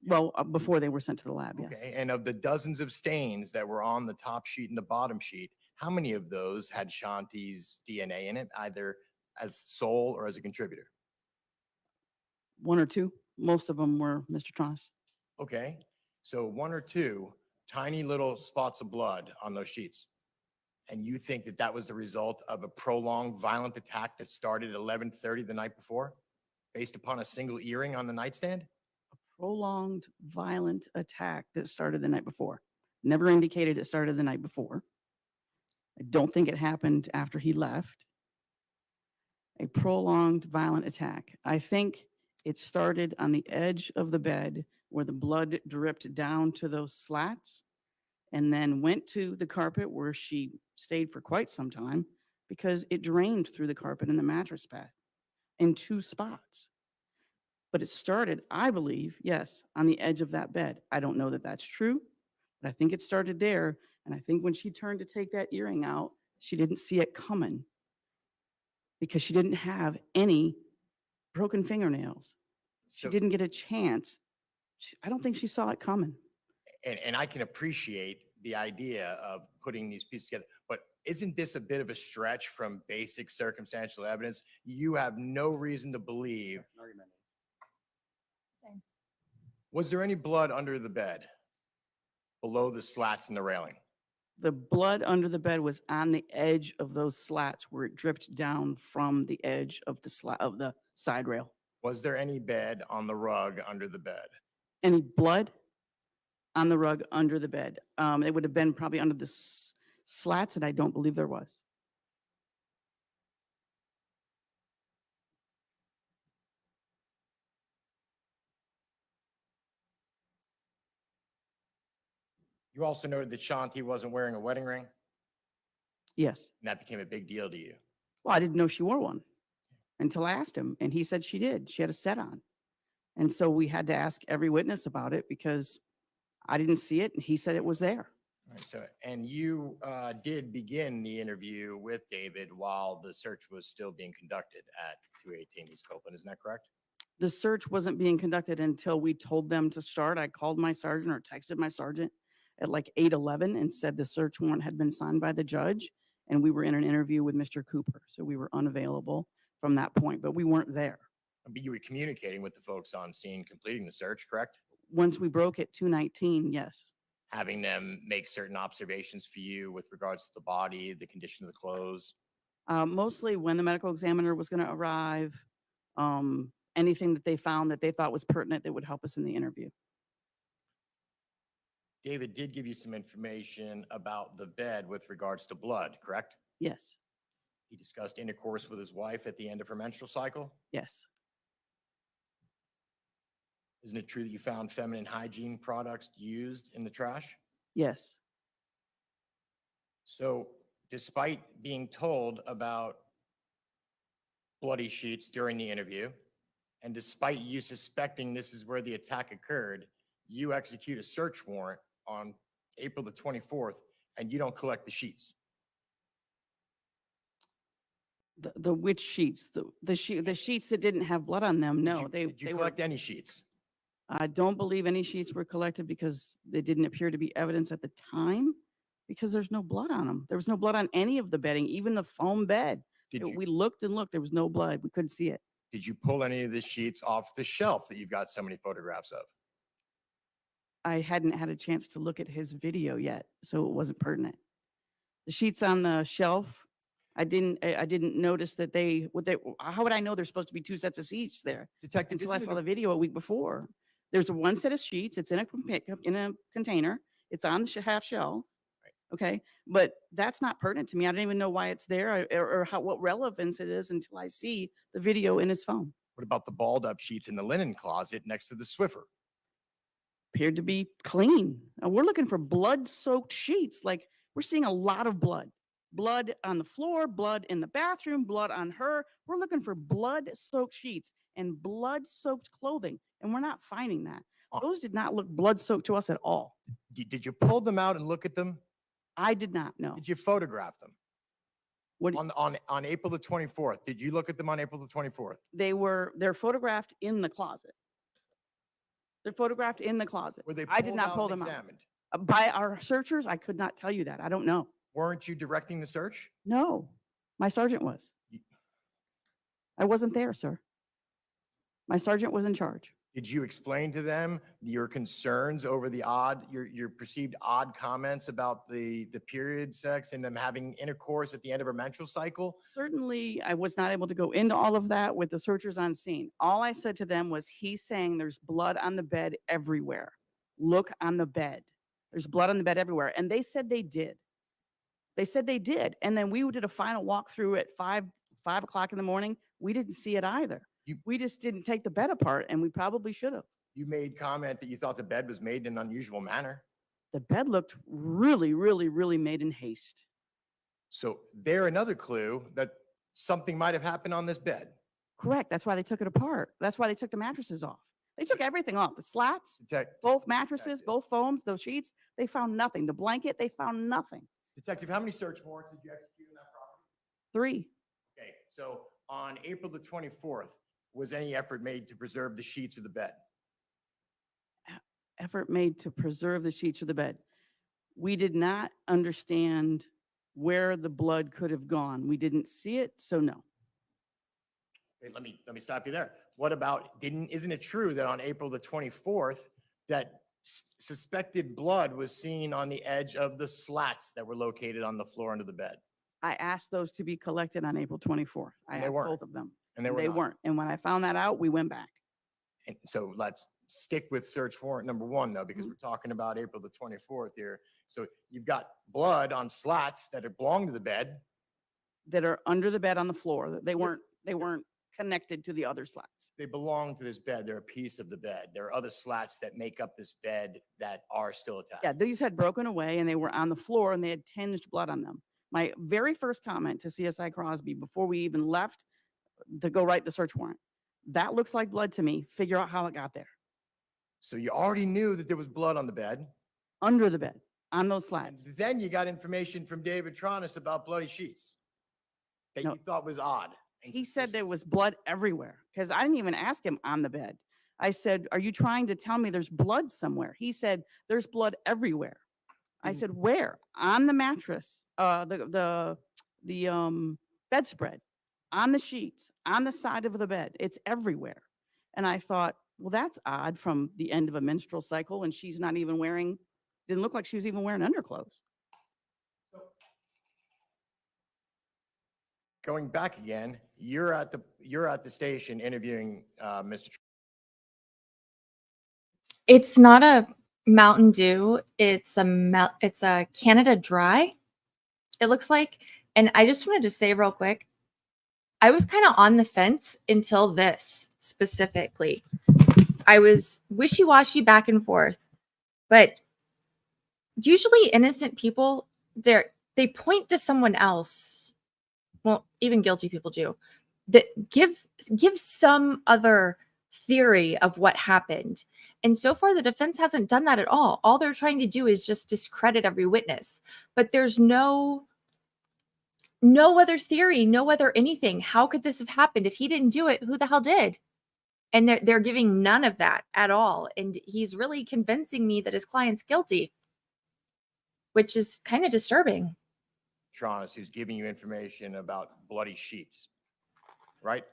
Well, before they were sent to the lab, yes. Okay, and of the dozens of stains that were on the top sheet and the bottom sheet, how many of those had Shanti's DNA in it, either as sole or as a contributor? One or two. Most of them were Mr. Tronnes. Okay, so one or two tiny little spots of blood on those sheets. And you think that that was the result of a prolonged violent attack that started at 11:30 the night before, based upon a single earring on the nightstand? Prolonged violent attack that started the night before. Never indicated it started the night before. I don't think it happened after he left. A prolonged violent attack. I think it started on the edge of the bed where the blood dripped down to those slats and then went to the carpet where she stayed for quite some time because it drained through the carpet and the mattress pad in two spots. But it started, I believe, yes, on the edge of that bed. I don't know that that's true, but I think it started there. And I think when she turned to take that earring out, she didn't see it coming because she didn't have any broken fingernails. She So- didn't get a chance. I don't think she saw it coming. And I can appreciate the idea of putting these pieces together, but isn't this a bit of a stretch from basic circumstantial evidence? You have no reason to believe. Was there any blood under the bed, below the slats in the railing? The blood under the bed was on the edge of those slats where it dripped down from the edge of the side rail. Was there any bed on the rug under the bed? Any blood on the rug under the bed? It would have been probably under the slats, and I don't believe there was. You also noted that Shanti wasn't wearing a wedding ring, Yes. and that became a big deal to you. Well, I didn't know she wore one until I asked him, and he said she did. She had a set on. And so we had to ask every witness about it because I didn't see it, and he said it was there. All right, so, and you did begin the interview with David while the search was still being conducted at 218 East Copeland, isn't that correct? The search wasn't being conducted until we told them to start. I called my sergeant or texted my sergeant at like 8:11 and said the search warrant had been signed by the judge, and we were in an interview with Mr. Cooper. So we were unavailable from that point, but we weren't there. But you were communicating with the folks on scene completing the search, correct? Once we broke at 219, yes. Having them make certain observations for you with regards to the body, the condition of the clothes. Mostly when the medical examiner was going to arrive, anything that they found that they thought was pertinent that would help us in the interview. David did give you some information about the bed with regards to blood, correct? Yes, He discussed intercourse with his wife at the end of her menstrual cycle. yes, Isn't it true that you found feminine hygiene products used in the trash? yes. So despite being told about bloody sheets during the interview, and despite you suspecting this is where the attack occurred, you execute a search warrant on April the 24th, and you don't collect the sheets. The which sheets? The sheets that didn't have blood on them? No, Did you collect any sheets? I don't believe any sheets were collected because they didn't appear to be evidence at the time because there's no blood on them. There was no blood on any of the bedding, even the foam bed. We looked and looked. There was no blood. We couldn't see it. Did you pull any of the sheets off the shelf that you've got so many photographs of? I hadn't had a chance to look at his video yet, so it wasn't pertinent. The sheets on the shelf, I didn't notice that how would I know there's supposed to be 2 sets of sheets there? Detective, Until I saw the video a week before. There's one set of sheets, it's in a container, it's on the half shell. Okay, but that's not pertinent to me. I don't even know why it's there or what relevance it is until I see the video in his phone. What about the balled up sheets in the linen closet next to the Swiffer? Appeared to be clean. Now, we're looking for blood-soaked sheets. Like, we're seeing a lot of blood. Blood on the floor, blood in the bathroom, blood on her. We're looking for blood-soaked sheets and blood-soaked clothing, and we're not finding that. Those did not look blood-soaked to us at all. Did you pull them out and look at them? I did not know. Did you photograph them? What on April the 24th? Did you look at them on April the 24th? They're photographed in the closet. They're photographed in the closet. Were they I did pulled not out pull and them examined? out. By our searchers, I could not tell you that. I don't know. Weren't you directing the search? No, my sergeant was. I wasn't there, sir. My sergeant was in charge. Did you explain to them your concerns over your perceived odd comments about the period sex and them having intercourse at the end of her menstrual cycle? Certainly, I was not able to go into all of that with the searchers on scene. All I said to them was, he's saying there's blood on the bed everywhere. Look on the bed. There's blood on the bed everywhere. And they said they did. They said they did. And then we did a final walkthrough at 5 o'clock in the morning. We didn't see it either. We just didn't take the bed apart, and we probably should have. You made comment that you thought the bed was made in an unusual manner. The bed looked really, really, really made in haste. So there another clue that something might have happened on this bed. Correct. That's why they took it apart. That's why they took the mattresses off. They took everything off. The slats, both mattresses, both foams, those sheets, they found nothing. The blanket, they found nothing. Detective, how many search warrants did you execute on that property? 3. Okay, so on April the 24th, was any effort made to preserve the sheets of the bed? Effort made to preserve the sheets of the bed. We did not understand where the blood could have gone. We didn't see it, so no. Okay, let me stop you there. What about, isn't it true that on April the 24th, that suspected blood was seen on the edge of the slats that were located on the floor under the bed? I asked those to be collected on April 24th. I asked both of them. And they weren't. And when I found that out, we went back. And so let's stick with search warrant number 1, though, because we're talking about April the 24th here. So you've got blood on slats that belong to the bed. That are under the bed on the floor. They weren't connected to the other slats. They belong to this bed. They're a piece of the bed. There are other slats that make up this bed that are still attached. Yeah, these had broken away and they were on the floor and they had tinged blood on them. My very first comment to CSI Crosby before we even left to go write the search warrant, that looks like blood to me. Figure out how it got there. So you already knew that there was blood on the bed. Under the bed, on those slats. And then you got information from David Tronnes about bloody sheets that you thought was odd. He said there was blood everywhere because I didn't even ask him on the bed. I said, are you trying to tell me there's blood somewhere? He said, there's blood everywhere. I said, where? On the mattress, the bedspread, on the sheets, on the side of the bed. It's everywhere. And I thought, well, that's odd from the end of a menstrual cycle and she's not even wearing, didn't look like she was even wearing underclothes. Going back again, you're at the station interviewing Mr. It's not a Mountain Dew. It's a Canada Dry. It looks like. And I just wanted to say real quick, I was kind of on the fence until this specifically. I was wishy-washy back and forth, but usually innocent people, they point to someone else. Well, even guilty people do, that give some other theory of what happened. And so far, the defense hasn't done that at all. All they're trying to do is just discredit every witness. But there's no other theory, no other anything. How could this have happened? If he didn't do it, who the hell did? And they're giving none of that at all. And he's really convincing me that his client's guilty, which is kind of disturbing. Tronnes, who's giving you information about bloody sheets, right?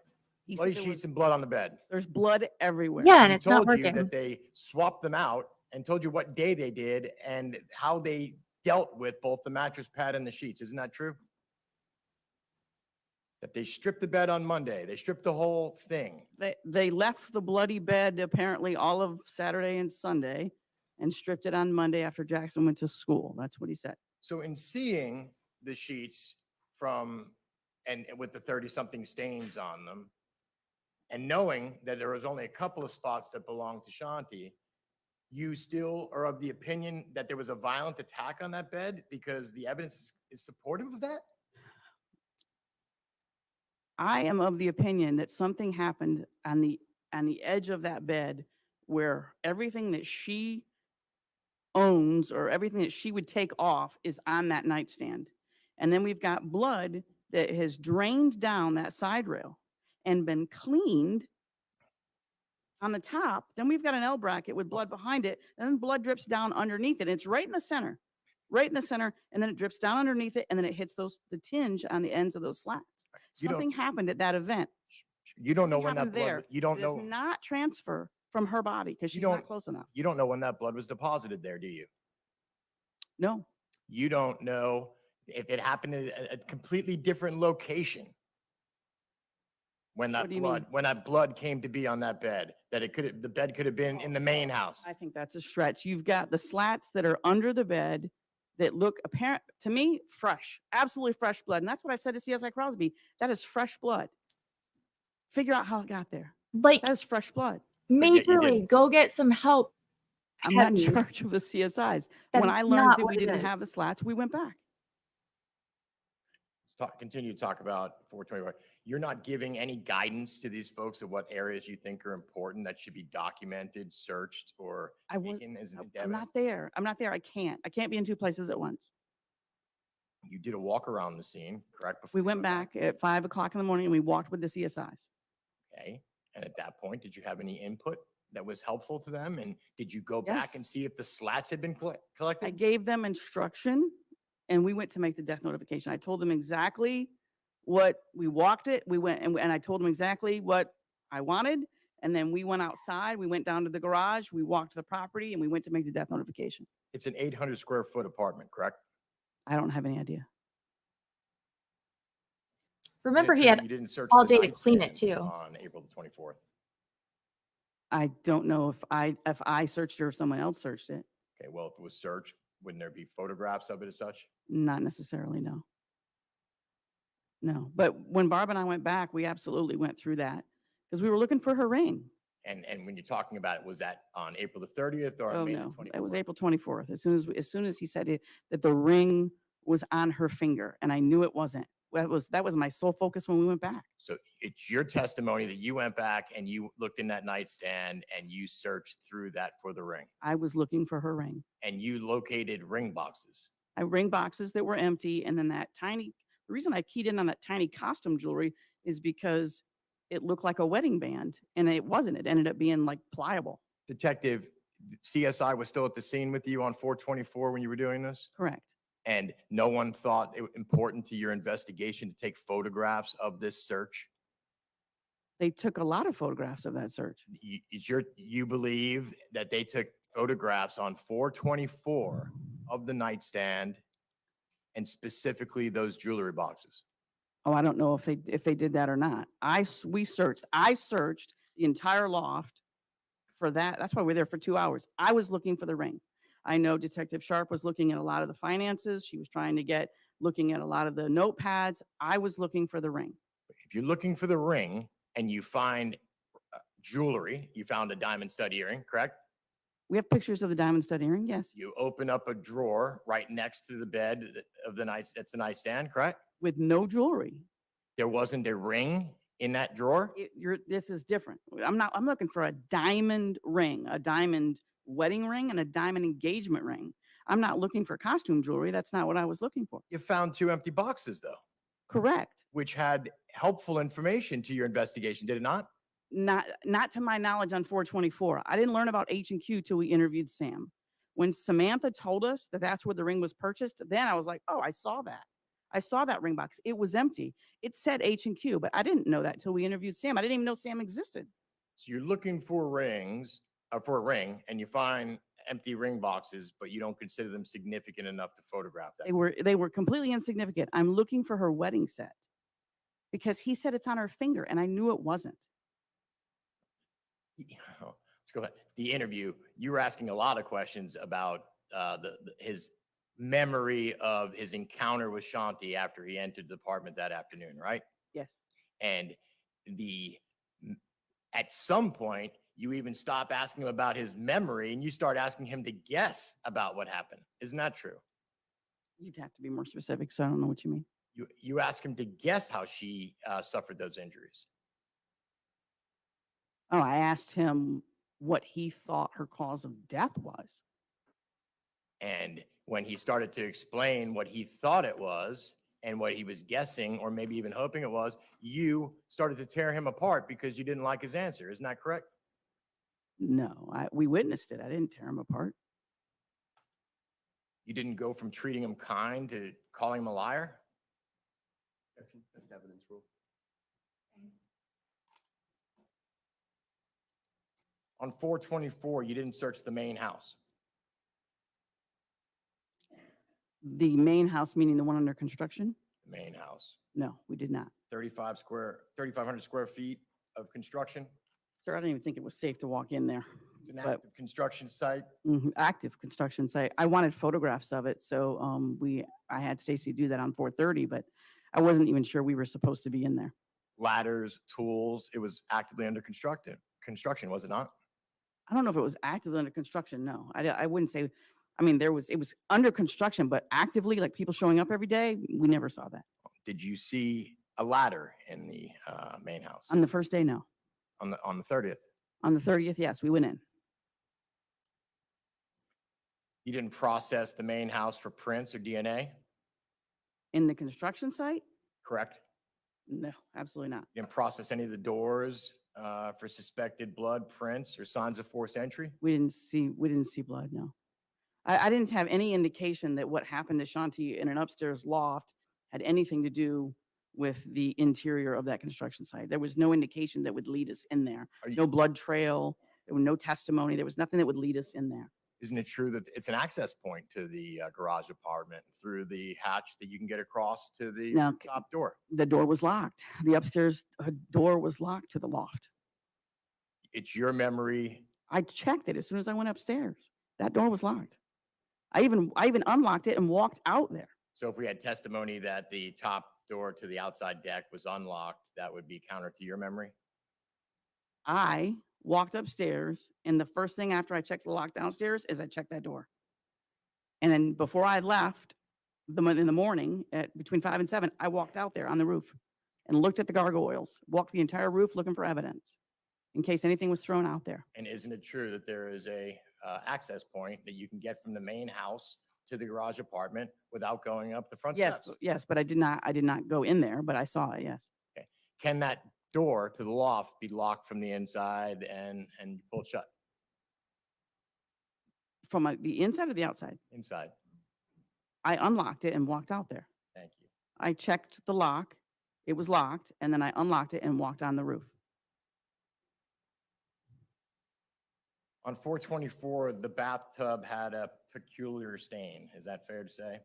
He Bloody said sheets and blood on the bed. There's blood everywhere. Yeah, and it's not told you working. that they swapped them out and told you what day they did and how they dealt with both the mattress pad and the sheets. Isn't that true? That they stripped the bed on Monday. They stripped the whole thing. They left the bloody bed apparently all of Saturday and Sunday and stripped it on Monday after Jackson went to school. That's what he said. So in seeing the sheets and with the 30-something stains on them, and knowing that there was only a couple of spots that belonged to Shanti, you still are of the opinion that there was a violent attack on that bed because the evidence is supportive of that? I am of the opinion that something happened on the edge of that bed where everything that she owns or everything that she would take off is on that nightstand. And then we've got blood that has drained down that side rail and been cleaned on the top. Then we've got an L bracket with blood behind it, and then blood drips down underneath it. It's right in the center, and then it drips down underneath it, and then it hits the tinge on the ends of those slats. Something happened at that event. You don't know when that Happened there. blood, you don't It does know, not transfer from her body because she's don't- not close enough. you don't know when that blood was deposited there, do you? No. You don't know if it happened at a completely different location. When What that do you blood, mean? when that blood came to be on that bed, that the bed could have been in the main house. I think that's a stretch. You've got the slats that are under the bed that look apparent to me fresh, absolutely fresh blood. And that's what I said to CSI Crosby. That is fresh blood. Figure out how it got there. Like, that is fresh blood. majorly, go get some help. I'm not in Heavy. charge of the CSIs. That's When I not learned that what we it didn't is. have the slats, we went back. Let's continue to talk about 421. You're not giving any guidance to these folks of what areas you think are important that should be documented, searched, or taken as I'm evidence? not there. I'm not there. I can't be in two places at once. You did a walk around the scene, correct? We went back at 5 o'clock in the morning and we walked with the CSIs. Okay. And at that point, did you have any input that was helpful to them? And did you go back Yes. and see if the slats had been collected? I gave them instruction and we went to make the death notification. I told them exactly what we walked it. We went and I told them exactly what I wanted. And then we went outside, we went down to the garage, we walked the property and we went to make the death notification. It's an 800 square foot apartment, correct? I don't have any idea. Remember, he You had didn't search all the day to clean it nightstand too. on April the 24th. I don't know if I searched it or if someone else searched it. Okay, well, if it was searched, wouldn't there be photographs of it as such? Not necessarily, no. No, but when Barb and I went back, we absolutely went through that because we were looking for her ring. And when you're talking about it, was that on April the 30th or Oh, May the no, 24th? it was April 24th. As soon as he said that the ring was on her finger and I knew it wasn't. That was my sole focus when we went back. So it's your testimony that you went back and you looked in that nightstand and you searched through that for the ring. I was looking for her ring. And you located ring boxes. Ring boxes that were empty. And then the reason I keyed in on that tiny costume jewelry is because it looked like a wedding band and it wasn't. It ended up being like pliable. Detective, CSI was still at the scene with you on 424 when you were doing this? Correct. And no one thought it important to your investigation to take photographs of this search? They took a lot of photographs of that search. You believe that they took photographs on 424 of the nightstand and specifically those jewelry boxes? Oh, I don't know if they did that or not. I searched the entire loft for that. That's why we were there for 2 hours. I was looking for the ring. I know Detective Sharp was looking at a lot of the finances. She was looking at a lot of the notepads. I was looking for the ring. If you're looking for the ring and you find jewelry, you found a diamond stud earring, correct? We have pictures of the diamond stud earring, yes. You open up a drawer right next to the bed of that's the nightstand, correct? With no jewelry. There wasn't a ring in that drawer? This is different. I'm looking for a diamond ring, a diamond wedding ring and a diamond engagement ring. I'm not looking for costume jewelry. That's not what I was looking for. You found 2 empty boxes though. Correct. Which had helpful information to your investigation, did it not? Not to my knowledge on 424. I didn't learn about H&Q till we interviewed Sam. When Samantha told us that that's where the ring was purchased, then I was like, oh, I saw that. I saw that ring box. It was empty. It said H&Q, but I didn't know that till we interviewed Sam. I didn't even know Sam existed. So you're looking for rings, for a ring, and you find empty ring boxes, but you don't consider them significant enough to photograph that. They were completely insignificant. I'm looking for her wedding set because he said it's on her finger and I knew it wasn't. Let's go ahead. The interview, you were asking a lot of questions about his memory of his encounter with Shanti after he entered the apartment that afternoon, right? Yes. And at some point, you even stop asking him about his memory and you start asking him to guess about what happened. Isn't that true? You'd have to be more specific, so I don't know what you mean. You ask him to guess how she suffered those injuries. Oh, I asked him what he thought her cause of death was. And when he started to explain what he thought it was and what he was guessing, or maybe even hoping it was, you started to tear him apart because you didn't like his answer. Isn't that correct? No, we witnessed it. I didn't tear him apart. You didn't go from treating him kind to calling him a liar? That's evidence rule. On 424, you didn't search the main house. The main house, meaning the one under construction? The main house. No, we did not. 3,500 square feet of construction. Sir, I didn't even think it was safe to walk in there. It's an active construction site. Active construction site. I wanted photographs of it, so I had Stacy do that on 4:30, but I wasn't even sure we were supposed to be in there. Ladders, tools. It was actively under construction, was it not? I don't know if it was actively under construction. No, I wouldn't say. I mean, it was under construction, but actively, like people showing up every day, we never saw that. Did you see a ladder in the main house? On the first day, no. On the 30th? On the 30th, yes, we went in. You didn't process the main house for prints or DNA? In the construction site? Correct. No, absolutely not. You didn't process any of the doors for suspected blood prints or signs of forced entry? We didn't see blood, no. I didn't have any indication that what happened to Shanti in an upstairs loft had anything to do with the interior of that construction site. There was no indication that would lead us in there. No blood trail, there was no testimony, there was nothing that would lead us in there. Isn't it true that it's an access point to the garage apartment through the hatch that you can get across to the top door? The door was locked. The upstairs door was locked to the loft. It's your memory. I checked it as soon as I went upstairs. That door was locked. I even unlocked it and walked out there. So if we had testimony that the top door to the outside deck was unlocked, that would be counter to your memory? I walked upstairs, and the first thing after I checked the lock downstairs is I checked that door. And then before I left in the morning at between 5 and 7, I walked out there on the roof and looked at the gargoyles, walked the entire roof looking for evidence in case anything was thrown out there. And isn't it true that there is a access point that you can get from the main house to the garage apartment without going up the front steps? Yes, but I did not go in there, but I saw it, yes. Okay. Can that door to the loft be locked from the inside and pulled shut? From the inside or the outside? Inside. I unlocked it and walked out there. Thank you. I checked the lock. It was locked, and then I unlocked it and walked on the roof. On 424, the bathtub had a peculiar stain. Is that fair to say?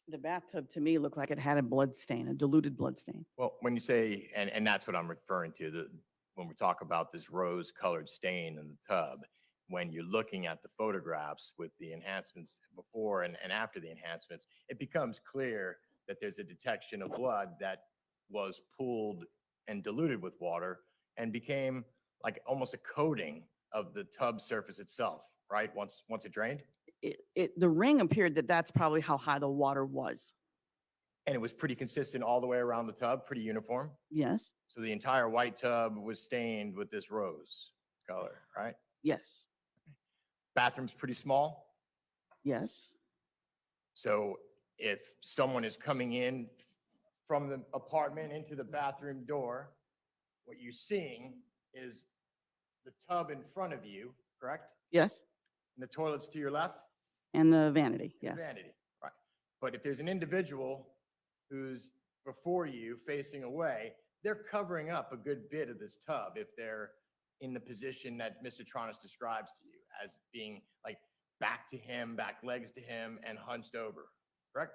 The bathtub to me looked like it had a blood stain, a diluted blood stain. Well, when you say, and that's what I'm referring to, when we talk about this rose-colored stain in the tub, when you're looking at the photographs with the enhancements before and after the enhancements, it becomes clear that there's a detection of blood that was pooled and diluted with water and became like almost a coating of the tub surface itself, right? Once it drained? The ring appeared that that's probably how high the water was. And it was pretty consistent all the way around the tub, pretty uniform? Yes. So the entire white tub was stained with this rose color, right? Yes. Bathroom's pretty small? Yes. So if someone is coming in from the apartment into the bathroom door, what you're seeing is the tub in front of you, correct? Yes. And the toilet's to your left? And the vanity, yes. Vanity, right. But if there's an individual who's before you facing away, they're covering up a good bit of this tub if they're in the position that Mr. Tronnes describes to you. as being like back to him, back legs to him, and hunched over, correct?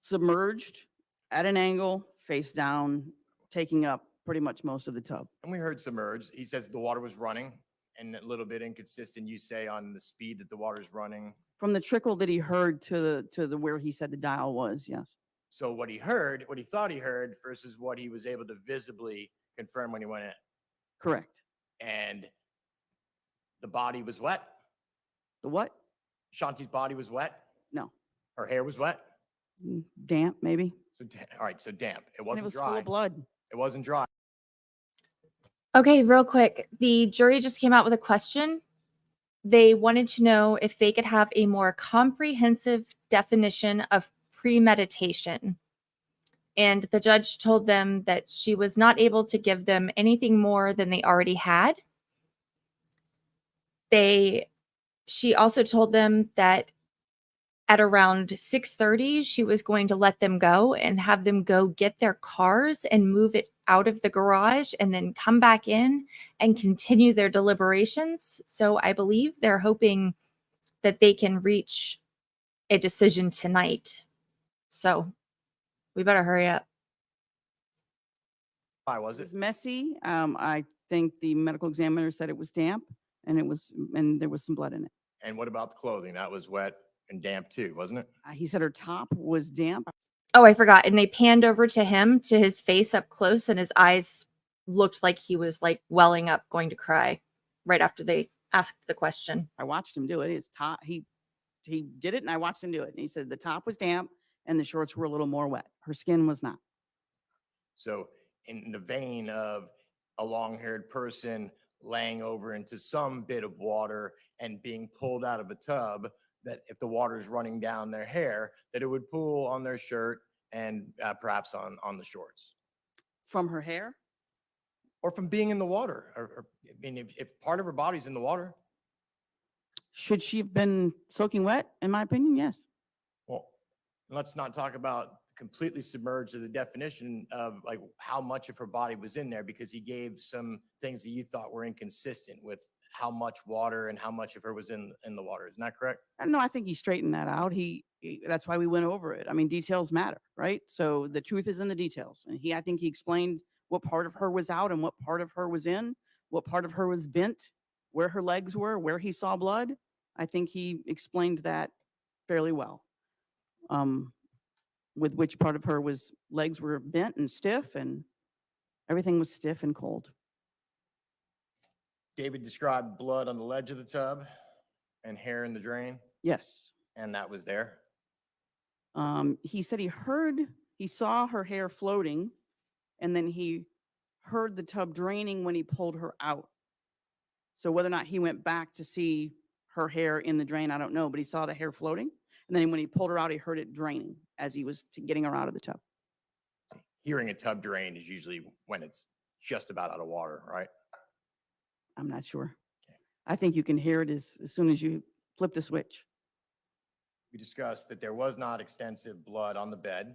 Submerged at an angle, face down, taking up pretty much most of the tub. And we heard submerged. He says the water was running and a little bit inconsistent, you say, on the speed that the water is running. From the trickle that he heard to the where he said the dial was, yes. So what he heard, what he thought he heard versus what he was able to visibly confirm when he went in. Correct. And the body was wet. The what? Shanti's body was wet. No. Her hair was wet. Damp, maybe. So all right, so damp. It And wasn't it was dry. full of blood. It wasn't dry. Okay, real quick. The jury just came out with a question. They wanted to know if they could have a more comprehensive definition of premeditation. And the judge told them that she was not able to give them anything more than they already had. She also told them that at around 6:30, she was going to let them go and have them go get their cars and move it out of the garage and then come back in and continue their deliberations. So I believe they're hoping that they can reach a decision tonight. So we better hurry up. Why was It it? was messy. I think the medical examiner said it was damp, and there was some blood in it. And what about the clothing? That was wet and damp too, wasn't it? He said her top was damp. Oh, I forgot. And they panned over to him, to his face up close, and his eyes looked like he was like welling up, going to cry right after they asked the question. I watched him do it. His top, he did it, and I watched him do it. And he said the top was damp and the shorts were a little more wet. Her skin was not. So in the vein of a long-haired person laying over into some bit of water and being pulled out of a tub, that if the water is running down their hair, that it would pool on their shirt and perhaps on the shorts. From her hair? Or from being in the water. I mean, if part of her body's in the water. Should she have been soaking wet? In my opinion, yes. Well, let's not talk about completely submerged to the definition of like how much of her body was in there, because he gave some things that you thought were inconsistent with how much water and how much of her was in the water. Isn't that correct? No, I think he straightened that out. That's why we went over it. I mean, details matter, right? So the truth is in the details. And I think he explained what part of her was out and what part of her was in, what part of her was bent, where her legs were, where he saw blood. I think he explained that fairly well. With which part of her legs were bent and stiff, and everything was stiff and cold. David described blood on the ledge of the tub and hair in the drain. Yes. And that was there. He said he saw her hair floating, and then he heard the tub draining when he pulled her out. So whether or not he went back to see her hair in the drain, I don't know, but he saw the hair floating. And then when he pulled her out, he heard it draining as he was getting her out of the tub. Hearing a tub drain is usually when it's just about out of water, right? I'm not sure. I think you can hear it as soon as you flip the switch. We discussed that there was not extensive blood on the bed.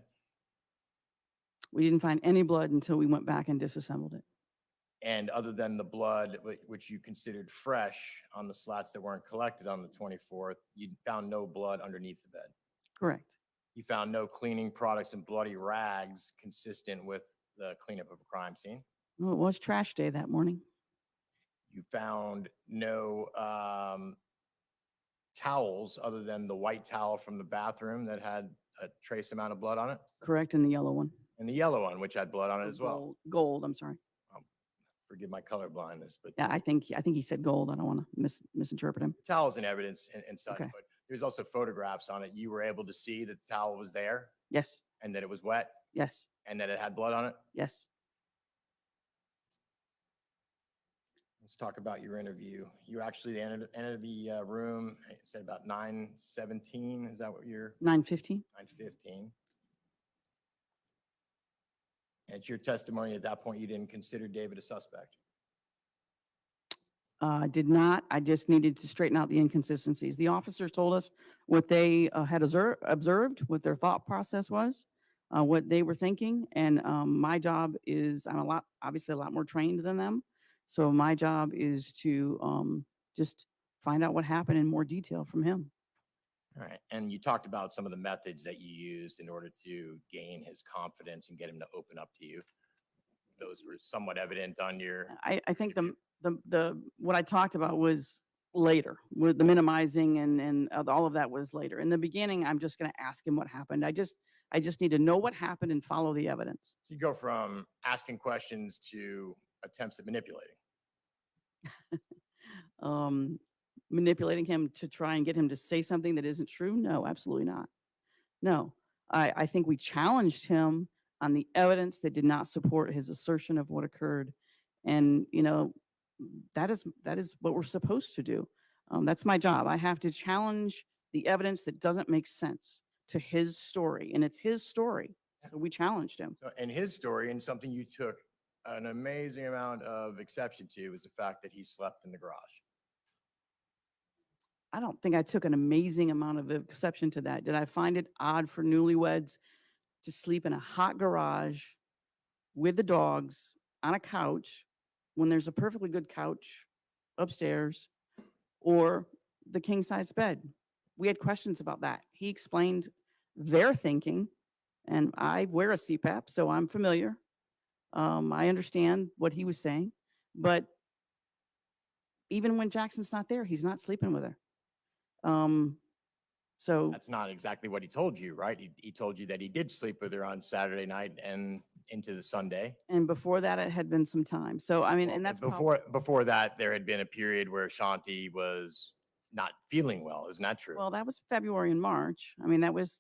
We didn't find any blood until we went back and disassembled it. And other than the blood, which you considered fresh on the slats that weren't collected on the 24th, you found no blood underneath the bed. Correct. You found no cleaning products and bloody rags consistent with the cleanup of a crime scene. Well, it was trash day that morning. You found no towels other than the white towel from the bathroom that had a trace amount of blood on it. Correct, and the yellow one. And the yellow one, which had blood on it as well. Gold, I'm sorry. Forgive my color blindness, but Yeah, I think he said gold. I don't want to misinterpret him. towels and evidence and such. Okay. But there's also photographs on it. You were able to see that the towel was there Yes, and that it was wet yes, and that it had blood on it. yes. Let's talk about your interview. You actually entered the room, it said about 9:17. Is that what you're? 9:15. 9:15. And it's your testimony at that point, you didn't consider David a suspect. Did not. I just needed to straighten out the inconsistencies. The officers told us what they had observed, what their thought process was, what they were thinking. And my job is, obviously a lot more trained than them. So my job is to just find out what happened in more detail from him. All right. And you talked about some of the methods that you used in order to gain his confidence and get him to open up to you. Those were somewhat evident on your. I think what I talked about was later, with the minimizing and all of that was later. In the beginning, I'm just going to ask him what happened. I just need to know what happened and follow the evidence. So you go from asking questions to attempts at manipulating. Manipulating him to try and get him to say something that isn't true? No, absolutely not. No, I think we challenged him on the evidence that did not support his assertion of what occurred. And, that is what we're supposed to do. That's my job. I have to challenge the evidence that doesn't make sense to his story, and it's his story. So we challenged him. And his story, and something you took an amazing amount of exception to, was the fact that he slept in the garage. I don't think I took an amazing amount of exception to that. Did I find it odd for newlyweds to sleep in a hot garage with the dogs on a couch when there's a perfectly good couch upstairs or the king size bed? We had questions about that. He explained their thinking, and I wear a CPAP, so I'm familiar. I understand what he was saying, but even when Jackson's not there, he's not sleeping with her. So that's not exactly what he told you, right? He told you that he did sleep with her on Saturday night and into the Sunday. And before that, it had been some time. So, I mean, and that's before that, there had been a period where Shanti was not feeling well. Isn't that true? Well, that was February and March. I mean, that was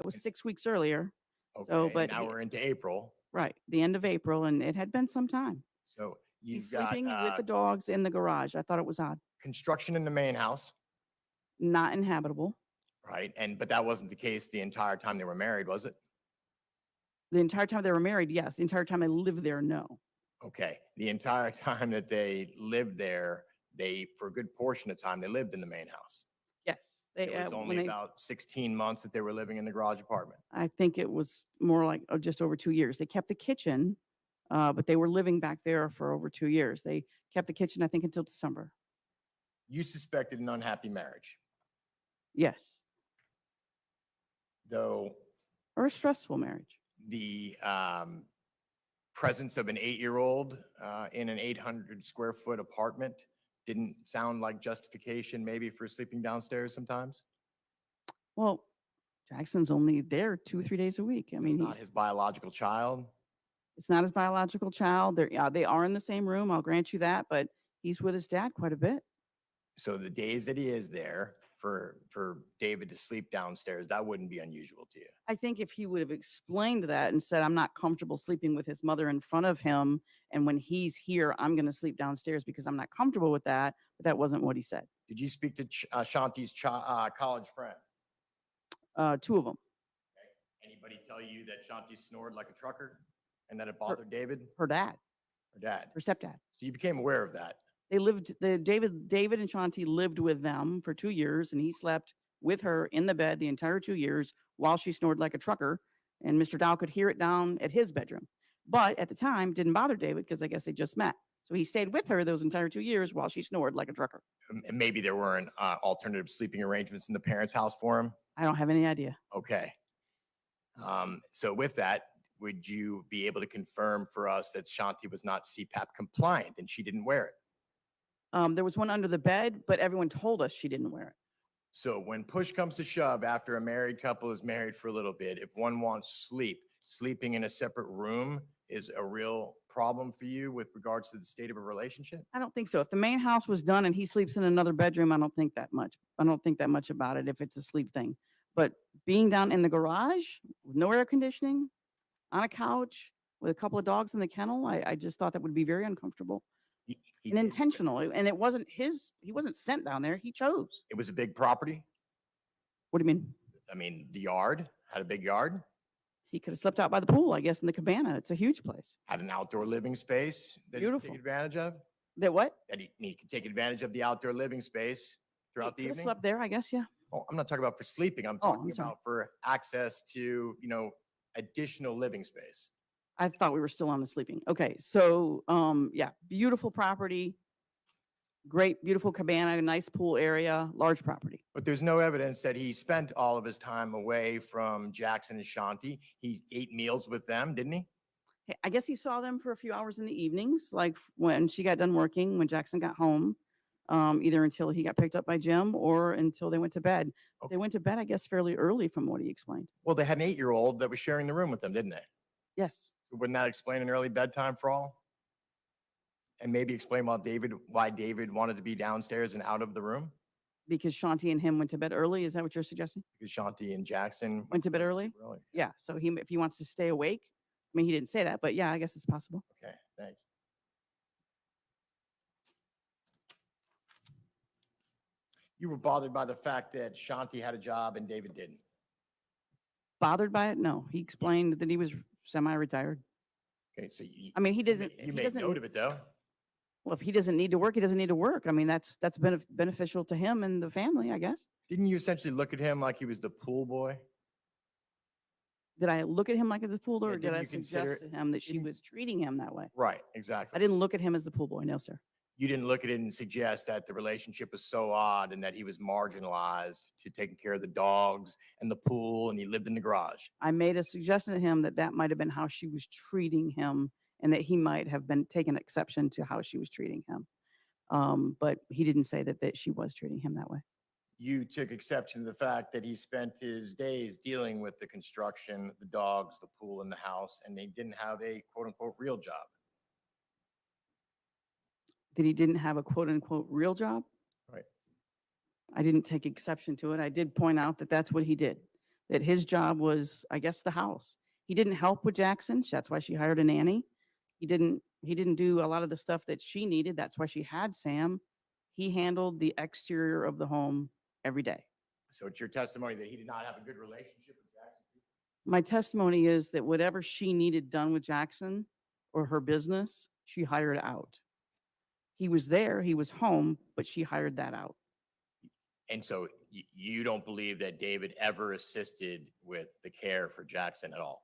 6 weeks earlier. Okay, So, but now we're into April. Right, the end of April, and it had been some time. So He's sleeping with the dogs in the garage. I thought it was odd. Construction in the main house. Not inhabitable. Right. But that wasn't the case the entire time they were married, was it? The entire time they were married, yes. The entire time they lived there, no. Okay. The entire time that they lived there, for a good portion of time, they lived in the main house. Yes. It was only about 16 months that they were living in the garage apartment. I think it was more like just over 2 years. They kept the kitchen, but they were living back there for over 2 years. They kept the kitchen, I think, until December. You suspected an unhappy marriage. Yes. Though. Or a stressful marriage. The presence of an 8-year-old in an 800 square foot apartment didn't sound like justification maybe for sleeping downstairs sometimes? Well, Jackson's only there 2 or 3 days a week. I mean, it's not his biological child. It's not his biological child. They are in the same room. I'll grant you that, but he's with his dad quite a bit. So the days that he is there for David to sleep downstairs, that wouldn't be unusual to you. I think if he would have explained that and said, I'm not comfortable sleeping with his mother in front of him, and when he's here, I'm going to sleep downstairs because I'm not comfortable with that, but that wasn't what he said. Did you speak to Shanti's college friend? 2 of them. Okay. Anybody tell you that Shanti snored like a trucker and that it bothered David? Her dad. Her dad. Her stepdad. So you became aware of that. They lived, David and Shanti lived with them for 2 years, and he slept with her in the bed the entire 2 years while she snored like a trucker. And Mr. Dow could hear it down at his bedroom. But at the time, didn't bother David because I guess they just met. So he stayed with her those entire 2 years while she snored like a trucker. And maybe there weren't alternative sleeping arrangements in the parents' house for him? I don't have any idea. Okay. So with that, would you be able to confirm for us that Shanti was not CPAP compliant and she didn't wear it? There was one under the bed, but everyone told us she didn't wear it. So when push comes to shove, after a married couple is married for a little bit, if one wants sleep, sleeping in a separate room is a real problem for you with regards to the state of a relationship? I don't think so. If the main house was done and he sleeps in another bedroom, I don't think that much. I don't think that much about it if it's a sleep thing. But being down in the garage with no air conditioning, on a couch with a couple of dogs in the kennel, I just thought that would be very uncomfortable. And intentional. And it wasn't he wasn't sent down there. He chose. It was a big property? What do you mean? I mean, the yard had a big yard? He could have slept out by the pool, I guess, in the cabana. It's a huge place. Had an outdoor living space that Beautiful. he could take advantage of? That what? That he could take advantage of the outdoor living space throughout the He could have evening? slept there, I guess, yeah. Oh, I'm not talking about for sleeping. I'm talking about for access to, additional living space. I thought we were still on the sleeping. Okay, so yeah, beautiful property. Great, beautiful cabana, nice pool area, large property. But there's no evidence that he spent all of his time away from Jackson and Shanti. He ate meals with them, didn't he? I guess he saw them for a few hours in the evenings, like when she got done working, when Jackson got home, either until he got picked up by Jim or until they went to bed. They went to bed, I guess, fairly early from what he explained. Well, they had an 8-year-old that was sharing the room with them, didn't they? Yes. So wouldn't that explain an early bedtime for all? And maybe explain why David wanted to be downstairs and out of the room? Because Shanti and him went to bed early. Is that what you're suggesting? Because Shanti and Jackson Went to bed early? super early. Yeah. So if he wants to stay awake, I mean, he didn't say that, but yeah, I guess it's possible. Okay, thanks. You were bothered by the fact that Shanti had a job and David didn't. Bothered by it? No. He explained that he was semi-retired. Okay, so you, I mean, he doesn't. you he made doesn't- note of it though. Well, if he doesn't need to work, he doesn't need to work. I mean, that's beneficial to him and the family, I guess. Didn't you essentially look at him like he was the pool boy? Did I look at him like the pool boy, Yeah, or did didn't I you consider- suggest to him that she was treating him that way? Right, exactly. I didn't look at him as the pool boy. No, sir. You didn't look at it and suggest that the relationship was so odd and that he was marginalized to taking care of the dogs and the pool and he lived in the garage. I made a suggestion to him that that might have been how she was treating him and that he might have been taking exception to how she was treating him. But he didn't say that she was treating him that way. You took exception to the fact that he spent his days dealing with the construction, the dogs, the pool, and the house, and they didn't have a quote unquote real job. That he didn't have a quote unquote real job. Right. I didn't take exception to it. I did point out that that's what he did, that his job was, I guess, the house. He didn't help with Jackson. That's why she hired a nanny. He didn't do a lot of the stuff that she needed. That's why she had Sam. He handled the exterior of the home every day. So it's your testimony that he did not have a good relationship with Jackson? My testimony is that whatever she needed done with Jackson or her business, she hired out. He was there, he was home, but she hired that out. And so you don't believe that David ever assisted with the care for Jackson at all?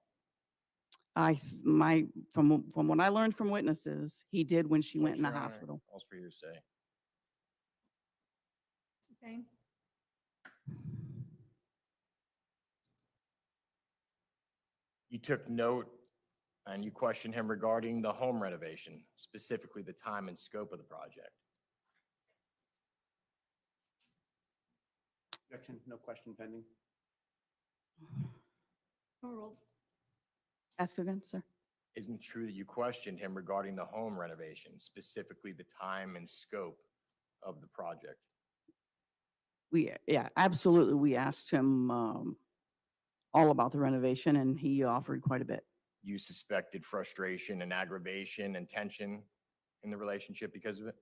From what I learned from witnesses, he did when she went in the Your Honor, hospital. all's for your say. Sustain. You took note and you questioned him regarding the home renovation, specifically the time and scope of the project. Objection, no question pending. Overruled. Ask again, sir. Isn't it true that you questioned him regarding the home renovation, specifically the time and scope of the project? Yeah, absolutely. We asked him all about the renovation and he offered quite a bit. You suspected frustration and aggravation and tension in the relationship because of it?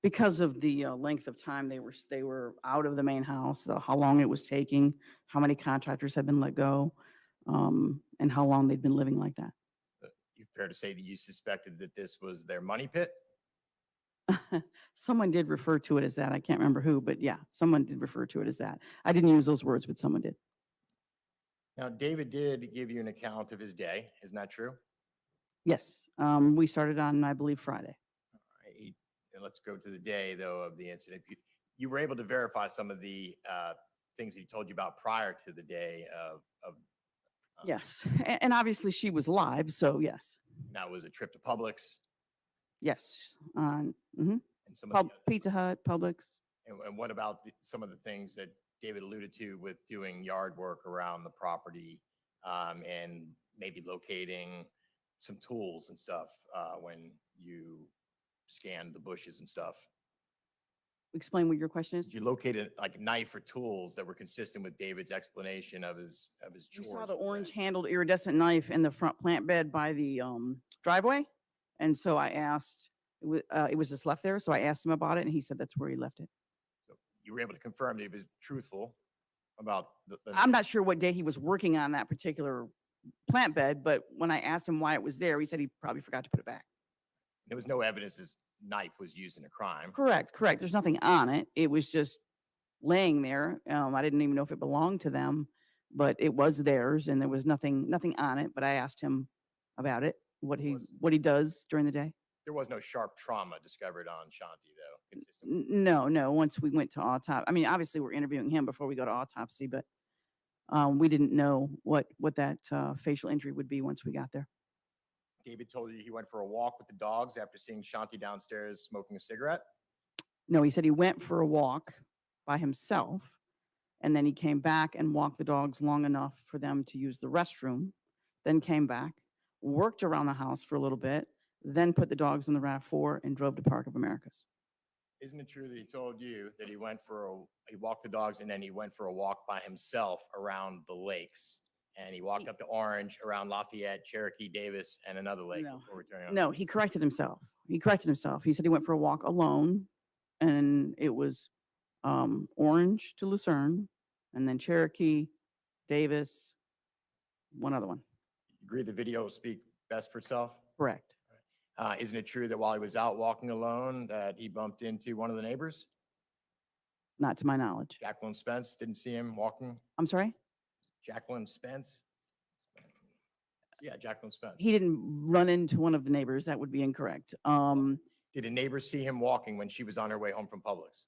Because of the length of time they were out of the main house, how long it was taking, how many contractors had been let go, and how long they'd been living like that. You fair to say that you suspected that this was their money pit? Someone did refer to it as that. I can't remember who, but yeah, someone did refer to it as that. I didn't use those words, but someone did. Now, David did give you an account of his day. Isn't that true? Yes, we started on, I believe, Friday. All right. And let's go to the day, though, of the incident. You were able to verify some of the things he told you about prior to the day of Yes, and obviously she was live, so yes. That was a trip to Publix. Yes. And some of the Pizza Hut, Publix. And what about some of the things that David alluded to with doing yard work around the property and maybe locating some tools and stuff when you scanned the bushes and stuff? Explain what your question is. Did you locate a knife or tools that were consistent with David's explanation of his We chores? saw the orange handled iridescent knife in the front plant bed by the driveway. And so I asked, it was just left there. So I asked him about it and he said that's where he left it. So you were able to confirm that he was truthful about the I'm not sure what day he was working on that particular plant bed, but when I asked him why it was there, he said he probably forgot to put it back. There was no evidence his knife was used in a crime. Correct. There's nothing on it. It was just laying there. I didn't even know if it belonged to them, but it was theirs and there was nothing on it. But I asked him about it, what he does during the day. There was no sharp trauma discovered on Shanti, though. No, once we went to autopsy, I mean, obviously we're interviewing him before we go to autopsy, but we didn't know what that facial injury would be once we got there. David told you he went for a walk with the dogs after seeing Shanti downstairs smoking a cigarette? No, he said he went for a walk by himself, and then he came back and walked the dogs long enough for them to use the restroom, then came back, worked around the house for a little bit, then put the dogs in the RAV4 and drove to Park of Americas. Isn't it true that he told you that he walked the dogs and then he went for a walk by himself around the lakes? And he walked up to Orange, around Lafayette, Cherokee, Davis, and another lake before returning home? No, he corrected himself. He said he went for a walk alone, and it was Orange to Lucerne, and then Cherokee, Davis, one other one. You agree the video will speak best for itself? Correct. Isn't it true that while he was out walking alone that he bumped into one of the neighbors? Not to my knowledge. Jacqueline Spence, didn't see him walking? I'm sorry? Jacqueline Spence? Yeah, Jacqueline Spence. He didn't run into one of the neighbors. That would be incorrect. Did a neighbor see him walking when she was on her way home from Publix?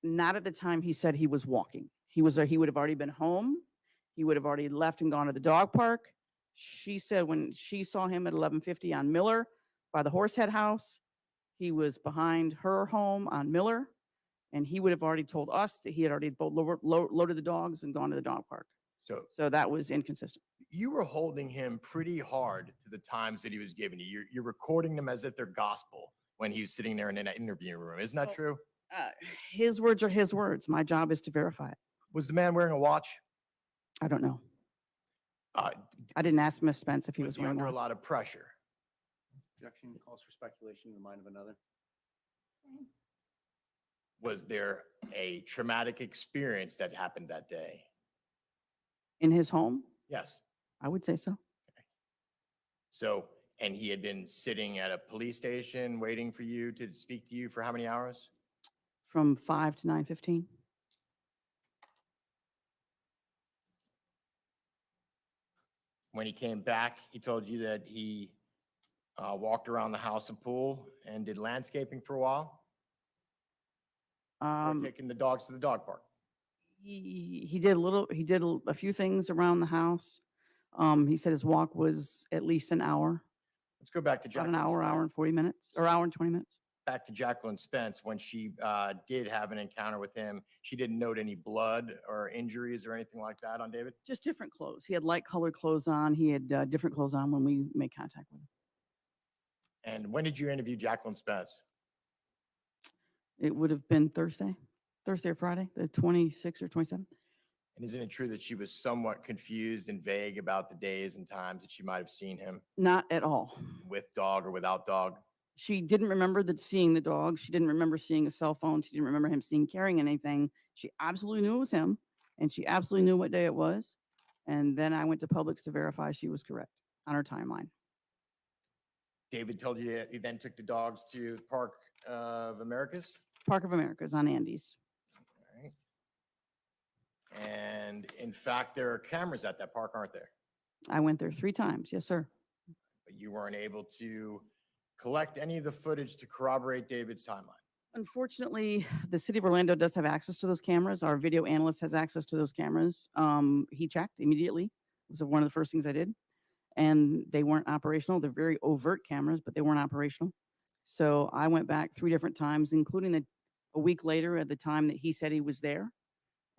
Not at the time he said he was walking. He would have already been home. He would have already left and gone to the dog park. She said when she saw him at 1150 on Miller by the Horsehead House, he was behind her home on Miller, and he would have already told us that he had already both loaded the dogs and gone to the dog park. So that was inconsistent. You were holding him pretty hard to the times that he was giving you. You're recording them as if they're gospel when he was sitting there in an interview room. Isn't that true? His words are his words. My job is to verify it. Was the man wearing a watch? I don't know. I didn't ask Miss Spence if he was he wearing under a one. lot of pressure? Objection calls for speculation in the mind of another. Was there a traumatic experience that happened that day? In his home? Yes. I would say so. So, and he had been sitting at a police station waiting for you to speak to you for how many hours? From 5 to 9:15. When he came back, he told you that he walked around the house and pool and did landscaping for a while? Before taking the dogs to the dog park? He did a few things around the house. He said his walk was at least an hour. Let's go back to About Jacqueline. an hour and 40 minutes, or hour and 20 minutes. Back to Jacqueline Spence. When she did have an encounter with him, she didn't note any blood or injuries or anything like that on David? Just different clothes. He had light colored clothes on. He had different clothes on when we made contact with him. And when did you interview Jacqueline Spence? It would have been Thursday or Friday, the 26th or 27th. And isn't it true that she was somewhat confused and vague about the days and times that she might have seen him? Not at all. With dog or without dog? She didn't remember seeing the dog. She didn't remember seeing a cell phone. She didn't remember him carrying anything. She absolutely knew it was him, and she absolutely knew what day it was. And then I went to Publix to verify she was correct on her timeline. David told you that he then took the dogs to Park of Americas? Park of Americas on Andes. All right. And in fact, there are cameras at that park, aren't there? I went there 3 times. Yes, sir. But you weren't able to collect any of the footage to corroborate David's timeline. Unfortunately, the city of Orlando does have access to those cameras. Our video analyst has access to those cameras. He checked immediately. It was one of the first things I did. And they weren't operational. They're very overt cameras, but they weren't operational. So I went back 3 different times, including a week later at the time that he said he was there.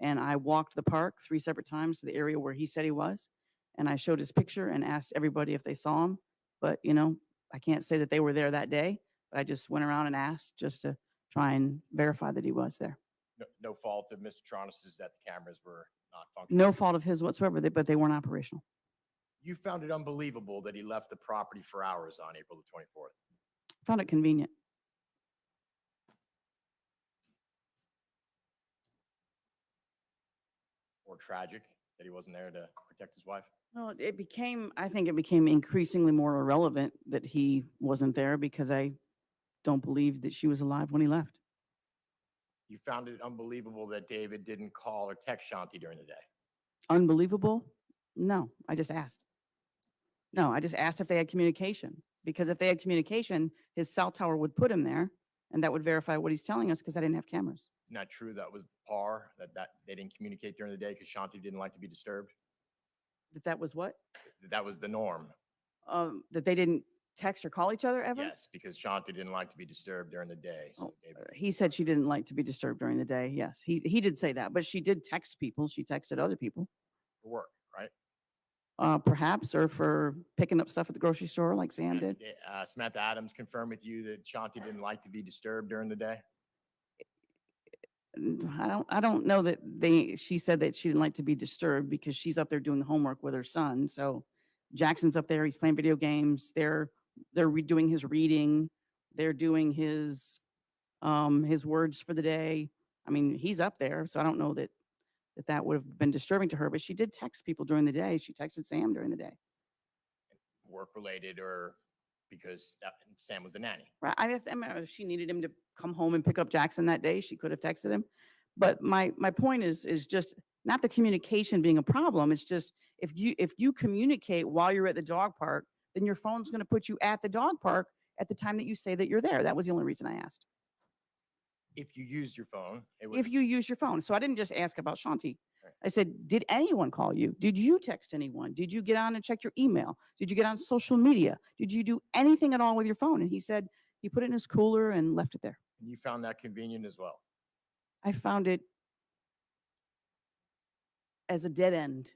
And I walked the park 3 separate times to the area where he said he was. And I showed his picture and asked everybody if they saw him. But, I can't say that they were there that day, but I just went around and asked just to try and verify that he was there. No fault of Mr. Tronnes is that the cameras were not functioning. No fault of his whatsoever, but they weren't operational. You found it unbelievable that he left the property for hours on April the 24th. Found it convenient. Or tragic that he wasn't there to protect his wife. Well, I think it became increasingly more irrelevant that he wasn't there because I don't believe that she was alive when he left. You found it unbelievable that David didn't call or text Shanti during the day. Unbelievable? No, I just asked. No, I just asked if they had communication, because if they had communication, his cell tower would put him there and that would verify what he's telling us because I didn't have cameras. Not true. That was par, that they didn't communicate during the day because Shanti didn't like to be disturbed. That was what? That was the norm. That they didn't text or call each other ever? Yes, because Shanti didn't like to be disturbed during the day. So He said she didn't like to be disturbed during the day. Yes, he did say that, but she did text people. She texted other people. for work, right? Perhaps, or for picking up stuff at the grocery store like Sam did. Samantha Adams confirmed with you that Shanti didn't like to be disturbed during the day. I don't know that she said that she didn't like to be disturbed because she's up there doing homework with her son. So Jackson's up there, he's playing video games. They're redoing his reading. They're doing his words for the day. I mean, he's up there, so I don't know that would have been disturbing to her, but she did text people during the day. She texted Sam during the day. Work related or because Sam was the nanny. Right. I mean, if she needed him to come home and pick up Jackson that day, she could have texted him. But my point is just not the communication being a problem. It's just if you communicate while you're at the dog park, then your phone's going to put you at the dog park at the time that you say that you're there. That was the only reason I asked. If you used your phone, If you use your phone. So I didn't just ask about Shanti. Right. I said, did anyone call you? Did you text anyone? Did you get on and check your email? Did you get on social media? Did you do anything at all with your phone? And he said he put it in his cooler and left it there. And you found that convenient as well. I found it as a dead end.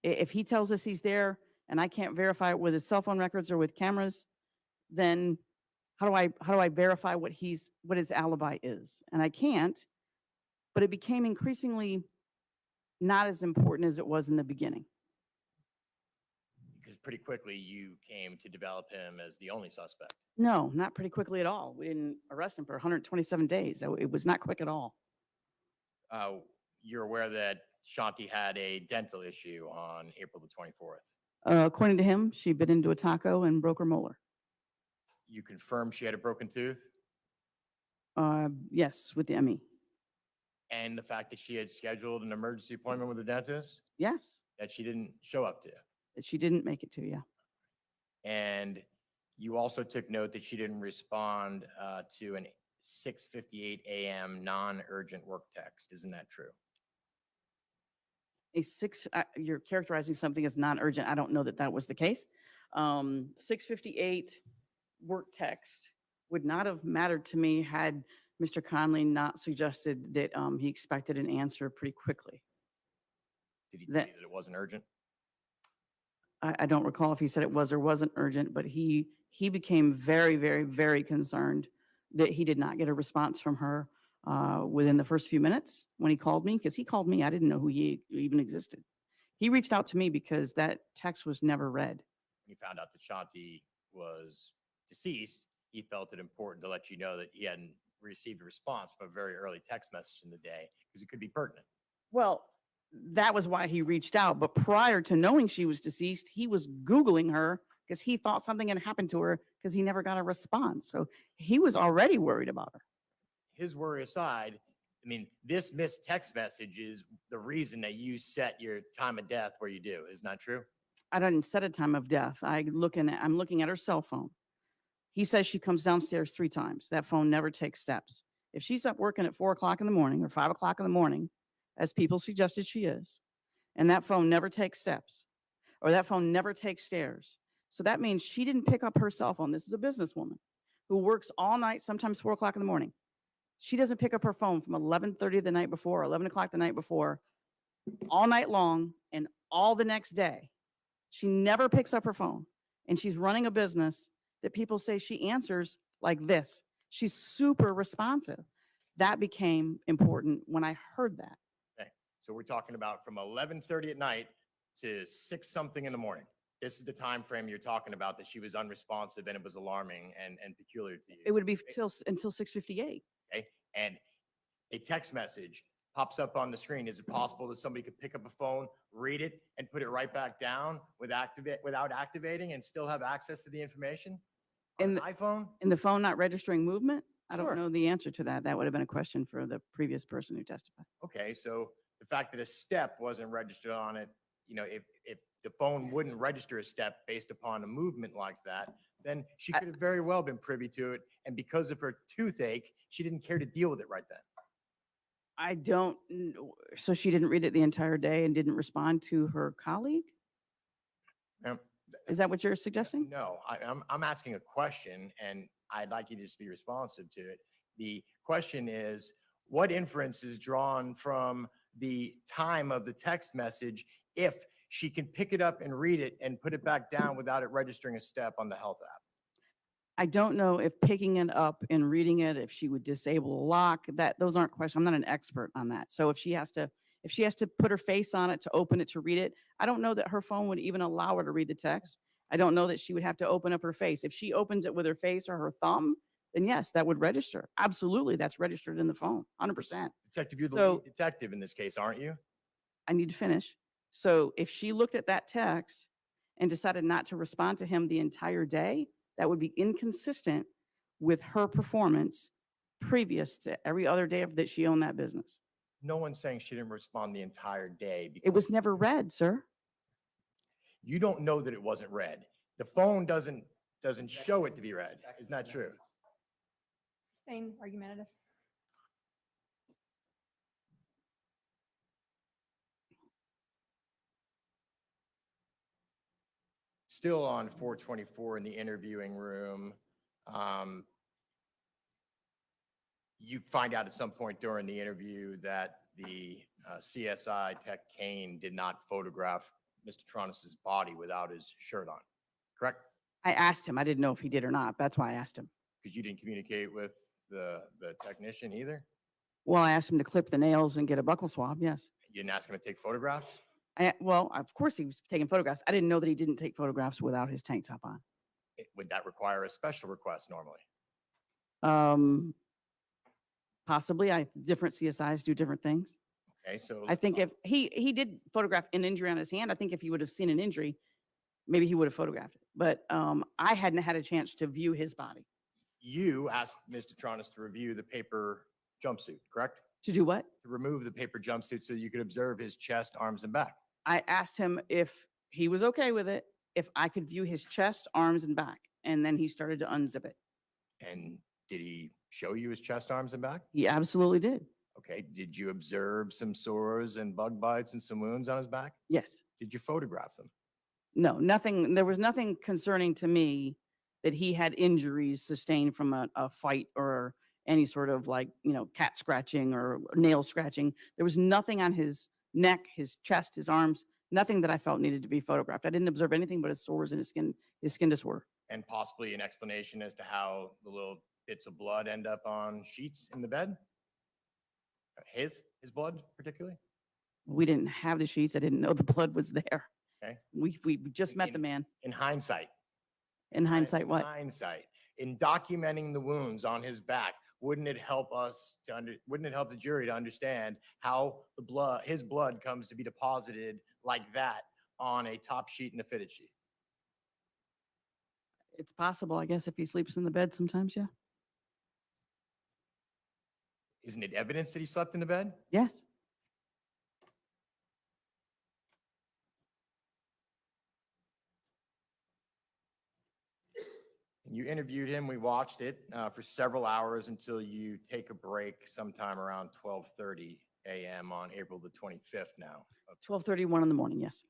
If he tells us he's there and I can't verify it with his cell phone records or with cameras, then how do I verify what his alibi is? And I can't, but it became increasingly not as important as it was in the beginning. Because pretty quickly you came to develop him as the only suspect. No, not pretty quickly at all. We didn't arrest him for 127 days. It was not quick at all. You're aware that Shanti had a dental issue on April the 24th. According to him, she bit into a taco and broke her molar. You confirmed she had a broken tooth? Yes, with the ME. And the fact that she had scheduled an emergency appointment with the dentist Yes, that she didn't show up to. that she didn't make it to, yeah. And you also took note that she didn't respond to an 6:58 a.m. non-urgent work text. Isn't that true? You're characterizing something as non-urgent. I don't know that was the case. 6:58 work text would not have mattered to me had Mr. Conley not suggested that he expected an answer pretty quickly. Did he tell you that it wasn't urgent? I don't recall if he said it was or wasn't urgent, but he became very, very, very concerned that he did not get a response from her within the first few minutes when he called me, because he called me. I didn't know who he even existed. He reached out to me because that text was never read. When he found out that Shanti was deceased, he felt it important to let you know that he hadn't received a response from a very early text message in the day because it could be pertinent. Well, that was why he reached out. But prior to knowing she was deceased, he was Googling her because he thought something had happened to her because he never got a response. So he was already worried about her. His worry aside, I mean, this missed text message is the reason that you set your time of death where you do. Isn't that true? I didn't set a time of death. I'm looking at her cell phone. He says she comes downstairs 3 times. That phone never takes steps. If she's up working at 4 o'clock in the morning or 5 o'clock in the morning, as people suggested she is, and that phone never takes steps, or that phone never takes stairs. So that means she didn't pick up her cell phone. This is a businesswoman who works all night, sometimes 4 o'clock in the morning. She doesn't pick up her phone from 11:30 the night before, or 11 o'clock the night before, all night long and all the next day. She never picks up her phone, and she's running a business that people say she answers like this. She's super responsive. That became important when I heard that. Okay. So we're talking about from 11:30 at night to 6 something in the morning. This is the time frame you're talking about that she was unresponsive and it was alarming and peculiar to you. It would be until 6:58. Okay. And a text message pops up on the screen. Is it possible that somebody could pick up a phone, read it, and put it right back down without activating and still have access to the information? On an iPhone? In the phone not registering movement? I Sure. don't know the answer to that. That would have been a question for the previous person who testified. Okay, so the fact that a step wasn't registered on it, you know, if the phone wouldn't register a step based upon a movement like that, then she could have very well been privy to it. And because of her toothache, she didn't care to deal with it right then. I don't, so she didn't read it the entire day and didn't respond to her colleague? Ma'am, Is that what you're suggesting? No, I'm asking a question, and I'd like you to just be responsive to it. The question is, what inference is drawn from the time of the text message if she can pick it up and read it and put it back down without it registering a step on the health app? I don't know if picking it up and reading it, if she would disable a lock, those aren't questions. I'm not an expert on that. So if she has to put her face on it to open it to read it, I don't know that her phone would even allow her to read the text. I don't know that she would have to open up her face. If she opens it with her face or her thumb, then yes, that would register. Absolutely, that's registered in the phone, 100%. Detective, you're the lead detective in this case, aren't you? I need to finish. So if she looked at that text and decided not to respond to him the entire day, that would be inconsistent with her performance previous to every other day that she owned that business. No one's saying she didn't respond the entire day. It was never read, sir. You don't know that it wasn't read. The phone doesn't show it to be read. Isn't that true? Sustained argumentative. Still on 424 in the interviewing room. You find out at some point during the interview that the CSI Tech Kane did not photograph Mr. Tronnes' body without his shirt on, correct? I asked him. I didn't know if he did or not. That's why I asked him. Because you didn't communicate with the technician either? Well, I asked him to clip the nails and get a buccal swab, yes. You didn't ask him to take photographs? Well, of course he was taking photographs. I didn't know that he didn't take photographs without his tank top on. Would that require a special request normally? Possibly. Different CSIs do different things. Okay, so I think if he did photograph an injury on his hand, I think if he would have seen an injury, maybe he would have photographed it. But I hadn't had a chance to view his body. you asked Mr. Tronnes to review the paper jumpsuit, correct? To do what? To remove the paper jumpsuit so you could observe his chest, arms, and back. I asked him if he was okay with it, if I could view his chest, arms, and back. And then he started to unzip it. And did he show you his chest, arms, and back? He absolutely did. Okay. Did you observe some sores and bug bites and some wounds on his back? Yes. Did you photograph them? No, nothing. There was nothing concerning to me that he had injuries sustained from a fight or any sort of cat scratching or nail scratching. There was nothing on his neck, his chest, his arms, nothing that I felt needed to be photographed. I didn't observe anything but his sores and his skin disorder. And possibly an explanation as to how the little bits of blood end up on sheets in the bed? His blood particularly? We didn't have the sheets. I didn't know the blood was there. Okay. We just met the man. In hindsight. In hindsight, what? Hindsight. In documenting the wounds on his back, wouldn't it help the jury to understand how his blood comes to be deposited like that on a top sheet and a fitted sheet? It's possible, I guess, if he sleeps in the bed sometimes, yeah. Isn't it evidence that he slept in the bed? Yes. You interviewed him. We watched it for several hours until you take a break sometime around 12:30 a.m. on April the 25th now. 12:31 in the morning, yes.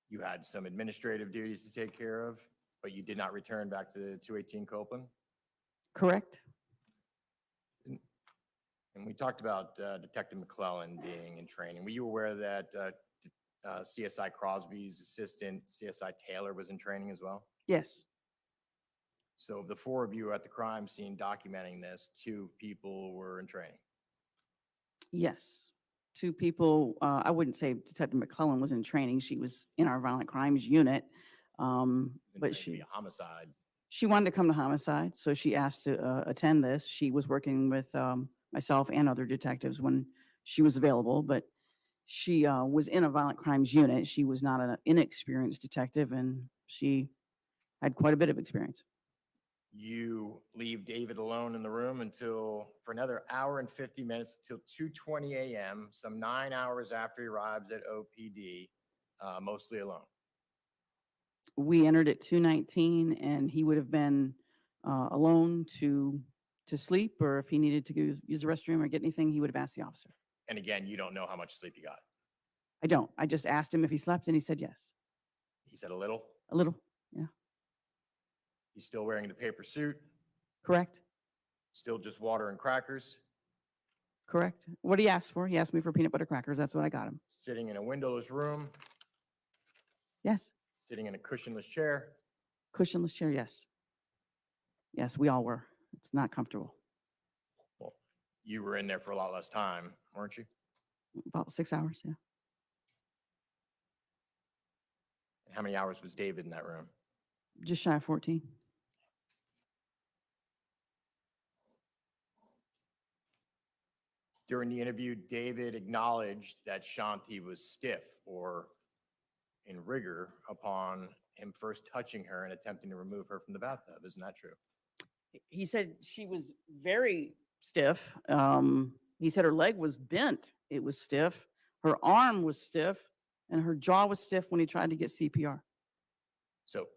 You had some administrative duties to take care of, but you did not return back to 218 Copeland? Correct. And we talked about Detective McClellan being in training. Were you aware that CSI Crosby's assistant, CSI Taylor, was in training as well? Yes. So of the four of you at the crime scene documenting this, 2 people were in training? Yes. 2 people, I wouldn't say Detective McClellan was in training. She was in our violent crimes unit. But she homicide. She wanted to come to homicide, so she asked to attend this. She was working with myself and other detectives when she was available, but she was in a violent crimes unit. She was not an inexperienced detective, and she had quite a bit of experience. You leave David alone in the room for another hour and 50 minutes till 2:20 a.m., some 9 hours after he arrives at OPD, mostly alone. We entered at 2:19, and he would have been alone to sleep, or if he needed to go use the restroom or get anything, he would have asked the officer. And again, you don't know how much sleep you got. I don't. I just asked him if he slept, and he said yes. He said a little. A little, yeah. He's still wearing the paper suit. Correct? Still just water and crackers. Correct. What did he ask for? He asked me for peanut butter crackers. That's what I got him. Sitting in a windowless room. Yes. Sitting in a cushionless chair. Cushionless chair, yes. Yes, we all were. It's not comfortable. Well, you were in there for a lot less time, weren't you? About 6 hours, yeah. How many hours was David in that room? Just shy of 14. During the interview, David acknowledged that Shanti was stiff or in rigor upon him first touching her and attempting to remove her from the bathtub. Isn't that true? He said she was very stiff. He said her leg was bent. It was stiff. Her arm was stiff, and her jaw was stiff when he tried to get CPR. So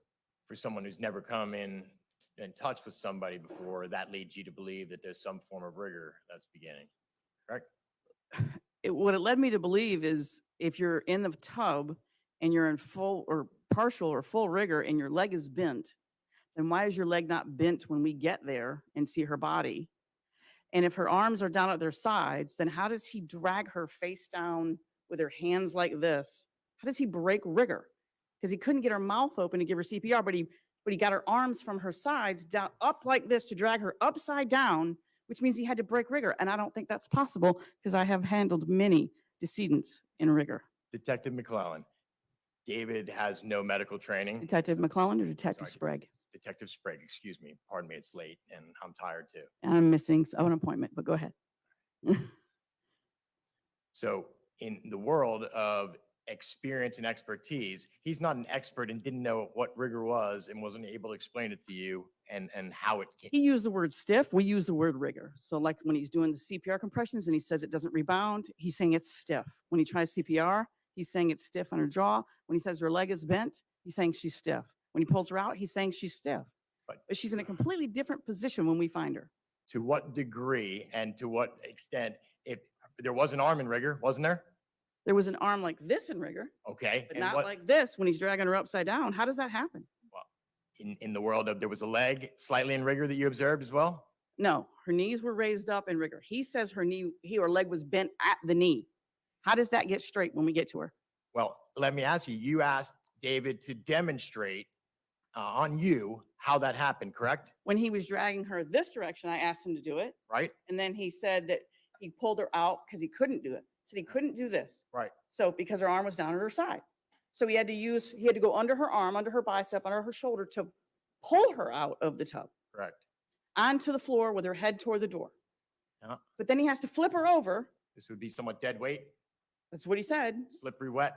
for someone who's never come in touch with somebody before, that leads you to believe that there's some form of rigor that's beginning, correct? What it led me to believe is if you're in the tub and you're in full or partial or full rigor and your leg is bent, then why is your leg not bent when we get there and see her body? And if her arms are down at their sides, then how does he drag her face down with her hands like this? How does he break rigor? Because he couldn't get her mouth open to give her CPR, but he got her arms from her sides down up like this to drag her upside down, which means he had to break rigor. And I don't think that's possible because I have handled many decedents in rigor. Detective McClellan, David has no medical training. Detective McClellan or Detective Sorry, Sprag? Detective Sprague, excuse me. Pardon me, it's late and I'm tired too. And I'm missing an appointment, but go ahead. So in the world of experience and expertise, he's not an expert and didn't know what rigor was and wasn't able to explain it to you and how it came. He used the word stiff. We use the word rigor. So like when he's doing the CPR compressions and he says it doesn't rebound, he's saying it's stiff. When he tries CPR, he's saying it's stiff on her jaw. When he says her leg is bent, he's saying she's stiff. When he pulls her out, he's saying she's stiff. But she's in a completely different position when we find her. To what degree and to what extent, if there was an arm in rigor, wasn't there? There was an arm like this in rigor, Okay. but and not what- like this when he's dragging her upside down. How does that happen? in the world of there was a leg slightly in rigor that you observed as well? No, her knees were raised up in rigor. He says her leg was bent at the knee. How does that get straight when we get to her? Well, let me ask you, you asked David to demonstrate on you how that happened, correct? When he was dragging her this direction, I asked him to do it. Right. And then he said that he pulled her out because he couldn't do it. Said he couldn't do this. Right. So because her arm was down at her side. So he had to go under her arm, under her bicep, under her shoulder to pull her out of the tub. Correct. Onto the floor with her head toward the door. Yeah. But then he has to flip her over. This would be somewhat dead weight, That's what he said. slippery wet.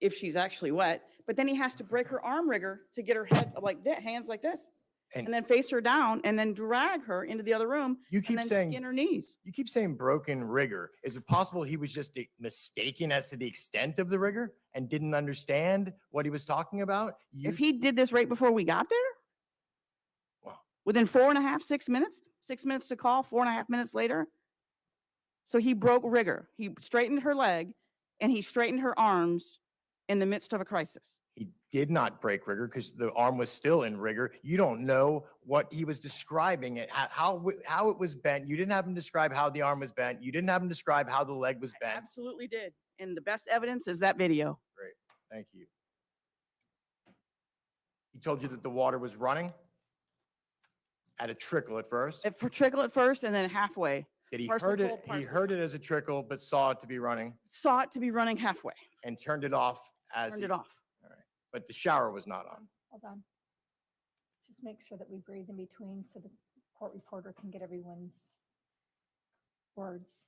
If she's actually wet. But then he has to break her arm rigor to get her head like that, hands like this. And then face her down and then drag her into the other room. You keep and then saying skin her knees. You keep saying broken rigor. Is it possible he was just mistaken as to the extent of the rigor and didn't understand what he was talking about? If he did this right before we got there, within 6 minutes, 6 minutes to call, 4.5 minutes later. So he broke rigor. He straightened her leg and he straightened her arms in the midst of a crisis. He did not break rigor because the arm was still in rigor. You don't know what he was describing, how it was bent. You didn't have him describe how the arm was bent. You didn't have him describe how the leg was bent. Absolutely did. And the best evidence is that video. Great. Thank you. He told you that the water was running at a trickle at first. For trickle at first and then halfway. Did he Partially heard full, it? He partially heard it as a trickle, but saw it to be running Saw it to be running halfway. and turned it off as Turned it off. All right. But the shower was not on. Hold on. Just make sure that we breathe in between so the court reporter can get everyone's words.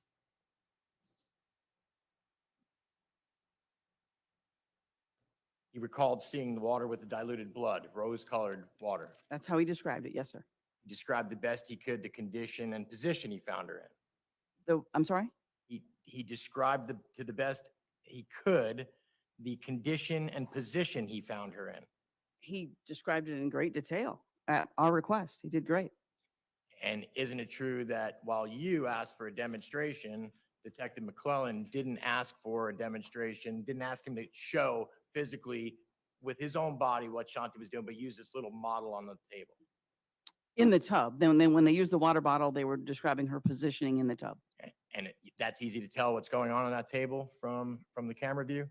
He recalled seeing the water with the diluted blood, rose-colored water. That's how he described it. Yes, sir. He described the best he could the condition and position he found her in. I'm sorry? He described to the best he could the condition and position he found her in. He described it in great detail at our request. He did great. And isn't it true that while you asked for a demonstration, Detective McClellan didn't ask for a demonstration, didn't ask him to show physically with his own body what Shanti was doing, but used this little model on the table? In the tub. Then when they used the water bottle, they were describing her positioning in the tub. And that's easy to tell what's going on that table from the camera view?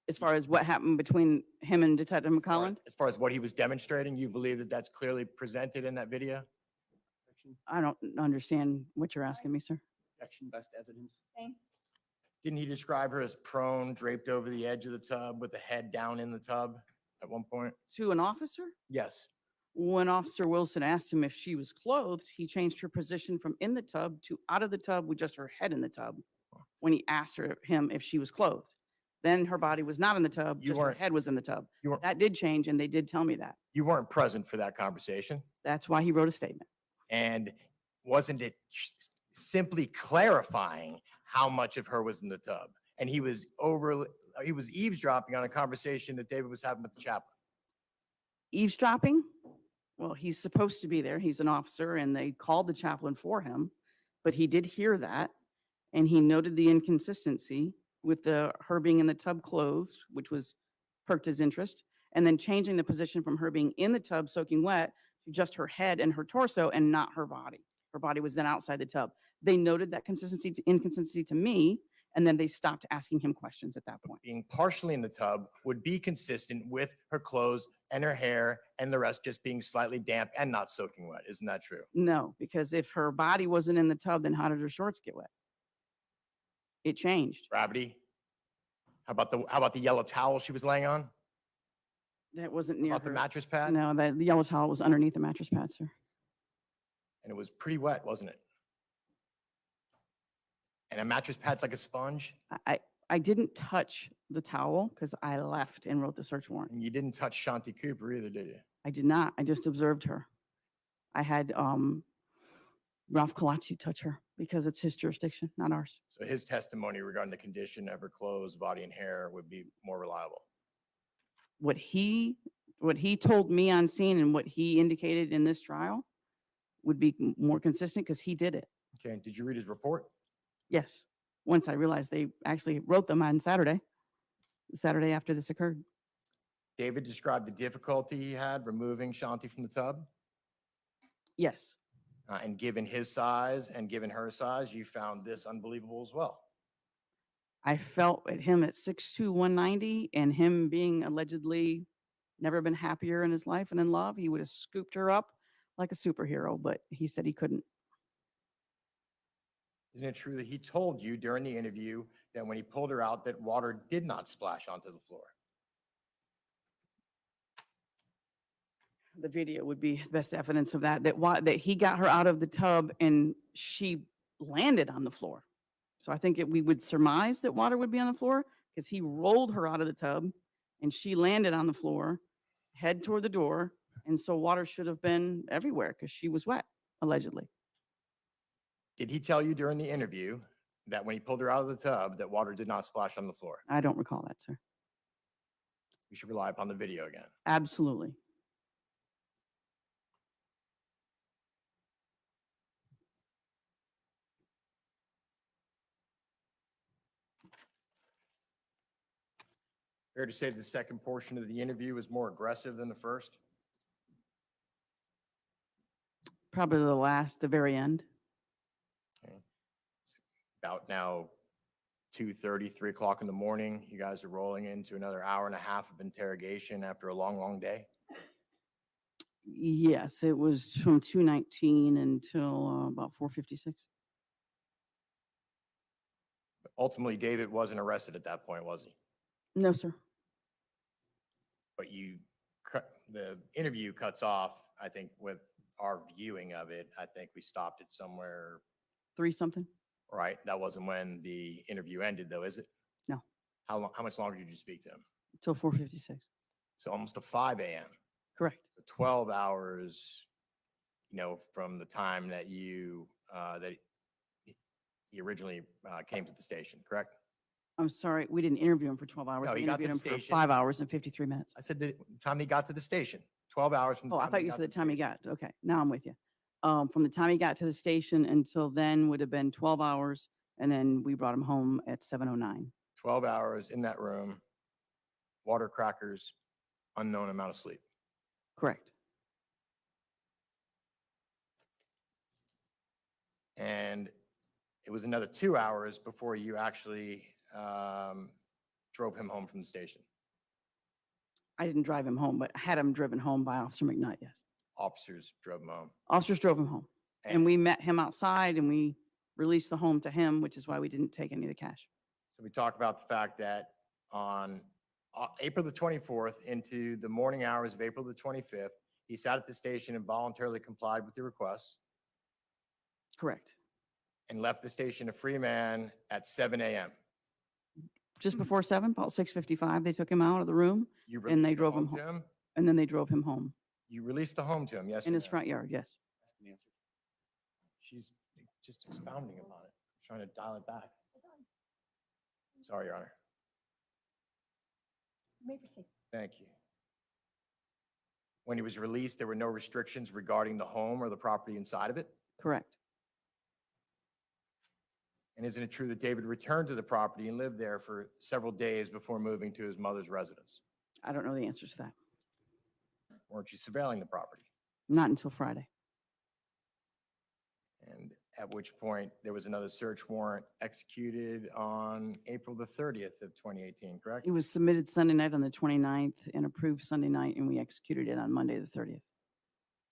As far as what happened between him and Detective McClellan, As far as what he was demonstrating, you believe that that's clearly presented in that video? I don't understand what you're asking me, sir. Objection, best evidence. Same. Didn't he describe her as prone, draped over the edge of the tub with the head down in the tub at one point? To an officer? Yes. When Officer Wilson asked him if she was clothed, he changed her position from in the tub to out of the tub with just her head in the tub when he asked him if she was clothed. Then her body was not in the tub, just her head was in the tub. That did change, and they did tell me that. You weren't present for that conversation. That's why he wrote a statement. And wasn't it simply clarifying how much of her was in the tub? And he was eavesdropping on a conversation that David was having with the chaplain. Eavesdropping? Well, he's supposed to be there. He's an officer, and they called the chaplain for him. But he did hear that, and he noted the inconsistency with her being in the tub clothed, which perked his interest, and then changing the position from her being in the tub soaking wet to just her head and her torso and not her body. Her body was then outside the tub. They noted that inconsistency to me, and then they stopped asking him questions at that point. Being partially in the tub would be consistent with her clothes and her hair and the rest just being slightly damp and not soaking wet. Isn't that true? No, because if her body wasn't in the tub, then how did her shorts get wet? It changed. Gravity? How about the yellow towel she was laying on? That wasn't near About the mattress pad? No, the yellow towel was underneath the mattress pad, sir. And it was pretty wet, wasn't it? And a mattress pad's like a sponge? I didn't touch the towel because I left and wrote the search warrant. And you didn't touch Shanti Cooper either, did you? I did not. I just observed her. I had Ralph Kalachi touch her because it's his jurisdiction, not ours. So his testimony regarding the condition of her clothes, body, and hair would be more reliable. What he told me on scene and what he indicated in this trial would be more consistent because he did it. Okay, did you read his report? Yes. Once I realized they actually wrote them on Saturday, the Saturday after this occurred. David described the difficulty he had removing Shanti from the tub. Yes. And given his size and given her size, you found this unbelievable as well. I felt at him at 6'2", 190, and him being allegedly never been happier in his life and in love, he would have scooped her up like a superhero, but he said he couldn't. Isn't it true that he told you during the interview that when he pulled her out that water did not splash onto the floor? The video would be the best evidence of that he got her out of the tub and she landed on the floor. So I think we would surmise that water would be on the floor because he rolled her out of the tub and she landed on the floor, head toward the door. And so water should have been everywhere because she was wet, allegedly. Did he tell you during the interview that when he pulled her out of the tub that water did not splash on the floor? I don't recall that, sir. We should rely upon the video again. Absolutely. Fair to say the second portion of the interview was more aggressive than the first? Probably the very end. Okay. It's about now 2:30, 3 o'clock in the morning. You guys are rolling into another hour and a half of interrogation after a long, long day. Yes, it was from 2:19 until about 4:56. Ultimately, David wasn't arrested at that point, was he? No, sir. But the interview cuts off, I think, with our viewing of it. I think we stopped it somewhere. 3-something. Right. That wasn't when the interview ended, though, is it? No. How much longer did you speak to him? Until 4:56. So almost to 5 a.m. Correct. So 12 hours, from the time that that he originally came to the station, correct? I'm sorry, we didn't interview him for 12 hours. No, We he got to interviewed the him for station. 5 hours and 53 minutes. I said the time he got to the station, 12 hours from the Oh, time I thought he you got said the to time he station. got, okay, now I'm with you. From the time he got to the station until then would have been 12 hours, and then we brought him home at 7:09. 12 hours in that room, water, crackers, unknown amount of sleep. Correct. And it was another 2 hours before you actually drove him home from the station. I didn't drive him home, but I had him driven home by Officer McNutt, yes. Officers drove him home. Officers drove him home. And we met him outside and we released the home to him, which is why we didn't take any of the cash. So we talked about the fact that on April the 24th into the morning hours of April the 25th, he sat at the station and voluntarily complied with the request Correct. and left the station a free man at 7 a.m. Just before 7, about 6:55, they took him out of the room You and they released the drove him home to home. him? And then they drove him home You released the home to him, yes or in his no? front yard, yes. She's just expounding upon it, trying to dial it back. Sorry, Your Honor. You may proceed. Thank you. When he was released, there were no restrictions regarding the home or the property inside of it? Correct. And isn't it true that David returned to the property and lived there for several days before moving to his mother's residence? I don't know the answers to that. Weren't you surveilling the property? Not until Friday. And at which point there was another search warrant executed on April the 30th of 2018, correct? It was submitted Sunday night on the 29th and approved Sunday night, and we executed it on Monday, the 30th.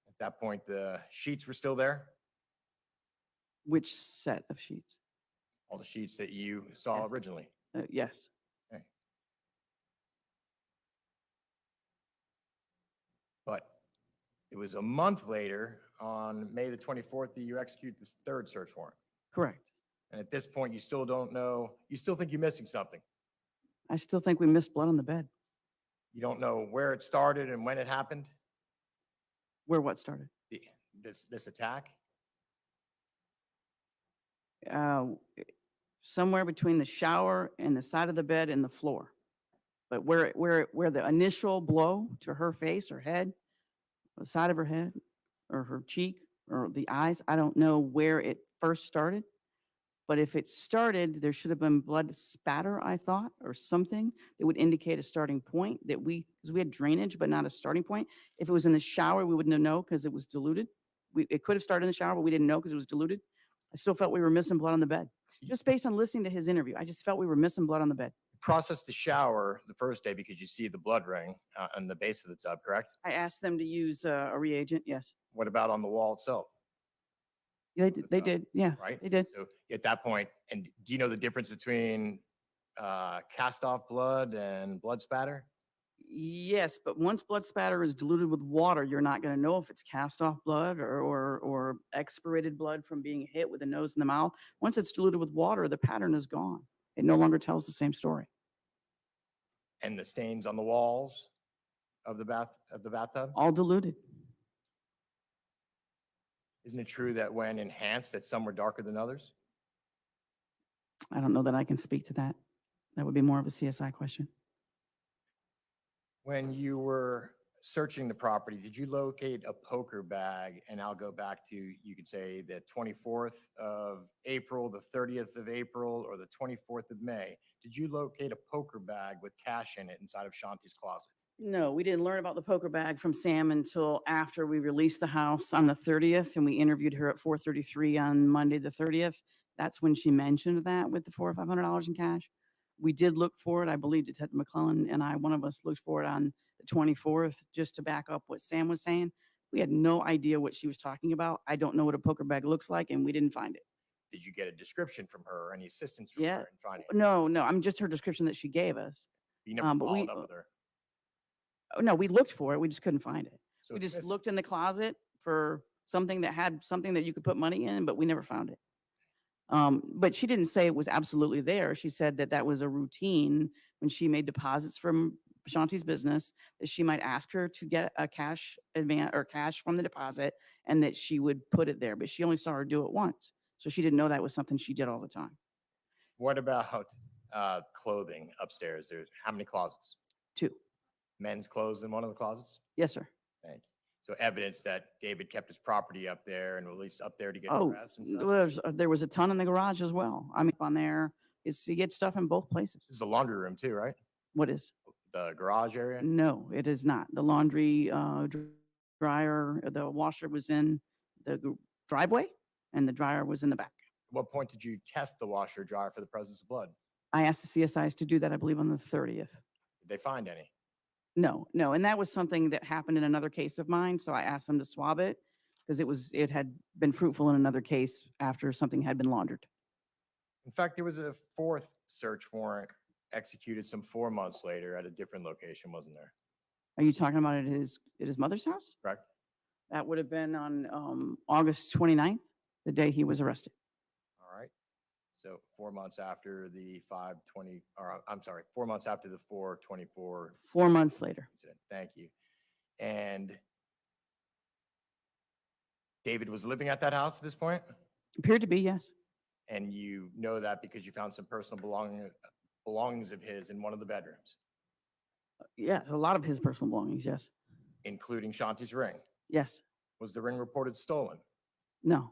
At that point, the sheets were still there? Which set of sheets? All the sheets that you saw originally? Yes. Okay. But it was a month later, on May the 24th, that you execute this third search warrant. Correct. And at this point, you still don't know, you still think you're missing something. I still think we missed blood on the bed. You don't know where it started and when it happened, Where what started? this attack? Somewhere between the shower and the side of the bed and the floor. But where the initial blow to her face or head, the side of her head or her cheek or the eyes, I don't know where it first started. But if it started, there should have been blood spatter, I thought, or something that would indicate a starting point that because we had drainage, but not a starting point. If it was in the shower, we wouldn't have known because it was diluted. It could have started in the shower, but we didn't know because it was diluted. I still felt we were missing blood on the bed. Just based on listening to his interview, I just felt we were missing blood on the bed. Processed the shower the first day because you see the blood ring on the base of the tub, correct? I asked them to use a reagent, yes. What about on the wall itself? Yeah, they did, yeah, Right? they did. So at that point, and do you know the difference between cast off blood and blood spatter? Yes, but once blood spatter is diluted with water, you're not going to know if it's cast off blood or expirated blood from being hit with the nose and the mouth. Once it's diluted with water, the pattern is gone. It no longer tells the same story. And the stains on the walls of the bathtub? All diluted. Isn't it true that when enhanced, that some were darker than others? I don't know that I can speak to that. That would be more of a CSI question. When you were searching the property, did you locate a poker bag? And I'll go back to, you could say, the 24th of April, the 30th of April, or the 24th of May. Did you locate a poker bag with cash in it inside of Shanti's closet? No, we didn't learn about the poker bag from Sam until after we released the house on the 30th, and we interviewed her at 4:33 on Monday, the 30th. That's when she mentioned that with the $400 or $500 in cash. We did look for it. I believe Detective McClellan and I, one of us looked for it on the 24th, just to back up what Sam was saying. We had no idea what she was talking about. I don't know what a poker bag looks like, and we didn't find it. Did you get a description from her or any assistance from Yeah. her in finding it? No, I'm just her description that she gave us. You never but followed up with her? No, we looked for it. We just couldn't find it. So We it's just missing. looked in the closet for something that had something that you could put money in, but we never found it. But she didn't say it was absolutely there. She said that that was a routine when she made deposits from Shanti's business, that she might ask her to get a cash advance or cash from the deposit, and that she would put it there. But she only saw her do it once. So she didn't know that was something she did all the time. What about clothing upstairs. There's how many closets? 2. Men's clothes in one of the closets? Yes, sir. Thank you. So evidence that David kept his property up there and released up there to get Oh, drafts and stuff? there was a ton in the garage as well. I mean, on there is you get stuff in both places. This is the laundry room too, right? What is? The garage area? No, it is not. The laundry dryer, the washer was in the driveway, and the dryer was in the back. At what point did you test the washer dryer for the presence of blood? I asked the CSIs to do that, I believe, on the 30th. Did they find any? No, and that was something that happened in another case of mine, so I asked them to swab it because it had been fruitful in another case after something had been laundered. In fact, there was a 4th search warrant executed some 4 months later at a different location, wasn't there? Are you talking about at his mother's house? Correct. That would have been on August 29th, the day he was arrested. All right. So 4 months after the 520, or I'm sorry, 4 months after the 424 4 months later. incident. Thank you. And David was living at that house at this point? Appeared to be, yes. And you know that because you found some personal belongings of his in one of the bedrooms, Yeah, a lot of his personal belongings, yes. including Shanti's ring. Yes. Was the ring reported stolen? No,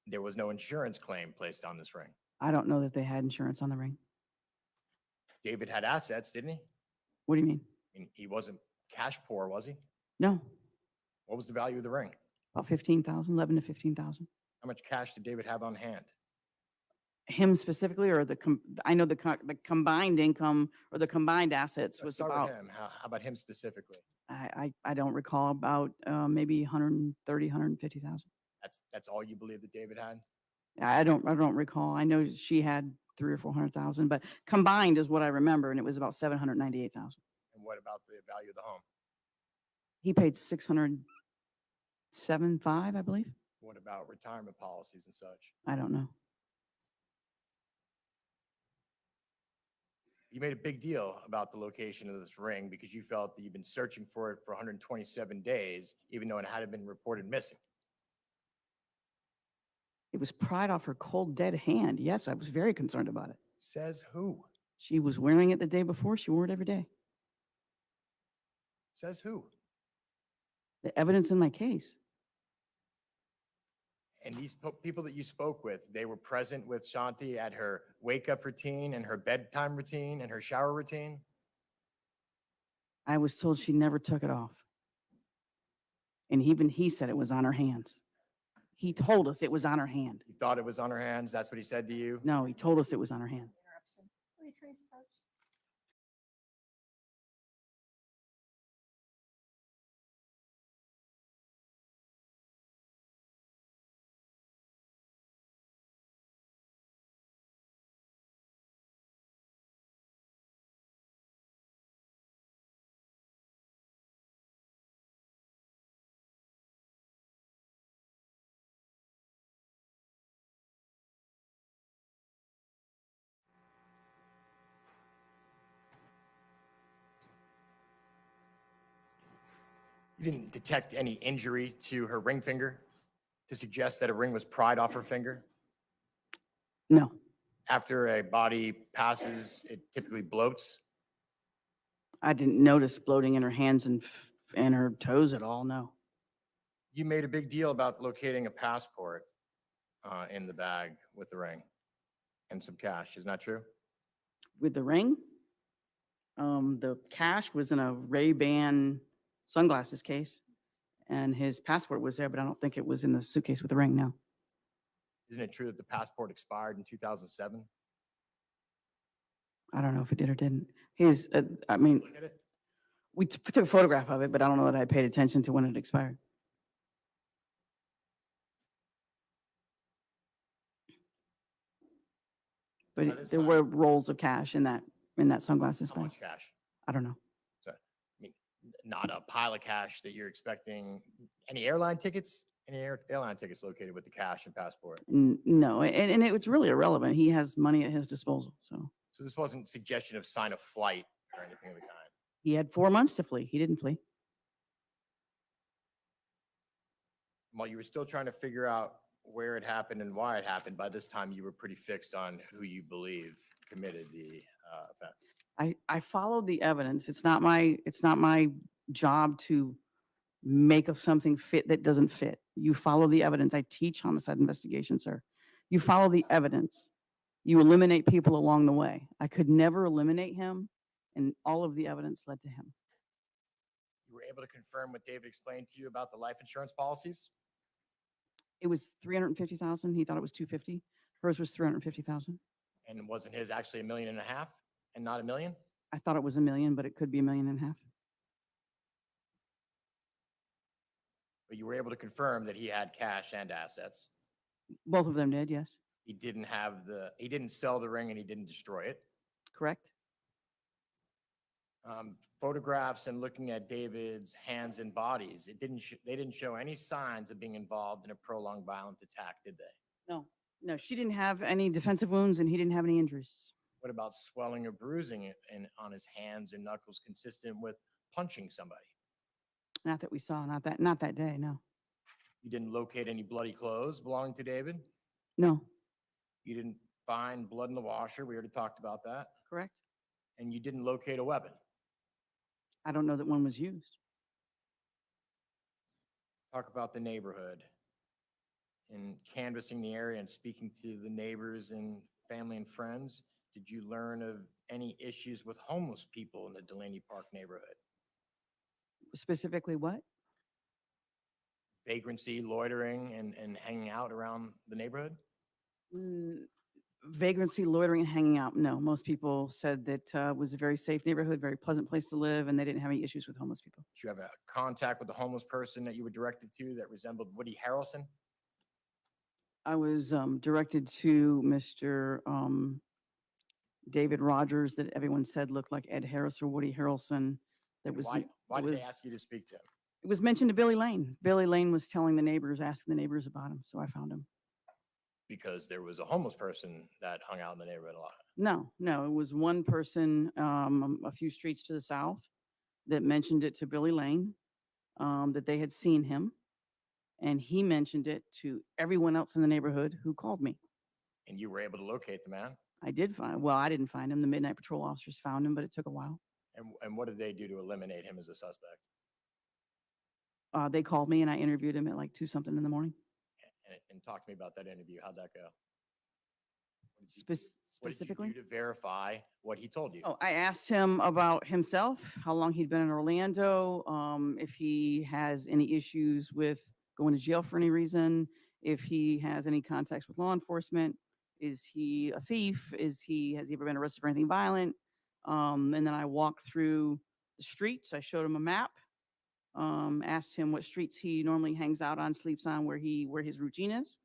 There was no insurance claim placed on this ring. I don't know that they had insurance on the ring. David had assets, didn't he? What do you mean? I mean, he wasn't cash poor, was he? No, What was the value of the ring? about 15,000, 11 to 15,000. How much cash did David have on hand? Him specifically, or I know the combined income or the combined assets Let's was start about, with him. How about him specifically? I don't recall, about maybe 130, 150,000. That's all you believe that David had? I don't recall. I know she had 300 or 400,000, but combined is what I remember, and it was about 798,000. And what about the value of the home? He paid 607.5, I believe. What about retirement policies and such? I don't know. You made a big deal about the location of this ring because you felt that you've been searching for it for 127 days, even though it hadn't been reported missing. It was pried off her cold, dead hand. Yes, I was very concerned about it. Says who? She was wearing it the day before. She wore it every day. Says who? The evidence in my case. And these people that you spoke with, they were present with Shanti at her wake-up routine and her bedtime routine and her shower routine? I was told she never took it off. And even he said it was on her hands. He told us it was on her hand. You thought it was on her hands? That's what he said to you? No, he told us it was on her hand. You didn't detect any injury to her ring finger to suggest that a ring was pried off her finger? No. After a body passes, it typically bloats? I didn't notice bloating in her hands and her toes at all, no. You made a big deal about locating a passport in the bag with the ring and some cash. Isn't that true? With the ring, the cash was in a Ray-Ban sunglasses case, and his passport was there, but I don't think it was in the suitcase with the ring, no. Isn't it true that the passport expired in 2007? I don't know if it did or didn't. I mean, Look at it. we took a photograph of it, but I don't know that I paid attention to when it expired. But there were rolls of cash in that sunglasses How bag. much cash? I don't know. So, I mean, not a pile of cash that you're expecting. Any airline tickets? Any airline tickets located with the cash and passport? No, and it was really irrelevant. He has money at his disposal, so. So this wasn't suggestion of sign of flight or anything of the kind. He had 4 months to flee. He didn't flee. While you were still trying to figure out where it happened and why it happened, by this time you were pretty fixed on who you believe committed the offense? I followed the evidence. It's not my job to make of something fit that doesn't fit. You follow the evidence. I teach homicide investigation, sir. You follow the evidence. You eliminate people along the way. I could never eliminate him, and all of the evidence led to him. You were able to confirm what David explained to you about the life insurance policies? It was 350,000. He thought it was 250. Hers was 350,000. And wasn't his actually $1.5 million and not $1 million? I thought it was $1 million, but it could be $1.5 million. But you were able to confirm that he had cash and assets. Both of them did, yes. He didn't sell the ring and he didn't destroy it. Correct. Photographs and looking at David's hands and bodies, they didn't show any signs of being involved in a prolonged violent attack, did they? No, she didn't have any defensive wounds and he didn't have any injuries. What about swelling or bruising on his hands and knuckles consistent with punching somebody? Not that we saw, not that day, no. You didn't locate any bloody clothes belonging to David? No. You didn't find blood in the washer? We already talked about that. Correct. And you didn't locate a weapon? I don't know that one was used. Talk about the neighborhood and canvassing the area and speaking to the neighbors and family and friends. Did you learn of any issues with homeless people in the Delaney Park neighborhood? Specifically what? Vagrancy, loitering, and hanging out around the neighborhood? Vagrancy, loitering, and hanging out. No, most people said that it was a very safe neighborhood, very pleasant place to live, and they didn't have any issues with homeless people. Did you have a contact with the homeless person that you were directed to that resembled Woody Harrelson? I was directed to Mr. David Rogers that everyone said looked like Ed Harris or Woody Harrelson. Why did they ask you to speak to him? It was mentioned to Billy Lane. Billy Lane was telling the neighbors, asking the neighbors about him, so I found him. Because there was a homeless person that hung out in the neighborhood a lot. No, it was one person a few streets to the south that mentioned it to Billy Lane, that they had seen him, and he mentioned it to everyone else in the neighborhood who called me. And you were able to locate the man? I didn't find him. The Midnight Patrol officers found him, but it took a while. And what did they do to eliminate him as a suspect? They called me and I interviewed him at like 2-something in the morning. And talk to me about that interview. How'd that go? Specifically? What did you do to verify what he told you? Oh, I asked him about himself, how long he'd been in Orlando, if he has any issues with going to jail for any reason, if he has any contacts with law enforcement, is he a thief? Has he ever been arrested for anything violent? And then I walked through the streets. I showed him a map, asked him what streets he normally hangs out on, sleeps on, where his routine is.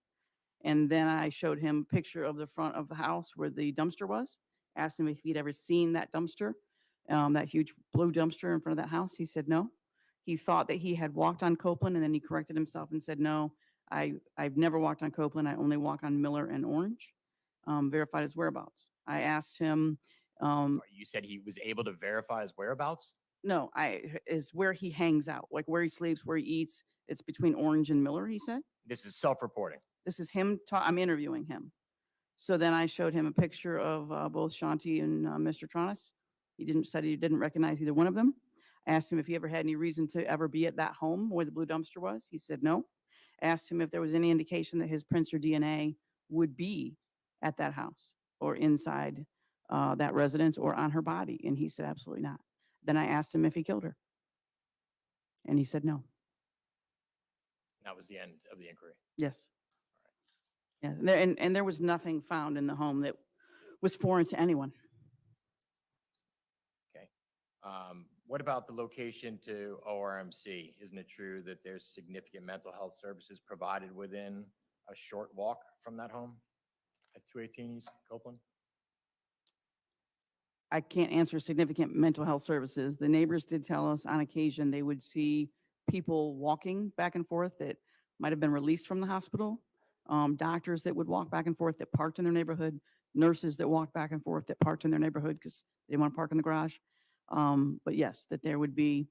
And then I showed him a picture of the front of the house where the dumpster was. Asked him if he'd ever seen that dumpster, that huge blue dumpster in front of that house. He said no. He thought that he had walked on Copeland, and then he corrected himself and said, no, I've never walked on Copeland. I only walk on Miller and Orange. Verified his whereabouts. I asked him. You said he was able to verify his whereabouts? No, is where he hangs out, like where he sleeps, where he eats. It's between Orange and Miller, he said. This is self-reporting. This is him. I'm interviewing him. So then I showed him a picture of both Shanti and Mr. Tronnes. Said he didn't recognize either one of them. I asked him if he ever had any reason to ever be at that home where the blue dumpster was. He said no. I asked him if there was any indication that his prints or DNA would be at that house or inside that residence or on her body. And he said absolutely not. Then I asked him if he killed her. And he said no. That was the end of the inquiry. Yes. Yeah, and there was nothing found in the home that was foreign to anyone. Okay. What about the location to ORMC? Isn't it true that there's significant mental health services provided within a short walk from that home at 218 East Copeland? I can't answer significant mental health services. The neighbors did tell us on occasion they would see people walking back and forth that might have been released from the hospital. Doctors that would walk back and forth that parked in their neighborhood, nurses that walked back and forth that parked in their neighborhood because they didn't want to park in the garage. But yes, that there would be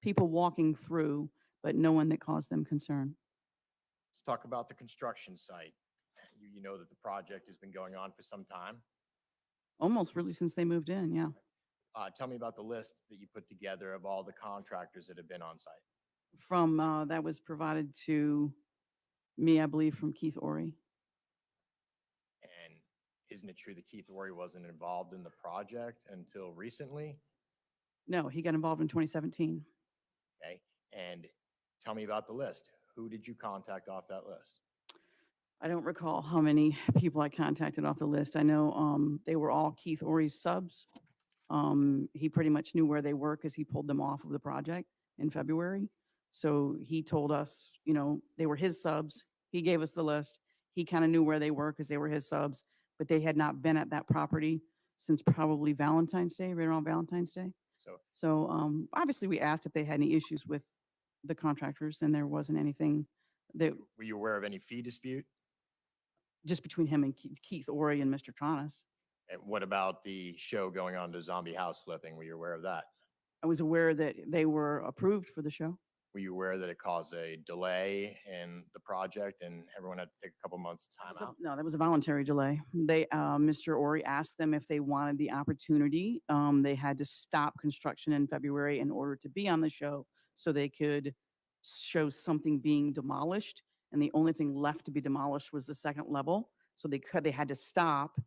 people walking through, but no one that caused them concern. Let's talk about the construction site. You know that the project has been going on for some time. Almost really since they moved in, yeah. Tell me about the list that you put together of all the contractors that have been on site. From, that was provided to me, I believe, from Keith Ori. And isn't it true that Keith Ori wasn't involved in the project until recently? No, he got involved in 2017. Okay. And tell me about the list. Who did you contact off that list? I don't recall how many people I contacted off the list. I know they were all Keith Ori's subs. He pretty much knew where they were because he pulled them off of the project in February. So he told us, you know, they were his subs. He gave us the list. He kind of knew where they were because they were his subs, but they had not been at that property since probably Valentine's Day, right around Valentine's Day. So obviously we asked if they had any issues with the contractors, and there wasn't anything that. Were you aware of any fee dispute? Just between him and Keith Ori and Mr. Tronnes. And what about the show going on to zombie house flipping? Were you aware of that? I was aware that they were approved for the show. Were you aware that it caused a delay in the project and everyone had to take a couple months of time out? No, that was a voluntary delay. They, Mr. Ori asked them if they wanted the opportunity. They had to stop construction in February in order to be on the show so they could show something being demolished. And the only thing left to be demolished was the second level. So they had to stop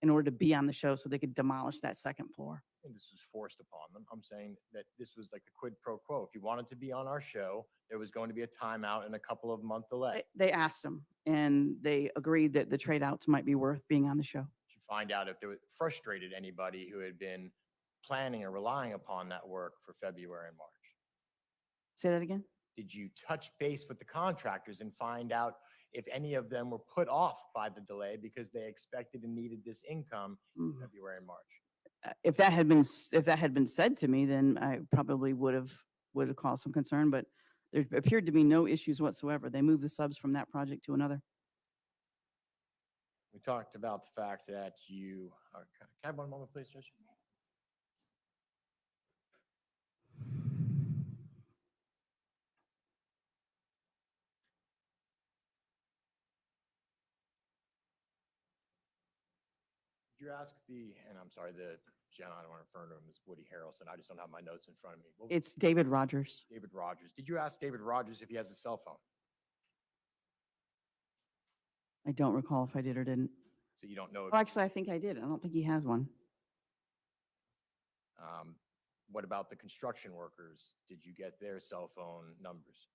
in order to be on the show so they could demolish that second floor. And this was forced upon them. I'm saying that this was like a quid pro quo. If you wanted to be on our show, there was going to be a timeout and a couple of month delay. They asked them, and they agreed that the trade outs might be worth being on the show. Did you find out if there frustrated anybody who had been planning or relying upon that work for February and March? Say that again? Did you touch base with the contractors and find out if any of them were put off by the delay because they expected and needed this income in February and March? If that had been said to me, then I probably would have caused some concern, but there appeared to be no issues whatsoever. They moved the subs from that project to another. We talked about the fact that you are, can I have one moment, please, Judge? Did you ask and I'm sorry, the gentleman, I don't want to refer to him as Woody Harrelson. I just don't have my notes in front of me. It's David Rogers. David Rogers. Did you ask David Rogers if he has a cell phone? I don't recall if I did or didn't. So you don't know. Oh, actually, I think I did. I don't think he has one. What about the construction workers? Did you get their cell phone numbers?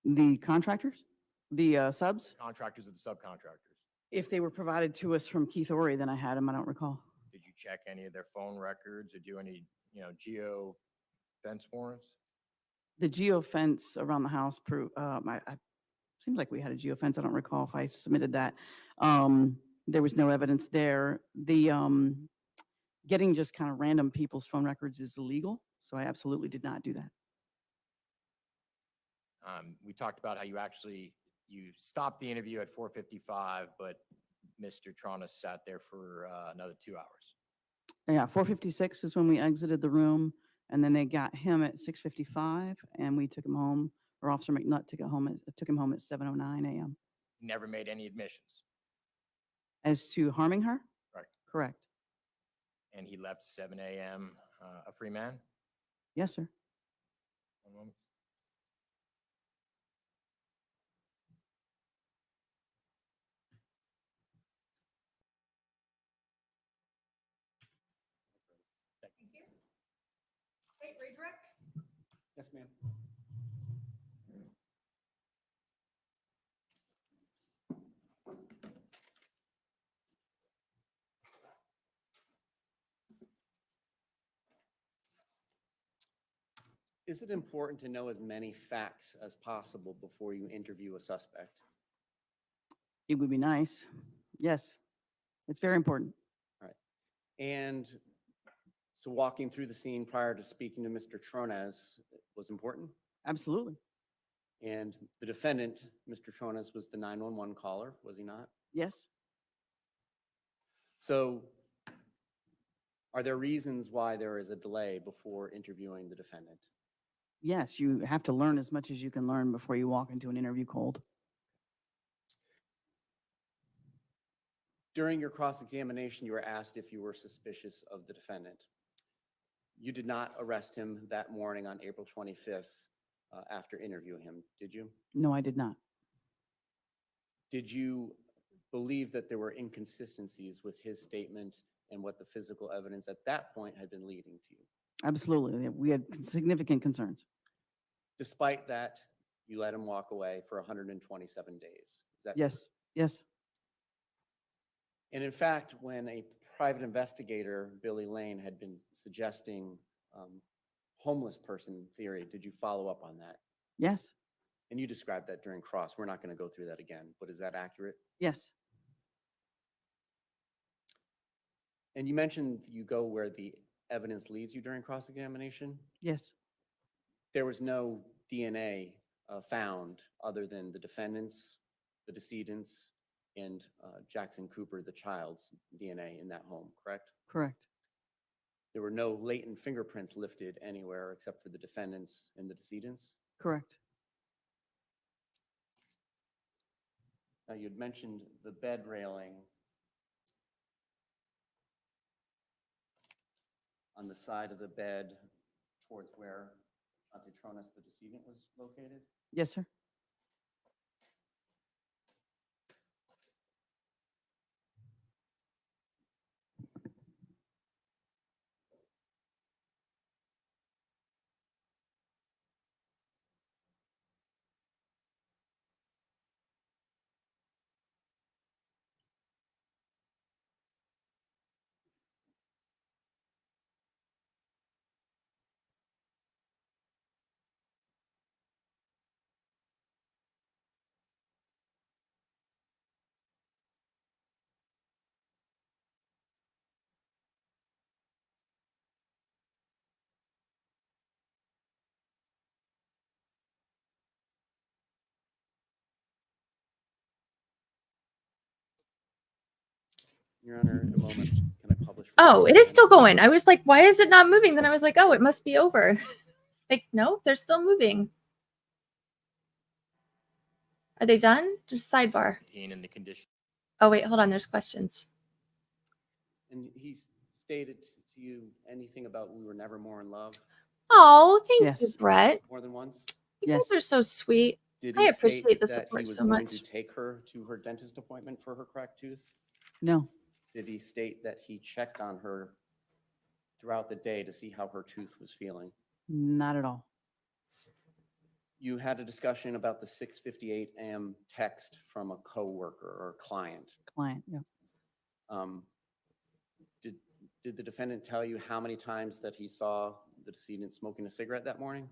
The contractors? The subs? Contractors or the subcontractors? If they were provided to us from Keith Ori, then I had them. I don't recall. Did you check any of their phone records or do any, geo fence warrants? The geo fence around the house seems like we had a geo fence. I don't recall if I submitted that. There was no evidence there. The getting just kind of random people's phone records is illegal, so I absolutely did not do that. We talked about how you stopped the interview at 4:55, but Mr. Tronnes sat there for another 2 hours. Yeah, 4:56 is when we exited the room, and then they got him at 6:55, and we took him home, or Officer McNutt took him home at 7:09 a.m. Never made any admissions. As to harming her? Correct. Correct. And he left 7 a.m. A free man? Yes, sir. One moment. Thank you. Wait, redirect? Yes, ma'am. Is it important to know as many facts as possible before you interview a suspect? It would be nice. Yes. It's very important. All right. And so walking through the scene prior to speaking to Mr. Tronnes was important? Absolutely. And the defendant, Mr. Tronnes, was the 911 caller, was he not? Yes. So are there reasons why there is a delay before interviewing the defendant? Yes, you have to learn as much as you can learn before you walk into an interview cold. During your cross-examination, you were asked if you were suspicious of the defendant. You did not arrest him that morning on April 25th after interviewing him, did you? No, I did not. Did you believe that there were inconsistencies with his statement and what the physical evidence at that point had been leading to you? Absolutely. We had significant concerns. Despite that, you let him walk away for 127 days. Is that Yes, yes, And in fact, when a private investigator, Billy Lane, had been suggesting homeless person theory, did you follow up on that? yes, And you described that during cross. We're not going to go through that again, but is that accurate? yes, And you mentioned you go where the evidence leads you during cross-examination. yes, There was no DNA found other than the defendant's, the decedent's, and Jackson Cooper, the child's DNA in that home, correct? correct. There were no latent fingerprints lifted anywhere except for the defendant's and the decedent's. Correct. Now, you'd mentioned the bed railing on the side of the bed towards where Tronnes, the decedent, was located. Yes, sir. Your Honor, a moment. Can I publish? Oh, it is still going. I was like, why is it not moving? Then I was like, oh, it must be over. Like, no, they're still moving. Are they done? Just sidebar. In the condition. Oh, wait, hold on. There's questions. And he stated to you anything about we were never more in love? Oh, thank Yes. you, Brett. More than once? You Yes. guys are so sweet. Did I he appreciate state the that support he was so going much. to take her to her dentist appointment for her cracked tooth? No, Did he state that he checked on her throughout the day to see how her tooth was feeling? not at all. You had a discussion about the 6:58 a.m. text from a coworker or client. Client, yeah. Did the defendant tell you how many times that he saw the decedent smoking a cigarette that morning?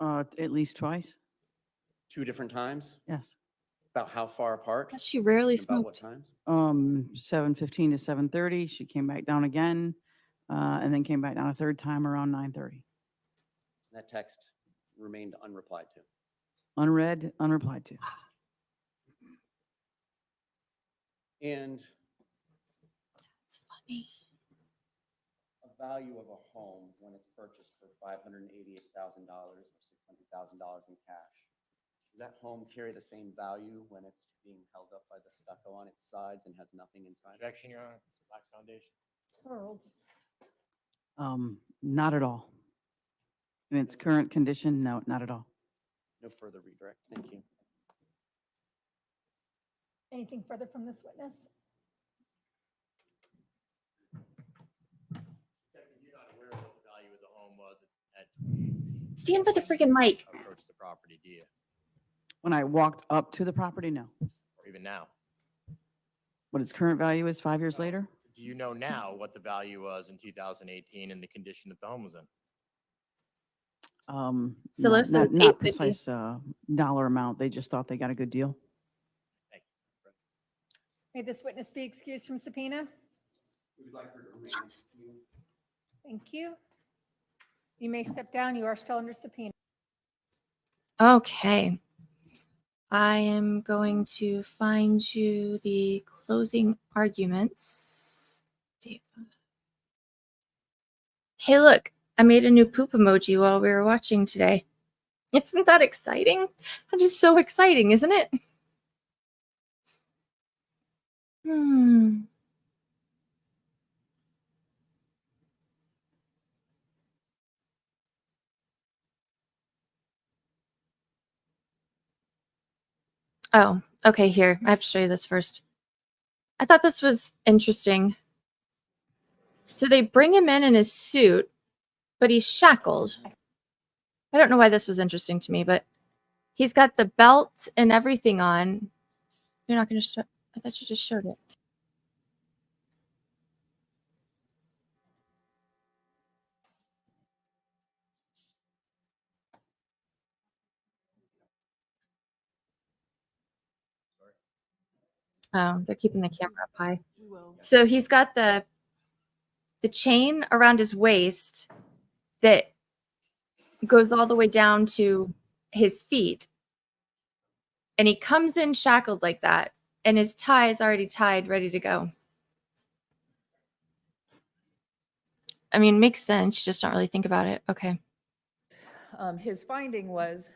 At least twice. 2 different times? Yes. About how far apart? She rarely And about what smoked. times? 7:15 to 7:30. She came back down again, and then came back down a third time around 9:30. That text remained unreplied to. Unread, unreplied to. And It's funny. a value of a home when it's purchased for $588,000 or $600,000 in cash. Does that home carry the same value when it's being held up by the stucco on its sides and has nothing inside? Objection, Your Honor. Black's Foundation. Not at all. In its current condition, no, not at all. No further redirect. Thank you. Anything further from this witness? You're not aware of what the value of the home was at 2018. Stand by the freaking mic. Approach the property, do you? When I walked up to the property, no. Or even now? What its current value is 5 years later? Do you know now what the value was in 2018 and the condition that the home was in? So Not, listen, not 850. precise dollar amount. They just thought they got a good deal. May this witness be excused from subpoena? We would like her to remain. Thank you. You may step down. You are still under subpoena. Okay. I am going to find you the closing arguments. Hey, look, I made a new poop emoji while we were watching today. Isn't that exciting? That is so exciting, isn't it? Hmm. Oh, okay, here. I have to show you this first. I thought this was interesting. So they bring him in his suit, but he's shackled. I don't know why this was interesting to me, but he's got the belt and everything on. You're not going to show. I thought you just showed it. Oh, they're keeping the camera up high. So he's got the chain around his waist that goes all the way down to his feet. And he comes in shackled like that, and his tie is already tied, ready to go. I mean, makes sense. You just don't really think about it. Okay. His finding was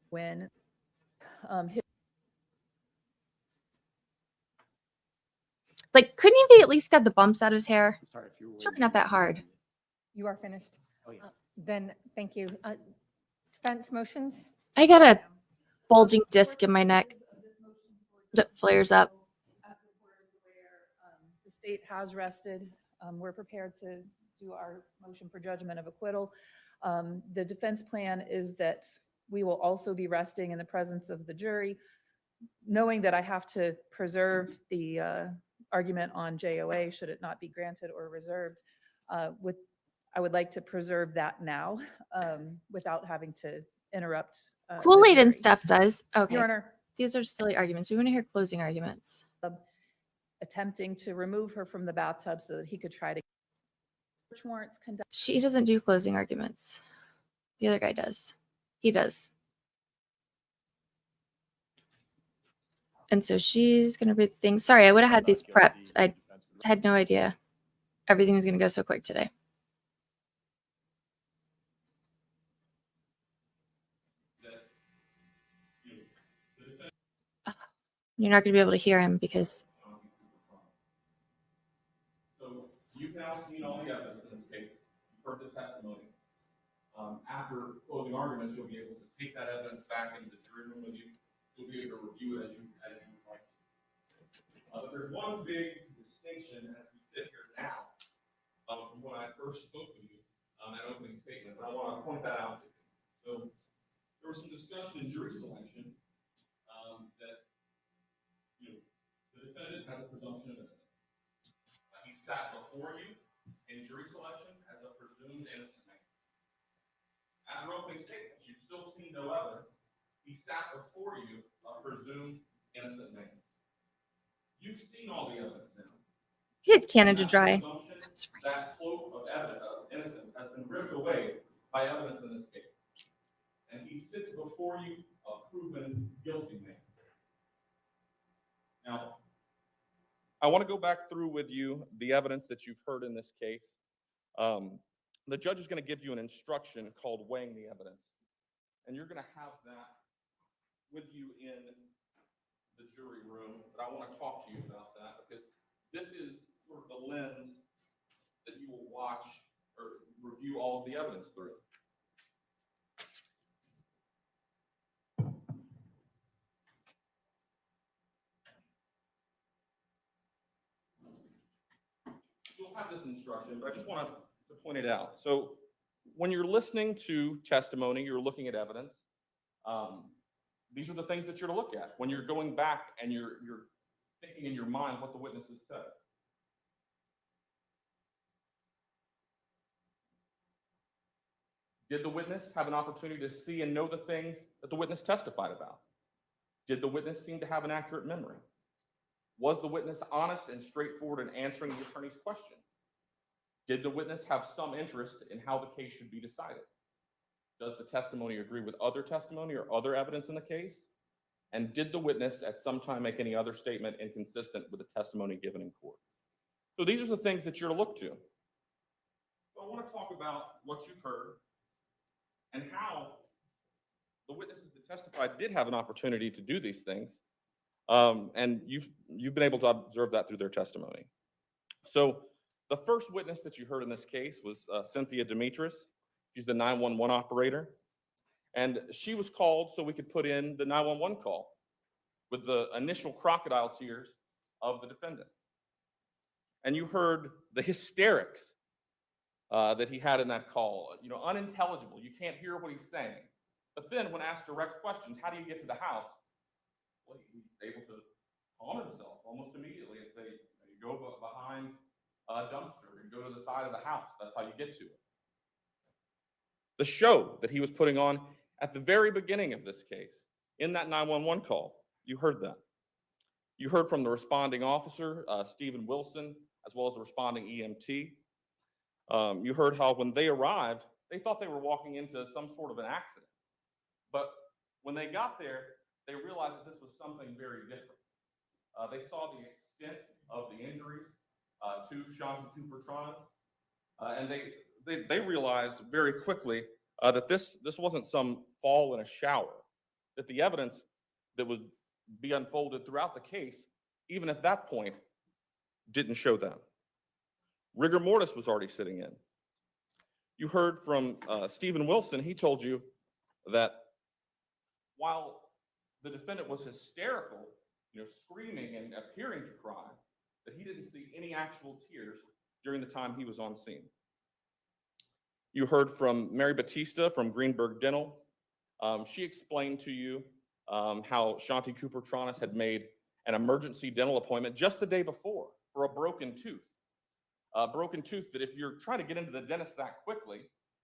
when his Like, couldn't he have at least got the bumps out of his hair? Sorry if you were. It's really not that hard. You are finished? Oh, yeah. Then, thank you. Defense motions? I got a bulging disc in my neck that flares up. As the court is aware, the state has rested. We're prepared to do our motion for judgment of acquittal. The defense plan is that we will also be resting in the presence of the jury, knowing that I have to preserve the argument on JOA should it not be granted or reserved. I would like to preserve that now without having to interrupt. Kool-Aid and stuff does. Okay. Your Honor. These are silly arguments. We want to hear closing arguments. Attempting to remove her from the bathtub so that he could try to search warrants conducted. She doesn't do closing arguments. The other guy does. He does. And so she's going to read things. Sorry, I would have had these prepped. I had no idea everything was going to go so quick today. You're not going to be able to hear him because. So you've now seen all the evidence in this case. You've heard the testimony. After closing arguments, you'll be able to take that evidence back into the jury room with you. You'll be able to review it as you like. But there's one big distinction as we sit here now from when I first spoke with you at opening statement. But I want to point that out to you. So there was some discussion in jury selection that the defendant has a presumption of innocence. He sat before you in jury selection as a presumed innocent man. After opening statements, you've still seen no evidence. He sat before you a presumed innocent man. You've seen all the evidence now. He has Canada Dry. That cloak of evidence of innocence has been ripped away by evidence in this case. And he sits before you a proven guilty man. Now, I want to go back through with you the evidence that you've heard in this case. The judge is going to give you an instruction called weighing the evidence. And you're going to have that with you in the jury room. But I want to talk to you about that because this is sort of the lens that you will watch or review all of the evidence through. You'll have this instruction, but I just want to point it out. So when you're listening to testimony, you're looking at evidence. These are the things that you're to look at when you're going back and you're thinking in your mind what the witnesses said. Did the witness have an opportunity to see and know the things that the witness testified about? Did the witness seem to have an accurate memory? Was the witness honest and straightforward in answering the attorney's question? Did the witness have some interest in how the case should be decided? Does the testimony agree with other testimony or other evidence in the case? And did the witness at some time make any other statement inconsistent with the testimony given in court? So these are the things that you're to look to. So I want to talk about what you've heard and how the witnesses that testified did have an opportunity to do these things. And you've been able to observe that through their testimony. So the first witness that you heard in this case was Cynthia Demetris. She's the 911 operator. And she was called so we could put in the 911 call with the initial crocodile tears of the defendant. And you heard the hysterics that he had in that call, unintelligible. You can't hear what he's saying. But then when asked direct questions, how do you get to the house? Well, he's able to calm himself almost immediately and say, you go behind a dumpster, you go to the side of the house. That's how you get to it. The show that he was putting on at the very beginning of this case, in that 911 call, you heard that. You heard from the responding officer, Stephen Wilson, as well as the responding EMT. You heard how when they arrived, they thought they were walking into some sort of an accident. But when they got there, they realized that this was something very different. They saw the extent of the injuries to Shanti Cooper-Tronnes, and they realized very quickly that this wasn't some fall in a shower, that the evidence that would be unfolded throughout the case, even at that point, didn't show them. Rigor mortis was already sitting in. You heard from Stephen Wilson. He told you that while the defendant was hysterical, screaming and appearing to cry, that he didn't see any actual tears during the time he was on scene. You heard from Mary Batista from Greenberg Dental. She explained to you how Shanti Cooper-Tronnes had made an emergency dental appointment just the day before for a broken tooth. A broken tooth that if you're trying to get into the dentist that quickly,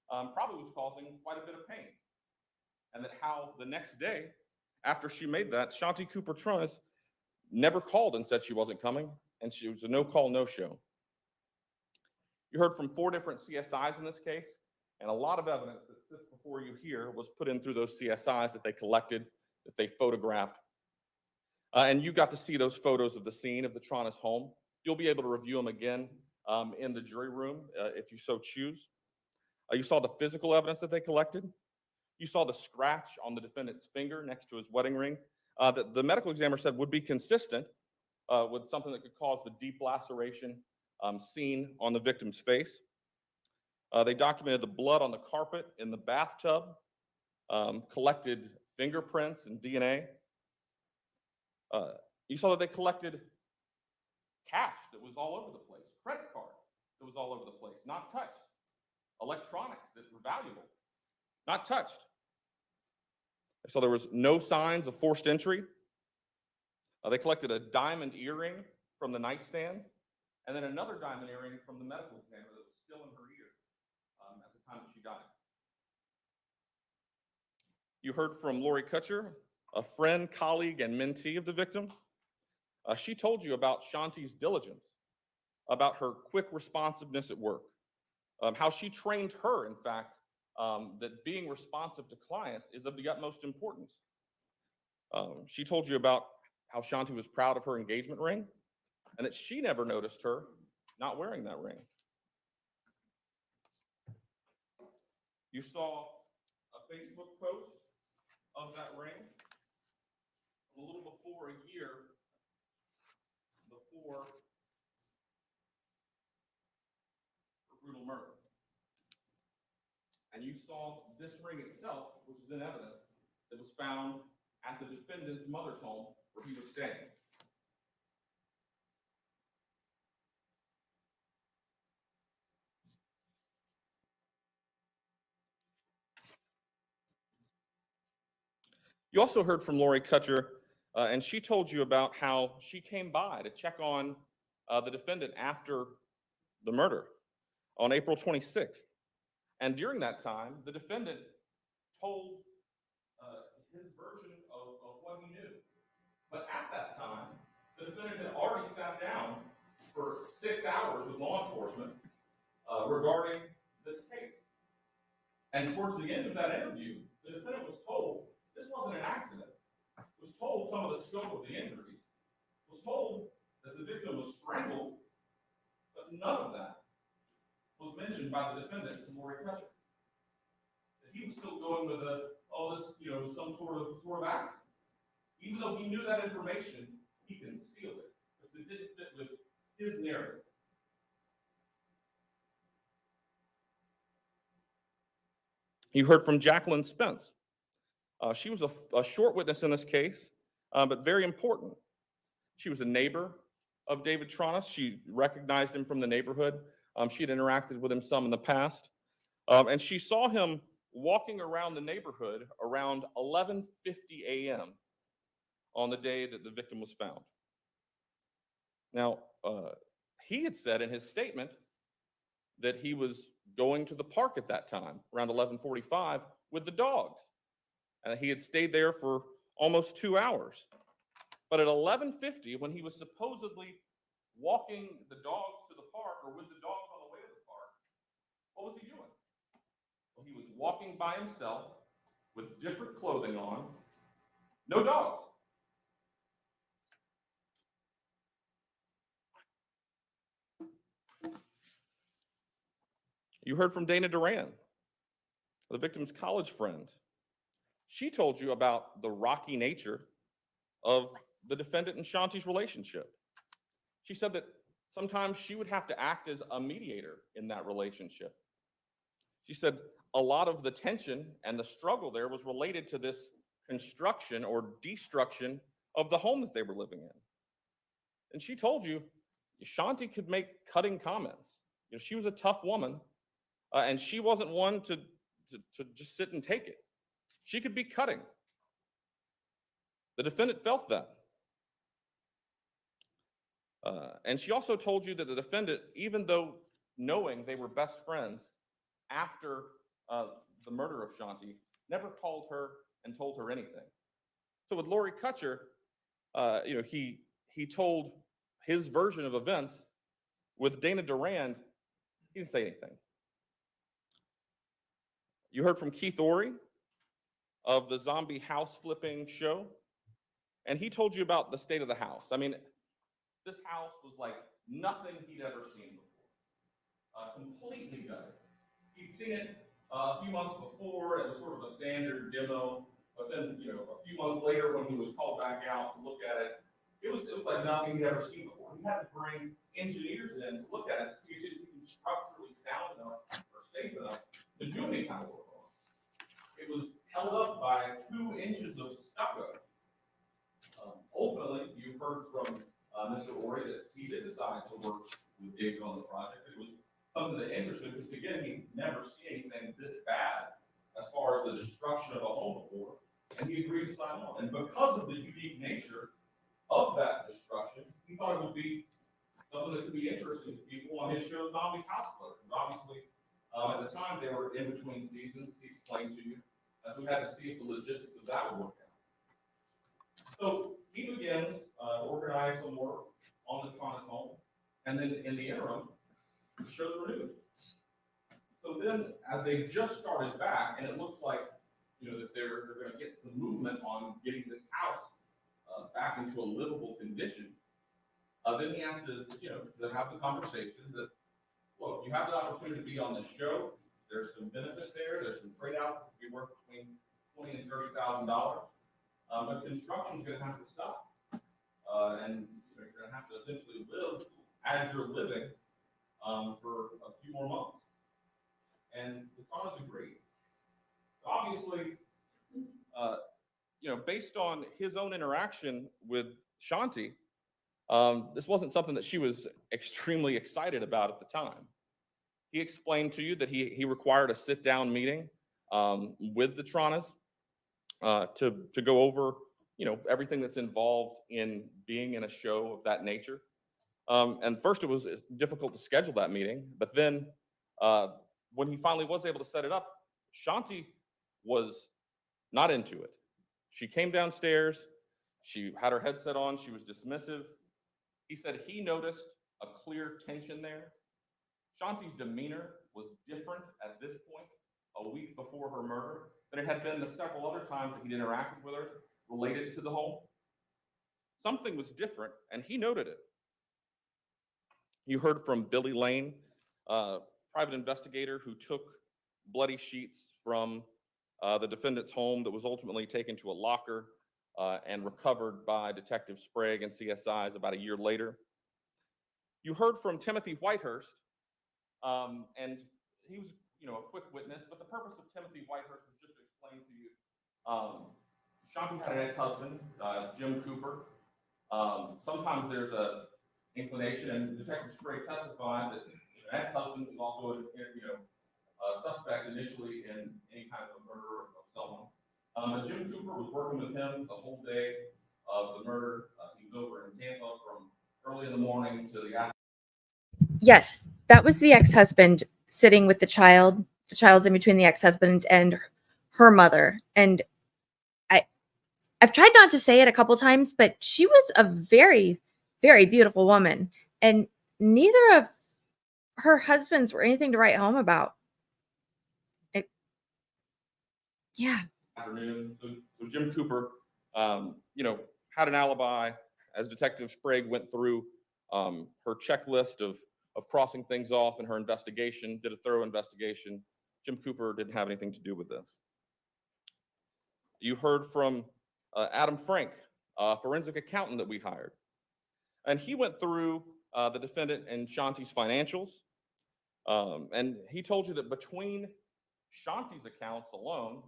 probably was causing quite a bit of pain. And that how the next day, after she made that, Shanti Cooper-Tronnes never called and said she wasn't coming, and she was a no-call, no-show. You heard from 4 different CSIs in this case, and a lot of evidence that sits before you here was put in through those CSIs that they collected, that they photographed. And you got to see those photos of the scene of the Tronnes home. You'll be able to review them again in the jury room if you so choose. You saw the physical evidence that they collected. You saw the scratch on the defendant's finger next to his wedding ring that the medical examiner said would be consistent with something that could cause the deep laceration seen on the victim's face. They documented the blood on the carpet in the bathtub, collected fingerprints and DNA. You saw that they collected cash that was all over the place, credit cards that was all over the place, not touched, electronics that were valuable, not touched. So there was no signs of forced entry. They collected a diamond earring from the nightstand, and then another diamond earring from the medical examiner that was still in her ear at the time that she died. You heard from Lori Kutcher, a friend, colleague, and mentee of the victim. She told you about Shanti's diligence, about her quick responsiveness at work, how she trained her, in fact, that being responsive to clients is of the utmost importance. She told you about how Shanti was proud of her engagement ring and that she never noticed her not wearing that ring. You saw a Facebook post of that ring a little before a year before her brutal murder. And you saw this ring itself, which is in evidence, that was found at the defendant's mother's home where he was staying. You also heard from Lori Kutcher, and she told you about how she came by to check on the defendant after the murder on April 26th. And during that time, the defendant told his version of what he knew. But at that time, the defendant had already sat down for 6 hours with law enforcement regarding this case. And towards the end of that interview, the defendant was told this wasn't an accident, was told some of the scope of the injuries, was told that the victim was strangled, but none of that was mentioned by the defendant to Lori Kutcher. That he was still going with some sort of accident. Even even though he knew that information, he concealed it because it didn't fit with his narrative. You heard from Jacqueline Spence. She was a short witness in this case, but very important. She was a neighbor of David Tronnes. She recognized him from the neighborhood. She had interacted with him some in the past. And she saw him walking around the neighborhood around 11:50 a.m. on the day that the victim was found. Now, he had said in his statement that he was going to the park at that time, around 11:45, with the dogs. And he had stayed there for almost 2 hours. But at 11:50, when he was supposedly walking the dogs to the park or with the dogs on the way to the park, what was he doing? Well, he was walking by himself with different clothing on, no dogs. You heard from Dana Duran, the victim's college friend. She told you about the rocky nature of the defendant and Shanti's relationship. She said that sometimes she would have to act as a mediator in that relationship. She said a lot of the tension and the struggle there was related to this construction or destruction of the home that they were living in. And she told you Shanti could make cutting comments. You know, she was a tough woman, and she wasn't one to just sit and take it. She could be cutting. The defendant felt that. And she also told you that the defendant, even though knowing they were best friends after the murder of Shanti, never called her and told her anything. So with Lori Kutcher, he told his version of events. With Dana Durand, he didn't say anything. You heard from Keith Ory of the zombie house flipping show, and he told you about the state of the house. I mean, this house was like nothing he'd ever seen before. Completely gutted. He'd seen it a few months before. It was sort of a standard demo, but then a few months later, when he was called back out to look at it, it was like nothing he'd ever seen before. He had to bring engineers in to look at it to see if it was structurally sound enough or safe enough to do any kind of work on it. It was held up by 2 inches of stucco. Ultimately, you heard from Mr. Ory that he did decide to work with David on the project. It was something that interested him because, again, he'd never seen anything this bad as far as the destruction of a home before, and he agreed to sign on. And because of the unique nature of that destruction, he thought it would be something that could be interesting to people on his show, Zombie House Flippers. Obviously, at the time, they were in between seasons, he explained to you, so we had to see if the logistics of that would work out. So he begins to organize some work on the Tronnes home, and then in the interim, the show's renewed. So then, as they just started back, and it looks like that they're going to get some movement on getting this house back into a livable condition, then he has to have the conversation that, look, you have the opportunity to be on this show. There's some benefit there. There's some trade out that could be worth between $20,000 and $30,000. But construction's going to have to stop, and you're going to have to essentially live as you're living for a few more months. And the Tronnes agreed. Obviously, based on his own interaction with Shanti, this wasn't something that she was extremely excited about at the time. He explained to you that he required a sit-down meeting with the Tronnes to go over everything that's involved in being in a show of that nature. And first it was difficult to schedule that meeting, but then when he finally was able to set it up, Shanti was not into it. She came downstairs, she had her headset on, she was dismissive. He said he noticed a clear tension there. Shanti's demeanor was different at this point, a week before her murder, than it had been the several other times that he'd interacted with her related to the home. Something was different, and he noted it. You heard from Billy Lane, private investigator who took bloody sheets from the defendant's home that was ultimately taken to a locker and recovered by Detective Sprag and CSIs about a year later. You heard from Timothy Whitehurst, and he was, a quick witness, but the purpose of Timothy Whitehurst was just to explain to you, Shanti had an ex-husband, Jim Cooper. Sometimes there's a inclination, and Detective Sprag testified that an ex-husband was also, a suspect initially in any kind of a murder of someone. But Jim Cooper was working with him the whole day of the murder. He was over in Tampa from early in the morning to the afternoon. Yes, that was the ex-husband sitting with the child. The child's in between the ex-husband and her mother. And I've tried not to say it a couple times, but she was a very, very beautiful woman. And neither of her husbands were anything to write home about. Yeah. Afternoon. So Jim Cooper, had an alibi as Detective Sprag went through her checklist of crossing things off in her investigation, did a thorough investigation. Jim Cooper didn't have anything to do with this. You heard from Adam Frank, a forensic accountant that we hired. And he went through the defendant and Shanti's financials. And he told you that between Shanti's accounts alone,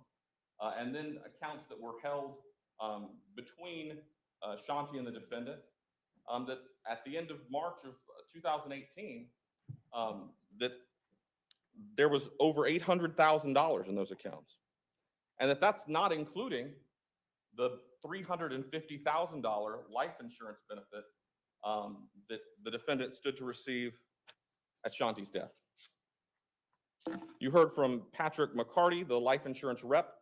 and then accounts that were held between Shanti and the defendant, that at the end of March of 2018, that there was over $800,000 in those accounts. And that's not including the $350,000 life insurance benefit that the defendant stood to receive at Shanti's death. You heard from Patrick McCarty, the life insurance rep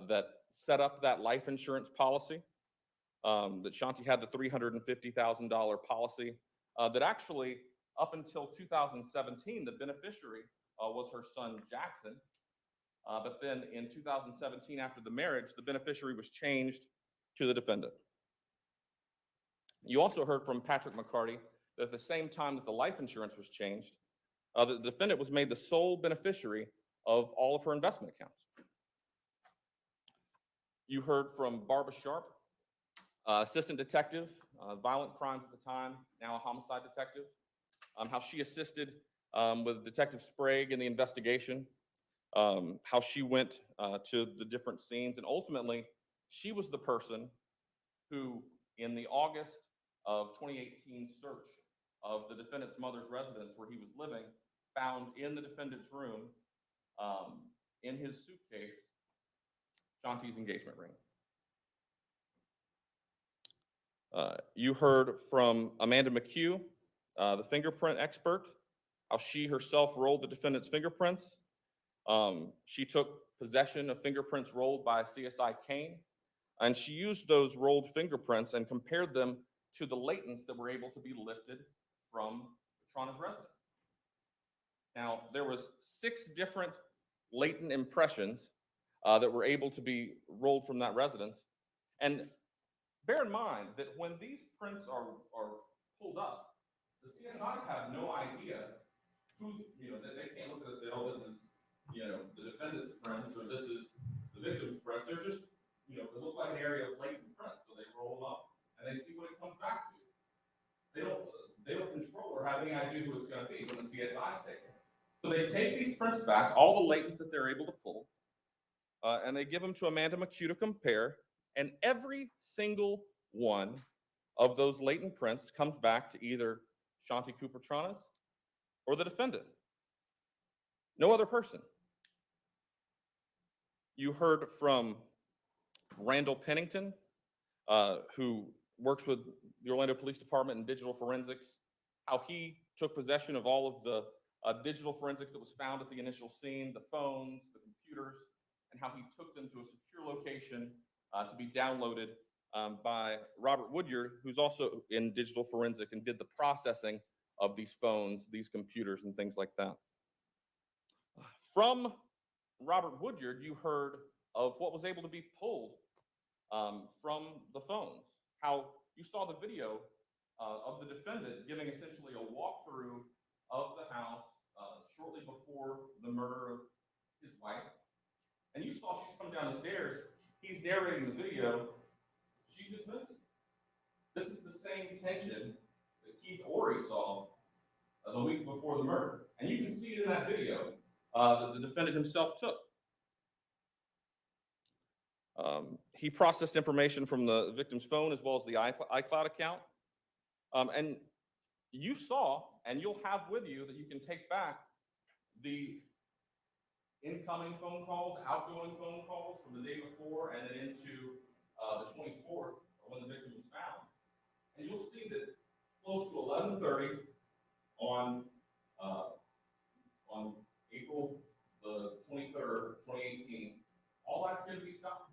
that set up that life insurance policy, that Shanti had the $350,000 policy, that actually up until 2017, the beneficiary was her son Jackson. But then in 2017, after the marriage, the beneficiary was changed to the defendant. You also heard from Patrick McCarty that at the same time that the life insurance was changed, the defendant was made the sole beneficiary of all of her investment accounts. You heard from Barbara Sharp, assistant detective, violent crimes at the time, now a homicide detective, how she assisted with Detective Sprag in the investigation, how she went to the different scenes, and ultimately, she was the person who, in the August of 2018 search of the defendant's mother's residence where he was living, found in the defendant's room, in his suitcase, Shanti's engagement ring. You heard from Amanda McHugh, the fingerprint expert, how she herself rolled the defendant's fingerprints. She took possession of fingerprints rolled by CSI Kane, and she used those rolled fingerprints and compared them to the latents that were able to be lifted from Tronnes' residence. Now, there was 6 different latent impressions that were able to be rolled from that residence. And bear in mind that when these prints are pulled up, the CSIs have no idea who, they can't look at this and say, oh, this is, the defendant's prints, or this is the victim's prints. They're just, they look like an area of latent prints. So they roll them up and they see what it comes back to. They don't control or have any idea who it's going to be when the CSIs take it. So they take these prints back, all the latents that they're able to pull, and they give them to Amanda McHugh to compare. And every single one of those latent prints comes back to either Shanti Cooper Tronnes or the defendant. No other person. You heard from Randall Pennington, who works with the Orlando Police Department in digital forensics, how he took possession of all of the digital forensics that was found at the initial scene, the phones, the computers, and how he took them to a secure location to be downloaded by Robert Woodyard, who's also in digital forensic and did the processing of these phones, these computers, and things like that. From Robert Woodyard, you heard of what was able to be pulled from the phones, how you saw the video of the defendant giving essentially a walkthrough of the house shortly before the murder of his wife. And you saw she's come down the stairs, he's narrating the video, She's just missing. This is the same tension that Keith Ory saw the week before the murder. And you can see it in that video that the defendant himself took. He processed information from the victim's phone as well as the iCloud account. And you saw, and you'll have with you that you can take back the incoming phone calls, outgoing phone calls from the day before and then into the 24th, when the victim was found. And you'll see that close to 11:30 on April the 23rd, 2018, all activity stopped.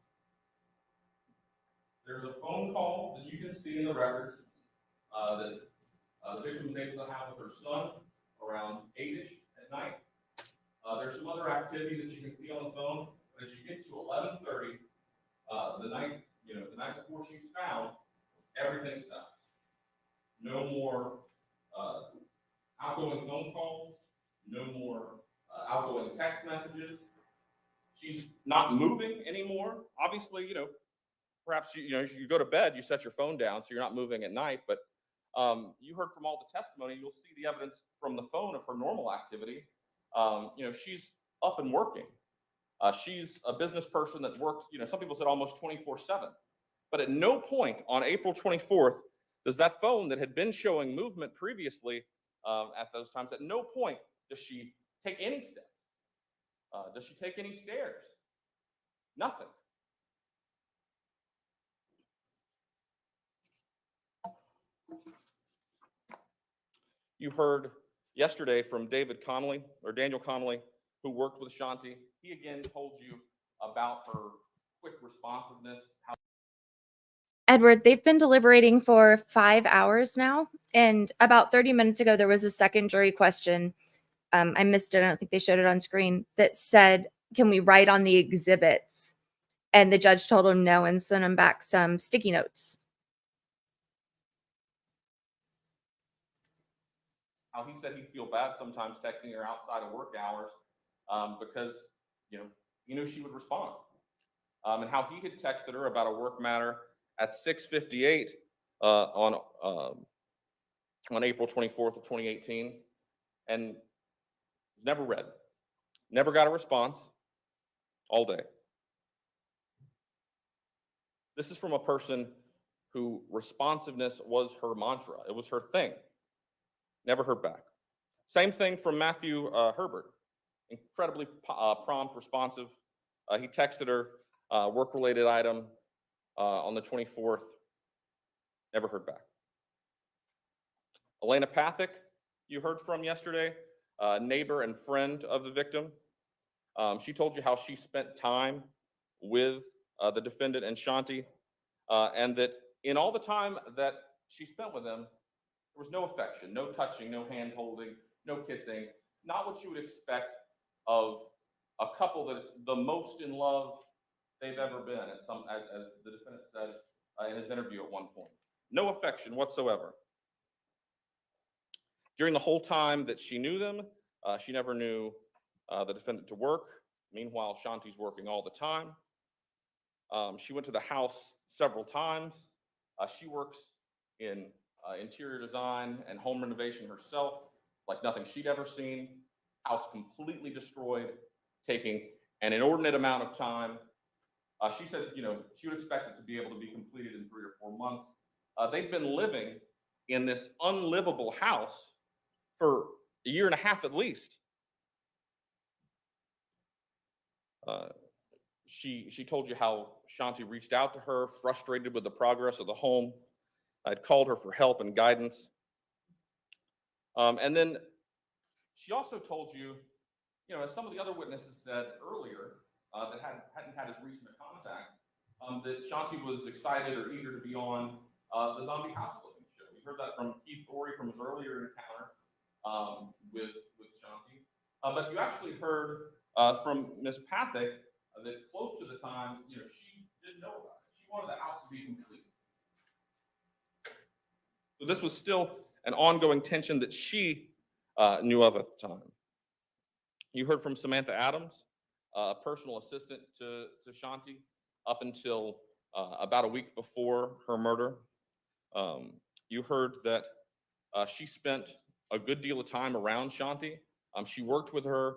There's a phone call that you can see in the records that the victim was able to have with her son around 8-ish at night. There's some other activity that you can see on the phone, but as you get to 11:30, the night before she's found, everything stops. No more outgoing phone calls, no more outgoing text messages. She's not moving anymore. Obviously, perhaps you go to bed, you set your phone down, so you're not moving at night. But you heard from all the testimony. You'll see the evidence from the phone of her normal activity. She's up and working. She's a business person that works. Some people said almost 24/7. But at no point on April 24th does that phone that had been showing movement previously at those times, at no point does she take any steps. Does she take any stairs? Nothing. You heard yesterday from Daniel Conley, who worked with Shanti. He again told you about her quick responsiveness. Edward, they've been deliberating for 5 hours now, and about 30 minutes ago, there was a second jury question. I missed it. I don't think they showed it on screen. That said, can we write on the exhibits? And the judge told him no and sent him back some sticky notes. How he said he'd feel bad sometimes texting her outside of work hours because he knew she would respond. And how he had texted her about a work matter at 6:58 on April 24th of 2018, and was never read, never got a response all day. This is from a person who responsiveness was her mantra. It was her thing. Never heard back. Same thing from Matthew Herbert. Incredibly prompt, responsive. He texted her work-related item on the 24th. Never heard back. Elena Pathik, you heard from yesterday, neighbor and friend of the victim. She told you how she spent time with the defendant and Shanti, and that in all the time that she spent with them, there was no affection, no touching, no hand holding, no kissing, not what you would expect of a couple that's the most in love they've ever been, as the defendant said in his interview at one point. No affection whatsoever. During the whole time that she knew them, she never knew the defendant to work. Meanwhile, Shanti's working all the time. She went to the house several times. She works in interior design and home renovation herself, like nothing she'd ever seen. House completely destroyed, taking an inordinate amount of time. She said, she would expect it to be able to be completed in 3 or 4 months. They've been living in this unlivable house for a year and a half at least. She told you how Shanti reached out to her, frustrated with the progress of the home. I'd called her for help and guidance. And then she also told you, as some of the other witnesses said earlier that hadn't had as recent a contact, that Shanti was excited or eager to be on the zombie house flipping show. We heard that from Keith Ory from his earlier encounter with Shanti. But you actually heard from Ms. Pathik that close to the time, she didn't know about it. She wanted the house to be complete. So this was still an ongoing tension that she knew of at the time. You heard from Samantha Adams, a personal assistant to Shanti, up until about a week before her murder. You heard that she spent a good deal of time around Shanti. She worked with her,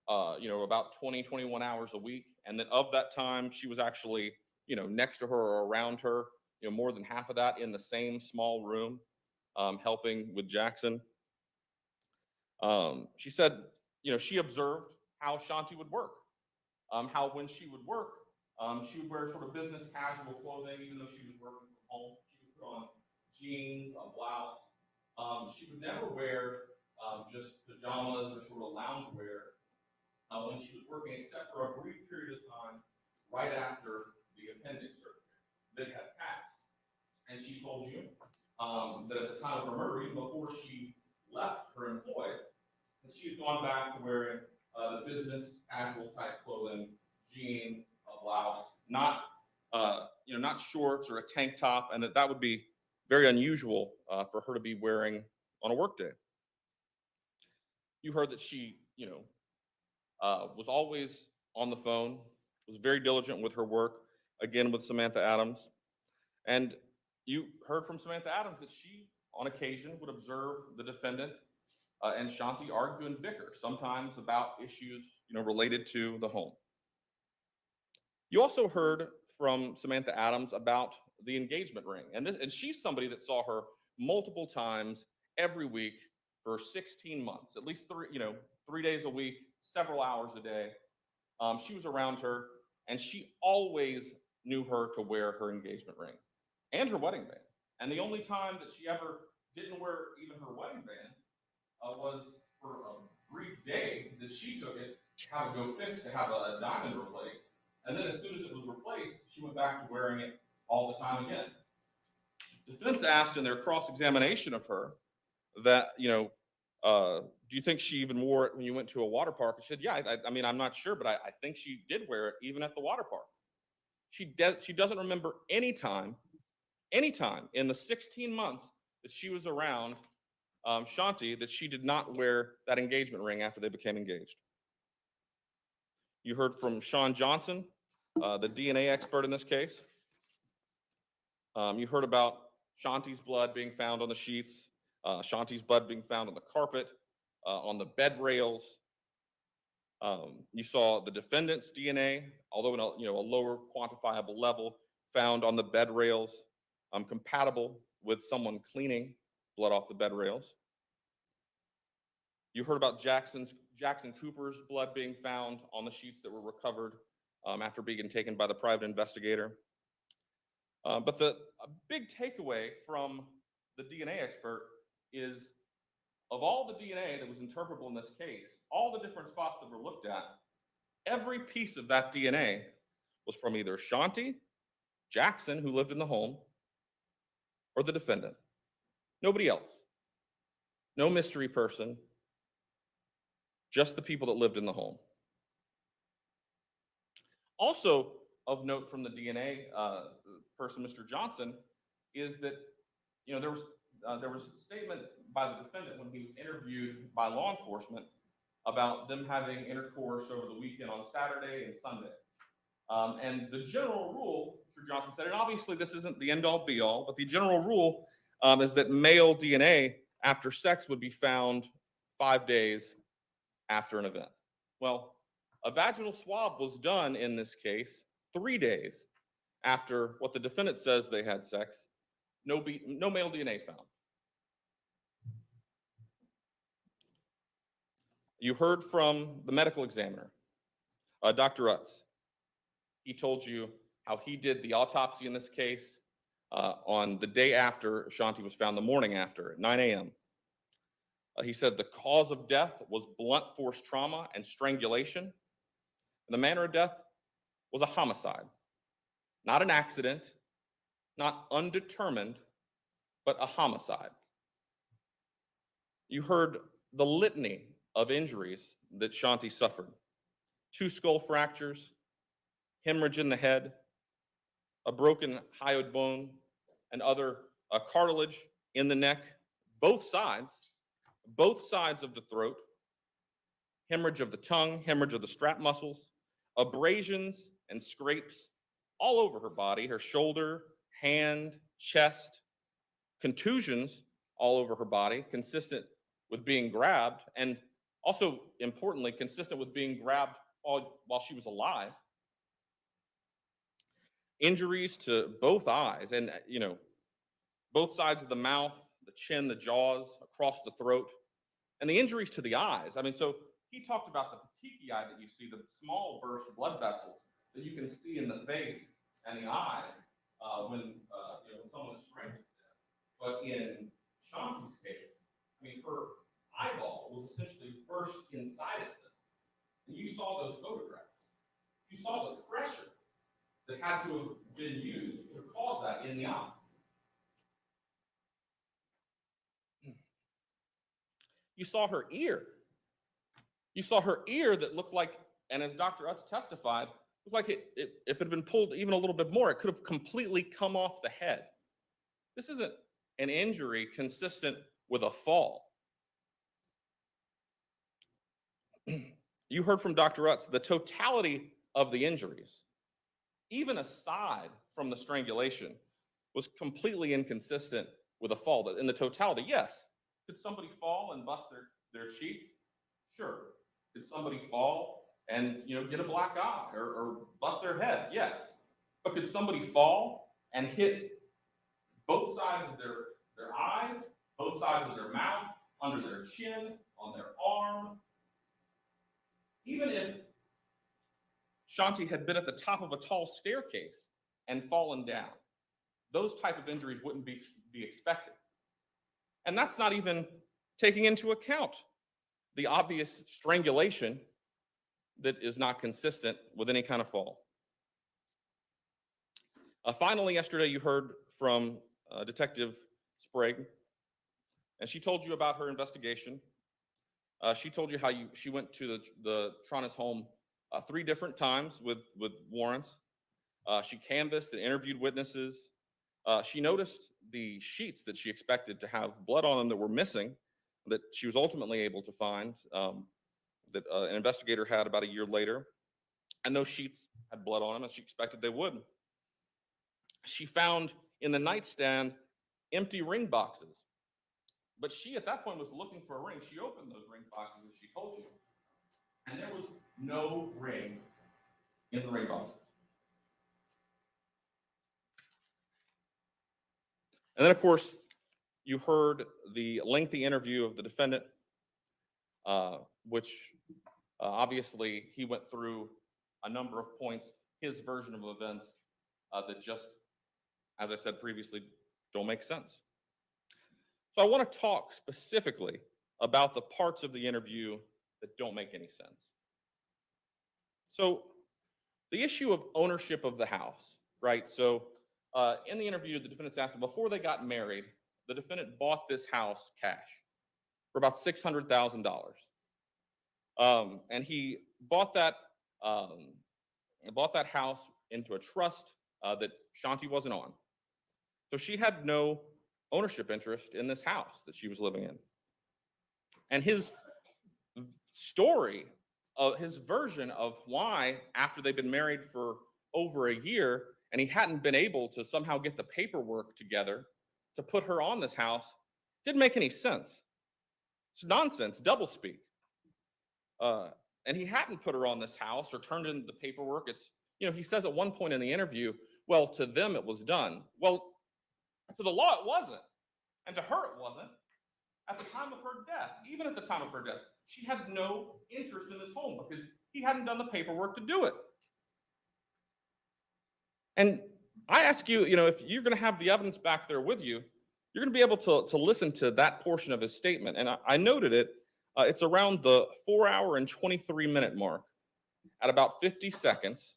about 20, 21 hours a week. And then of that time, she was actually, next to her or around her, more than half of that in the same small room, helping with Jackson. She said, she observed how Shanti would work, how when she would work, she would wear sort of business casual clothing, even though she was working from home. She would put on jeans, a blouse. She would never wear just pajamas or sort of loungewear when she was working, except for a brief period of time right after the appendix surgery that had passed. And she told you that at the time of her murder, even before she left her employ, that she had gone back to wearing the business casual type clothing, jeans, a blouse, not shorts or a tank top, and that would be very unusual for her to be wearing on a work day. You heard that she, was always on the phone, was very diligent with her work, again with Samantha Adams. And you heard from Samantha Adams that she, on occasion, would observe the defendant and Shanti argue and bicker, sometimes about issues, related to the home. You also heard from Samantha Adams about the engagement ring, and she's somebody that saw her multiple times every week for 16 months, at least 3 days a week, several hours a day. She was around her, and she always knew her to wear her engagement ring and her wedding band. And the only time that she ever didn't wear even her wedding band was for a brief day that she took it to have it go fixed, to have a diamond replaced. And then as soon as it was replaced, she went back to wearing it all the time again. Defense asked in their cross-examination of her that, do you think she even wore it when you went to a water park? She said, yeah, I mean, I'm not sure, but I think she did wear it even at the water park. She doesn't remember any time in the 16 months that she was around Shanti that she did not wear that engagement ring after they became engaged. You heard from Sean Johnson, the DNA expert in this case. You heard about Shanti's blood being found on the sheets, Shanti's blood being found on the carpet, on the bed rails. You saw the defendant's DNA, although in a lower quantifiable level, found on the bed rails, compatible with someone cleaning blood off the bed rails. You heard about Jackson Cooper's blood being found on the sheets that were recovered after being taken by the private investigator. But a big takeaway from the DNA expert is, of all the DNA that was interpretable in this case, all the different spots that were looked at, every piece of that DNA was from either Shanti, Jackson, who lived in the home, or the defendant. Nobody else. No mystery person. Just the people that lived in the home. Also of note from the DNA person, Mr. Johnson, is that there was a statement by the defendant when he was interviewed by law enforcement about them having intercourse over the weekend on Saturday and Sunday. And the general rule, Mr. Johnson said, and obviously this isn't the end-all be-all, but the general rule is that male DNA after sex would be found 5 days after an event. Well, a vaginal swab was done in this case 3 days after what the defendant says they had sex. No male DNA found. You heard from the medical examiner, Dr. Utz. He told you how he did the autopsy in this case on the day after Shanti was found, the morning after, at 9 a.m. He said the cause of death was blunt force trauma and strangulation. And the manner of death was a homicide, not an accident, not undetermined, but a homicide. You heard the litany of injuries that Shanti suffered. 2 skull fractures, hemorrhage in the head, a broken hyoid bone, and other cartilage in the neck, both sides of the throat, hemorrhage of the tongue, hemorrhage of the strap muscles, abrasions and scrapes all over her body, her shoulder, hand, chest, contusions all over her body, consistent with being grabbed, and also importantly, consistent with being grabbed while she was alive. Injuries to both eyes and, both sides of the mouth, the chin, the jaws, across the throat, and the injuries to the eyes. I mean, so he talked about the petechiae that you see, the small burst blood vessels that you can see in the face and the eyes when someone is strangled. But in Shanti's case, I mean, her eyeball was essentially burst inside itself. And you saw those photographs. You saw the pressure that had to have been used to cause that in the eye. You saw her ear. You saw her ear that looked like, and as Dr. Utz testified, looked like if it had been pulled even a little bit more, it could have completely come off the head. This isn't an injury consistent with a fall. You heard from Dr. Utz the totality of the injuries, even aside from the strangulation, was completely inconsistent with a fall. In the totality, yes. Could somebody fall and bust their cheek? Sure. Could somebody fall and get a black eye or bust their head? Yes. But could somebody fall and hit both sides of their eyes, both sides of their mouth, under their chin, on their arm? Even if Shanti had been at the top of a tall staircase and fallen down, those type of injuries wouldn't be expected. And that's not even taking into account the obvious strangulation that is not consistent with any kind of fall. Finally, yesterday you heard from Detective Sprag, and she told you about her investigation. She told you how she went to the Tronnes home 3 different times with warrants. She canvassed and interviewed witnesses. She noticed the sheets that she expected to have blood on them that were missing, that she was ultimately able to find, that an investigator had about a year later. And those sheets had blood on them, as she expected they would. She found in the nightstand empty ring boxes. But she, at that point, was looking for a ring. She opened those ring boxes, as she told you, and there was no ring in the ring boxes. And then, of course, you heard the lengthy interview of the defendant, which obviously he went through a number of points, his version of events that just, as I said previously, don't make sense. So I want to talk specifically about the parts of the interview that don't make any sense. So the issue of ownership of the house, right? So in the interview, the defendant's asked him, before they got married, the defendant bought this house cash for about $600,000. And he bought that house into a trust that Shanti wasn't on. So she had no ownership interest in this house that she was living in. And his story, his version of why, after they've been married for over a year, and he hadn't been able to somehow get the paperwork together to put her on this house, didn't make any sense. It's nonsense, doublespeak. And he hadn't put her on this house or turned in the paperwork. It's, he says at one point in the interview, well, to them it was done. Well, to the law it wasn't. And to her it wasn't. At the time of her death, even at the time of her death, she had no interest in this home because he hadn't done the paperwork to do it. And I ask you, if you're going to have the evidence back there with you, you're going to be able to listen to that portion of his statement. And I noted it. It's around the 4-hour and 23-minute mark at about 50 seconds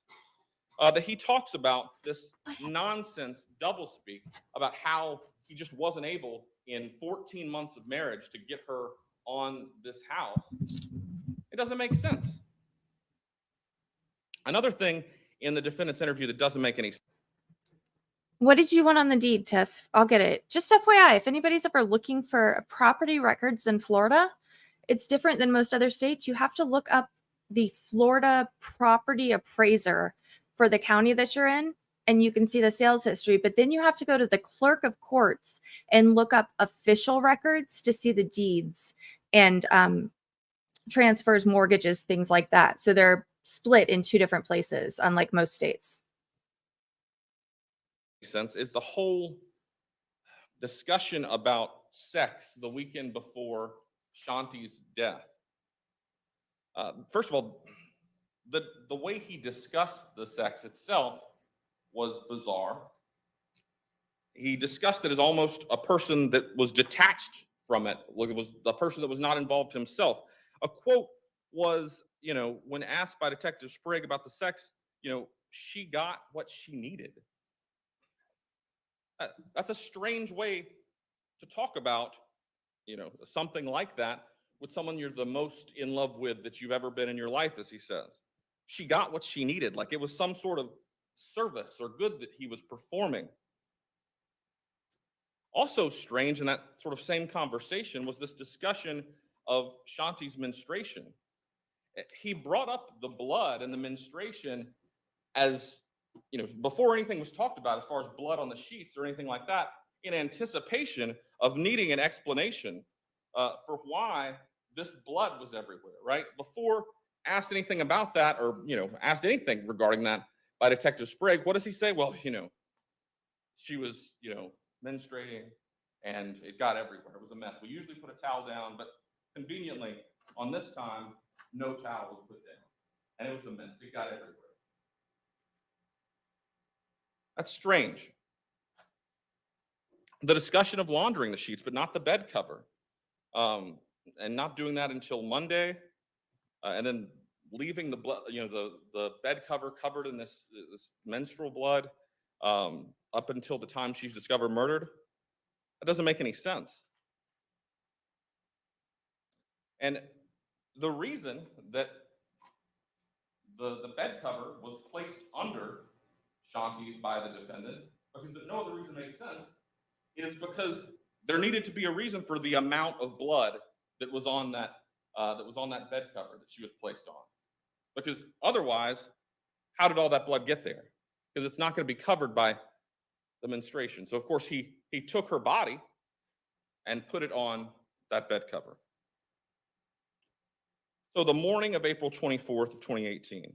that he talks about this nonsense doublespeak about how he just wasn't able in 14 months of marriage to get her on this house. It doesn't make sense. Another thing in the defendant's interview that doesn't make any sense. What did you want on the deed, Tiff? I'll get it. Just FYI, if anybody's ever looking for property records in Florida, it's different than most other states. You have to look up the Florida property appraiser for the county that you're in. and you can see the sales history, but then you have to go to the clerk of courts and look up official records to see the deeds and transfers, mortgages, things like that. So they're split in two different places, unlike most states. Sense is the whole discussion about sex the weekend before Shanti's death. First of all, the way he discussed the sex itself was bizarre. He discussed it as almost a person that was detached from it. Like it was the person that was not involved himself. A quote was, when asked by Detective Sprag about the sex, she got what she needed. That's a strange way to talk about, something like that with someone you're the most in love with that you've ever been in your life, as he says. She got what she needed, like it was some sort of service or good that he was performing. Also strange in that sort of same conversation was this discussion of Shanti's menstruation. He brought up the blood and the menstruation as, before anything was talked about as far as blood on the sheets or anything like that, in anticipation of needing an explanation for why this blood was everywhere, right? Before asked anything about that or, asked anything regarding that by Detective Sprag, what does he say? Well, she was, menstruating and it got everywhere. It was a mess. We usually put a towel down, but conveniently on this time, no towel was put down. And it was a mess. It got everywhere. That's strange. The discussion of laundering the sheets, but not the bed cover. And not doing that until Monday. And then leaving the blood, the bed cover covered in this menstrual blood up until the time she's discovered murdered. That doesn't make any sense. And the reason that the bed cover was placed under Shanti by the defendant, because no other reason makes sense, is because there needed to be a reason for the amount of blood that was on that bed cover that she was placed on. Because otherwise, how did all that blood get there? Because it's not going to be covered by the menstruation. So of course he took her body and put it on that bed cover. So the morning of April 24th of 2018,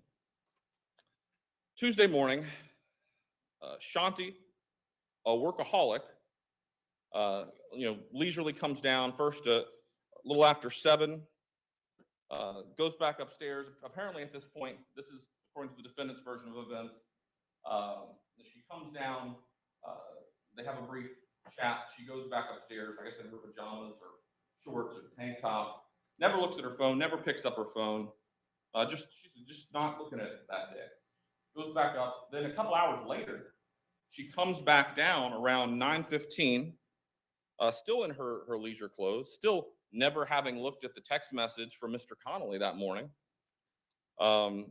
Tuesday morning, Shanti, a workaholic, leisurely comes down first a little after 7, goes back upstairs. Apparently at this point, this is according to the defendant's version of events, she comes down, they have a brief chat, she goes back upstairs, I guess in her pajamas or shorts or tank top, never looks at her phone, never picks up her phone, she's just not looking at it that day. Goes back up, then a couple hours later, she comes back down around 9:15, still in her leisure clothes, still never having looked at the text message from Mr. Conley that morning. And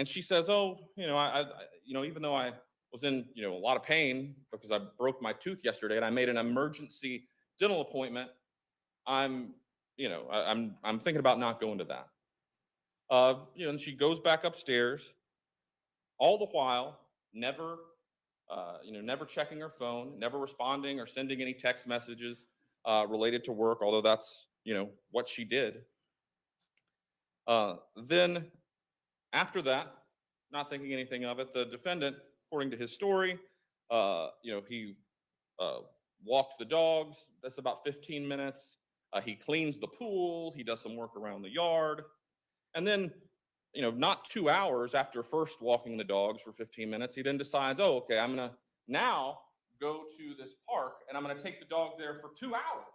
she says, "Oh, I even though I was in, a lot of pain because I broke my tooth yesterday and I made an emergency dental appointment, I'm thinking about not going to that." And she goes back upstairs, all the while never checking her phone, never responding or sending any text messages related to work, although that's, what she did. Then after that, not thinking anything of it, the defendant, according to his story, he walks the dogs. That's about 15 minutes. He cleans the pool. He does some work around the yard. And then, not 2 hours after first walking the dogs for 15 minutes, he then decides, oh, okay, I'm going to now go to this park and I'm going to take the dog there for 2 hours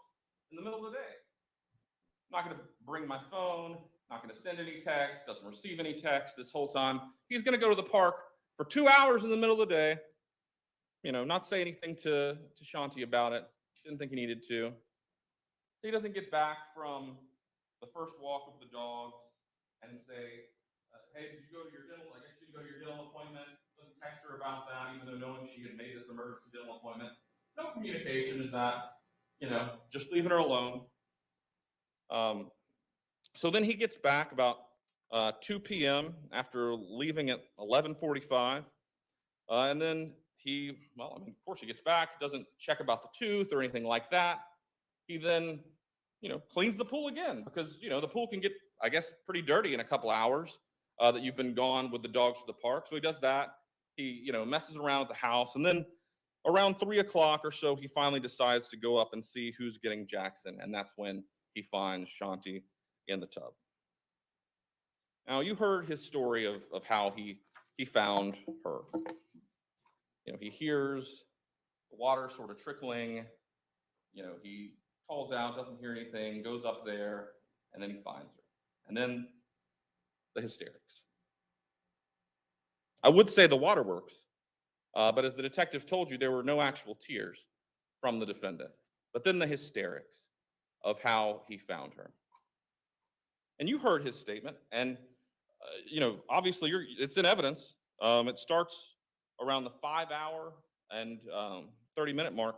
in the middle of the day. I'm not going to bring my phone, not going to send any text, doesn't receive any text this whole time. He's going to go to the park for 2 hours in the middle of the day, not say anything to Shanti about it. Didn't think he needed to. He doesn't get back from the first walk of the dogs and say, hey, did you go to your dental? I guess you did go to your dental appointment. Doesn't text her about that, even though knowing she had made this emergency dental appointment. No communication is that, just leaving her alone. So then he gets back about 2 p.m. after leaving at 11:45. And then well, I mean, of course he gets back, doesn't check about the tooth or anything like that. He then, cleans the pool again because, the pool can get, I guess, pretty dirty in a couple hours that you've been gone with the dogs to the park. So he does that. He, messes around at the house. And then around 3 o'clock or so, he finally decides to go up and see who's getting Jackson. And that's when he finds Shanti in the tub. Now, you heard his story of how he found her. He hears the water sort of trickling. He calls out, doesn't hear anything, goes up there, and then he finds her. And then the hysterics. I would say the waterworks, but as the detective told you, there were no actual tears from the defendant. But then the hysterics of how he found her. And you heard his statement, and obviously it's in evidence. It starts around the 5-hour and 30-minute mark,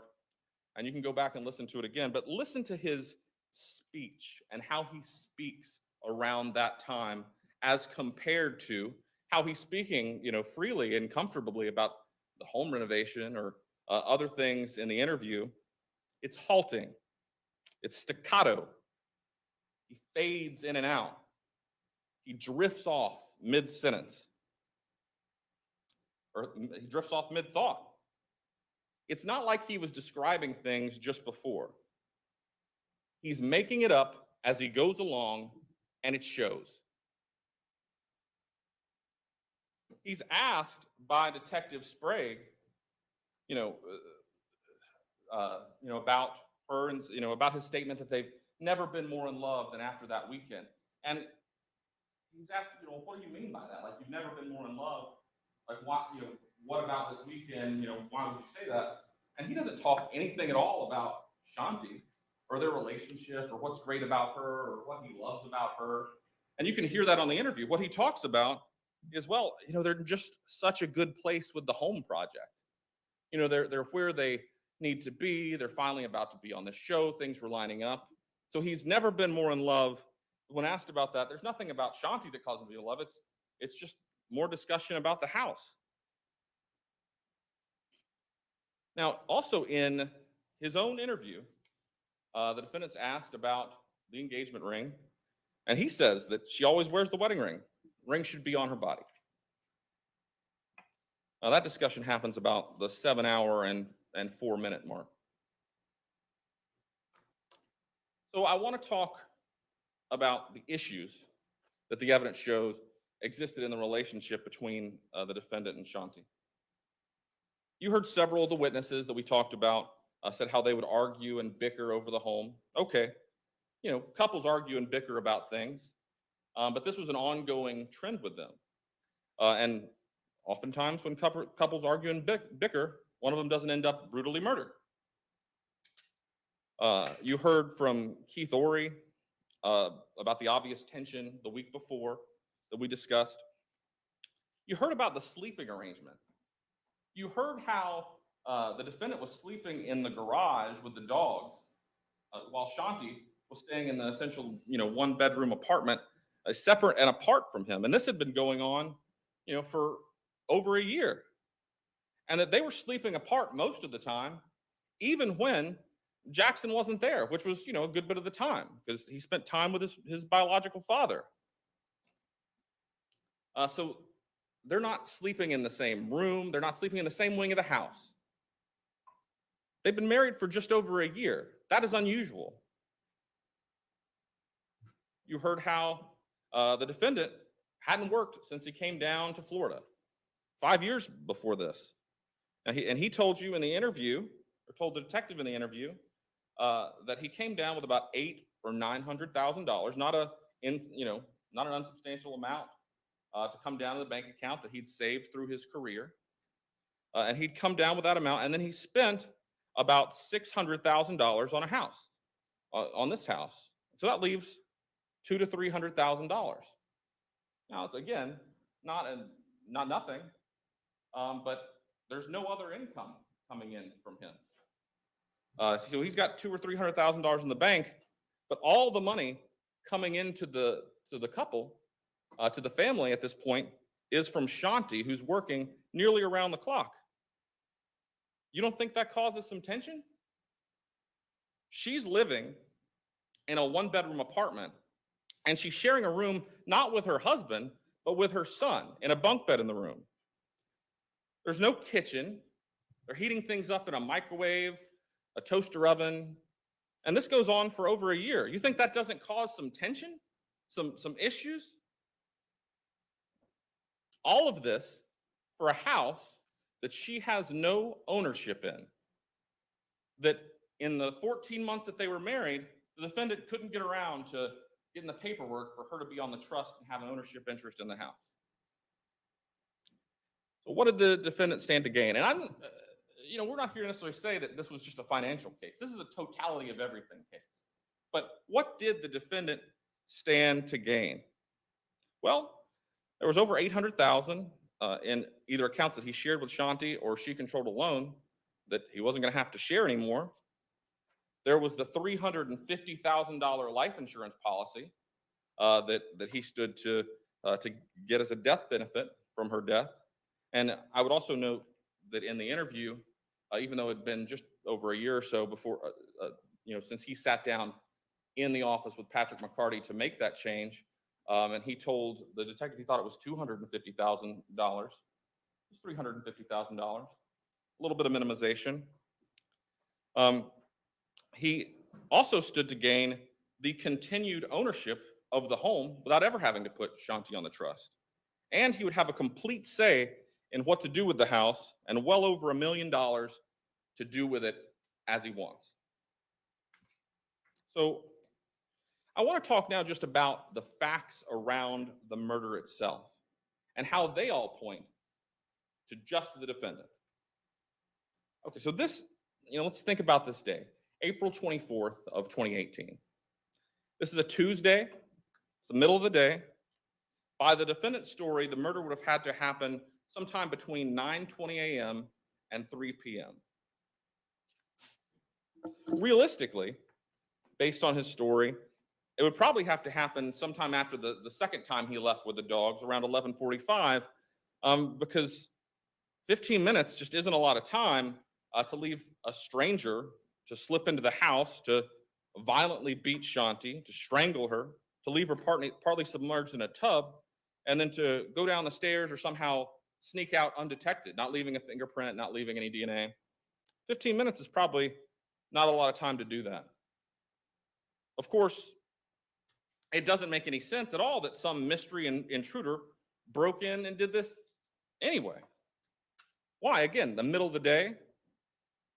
and you can go back and listen to it again. But listen to his speech and how he speaks around that time as compared to how he's speaking, freely and comfortably about the home renovation or other things in the interview. It's halting. It's staccato. He fades in and out. He drifts off mid-sentence, or he drifts off mid-thought. It's not like he was describing things just before. He's making it up as he goes along, and it shows. He's asked by Detective Sprag, about her and, about his statement that they've never been more in love than after that weekend. And he's asked, what do you mean by that? Like, you've never been more in love. Like, what about this weekend? Why would you say that? And he doesn't talk anything at all about Shanti or their relationship or what's great about her or what he loves about her. And you can hear that on the interview. What he talks about is, well, they're just such a good place with the home project. They're where they need to be. They're finally about to be on the show. Things were lining up. So he's never been more in love. When asked about that, there's nothing about Shanti that caused him to be in love. It's just more discussion about the house. Now, also in his own interview, the defendant's asked about the engagement ring, and he says that she always wears the wedding ring. The ring should be on her body. Now, that discussion happens about the 7-hour and 4-minute mark. So I want to talk about the issues that the evidence shows existed in the relationship between the defendant and Shanti. You heard several of the witnesses that we talked about said how they would argue and bicker over the home. Okay, couples argue and bicker about things, but this was an ongoing trend with them. And oftentimes when couples argue and bicker, one of them doesn't end up brutally murdered. You heard from Keith Ory about the obvious tension the week before that we discussed. You heard about the sleeping arrangement. You heard how the defendant was sleeping in the garage with the dogs while Shanti was staying in the essential, 1-bedroom apartment, separate and apart from him. And this had been going on, for over a year. And that they were sleeping apart most of the time, even when Jackson wasn't there, which was, a good bit of the time because he spent time with his biological father. So they're not sleeping in the same room. They're not sleeping in the same wing of the house. They've been married for just over a year. That is unusual. You heard how the defendant hadn't worked since he came down to Florida, 5 years before this. And he told you in the interview, or told the detective in the interview, that he came down with about $800,000 or $900,000, not an unsubstantial amount, to come down to the bank account that he'd saved through his career. And he'd come down with that amount, and then he spent about $600,000 on a house, on this house. So that leaves $200,000 to $300,000. Now, it's again not nothing, but there's no other income coming in from him. So he's got $200,000 or $300,000 in the bank, but all the money coming into the couple, to the family at this point, is from Shanti, who's working nearly around the clock. You don't think that causes some tension? She's living in a one-bedroom apartment, and she's sharing a room not with her husband, but with her son in a bunk bed in the room. There's no kitchen. They're heating things up in a microwave, a toaster oven, and this goes on for over a year. You think that doesn't cause some tension, some issues? All of this for a house that she has no ownership in, that in the 14 months that they were married, the defendant couldn't get around to getting the paperwork for her to be on the trust and have an ownership interest in the house. So what did the defendant stand to gain? And we're not here to necessarily say that this was just a financial case. This is a totality of everything case. But what did the defendant stand to gain? Well, there was over $800,000 in either accounts that he shared with Shanti or she controlled alone that he wasn't going to have to share anymore. There was the $350,000 life insurance policy that he stood to get as a death benefit from her death. And I would also note that in the interview, even though it had been just over a year or so before, since he sat down in the office with Patrick McCarty to make that change, and he told the detective he thought it was $250,000. It was $350,000. A little bit of minimization. He also stood to gain the continued ownership of the home without ever having to put Shanti on the trust. And he would have a complete say in what to do with the house and well over $1 million to do with it as he wants. So I want to talk now just about the facts around the murder itself and how they all point to just the defendant. Okay, so this, let's think about this day, April 24th of 2018. This is a Tuesday. It's the middle of the day. By the defendant's story, the murder would have had to happen sometime between 9:20 a.m. and 3 p.m. Realistically, based on his story, it would probably have to happen sometime after the second time he left with the dogs, around 11:45, because 15 minutes just isn't a lot of time to leave a stranger to slip into the house, to violently beat Shanti, to strangle her, to leave her partly submerged in a tub, and then to go down the stairs or somehow sneak out undetected, not leaving a fingerprint, not leaving any DNA. 15 minutes is probably not a lot of time to do that. Of course, it doesn't make any sense at all that some mystery intruder broke in and did this anyway. Why? Again, the middle of the day,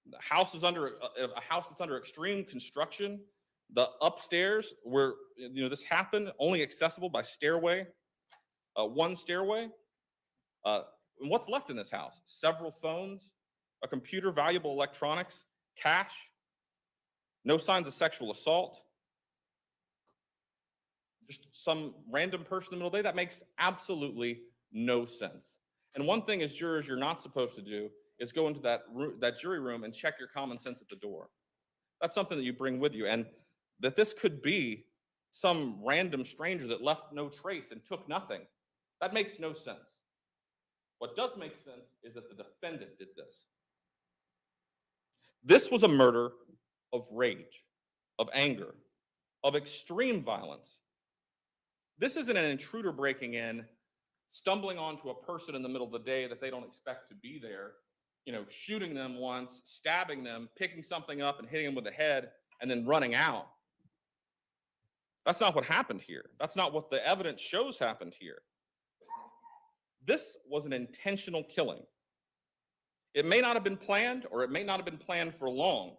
the house is under a house that's under extreme construction. The upstairs where this happened, only accessible by stairway, one stairway. And what's left in this house? Several phones, a computer, valuable electronics, cash, no signs of sexual assault. Just some random person in the middle of the day. That makes absolutely no sense. And one thing as jurors you're not supposed to do is go into that jury room and check your common sense at the door. That's something that you bring with you. And that this could be some random stranger that left no trace and took nothing. That makes no sense. What does make sense is that the defendant did this. This was a murder of rage, of anger, of extreme violence. This isn't an intruder breaking in, stumbling onto a person in the middle of the day that they don't expect to be there, shooting them once, stabbing them, picking something up and hitting them with the head, and then running out. That's not what happened here. That's not what the evidence shows happened here. This was an intentional killing. It may not have been planned, or it may not have been planned for long,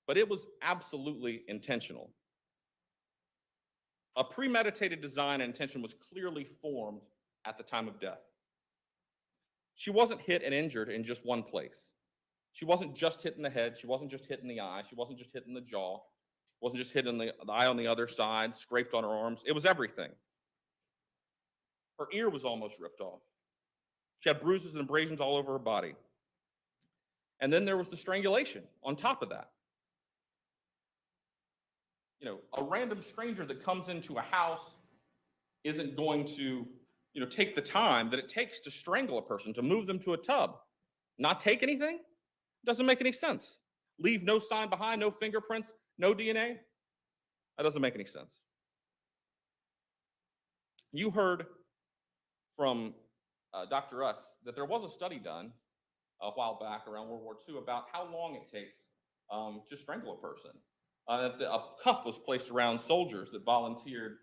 but it was absolutely intentional. A premeditated design and intention was clearly formed at the time of death. She wasn't hit and injured in just one place. She wasn't just hit in the head. She wasn't just hit in the eye. She wasn't just hit in the jaw. Wasn't just hit in the eye on the other side, scraped on her arms. It was everything. Her ear was almost ripped off. She had bruises and abrasions all over her body. And then there was the strangulation on top of that. A random stranger that comes into a house isn't going to, take the time that it takes to strangle a person, to move them to a tub. Not take anything? Doesn't make any sense. Leave no sign behind, no fingerprints, no DNA. That doesn't make any sense. You heard from Dr. Utz that there was a study done a while back around World War II about how long it takes to strangle a person. A cuff was placed around soldiers that volunteered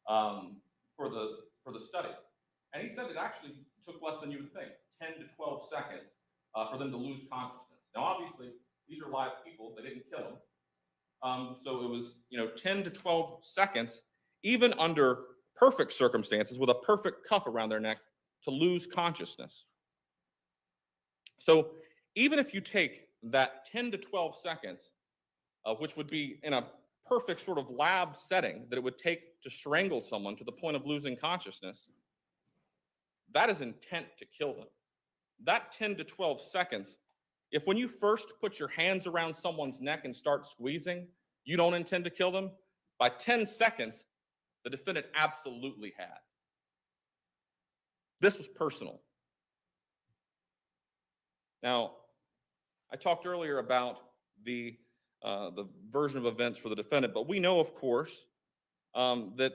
for the study. And he said it actually took less than you would think, 10 to 12 seconds for them to lose consciousness. Now, obviously, these are live people. They didn't kill them. So it was, 10 to 12 seconds, even under perfect circumstances with a perfect cuff around their neck, to lose consciousness. So even if you take that 10 to 12 seconds, which would be in a perfect sort of lab setting that it would take to strangle someone to the point of losing consciousness, that is intent to kill them. That 10 to 12 seconds, if when you first put your hands around someone's neck and start squeezing, you don't intend to kill them, by 10 seconds, the defendant absolutely had. This was personal. Now, I talked earlier about the version of events for the defendant, but we know, of course, that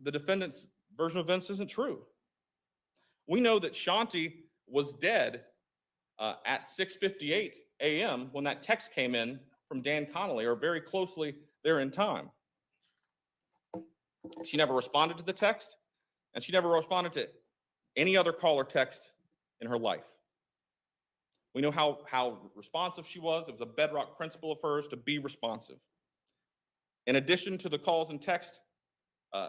the defendant's version of events isn't true. We know that Shanti was dead at 6:58 a.m. when that text came in from Dan Conley, or very closely there in time. She never responded to the text, and she never responded to any other call or text in her life. We know how responsive she was. It was a bedrock principle of hers to be responsive. In addition to the calls and text,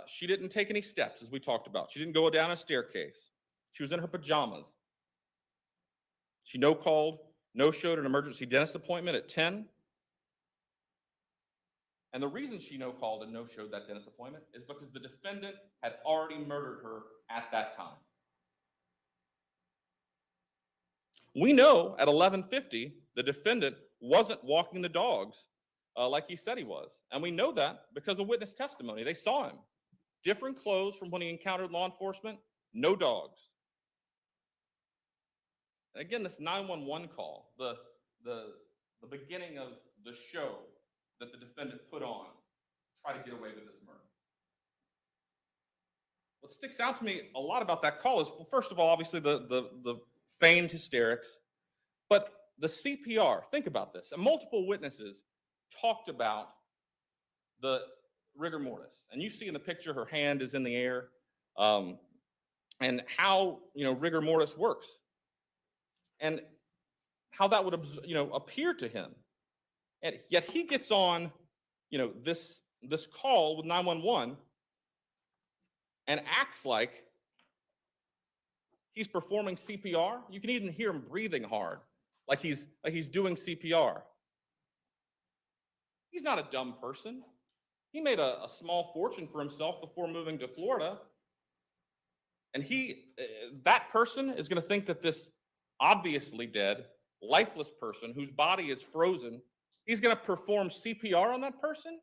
she didn't take any steps, as we talked about. She didn't go down a staircase. She was in her pajamas. She no-called, no-showed an emergency dentist appointment at 10. And the reason she no-called and no-showed that dentist appointment is because the defendant had already murdered her at that time. We know at 11:50, the defendant wasn't walking the dogs like he said he was. And we know that because of witness testimony. They saw him. Different clothes from when he encountered law enforcement, no dogs. And again, this 911 call, the beginning of the show that the defendant put on to try to get away with this murder. What sticks out to me a lot about that call is, well, first of all, obviously the feigned hysterics, but the CPR. Think about this. And multiple witnesses talked about the rigor mortis. And you see in the picture, her hand is in the air, and how, rigor mortis works. And how that would, appear to him. And yet he gets on, this call with 911 and acts like he's performing CPR. You can even hear him breathing hard, like he's doing CPR. He's not a dumb person. He made a small fortune for himself before moving to Florida. And that person is going to think that this obviously dead, lifeless person whose body is frozen, he's going to perform CPR on that person?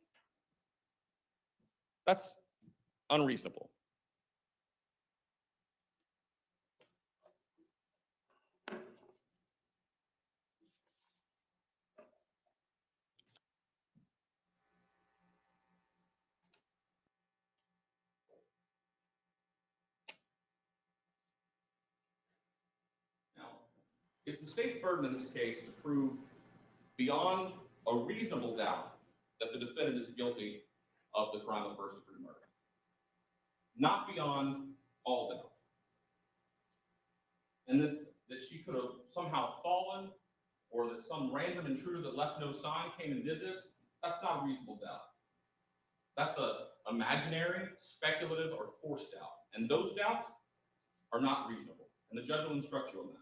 That's unreasonable. It's the state's burden in this case to prove beyond a reasonable doubt that the defendant is guilty of the crime of first-degree murder. Not beyond all doubt. And that she could have somehow fallen, or that some random intruder that left no sign came and did this, that's not a reasonable doubt. That's a imaginary, speculative, or forced doubt. And those doubts are not reasonable. And the judge will instruct you on that.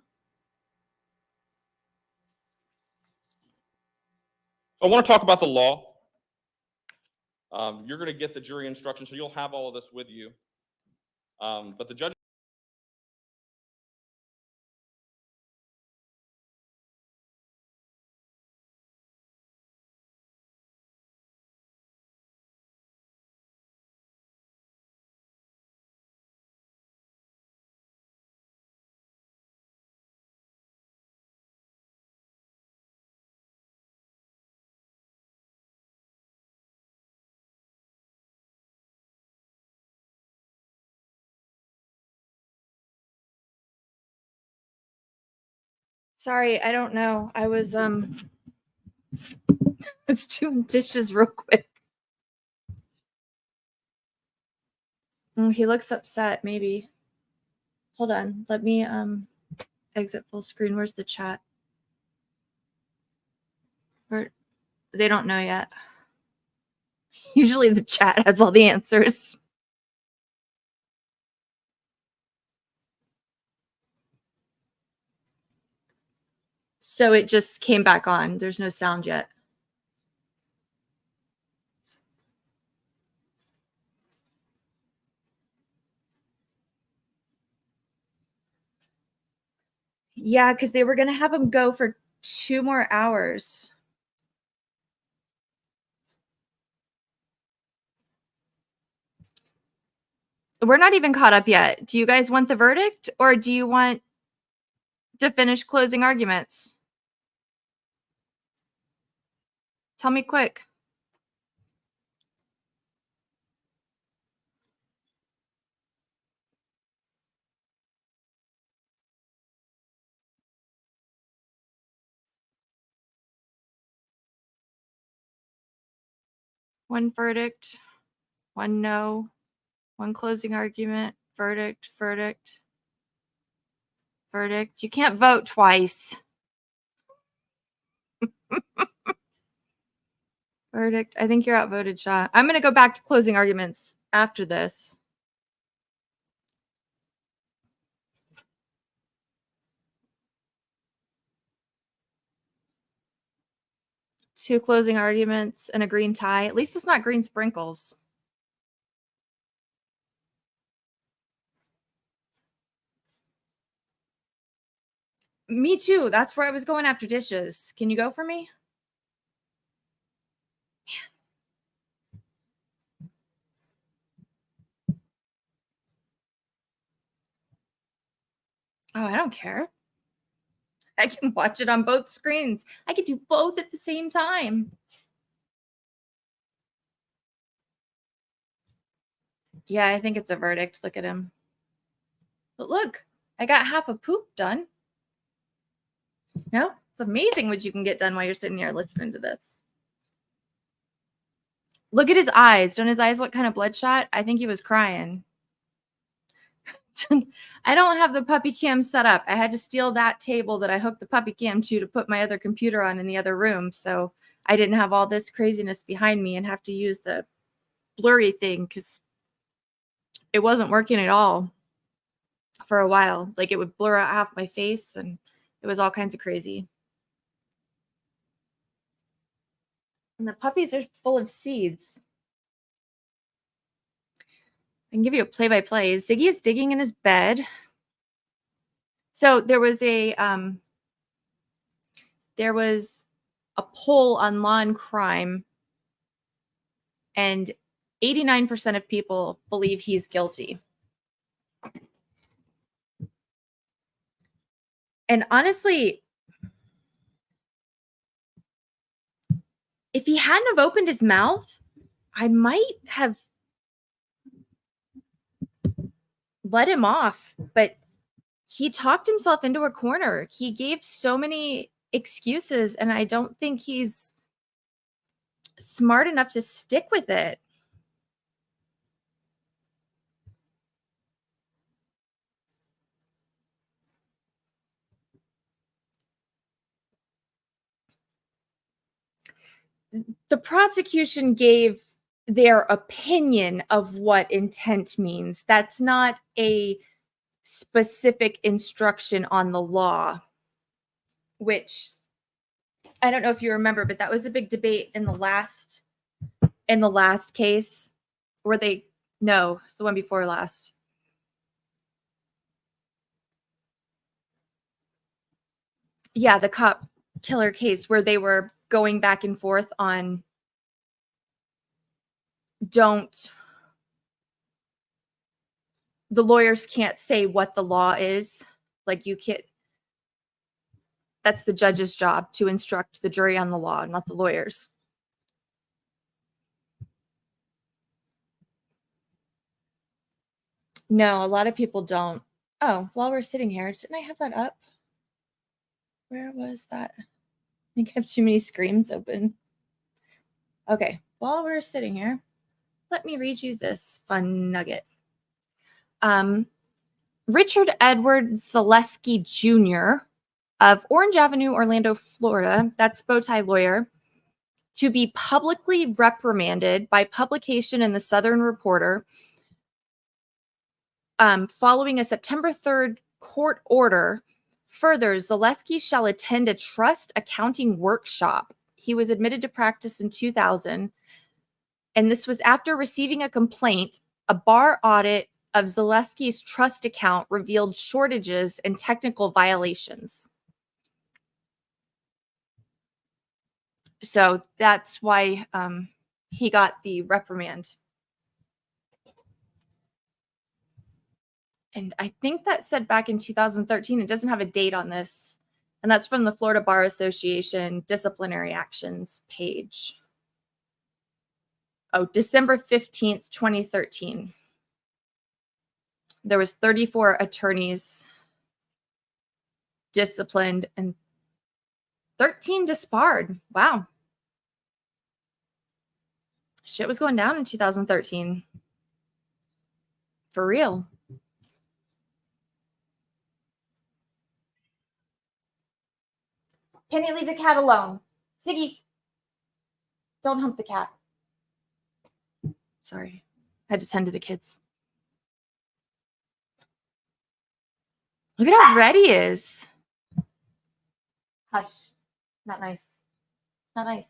So I want to talk about the law. You're going to get the jury instruction, so you'll have all of this with you. But the judge Sorry, I don't know. I was it's doing dishes real quick. He looks upset, maybe. Hold on. Let me exit full screen. Where's the chat? They don't know yet. Usually the chat has all the answers. So it just came back on. There's no sound yet. Yeah, because they were going to have him go for 2 more hours. We're not even caught up yet. Do you guys want the verdict or do you want to finish closing arguments? Tell me quick. One verdict, one no, one closing argument, verdict, verdict, verdict. You can't vote twice. Verdict. I think you're outvoted, Shaw. I'm going to go back to closing arguments after this. Two closing arguments and a green tie. At least it's not green sprinkles. Me too. That's where I was going after dishes. Can you go for me? Oh, I don't care. I can watch it on both screens. I could do both at the same time. Yeah, I think it's a verdict. Look at him. But look, I got half a poop done. No, it's amazing what you can get done while you're sitting here listening to this. Look at his eyes. Don't his eyes look kind of bloodshot? I think he was crying. I don't have the puppy cam set up. I had to steal that table that I hooked the puppy cam to put my other computer on in the other room. So I didn't have all this craziness behind me and have to use the blurry thing because it wasn't working at all for a while. Like it would blur out half my face and it was all kinds of crazy. And the puppies are full of seeds. I can give you a play-by-play. Ziggy is digging in his bed. So there was a poll on law and crime, and 89% of people believe he's guilty. And honestly, if he hadn't have opened his mouth, I might have let him off, but he talked himself into a corner. He gave so many excuses, and I don't think he's smart enough to stick with it. The prosecution gave their opinion of what intent means. That's not a specific instruction on the law, which I don't know if you remember, but that was a big debate in the last case where no, it's the one before last. Yeah, the cop killer case where they were going back and forth on the lawyers can't say what the law is. Like that's the judge's job to instruct the jury on the law, not the lawyers. No, a lot of people don't. Oh, while we're sitting here, didn't I have that up? Where was that? I think I have too many screens open. Okay, while we're sitting here, let me read you this fun nugget. Richard Edward Zaleski Jr. of Orange Avenue, Orlando, Florida, that's Bowtie Lawyer, to be publicly reprimanded by publication in the Southern Reporter following a September 3rd court order. Further, Zaleski shall attend a trust accounting workshop. He was admitted to practice in 2000, and this was after receiving a complaint. A bar audit of Zaleski's trust account revealed shortages and technical violations. So that's why he got the reprimand. And I think that said back in 2013. It doesn't have a date on this. And that's from the Florida Bar Association disciplinary actions page. Oh, December 15th, 2013. There was 34 attorneys disciplined and 13 disbarred. Wow. Shit was going down in 2013. For real. Penny, leave the cat alone. Ziggy, don't hump the cat. Sorry. I had to tend to the kids. Look at how red he is. Hush. Not nice. Not nice.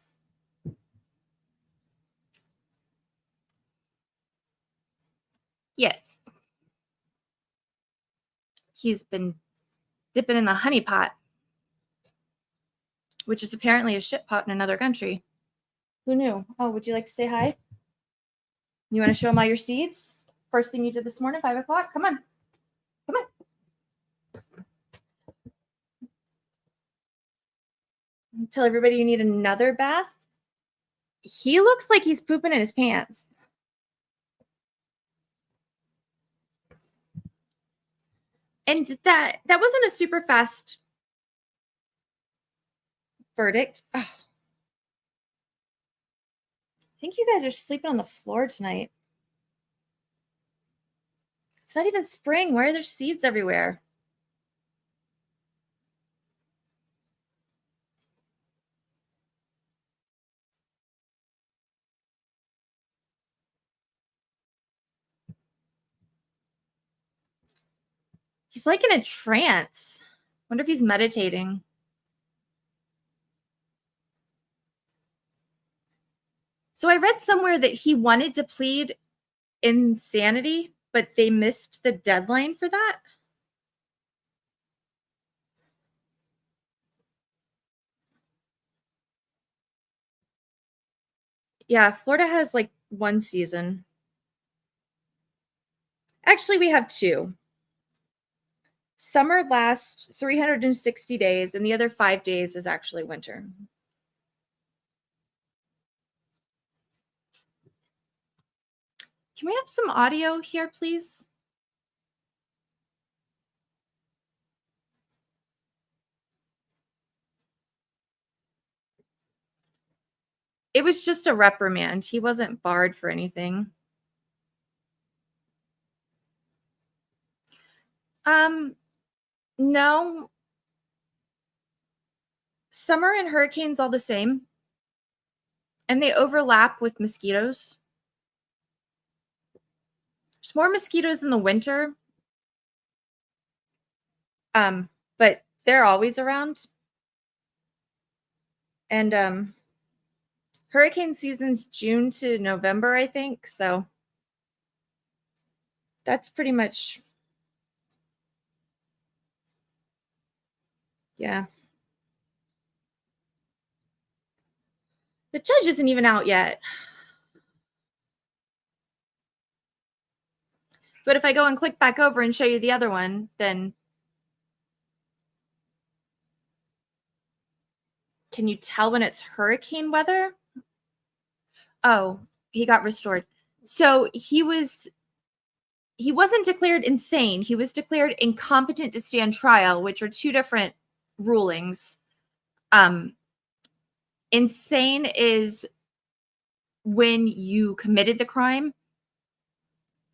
Yes. He's been dipping in the honey pot, which is apparently a shit pot in another country. Who knew? Oh, would you like to say hi? You want to show him all your seeds? First thing you did this morning, 5 o'clock? Come on. Come on. Tell everybody you need another bath. He looks like he's pooping in his pants. And that wasn't a super fast verdict. Oh. I think you guys are sleeping on the floor tonight. It's not even spring. Why are there seeds everywhere? He's like in a trance. Wonder if he's meditating. So I read somewhere that he wanted to plead insanity, but they missed the deadline for that. Yeah, Florida has like one season. Actually, we have two. Summer lasts 360 days, and the other 5 days is actually winter. Can we have some audio here, please? It was just a reprimand. He wasn't barred for anything. No. Summer and hurricanes all the same. And they overlap with mosquitoes. There's more mosquitoes in the winter. But they're always around. And hurricane season's June to November, I think. So that's pretty much, yeah. The judge isn't even out yet. But if I go and click back over and show you the other one, then can you tell when it's hurricane weather? Oh, he got restored. So he wasn't declared insane. He was declared incompetent to stand trial, which are two different rulings. Insane is when you committed the crime,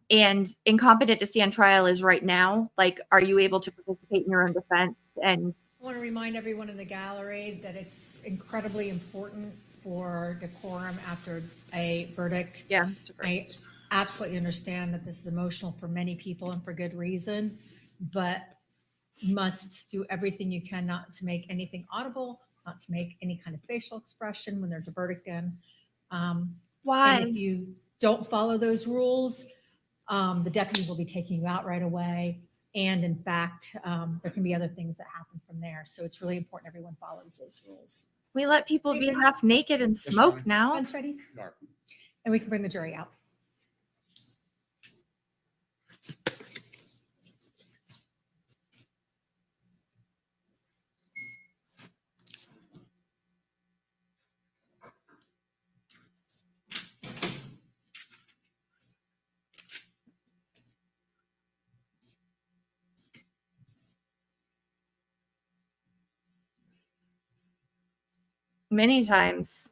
and incompetent to stand trial is right now. Like, are you able to participate in your own defense? And I want to remind everyone in the gallery that it's incredibly important for decorum after a verdict. Yeah, I absolutely understand that this is emotional for many people and for good reason, but must do everything you can not to make anything audible, not to make any kind of facial expression when there's a verdict in. Why? And if you don't follow those rules, the deputies will be taking you out right away. And in fact, there can be other things that happen from there. So it's really important everyone follows those rules. we let people be half naked and smoke now. Defense ready? And we can bring the jury out. Many times.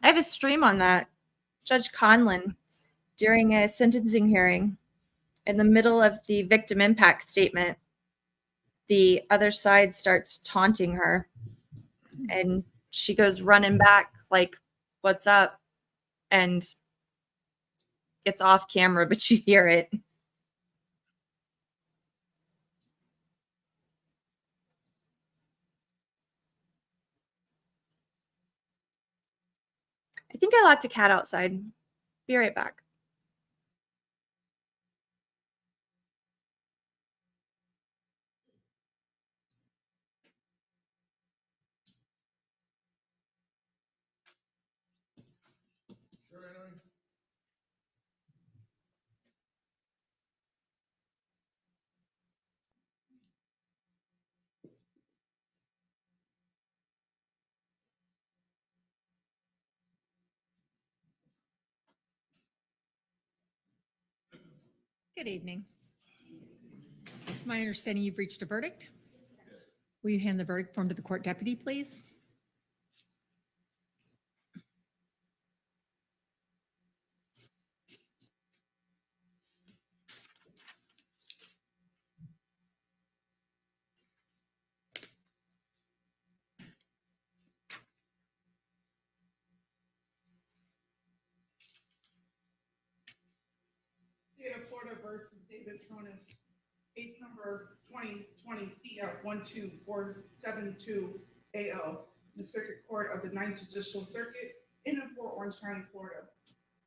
I have a stream on that. Judge Conley, during a sentencing hearing, in the middle of the victim impact statement, the other side starts taunting her, and she goes running back like, "What's up?" And it's off camera, but you hear it. I think I locked a cat outside. Be right back. Good evening. It's my understanding you've reached a verdict. Will you hand the verdict form to the court deputy, please? State of Florida versus David Tronnes, case number 2020 CF 12472 AL, the Circuit Court of the Ninth Judicial Circuit in and for Orange County, Florida.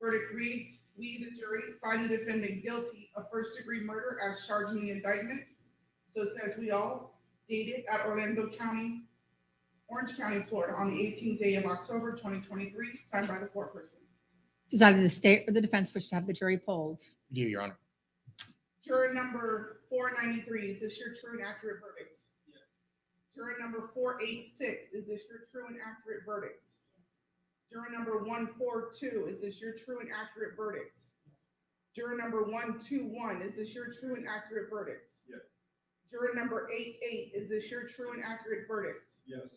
Verdict reads, we, the jury, find the defendant guilty of first-degree murder as charged in the indictment. So it says we all, dated at Orlando County, Orange County, Florida, on the 18th day of October 2023, signed by the foreperson. Does either the state or the defense wish to have the jury polled? You, Your Honor. Juror number 493, is this your true and accurate verdict? Yes. Juror number 486, is this your true and accurate verdict? Juror number 142, is this your true and accurate verdict? Juror number 121, is this your true and accurate verdict? Yes. Juror number 88, is this your true and accurate verdict? Yes.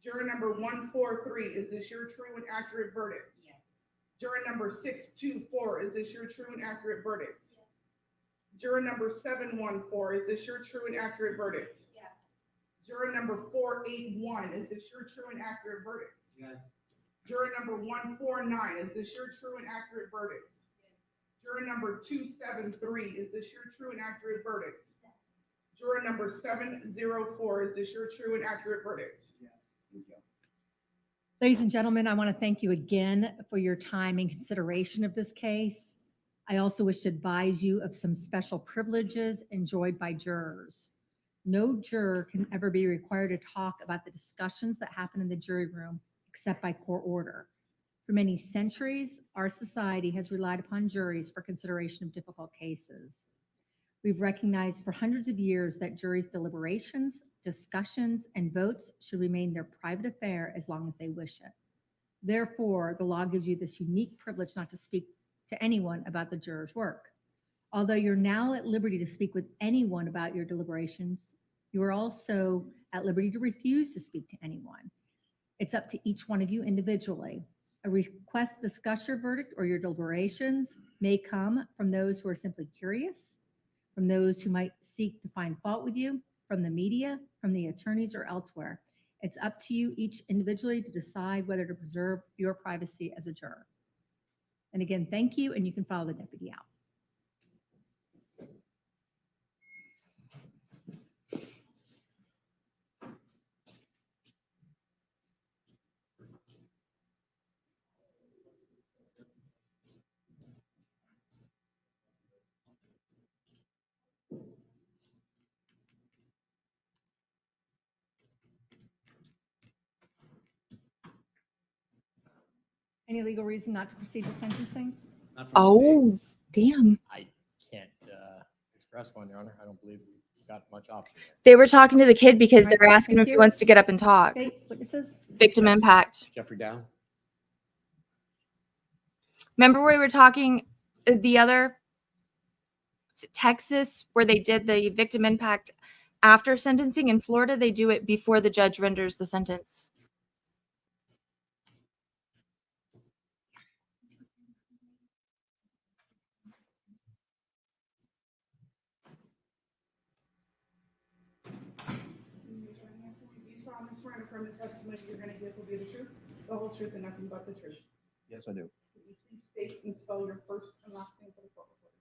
Juror number 143, is this your true and accurate verdict? Yes. Juror number 624, is this your true and accurate verdict? Yes. Juror number 714, is this your true and accurate verdict? Yes. Juror number 481, is this your true and accurate verdict? Yes. Juror number 149, is this your true and accurate verdict? Yes. Juror number 273, is this your true and accurate verdict? Yes. Juror number 704, is this your true and accurate verdict? Yes. Thank you. Ladies and gentlemen, I want to thank you again for your time and consideration of this case. I also wish to advise you of some special privileges enjoyed by jurors. No juror can ever be required to talk about the discussions that happen in the jury room except by court order. For many centuries, our society has relied upon juries for consideration of difficult cases. We've recognized for hundreds of years that juries' deliberations, discussions, and votes should remain their private affair as long as they wish it. Therefore, the law gives you this unique privilege not to speak to anyone about the juror's work. Although you're now at liberty to speak with anyone about your deliberations, You are also at liberty to refuse to speak to anyone. It's up to each one of you individually. A request to discuss your verdict or your deliberations may come from those who are simply curious, from those who might seek to find fault with you, from the media, from the attorneys, or elsewhere. It's up to you each individually to decide whether to preserve your privacy as a juror. And again, thank you, and you can follow the deputy out. Any legal reason not to proceed to sentencing? Oh, damn. I can't express one, Your Honor. I don't believe we've got much option here. They were talking to the kid because they Right, were asking him thank if he you. wants to get up and talk. State witnesses? Victim impact. Jeffrey Dow? Remember we were talking the other is it Texas where they did the victim impact after sentencing? In Florida, they do it before the judge renders the sentence. You solemnly swear and affirm the testimony you're going to give will be the truth, the whole truth, and nothing but the truth. Yes, I do. Will you please state and spell your first and last name for the court reporter?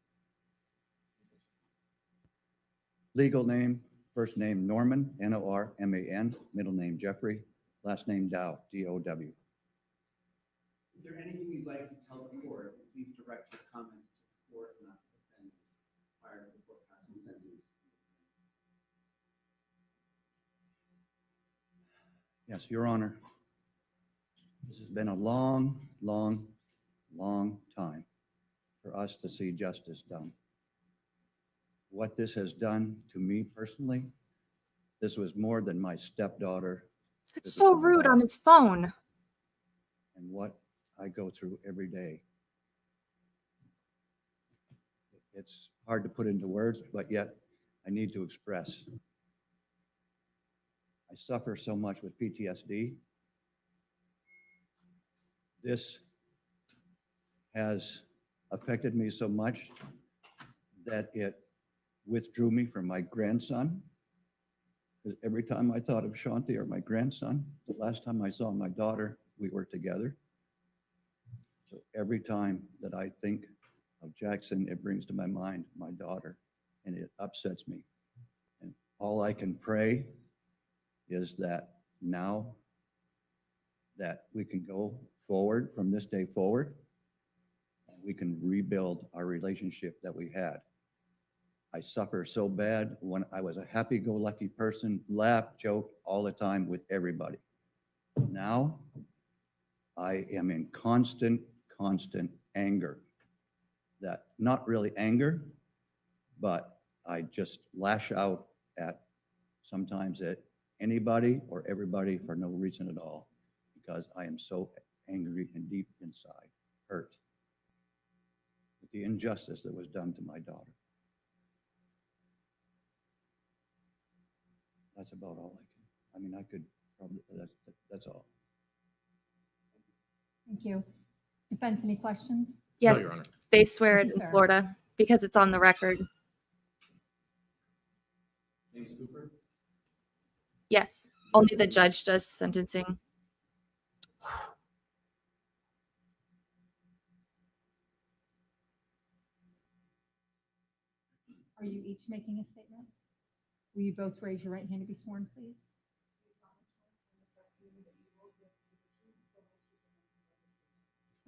Legal name, first name Norman, Norman, middle name Jeffrey, last name Dow, Dow. Is there anything you'd like to tell the court? Please direct your comments to the court, not the defendant, prior to the court passing sentence. Yes, Your Honor. This has been a long, long, long time for us to see justice done. What this has done to me personally, this was more than my stepdaughter. That's This so was my rude on daughter. his phone. And what I go through every day. It's hard to put into words, but yet I need to express. I suffer so much with PTSD. This has affected me so much that it withdrew me from my grandson. Because every time I thought of Shanti or my grandson, the last time I saw my daughter, we were together. So every time that I think of Jackson, it brings to my mind my daughter, and it upsets me. And all I can pray is that now that we can go forward from this day forward, and we can rebuild our relationship that we had. I suffer so bad when I was a happy-go-lucky person, laugh, joke all the time with everybody. Now, I am in constant anger. That, not really anger, but I just lash out at sometimes at anybody or everybody for no reason at all, because I am so angry and deep inside, hurt with the injustice that was done to my daughter. That's about all I can. I mean, I could probably, that's all. Thank you. Defense, any questions? Yes, Your Honor. they swear Thank it you, in sir. Florida because it's on the record. James Cooper? Yes, only the judge does sentencing. Are you each making a statement? Will you both raise your right hand to be sworn, please?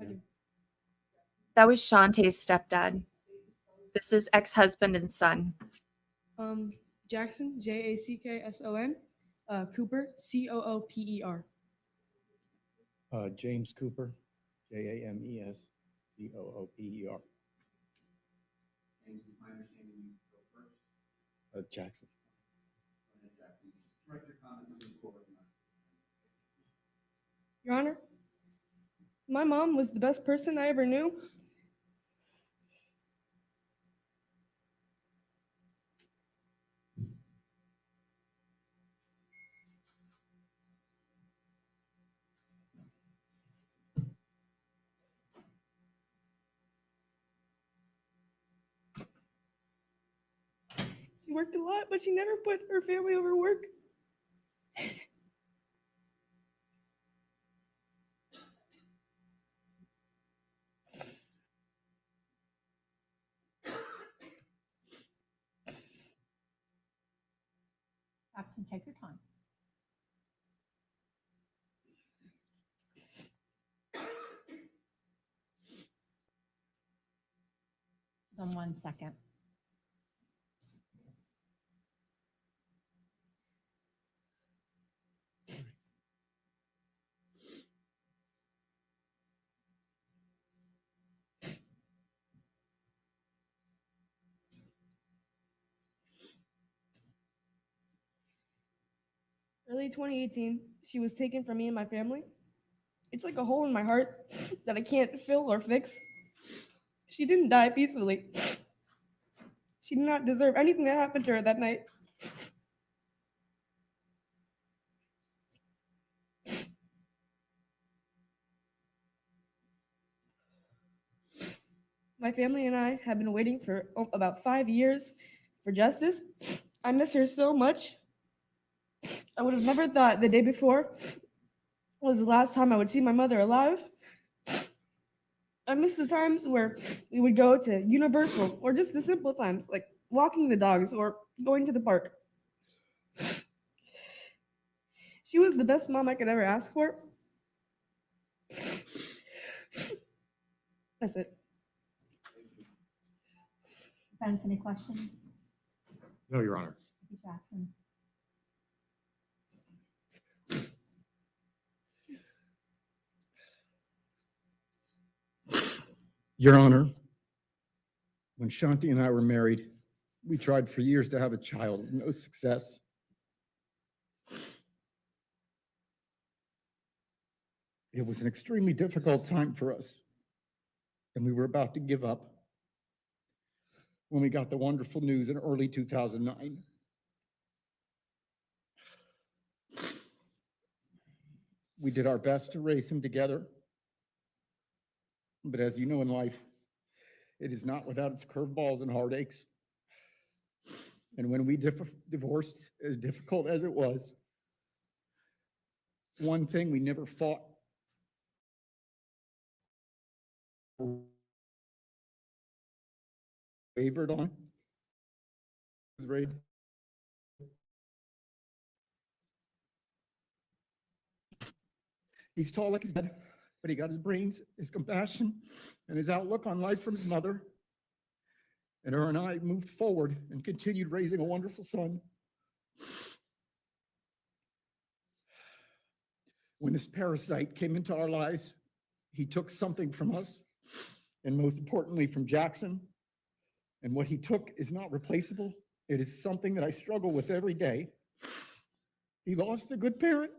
I do. That was Shantae's stepdad. This is ex-husband and son. Jackson, Jackson, Cooper, Cooper. James Cooper, James Cooper. And my understanding, you go first. Jackson. Jackson, direct your comments to the court. Your Honor, my mom was the best person I ever knew. She worked a lot, but she never put her family over work. Jackson, take your time. Hold on 1 second. Early 2018, she was taken from me and my family. It's like a hole in my heart that I can't fill or fix. She didn't die peacefully. She did not deserve anything that happened to her that night. My family and I have been waiting for about 5 years for justice. I miss her so much. I would have never thought the day before was the last time I would see my mother alive. I miss the times where we would go to Universal, or just the simple times like walking the dogs or going to the park. She was the best mom I could ever ask for. That's it. Defense, any questions? No, Your Honor. Thank you, Jackson. Your Honor, when Shanti and I were married, we tried for years to have a child with no success. It was an extremely difficult time for us, and we were about to give up when we got the wonderful news in early 2009. We did our best to raise him together, but as you know in life, it is not without its curveballs and heartaches. And when we divorced, as difficult as it was, one thing we never fought wavered on was Ray. He's tall like his dad, but he got his brains, his compassion, and his outlook on life from his mother. And her and I moved forward and continued raising a wonderful son. When this parasite came into our lives, he took something from us, and most importantly from Jackson. And what he took is not replaceable. It is something that I struggle with every day. He lost a good parent.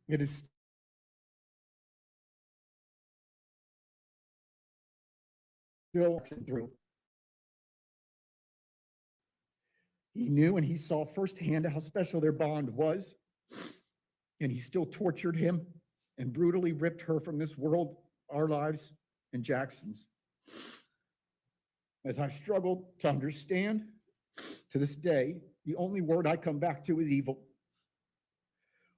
It is still through. He knew and he saw firsthand how special their bond was, and he still tortured him and brutally ripped her from this world, our lives, and Jackson's. As I've struggled to understand, to this day, the only word I come back to is evil.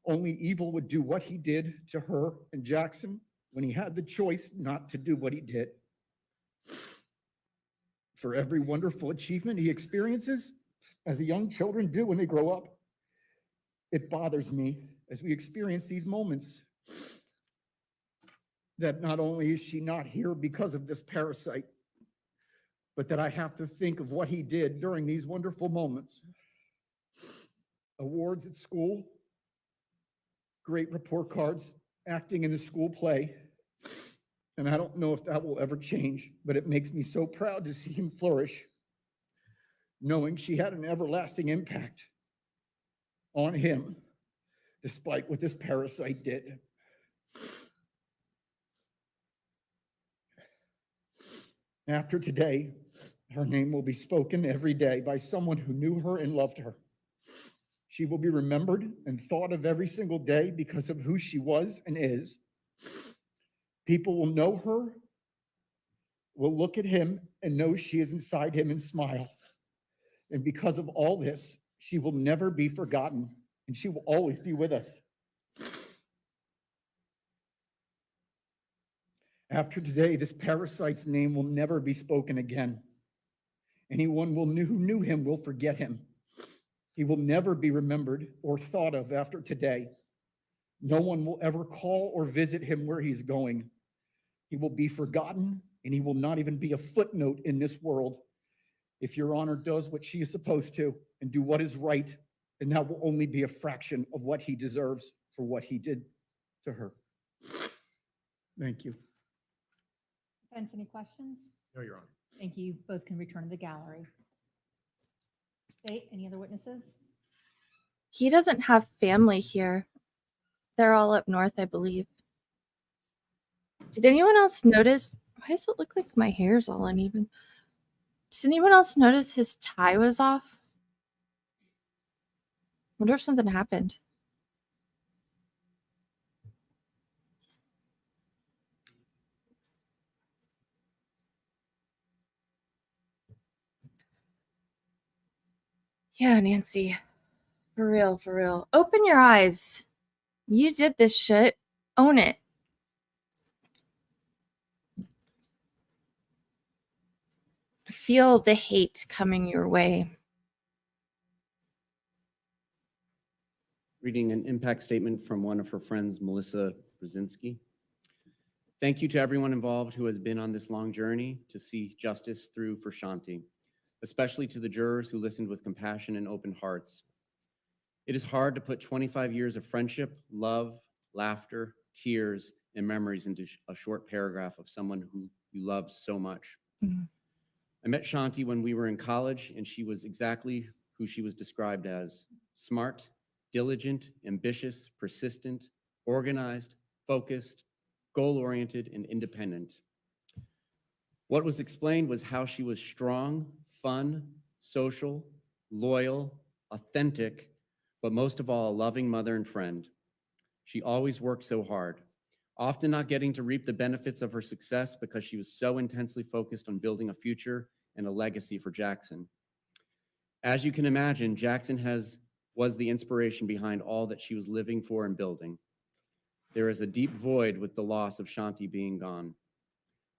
Only evil would do what he did to her and Jackson when he had the choice not to do what he did. For every wonderful achievement he experiences, as the young children do when they grow up, it bothers me as we experience these moments that not only is she not here because of this parasite, but that I have to think of what he did during these wonderful moments. Awards at school, great report cards, acting in the school play. And I don't know if that will ever change, but it makes me so proud to see him flourish, knowing she had an everlasting impact on him, despite what this parasite did. After today, her name will be spoken every day by someone who knew her and loved her. She will be remembered and thought of every single day because of who she was and is. People will know her, will look at him and know she is inside him and smile. And because of all this, she will never be forgotten, and she will always be with us. After today, this parasite's name will never be spoken again. Anyone who knew him will forget him. He will never be remembered or thought of after today. No one will ever call or visit him where he's going. He will be forgotten, and he will not even be a footnote in this world. If Your Honor does what she is supposed to and do what is right, then that will only be a fraction of what he deserves for what he did to her. Thank you. Defense, any questions? No, Your Honor. Thank you. Both can return to the gallery. State, any other witnesses? He doesn't have family here. They're all up north, I believe. Did anyone else notice? Why does it look like my hair's all uneven? Does anyone else notice his tie was off? Wonder if something happened. Yeah, Nancy. For real, for real. Open your eyes. You did this shit. Own it. Feel the hate coming your way. Reading an impact statement from one of her friends, Melissa Brzezinski. Thank you to everyone involved who has been on this long journey to see justice through for Shanti, especially to the jurors who listened with compassion and open hearts. It is hard to put 25 years of friendship, love, laughter, tears, and memories into a short paragraph of someone who you love so much. I met Shanti when we were in college, and she was exactly who she was described as: smart, diligent, ambitious, persistent, organized, focused, goal-oriented, and independent. What was explained was how she was strong, fun, social, loyal, authentic, but most of all, a loving mother and friend. She always worked so hard, often not getting to reap the benefits of her success because she was so intensely focused on building a future and a legacy for Jackson. As you can imagine, Jackson was the inspiration behind all that she was living for and building. There is a deep void with the loss of Shanti being gone.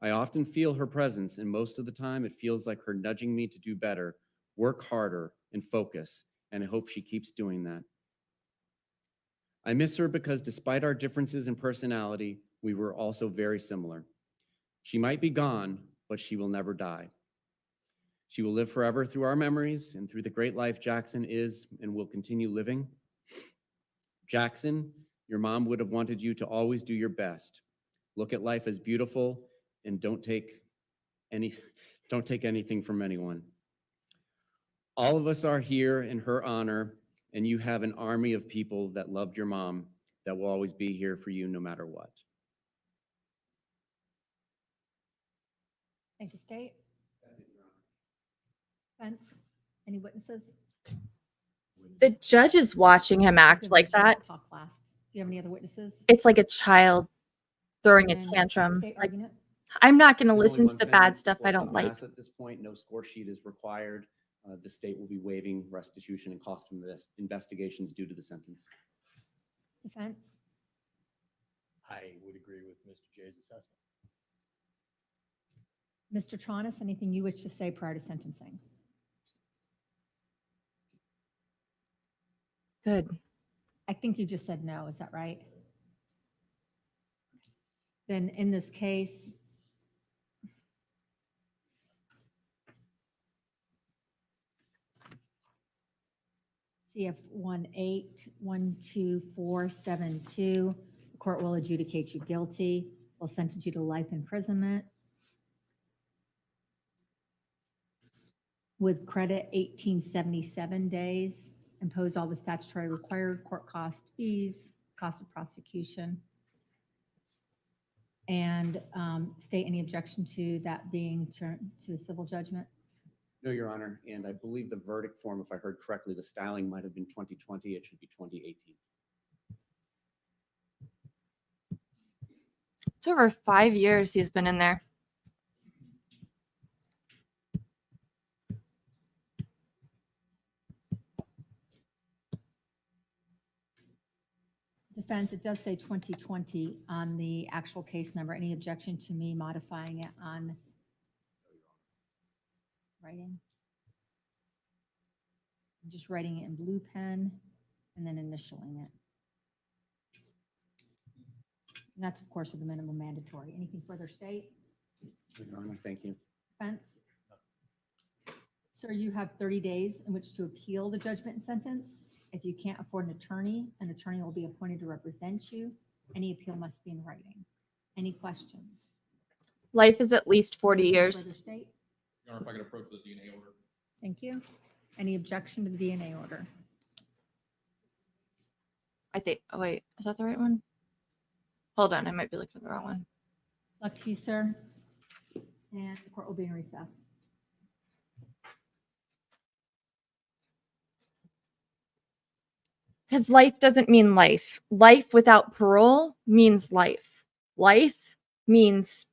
I often feel her presence, and most of the time it feels like her nudging me to do better, work harder, and focus, and I hope she keeps doing that. I miss her because despite our differences in personality, we were also very similar. She might be gone, but she will never die. She will live forever through our memories and through the great life Jackson is and will continue living. Jackson, your mom would have wanted you to always do your best. Look at life as beautiful and don't take anything from anyone. All of us are here in her honor, and you have an army of people that loved your mom that will always be here for you no matter what. Thank you, State. Defense, any witnesses? The judge is watching him act Give like the judge that. Talk last. Do you have any other witnesses? It's like a child throwing a And tantrum. state Like, argument? I'm not going to There's only listen one to the bad sentence stuff before I it don't can like. pass At this point, no score sheet is required. The state will be waiving restitution and cost of investigations due to the sentence. Defense? I would agree with Mr. Jay's assessment. Mr. Tronnes, anything you wish to say prior to sentencing? Good. I think you just said no, is that right? Then in this case, CF 1812472, the court will adjudicate you guilty, will sentence you to life imprisonment with credit 1877 days, impose all the statutory required court cost fees, cost of prosecution. And state any objection to that being turned to a civil judgment? No, Your Honor, and I believe the verdict form, if I heard correctly, the styling might have been 2020. It should be 2018. It's over 5 years he's been in there. Defense, it does say 2020 on the actual case number. Any objection to me modifying it on writing? I'm just writing it in blue pen and then initialing it. And that's, of course, with the minimum mandatory. Anything further state? Your Honor, thank you. Defense? Sir, you have 30 days in which to appeal the judgment and sentence. If you can't afford an attorney will be appointed to represent you. Any appeal must be in writing. Any questions? Life is at least 40 Further years. state? Your Honor, if I could approach the DNA order. Thank you. Any objection to the DNA order? I think, oh wait, is that the right one? Hold on, I might be looking at the wrong one. Luck to you, sir. And the court will be in recess. Because life doesn't mean life. Life without parole means life. Life means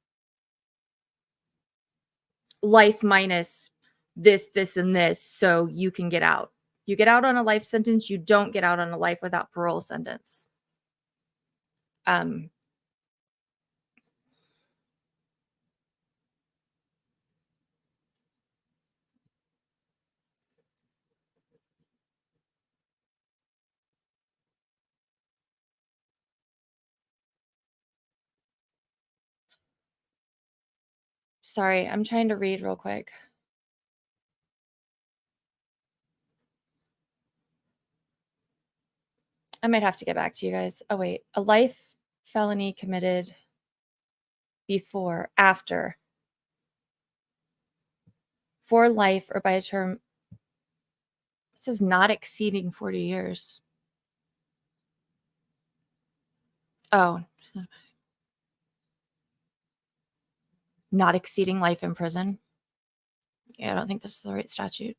life minus this, this, and this, so you can get out. You get out on a life sentence, you don't get out on a life without parole sentence. Sorry, I'm trying to read real quick. I might have to get back to you guys. Oh, wait. A life felony committed before, after, for life or by a term. It says not exceeding 40 years. Oh. Not exceeding life in prison. Yeah, I don't think this is the right statute.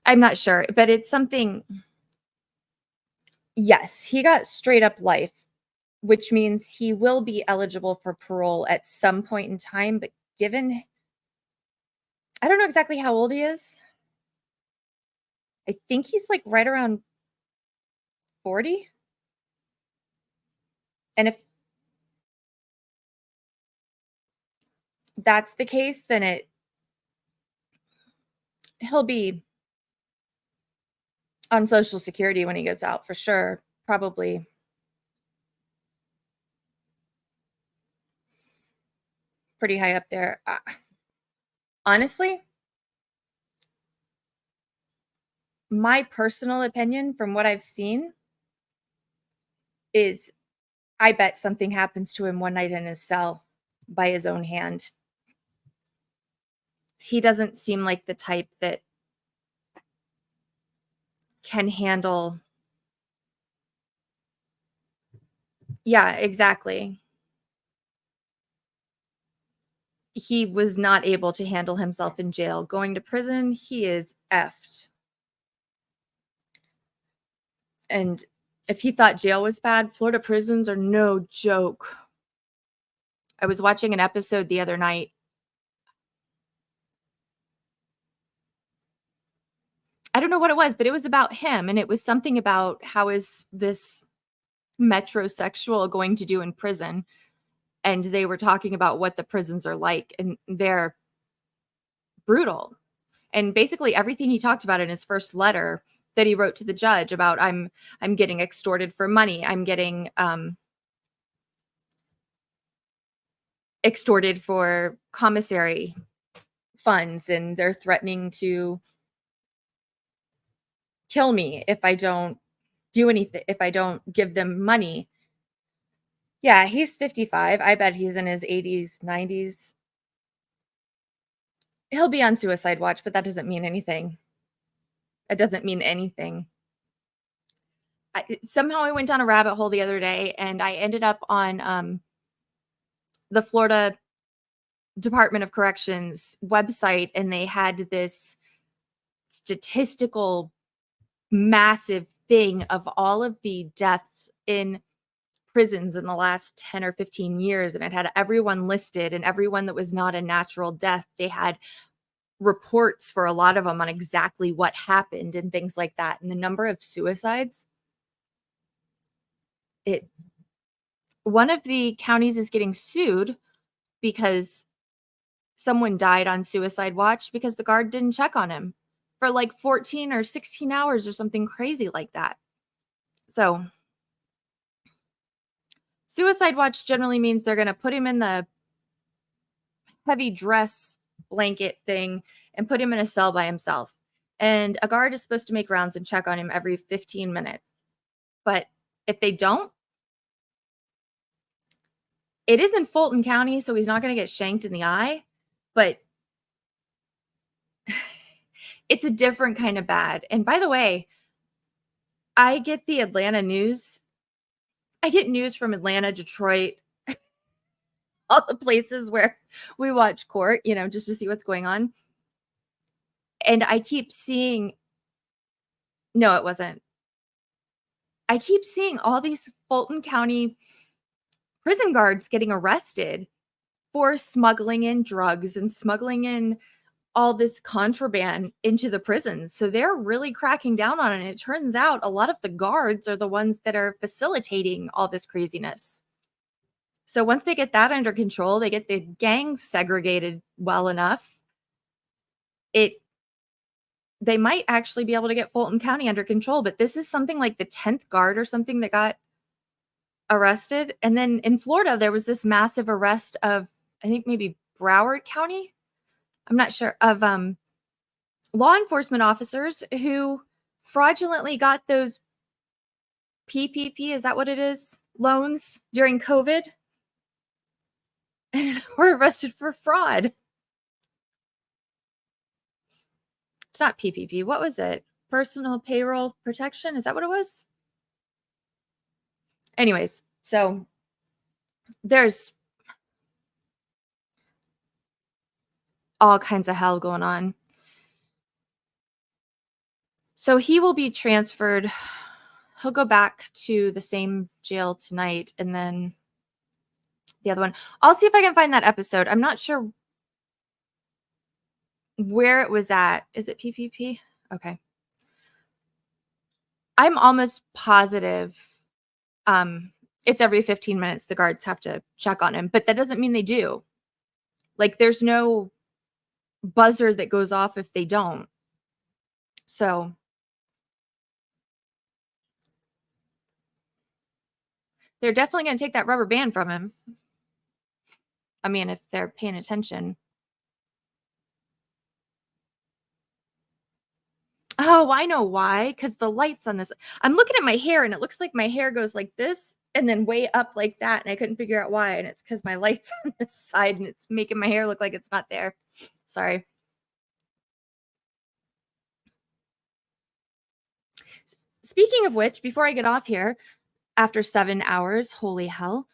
I'm not sure, but it's something. Yes, he got straight up life, which means he will be eligible for parole at some point in time, but given, I don't know exactly how old he is. I think he's like right around 40. And if that's the case, then he'll be on Social Security when he gets out for sure. Probably. Pretty high up there. Honestly, my personal opinion from what I've seen is I bet something happens to him one night in his cell by his own hand. He doesn't seem like the type that can handle. Yeah, exactly. He was not able to handle himself in jail. Going to prison, he is effed. And if he thought jail was bad, Florida prisons are no joke. I was watching an episode the other night. I don't know what it was, but it was about him. And it was something about how is this metrosexual going to do in prison? And they were talking about what the prisons are like, and they're brutal. And basically everything he talked about in his first letter that he wrote to the judge about, I'm getting extorted for money. I'm getting extorted for commissary funds, and they're threatening to kill me if I don't do anything, if I don't give them money. Yeah, he's 55. I bet he's in his 80s, 90s. He'll be on suicide watch, but that doesn't mean anything. It doesn't mean anything. Somehow I went down a rabbit hole the other day, and I ended up on the Florida Department of Corrections website, and they had this statistical massive thing of all of the deaths in prisons in the last 10 or 15 years, and it had everyone listed, and everyone that was not a natural death, they had reports for a lot of them on exactly what happened and things like that. And the number of suicides, one of the counties is getting sued because someone died on suicide watch because the guard didn't check on him for like 14 or 16 hours or something crazy like that. So suicide watch generally means they're going to put him in the heavy dress blanket thing and put him in a cell by himself. And a guard is supposed to make rounds and check on him every 15 minutes. But if they don't, it is in Fulton County, so he's not going to get shanked in the eye, but it's a different kind of bad. And by the way, I get the Atlanta news. I get news from Atlanta, Detroit, all the places where we watch court, just to see what's going on. And I keep seeing, no, it wasn't. I keep seeing all these Fulton County prison guards getting arrested for smuggling in drugs and smuggling in all this contraband into the prisons. So they're really cracking down on it. And it turns out a lot of the guards are the ones that are facilitating all this craziness. So once they get that under control, they get the gangs segregated well enough, they might actually be able to get Fulton County under control. But this is something like the 10th guard or something that got arrested. And then in Florida, there was this massive arrest of, I think maybe Broward County, I'm not sure, of law enforcement officers who fraudulently got those PPP, is that what it is? Loans during COVID, and were arrested for fraud. It's not PPP. What was it? Personal payroll protection? Is that what it was? Anyways, so there's all kinds of hell going on. So he will be transferred. He'll go back to the same jail tonight, and then the other one. I'll see if I can find that episode. I'm not sure where it was at. Is it PPP? Okay. I'm almost positive it's every 15 minutes the guards have to check on him, but that doesn't mean they do. Like, there's no buzzer that goes off if they don't. So they're definitely going to take that rubber band from him. I mean, if they're paying attention. Oh, I know why. Because the lights on this. I'm looking at my hair and it looks like my hair goes like this and then way up like that. And I couldn't figure out why. And it's because my light's on this side and it's making my hair look like it's not there. Sorry. Speaking of which, before I get off here, after 7 hours, holy hell,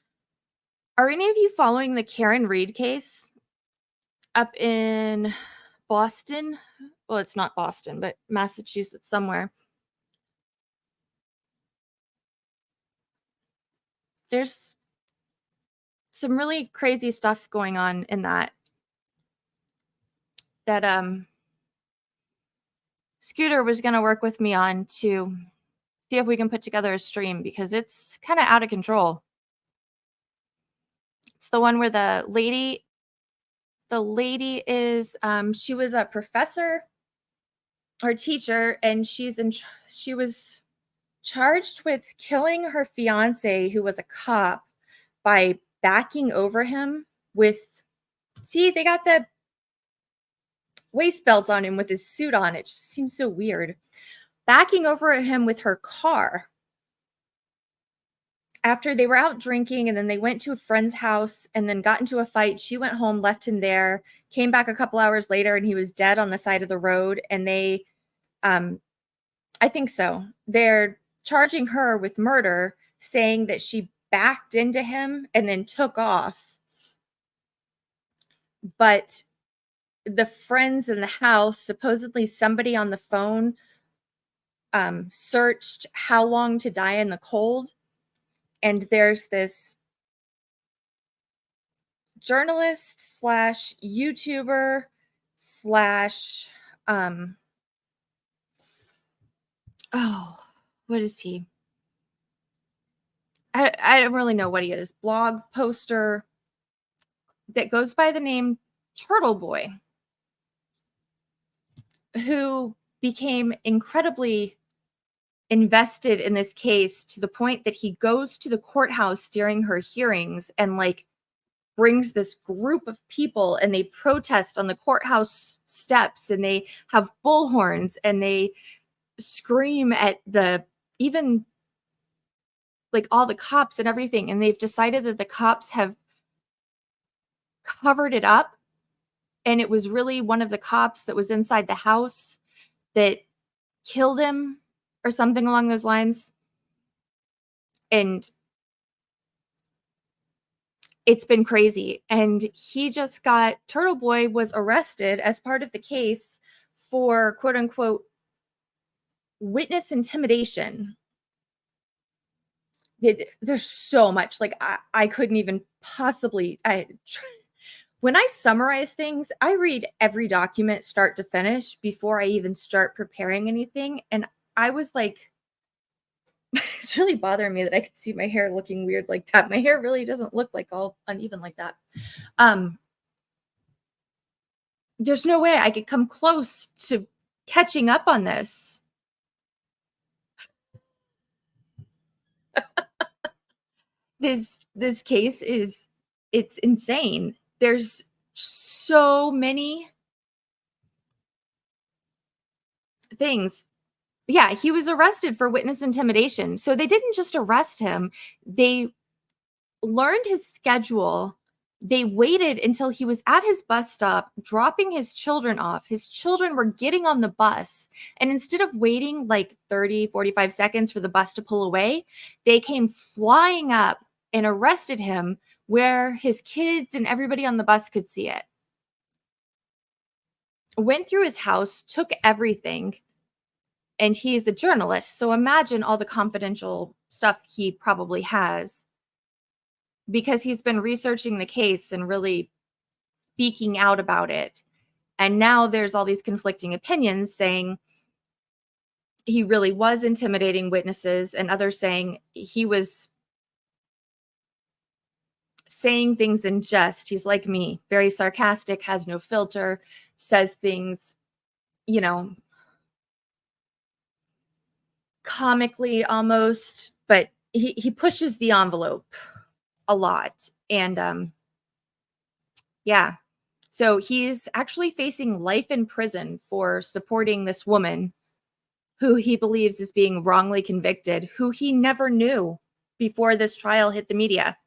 are any of you following the Karen Reed case up in Boston? Well, it's not Boston, but Massachusetts somewhere. There's some really crazy stuff going on in that Scooter was going to work with me on to see if we can put together a stream, because it's kind of out of control. It's the one where the lady is, she was a professor or teacher, and she was charged with killing her fiance, who was a cop, by backing over him with, see, they got the waist belt on him with his suit on. It just seems so weird. Backing over at him with her car after they were out drinking, and then they went to a friend's house and then got into a fight. She went home, left him there, came back a couple hours later, and he was dead on the side of the road. And they, I think so, they're charging her with murder, saying that she backed into him and then took off. But the friends in the house, supposedly somebody on the phone searched how long to die in the cold. And there's this journalist slash YouTuber slash, what is he? I don't really know what he is. Blog poster that goes by the name Turtle Boy, who became incredibly invested in this case to the point that he goes to the courthouse during her hearings and like brings this group of people and they protest on the courthouse steps and they have bullhorns and they scream at the even like all the cops and everything. And they've decided that the cops have covered it up. And it was really one of the cops that was inside the house that killed him or something along those lines. And it's been crazy. And Turtle Boy was arrested as part of the case for quote unquote witness intimidation. There's so much, like I couldn't even possibly, when I summarize things, I read every document start to finish before I even start preparing anything. And I was like, it's really bothering me that I could see my hair looking weird like that. My hair really doesn't look like all uneven like that. There's no way I could come close to catching up on this. This case it's insane. There's so many things. Yeah, he was arrested for witness intimidation. So they didn't just arrest him. They learned his schedule. They waited until he was at his bus stop, dropping his children off. His children were getting on the bus. And instead of waiting like 30, 45 seconds for the bus to pull away, they came flying up and arrested him where his kids and everybody on the bus could see it. Went through his house, took everything. And he's a journalist. So imagine all the confidential stuff he probably has, because he's been researching the case and really speaking out about it. And now there's all these conflicting opinions saying he really was intimidating witnesses and others saying he was saying things in jest. He's like me, very sarcastic, has no filter, says things, comically almost, but he pushes the envelope a lot. And yeah, so he's actually facing life in prison for supporting this woman who he believes is being wrongly convicted, who he never knew before this trial hit the media.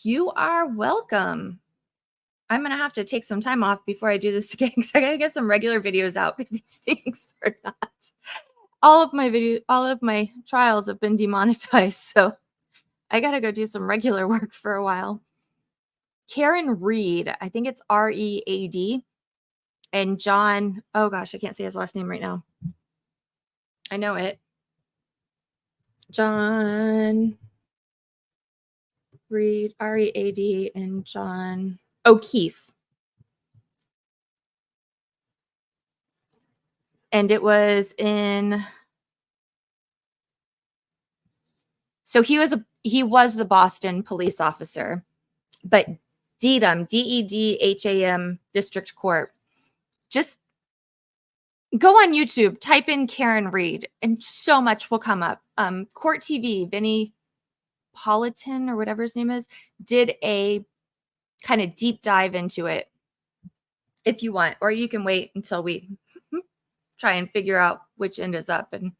You are welcome. I'm going to have to take some time off before I do this again because I got to get some regular videos out because these things are not. All of my trials have been demonetized, so I got to go do some regular work for a while. Karen Reed, I think it's R-E-A-D, and John, oh gosh, I can't say his last name right now. I know it. John Reed, R-E-A-D, and John O'Keefe. And it was in, so he was the Boston police officer, but Dedham, D-E-D-H-A-M District Court. Just go on YouTube, type in Karen Reed, and so much will come up. Court TV, Vinny Politan or whatever his name is, did a kind of deep dive into it if you want, or you can wait until we try and figure out which end is up and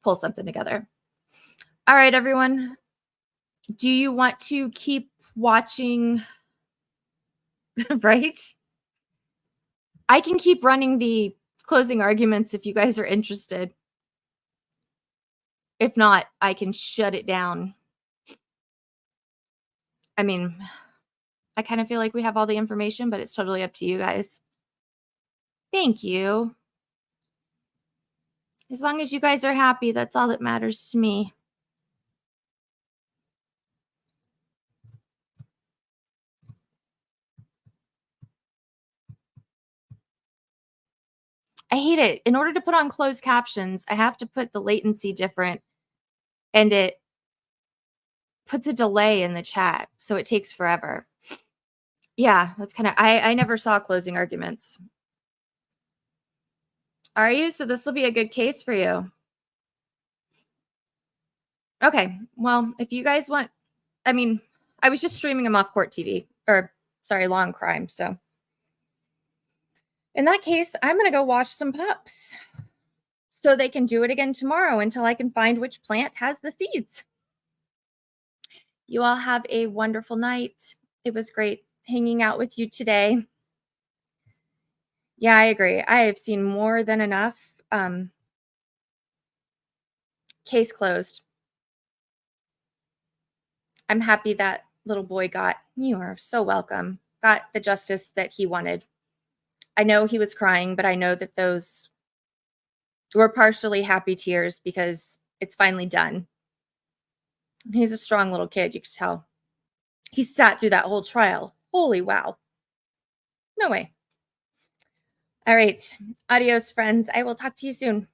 pull something together. All right, everyone. Do you want to keep watching? Right? I can keep running the closing arguments if you guys are interested. If not, I can shut it down. I mean, I kind of feel like we have all the information, but it's totally up to you guys. Thank you. As long as you guys are happy, that's all that matters to me. I hate it. In order to put on closed captions, I have to put the latency different, and it puts a delay in the chat, so it takes forever. Yeah, that's kind of, I never saw closing arguments. Are you? So this will be a good case for you. Okay, well, if you guys want, I mean, I was just streaming them off Court TV, or sorry, Long Crime, so. In that case, I'm going to go watch some pups so they can do it again tomorrow until I can find which plant has the seeds. You all have a wonderful night. It was great hanging out with you today. Yeah, I agree. I have seen more than enough. Case closed. I'm happy that little boy you are so welcome, got the justice that he wanted. I know he was crying, but I know that those were partially happy tears because it's finally done. He's a strong little kid, you could tell. He sat through that whole trial. Holy wow. No way. All right. Adios, friends. I will talk to you soon.